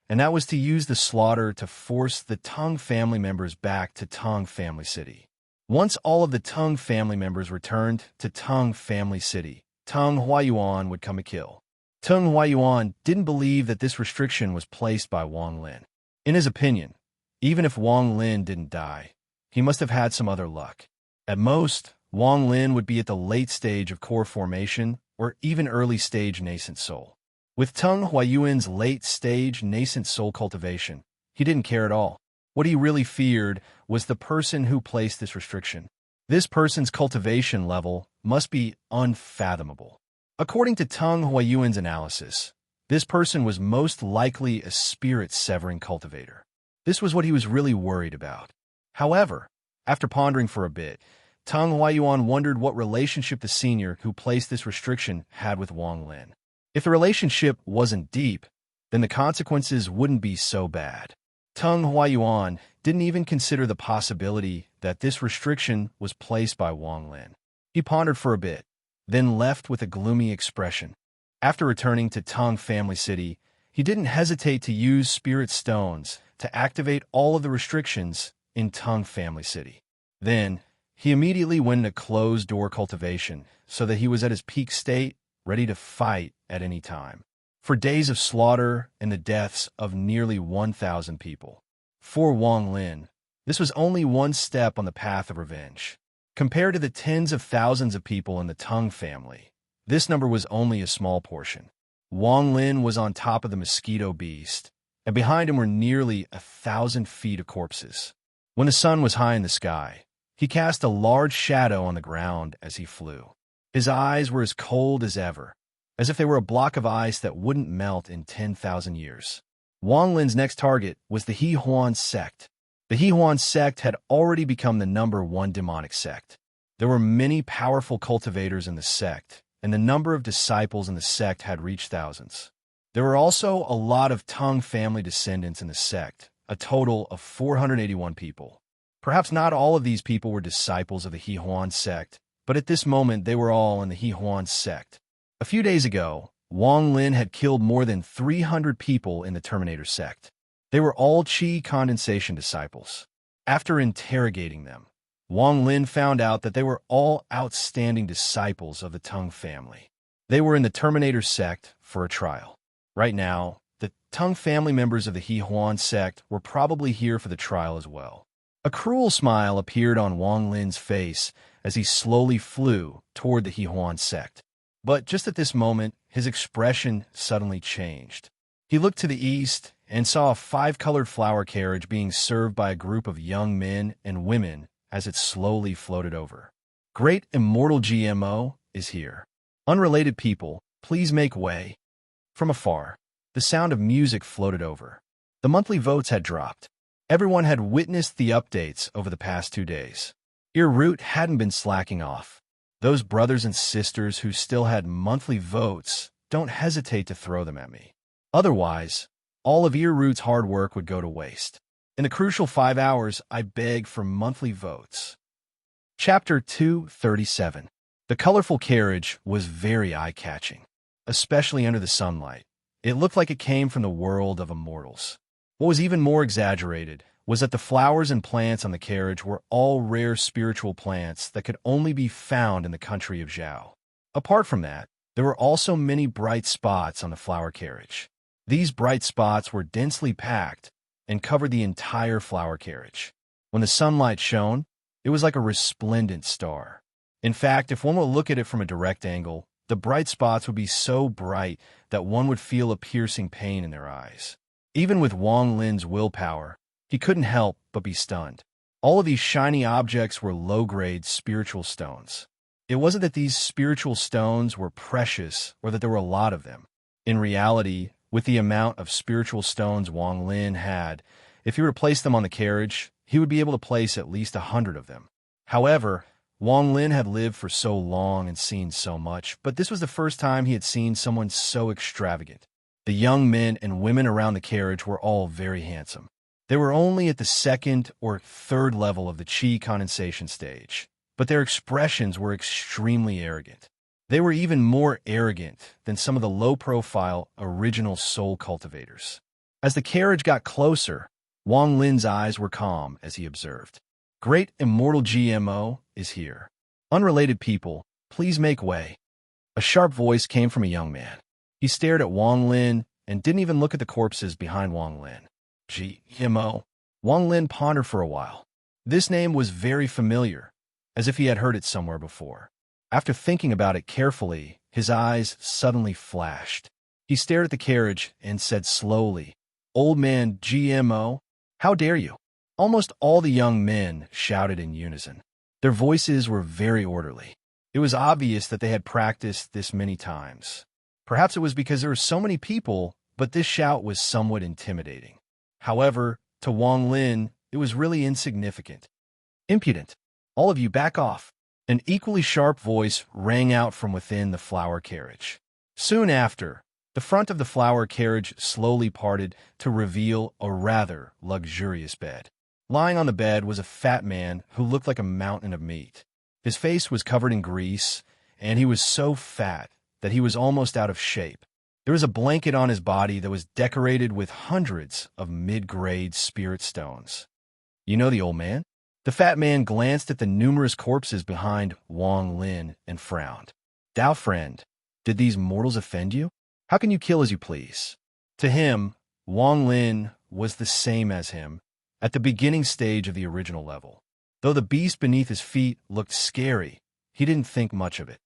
and that was to use the slaughter to force the Tung family members back to Tung Family City. Once all of the Tang family members returned to Tang Family City, Tang Huayuan would come a kill. Tang Huayuan didn't believe that this restriction was placed by Wang Lin. In his opinion, even if Wang Lin didn't die, he must have had some other luck. At most, Wang Lin would be at the late stage of core formation or even early stage nascent soul. With Tang Huayuan's late stage nascent soul cultivation, he didn't care at all. What he really feared was the person who placed this restriction. This person's cultivation level must be unfathomable. According to Tang Huayuan's analysis, this person was most likely a spirit-severing cultivator. This was what he was really worried about. However, after pondering for a bit, Tang Huayuan wondered what relationship the senior who placed this restriction had with Wang Lin. If the relationship wasn't deep, then the consequences wouldn't be so bad. Tang Huayuan didn't even consider the possibility that this restriction was placed by Wang Lin. He pondered for a bit, then left with a gloomy expression. After returning to Tang Family City, he didn't hesitate to use spirit stones to activate all of the restrictions in Tang Family City. Then, he immediately went into closed-door cultivation so that he was at his peak state, ready to fight at any time. For days of slaughter and the deaths of nearly 1,000 people. For Wang Lin, this was only one step on the path of revenge. Compared to the tens of thousands of people in the Tang family, this number was only a small portion. Wang Lin was on top of the mosquito beast, and behind him were nearly 1,000 feet of corpses. When the sun was high in the sky, he cast a large shadow on the ground as he flew. His eyes were as cold as ever, as if they were a block of ice that wouldn't melt in 10,000 years. Wang Lin's next target was the He Huan sect. The He Huan sect had already become the #1 demonic sect. There were many powerful cultivators in the sect, and the number of disciples in the sect had reached thousands. There were also a lot of Tang family descendants in the sect, a total of 481 people. Perhaps not all of these people were disciples of the He Huan sect, but at this moment they were all in the He Huan sect. A few days ago, Wang Lin had killed more than 300 people in the Terminator sect. They were all Qi condensation disciples. After interrogating them, Wang Lin found out that they were all outstanding disciples of the Tang family. They were in the Terminator sect for a trial. Right now, the Tang family members of the He Huan sect were probably here for the trial as well. A cruel smile appeared on Wang Lin's face as he slowly flew toward the He Huan sect. But just at this moment, his expression suddenly changed. He looked to the east and saw a 5-colored flower carriage being served by a group of young men and women as it slowly floated over. Great Immortal GMO is here. Unrelated people, please make way. From afar, the sound of music floated over. The monthly votes had dropped. Everyone had witnessed the updates over the past 2 days. Earroot hadn't been slacking off. Those brothers and sisters who still had monthly votes, don't hesitate to throw them at me. Otherwise, all of Earroot's hard work would go to waste. In the crucial 5 hours, I beg for monthly votes. Chapter 237. The colorful carriage was very eye-catching, especially under the sunlight. It looked like it came from the world of immortals. What was even more exaggerated was that the flowers and plants on the carriage were all rare spiritual plants that could only be found in the country of Zhao. Apart from that, there were also many bright spots on the flower carriage. These bright spots were densely packed and covered the entire flower carriage. When the sunlight shone, it was like a resplendent star. In fact, if one would look at it from a direct angle, the bright spots would be so bright that one would feel a piercing pain in their eyes. Even with Wang Lin's willpower, he couldn't help but be stunned. All of these shiny objects were low-grade spiritual stones. It wasn't that these spiritual stones were precious or that there were a lot of them. In reality, with the amount of spiritual stones Wang Lin had, if he were to place them on the carriage, he would be able to place at least 100 of them. However, Wang Lin had lived for so long and seen so much, but this was the first time he had seen someone so extravagant. The young men and women around the carriage were all very handsome. They were only at the 2nd or 3rd level of the Qi condensation stage, but their expressions were extremely arrogant. They were even more arrogant than some of the low-profile original soul cultivators. As the carriage got closer, Wang Lin's eyes were calm as he observed. Great immortal GMO is here. Unrelated people, please make way. A sharp voice came from a young man. He stared at Wang Lin and didn't even look at the corpses behind Wang Lin. GMO. Wang Lin pondered for a while. This name was very familiar, as if he had heard it somewhere before. After thinking about it carefully, his eyes suddenly flashed. He stared at the carriage and said slowly, "Old man GMO, how dare you?" Almost all the young men shouted in unison. Their voices were very orderly. It was obvious that they had practiced this many times. Perhaps it was because there were so many people, but this shout was somewhat intimidating. However, to Wang Lin, it was really insignificant. "Impudent! All of you back off!" An equally sharp voice rang out from within the flower carriage. Soon after, the front of the flower carriage slowly parted to reveal a rather luxurious bed. Lying on the bed was a fat man who looked like a mountain of meat. His face was covered in grease, and he was so fat that he was almost out of shape. There was a blanket on his body that was decorated with hundreds of mid-grade spirit stones. "You know the old man?" The fat man glanced at the numerous corpses behind Wang Lin and frowned. "Dao friend, did these mortals offend you? How can you kill as you please?" To him, Wang Lin was the same as him at the beginning stage of the original level. Though the beast beneath his feet looked scary, he didn't think much of it.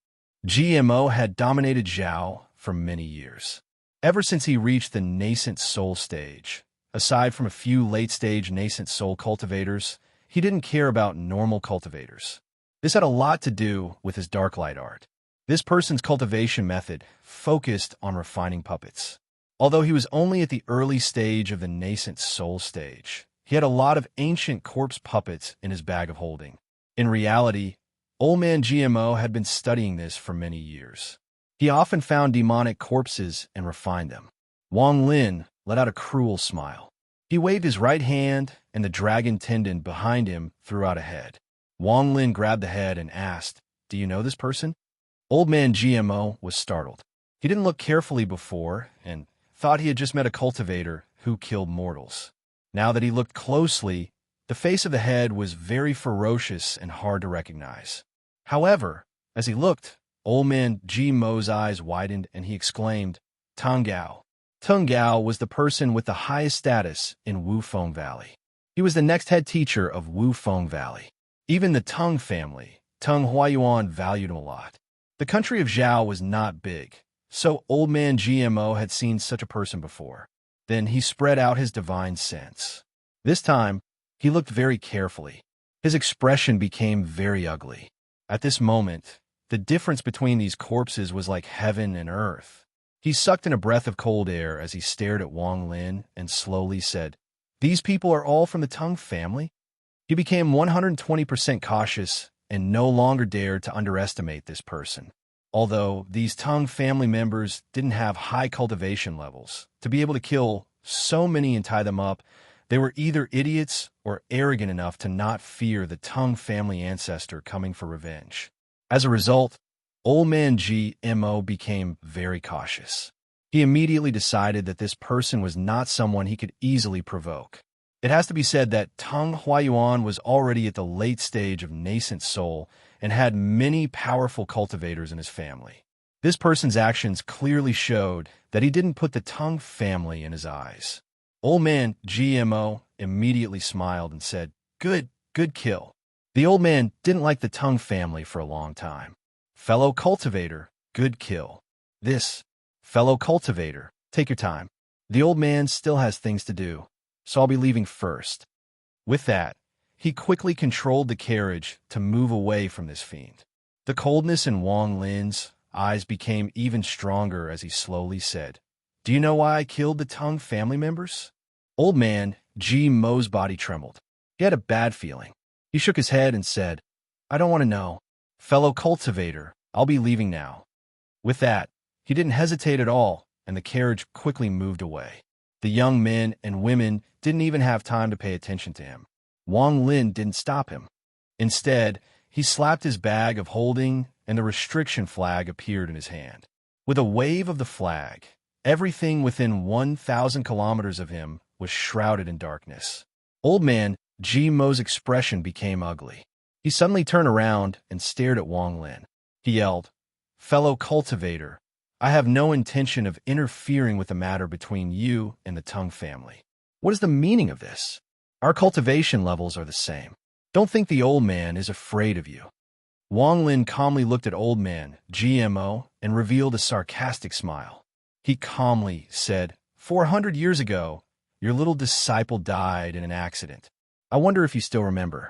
GMO had dominated Zhao for many years. Ever since he reached the nascent soul stage, aside from a few late-stage nascent soul cultivators, he didn't care about normal cultivators. This had a lot to do with his dark light art. This person's cultivation method focused on refining puppets. Although he was only at the early stage of the nascent soul stage, he had a lot of ancient corpse puppets in his bag of holding. In reality, Old Man GMO had been studying this for many years. He often found demonic corpses and refined them. Wang Lin let out a cruel smile. He waved his right hand, and the dragon tendon behind him threw out a head. Wang Lin grabbed the head and asked, "Do you know this person?" Old Man GMO was startled. He didn't look carefully before and thought he had just met a cultivator who killed mortals. Now that he looked closely, the face of the head was very ferocious and hard to recognize. However, as he looked, Old Man GMO's eyes widened and he exclaimed, "Tang Gao." Tang Gao was the person with the highest status in Wufeng Valley. He was the next head teacher of Wufeng Valley. Even the Tang family, Tang Huayuan, valued him a lot. The country of Zhao was not big, so Old Man GMO had seen such a person before. Then he spread out his divine sense. This time, he looked very carefully. His expression became very ugly. At this moment, the difference between these corpses was like heaven and earth. He sucked in a breath of cold air as he stared at Wang Lin and slowly said, "These people are all from the Tang family?" He became 120% cautious and no longer dared to underestimate this person. Although these Tang family members didn't have high cultivation levels, to be able to kill so many and tie them up, they were either idiots or arrogant enough to not fear the Tang family ancestor coming for revenge. As a result, Old Man GMO became very cautious. He immediately decided that this person was not someone he could easily provoke. It has to be said that Tang Huayuan was already at the late stage of nascent soul and had many powerful cultivators in his family. This person's actions clearly showed that he didn't put the Tang family in his eyes. Old Man GMO immediately smiled and said, good kill." The old man didn't like the Tang family for a long time. "Fellow cultivator, good kill." "This, fellow cultivator, take your time. The old man still has things to do, so I'll be leaving first." With that, he quickly controlled the carriage to move away from this fiend. The coldness in Wang Lin's eyes became even stronger as he slowly said, "Do you know why I killed the Tang family members?" Old Man GMO's body trembled. He had a bad feeling. He shook his head and said, "I don't want to know. Fellow cultivator, I'll be leaving now." With that, he didn't hesitate at all, and the carriage quickly moved away. The young men and women didn't even have time to pay attention to him. Wang Lin didn't stop him. Instead, he slapped his bag of holding, and the restriction flag appeared in his hand. With a wave of the flag, everything within 1,000 kilometers of him was shrouded in darkness. Old Man Mo's expression became ugly. He suddenly turned around and stared at Wang Lin. He yelled, "Fellow cultivator, I have no intention of interfering with the matter between you and the Tung family. What is the meaning of this? Our cultivation levels are the same. Don't think the old man is afraid of you." Wang Lin calmly looked at old man Mo and revealed a sarcastic smile. He calmly said, 400 years ago, your little disciple died in an accident. I wonder if you still remember."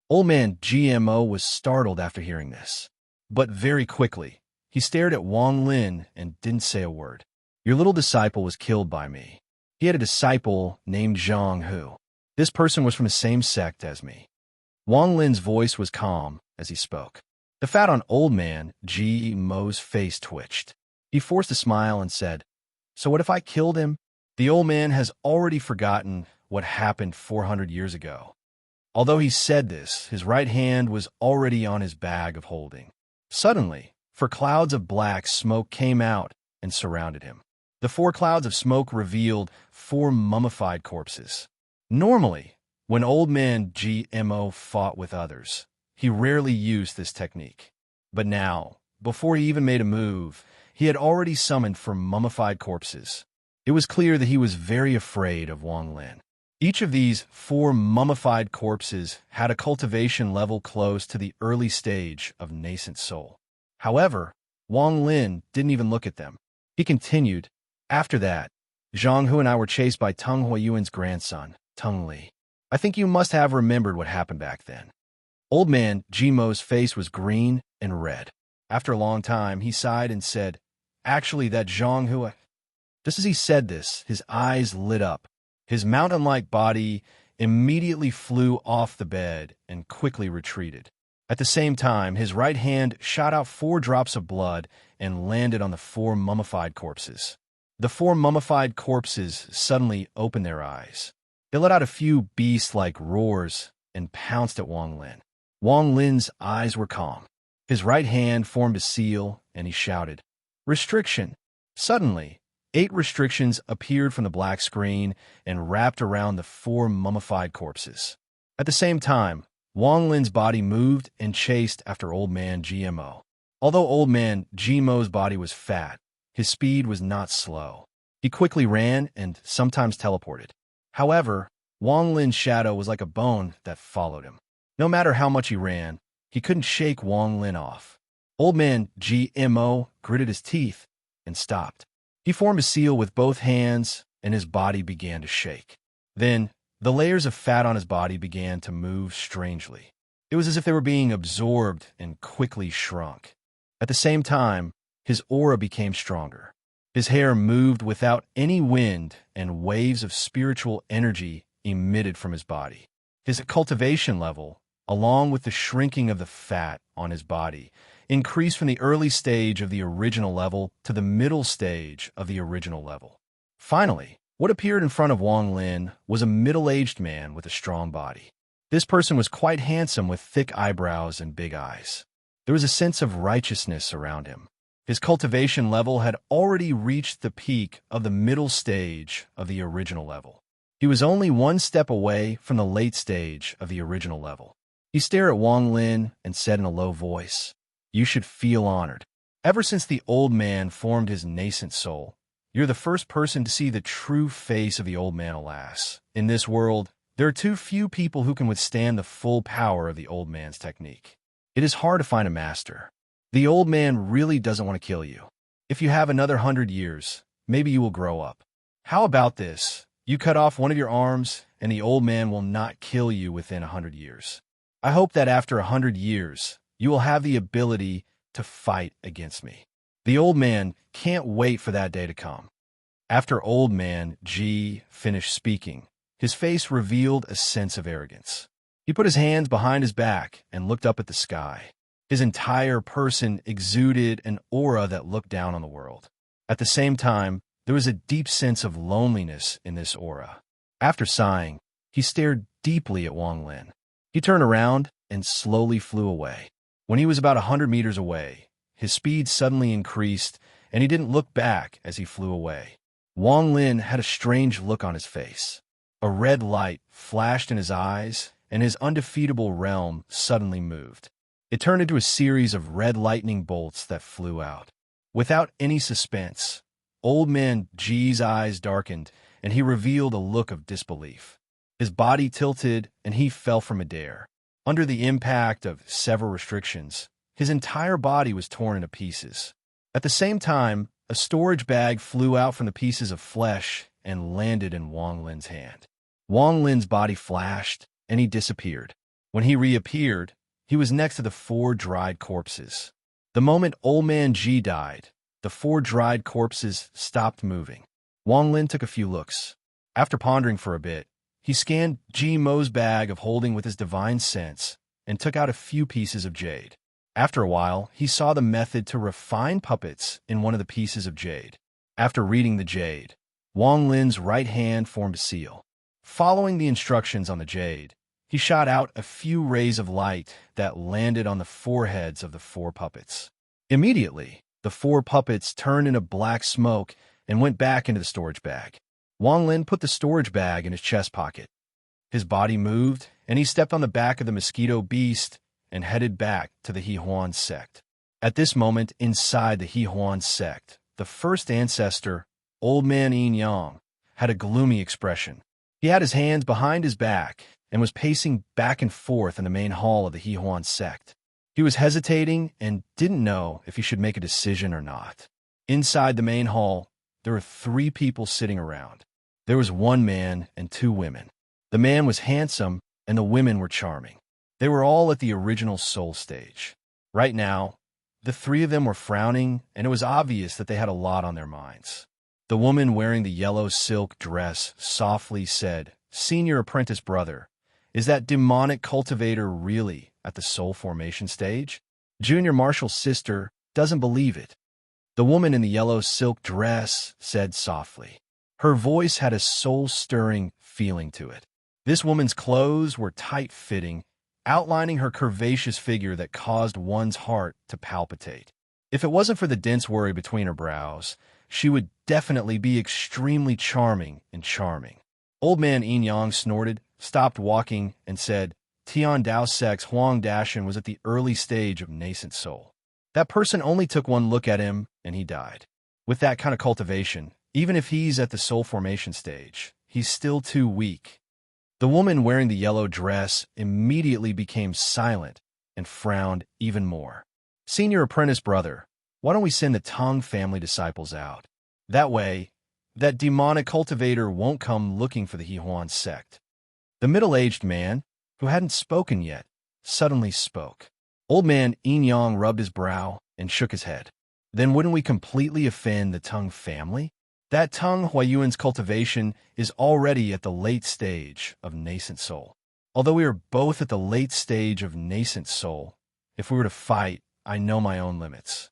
Old man Mo was startled after hearing this. But very quickly, he stared at Wang Lin and didn't say a word. "Your little disciple was killed by me. He had a disciple named Zhang Hu. This person was from the same sect as me." Wang Lin's voice was calm as he spoke. The fat on old man Mo's face twitched. He forced a smile and said, "So what if I killed him?" The old man has already forgotten what happened 400 years ago. Although he said this, his right hand was already on his bag of holding. Suddenly, four clouds of black smoke came out and surrounded him. The 4 clouds of smoke revealed 4 mummified corpses. Normally, when old man Mo fought with others, he rarely used this technique. But now, before he even made a move, he had already summoned 4 mummified corpses. It was clear that he was very afraid of Wang Lin. Each of these 4 mummified corpses had a cultivation level close to the early stage of nascent soul. However, Wang Lin didn't even look at them. He continued, "After that, Zhang Hu and I were chased by Tung Huayuan's grandson, Tung Li. I think you must have remembered what happened back then." Old man Mo's face was green and red. After a long time, he sighed and said, "Actually, that Zhang Hu..." Just as he said this, his eyes lit up. His mountain-like body immediately flew off the bed and quickly retreated. At the same time, his right hand shot out 4 drops of blood and landed on the 4 mummified corpses. The 4 mummified corpses suddenly opened their eyes. They let out a few beast-like roars and pounced at Wang Lin. Wang Lin's eyes were calm. His right hand formed a seal, and he shouted, "Restriction!" Suddenly, 8 restrictions appeared from the black screen and wrapped around the 4 mummified corpses. At the same time, Wang Lin's body moved and chased after old man Mo. Although old man Mo's body was fat, his speed was not slow. He quickly ran and sometimes teleported. However, Wang Lin's shadow was like a bone that followed him. No matter how much he ran, he couldn't shake Wang Lin off. Old man Mo gritted his teeth and stopped. He formed a seal with both hands, and his body began to shake. Then, the layers of fat on his body began to move strangely. It was as if they were being absorbed and quickly shrunk. At the same time, his aura became stronger. His hair moved without any wind, and waves of spiritual energy emitted from his body. His cultivation level, along with the shrinking of the fat on his body, increased from the early stage of the original level to the middle stage of the original level. Finally, what appeared in front of Wang Lin was a middle-aged man with a strong body. This person was quite handsome with thick eyebrows and big eyes. There was a sense of righteousness around him. His cultivation level had already reached the peak of the middle stage of the original level. He was only 1 step away from the late stage of the original level. He stared at Wang Lin and said in a low voice, "You should feel honored. Ever since the old man formed his nascent soul, you're the first person to see the true face of the old man, alas. In this world, there are too few people who can withstand the full power of the old man's technique. It is hard to find a master. The old man really doesn't want to kill you. If you have another 100 years, maybe you will grow up. How about this? You cut off one of your arms, and the old man will not kill you within 100 years. I hope that after 100 years, you will have the ability to fight against me. The old man can't wait for that day to come." After old man finished speaking, his face revealed a sense of arrogance. He put his hands behind his back and looked up at the sky. His entire person exuded an aura that looked down on the world. At the same time, there was a deep sense of loneliness in this aura. After sighing, he stared deeply at Wang Lin. He turned around and slowly flew away. When he was about 100 meters away, his speed suddenly increased, and he didn't look back as he flew away. Wang Lin had a strange look on his face. A red light flashed in his eyes, and his undefeatable realm suddenly moved. It turned into a series of red lightning bolts that flew out. Without any suspense, Old Man G's eyes darkened, and he revealed a look of disbelief. His body tilted, and he fell from midair. Under the impact of several restrictions, his entire body was torn into pieces. At the same time, a storage bag flew out from the pieces of flesh and landed in Wang Lin's hand. Wang Lin's body flashed, and he disappeared. When he reappeared, he was next to the 4 dried corpses. The moment Old Man G died, the 4 dried corpses stopped moving. Wang Lin took a few looks. After pondering for a bit, he scanned G Mo's bag of holding with his divine sense and took out a few pieces of jade. After a while, he saw the method to refine puppets in one of the pieces of jade. After reading the jade, Wang Lin's right hand formed a seal. Following the instructions on the jade, he shot out a few rays of light that landed on the foreheads of the 4 puppets. Immediately, the 4 puppets turned into black smoke and went back into the storage bag. Wang Lin put the storage bag in his chest pocket. His body moved, and he stepped on the back of the mosquito beast and headed back to the Hehuan sect. At this moment, inside the Hehuan sect, the first ancestor, Old Man Yin Yang, had a gloomy expression. He had his hands behind his back and was pacing back and forth in the main hall of the Hehuan sect. He was hesitating and didn't know if he should make a decision or not. Inside the main hall, there were 3 people sitting around. There was 1 man and 2 women. The man was handsome, and the women were charming. They were all at the original soul stage. Right now, the 3 of them were frowning, and it was obvious that they had a lot on their minds. The woman wearing the yellow silk dress softly said, "Senior apprentice brother, is that demonic cultivator really at the soul formation stage? Junior Marshall's sister doesn't believe it." The woman in the yellow silk dress said softly. Her voice had a soul-stirring feeling to it. This woman's clothes were tight-fitting, outlining her curvaceous figure that caused one's heart to palpitate. If it wasn't for the dense worry between her brows, she would definitely be extremely charming and charming. Old Man Yin Yang snorted, stopped walking, and said, Tian Dao Sec's Huang Dashan was at the early stage of nascent soul. That person only took one look at him, and he died. With that kind of cultivation, even if he's at the soul formation stage, he's still too weak. The woman wearing the yellow dress immediately became silent and frowned even more. Senior apprentice brother, why don't we send the Tang family disciples out? That way, that demonic cultivator won't come looking for the Hehuan sect. The middle-aged man, who hadn't spoken yet, suddenly spoke. Old Man Yin Yang rubbed his brow and shook his head. Then wouldn't we completely offend the Tang family? That Tang Huayuan's cultivation is already at the late stage of nascent soul. Although we are both at the late stage of nascent soul, if we were to fight, I know my own limits.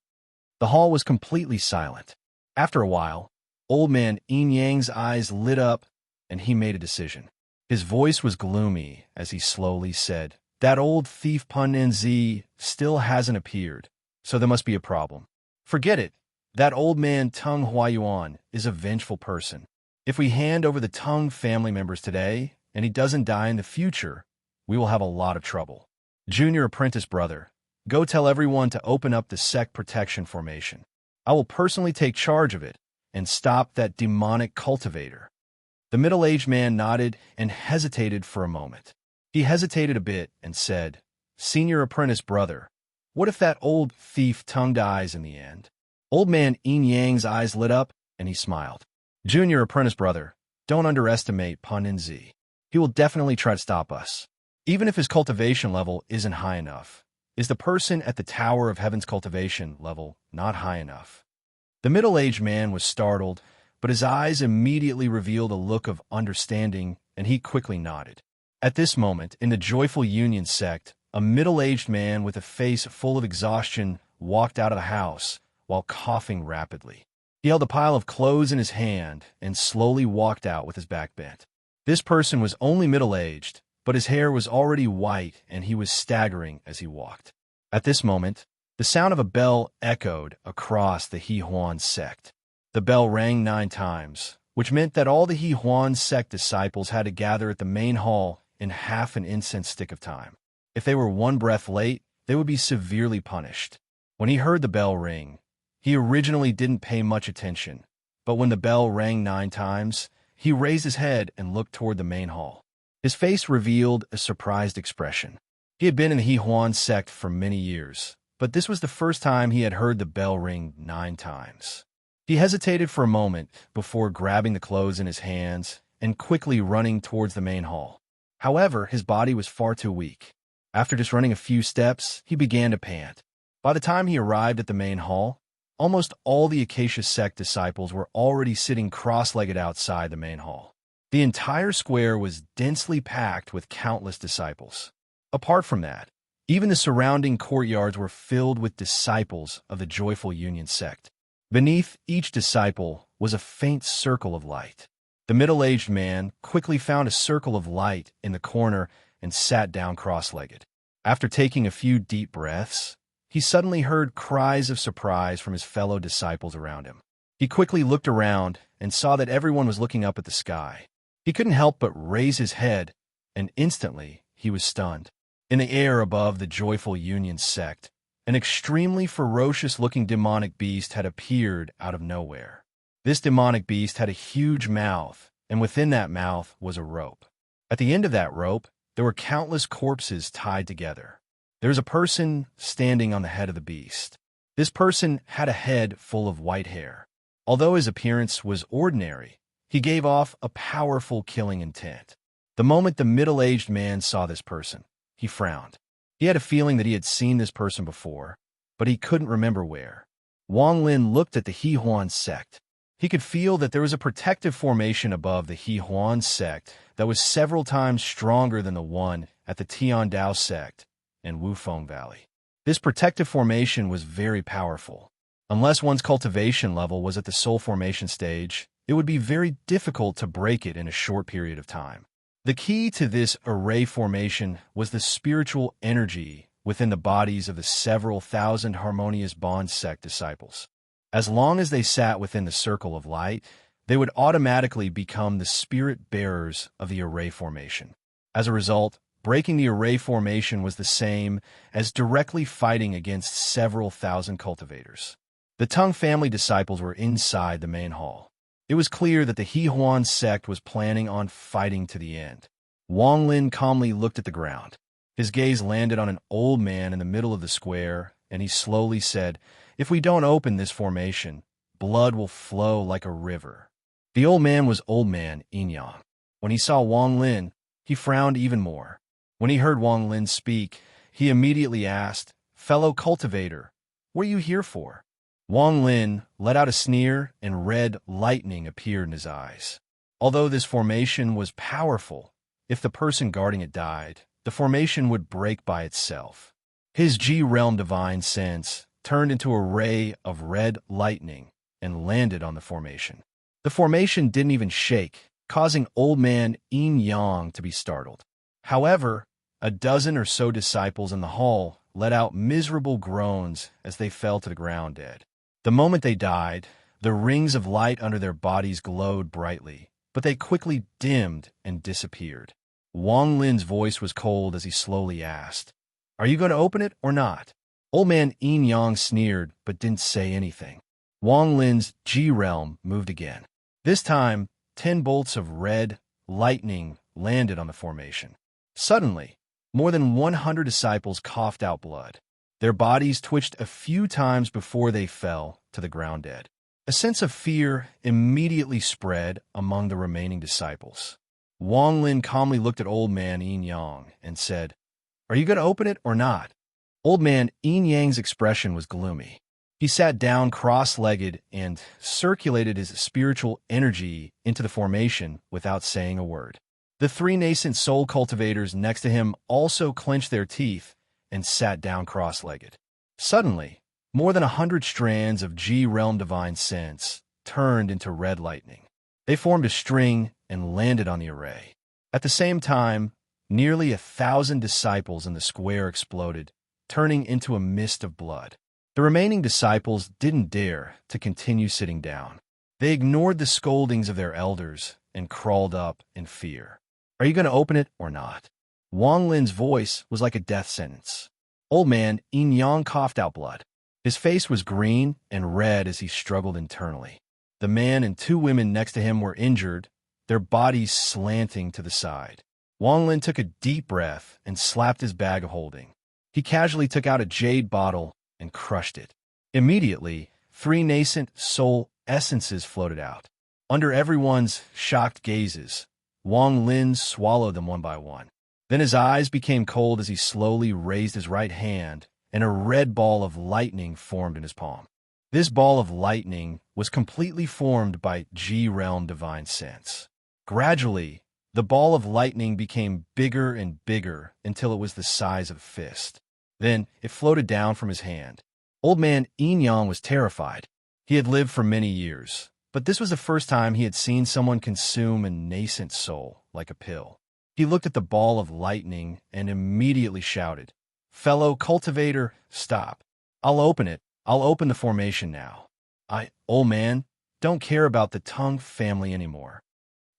The hall was completely silent. After a while, Old Man Yin Yang's eyes lit up, and he made a decision. His voice was gloomy as he slowly said, "That old thief Pan Nzi still hasn't appeared, so there must be a problem. Forget it. That old man Tang Huayuan is a vengeful person. If we hand over the Tang family members today, and he doesn't die in the future, we will have a lot of trouble. Junior apprentice brother, go tell everyone to open up the sect protection formation. I will personally take charge of it and stop that demonic cultivator." The middle-aged man nodded and hesitated for a moment. He hesitated a bit and said, "Senior apprentice brother, what if that old thief Tang dies in the end?" Old Man Yin Yang's eyes lit up, and he smiled. "Junior apprentice brother, don't underestimate Pan Nzi. He will definitely try to stop us. Even if his cultivation level isn't high enough, is the person at the Tower of Heaven's cultivation level not high enough?" The middle-aged man was startled, but his eyes immediately revealed a look of understanding, and he quickly nodded. At this moment, in the Joyful Union sect, a middle-aged man with a face full of exhaustion walked out of the house while coughing rapidly. He held a pile of clothes in his hand and slowly walked out with his back bent. This person was only middle-aged, but his hair was already white and he was staggering as he walked. At this moment, the sound of a bell echoed across the Hehuan sect. The bell rang 9 times, which meant that all the He Huan sect disciples had to gather at the main hall in half an incense stick of time. If they were one breath late, they would be severely punished. When he heard the bell ring, he originally didn't pay much attention, but when the bell rang 9 times, he raised his head and looked toward the main hall. His face revealed a surprised expression. He had been in the He Huan sect for many years, but this was the first time he had heard the bell ring 9 times. He hesitated for a moment before grabbing the clothes in his hands and quickly running towards the main hall. However, his body was far too weak. After just running a few steps, he began to pant. By the time he arrived at the main hall, almost all the Acacia sect disciples were already sitting cross-legged outside the main hall. The entire square was densely packed with countless disciples. Apart from that, even the surrounding courtyards were filled with disciples of the Joyful Union sect. Beneath each disciple was a faint circle of light. The middle-aged man quickly found a circle of light in the corner and sat down cross-legged. After taking a few deep breaths, he suddenly heard cries of surprise from his fellow disciples around him. He quickly looked around and saw that everyone was looking up at the sky. He couldn't help but raise his head, and instantly he was stunned. In the air above the Joyful Union sect, an extremely ferocious-looking demonic beast had appeared out of nowhere. This demonic beast had a huge mouth, and within that mouth was a rope. At the end of that rope, there were countless corpses tied together. There was a person standing on the head of the beast. This person had a head full of white hair. Although his appearance was ordinary, he gave off a powerful killing intent. The moment the middle-aged man saw this person, he frowned. He had a feeling that he had seen this person before, but he couldn't remember where. Wang Lin looked at the He Huan sect. He could feel that there was a protective formation above the He Huan sect that was several times stronger than the one at the Tiandao sect in Wufeng Valley. This protective formation was very powerful. Unless one's cultivation level was at the soul formation stage, it would be very difficult to break it in a short period of time. The key to this array formation was the spiritual energy within the bodies of the several thousand Harmonious Bond sect disciples. As long as they sat within the circle of light, they would automatically become the spirit bearers of the array formation. As a result, breaking the array formation was the same as directly fighting against several thousand cultivators. The Tung family disciples were inside the main hall. It was clear that the He Huan sect was planning on fighting to the end. Wang Lin calmly looked at the ground. His gaze landed on an old man in the middle of the square, and he slowly said, "If we don't open this formation, blood will flow like a river." The old man was Old Man Yin Yang. When he saw Wang Lin, he frowned even more. When he heard Wang Lin speak, he immediately asked, "Fellow cultivator, what are you here for?" Wang Lin let out a sneer, and red lightning appeared in his eyes. Although this formation was powerful, if the person guarding it died, the formation would break by itself. His G-Realm Divine Sense turned into a ray of red lightning and landed on the formation. The formation didn't even shake, causing Old Man Yin Yang to be startled. However, a dozen or so disciples in the hall let out miserable groans as they fell to the ground dead. The moment they died, the rings of light under their bodies glowed brightly, but they quickly dimmed and disappeared. Wang Lin's voice was cold as he slowly asked, "Are you going to open it or not?" Old Man Yin Yang sneered but didn't say anything. Wang Lin's G-Realm moved again. This time, 10 bolts of red lightning landed on the formation. Suddenly, more than 100 disciples coughed out blood. Their bodies twitched a few times before they fell to the ground dead. A sense of fear immediately spread among the remaining disciples. Wang Lin calmly looked at Old Man Yin Yang and said, "Are you going to open it or not?" Old Man Yin Yang's expression was gloomy. He sat down cross-legged and circulated his spiritual energy into the formation without saying a word. The 3 nascent soul cultivators next to him also clenched their teeth and sat down cross-legged. Suddenly, more than 100 strands of G-Realm Divine Sense turned into red lightning. They formed a string and landed on the array. At the same time, nearly 1,000 disciples in the square exploded, turning into a mist of blood. The remaining disciples didn't dare to continue sitting down. They ignored the scoldings of their elders and crawled up in fear. Are you going to open it or not? Wang Lin's voice was like a death sentence. Old man Yin Yang coughed out blood. His face was green and red as he struggled internally. The man and two women next to him were injured, their bodies slanting to the side. Wang Lin took a deep breath and slapped his bag of holding. He casually took out a jade bottle and crushed it. Immediately, 3 nascent soul essences floated out. Under everyone's shocked gazes, Wang Lin swallowed them one by one. Then his eyes became cold as he slowly raised his right hand, and a red ball of lightning formed in his palm. This ball of lightning was completely formed by G-Realm divine sense. Gradually, the ball of lightning became bigger and bigger until it was the size of a fist. Then it floated down from his hand. Old man Yin Yang was terrified. He had lived for many years, but this was the first time he had seen someone consume a nascent soul like a pill. He looked at the ball of lightning and immediately shouted, "Fellow cultivator, stop. I'll open it. I'll open the formation now. Old man, don't care about the Tongue family anymore."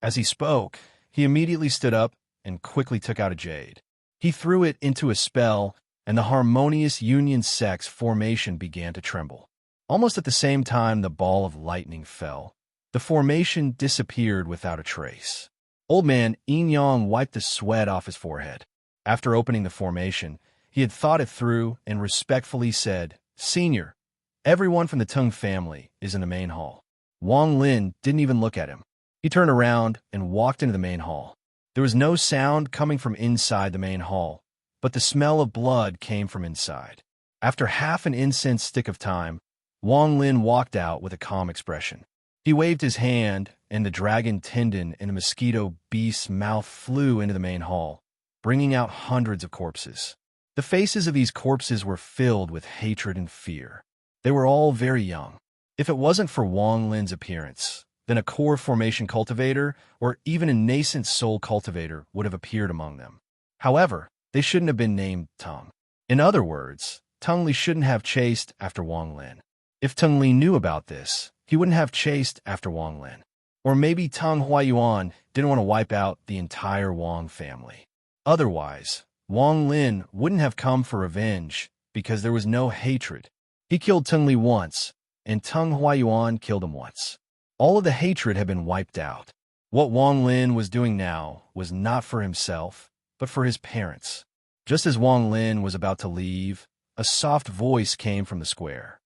As he spoke, he immediately stood up and quickly took out a jade. He threw it into a spell, and the harmonious union sex formation began to tremble. Almost at the same time the ball of lightning fell, the formation disappeared without a trace. Old man Yin Yang wiped the sweat off his forehead. After opening the formation, he had thought it through and respectfully said, "Senior, everyone from the Tongue family is in the main hall." Wang Lin didn't even look at him. He turned around and walked into the main hall. There was no sound coming from inside the main hall, but the smell of blood came from inside. After half an incense stick of time, Wang Lin walked out with a calm expression. He waved his hand, and the dragon tendon in a mosquito beast's mouth flew into the main hall, bringing out hundreds of corpses. The faces of these corpses were filled with hatred and fear. They were all very young. If it wasn't for Wang Lin's appearance, then a core formation cultivator or even a nascent soul cultivator would have appeared among them. However, they shouldn't have been named Tongue. In other words, Tung Li shouldn't have chased after Wang Lin. If Tung Li knew about this, he wouldn't have chased after Wang Lin. Or maybe Tung Huayuan didn't want to wipe out the entire Wang family. Otherwise, Wang Lin wouldn't have come for revenge because there was no hatred. He killed Tung Li once, and Tung Huayuan killed him once. All of the hatred had been wiped out. What Wang Lin was doing now was not for himself, but for his parents. Just as Wang Lin was about to leave, a soft voice came from the square.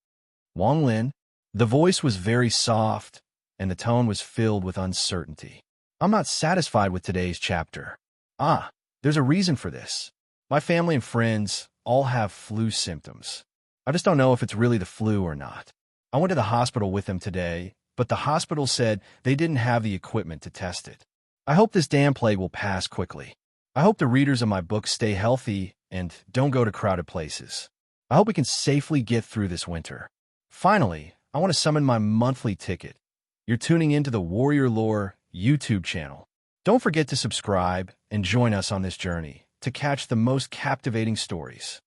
"Wang Lin." The voice was very soft, and the tone was filled with uncertainty. "I'm not satisfied with today's chapter. There's a reason for this. My family and friends all have flu symptoms. I just don't know if it's really the flu or not. I went to the hospital with them today, but the hospital said they didn't have the equipment to test it. I hope this damn plague will pass quickly. I hope the readers of my book stay healthy and don't go to crowded places. I hope we can safely get through this winter. Finally, I want to summon my monthly ticket. You're tuning into the Warrior Lore YouTube channel. Don't forget to subscribe and join us on this journey to catch the most captivating stories.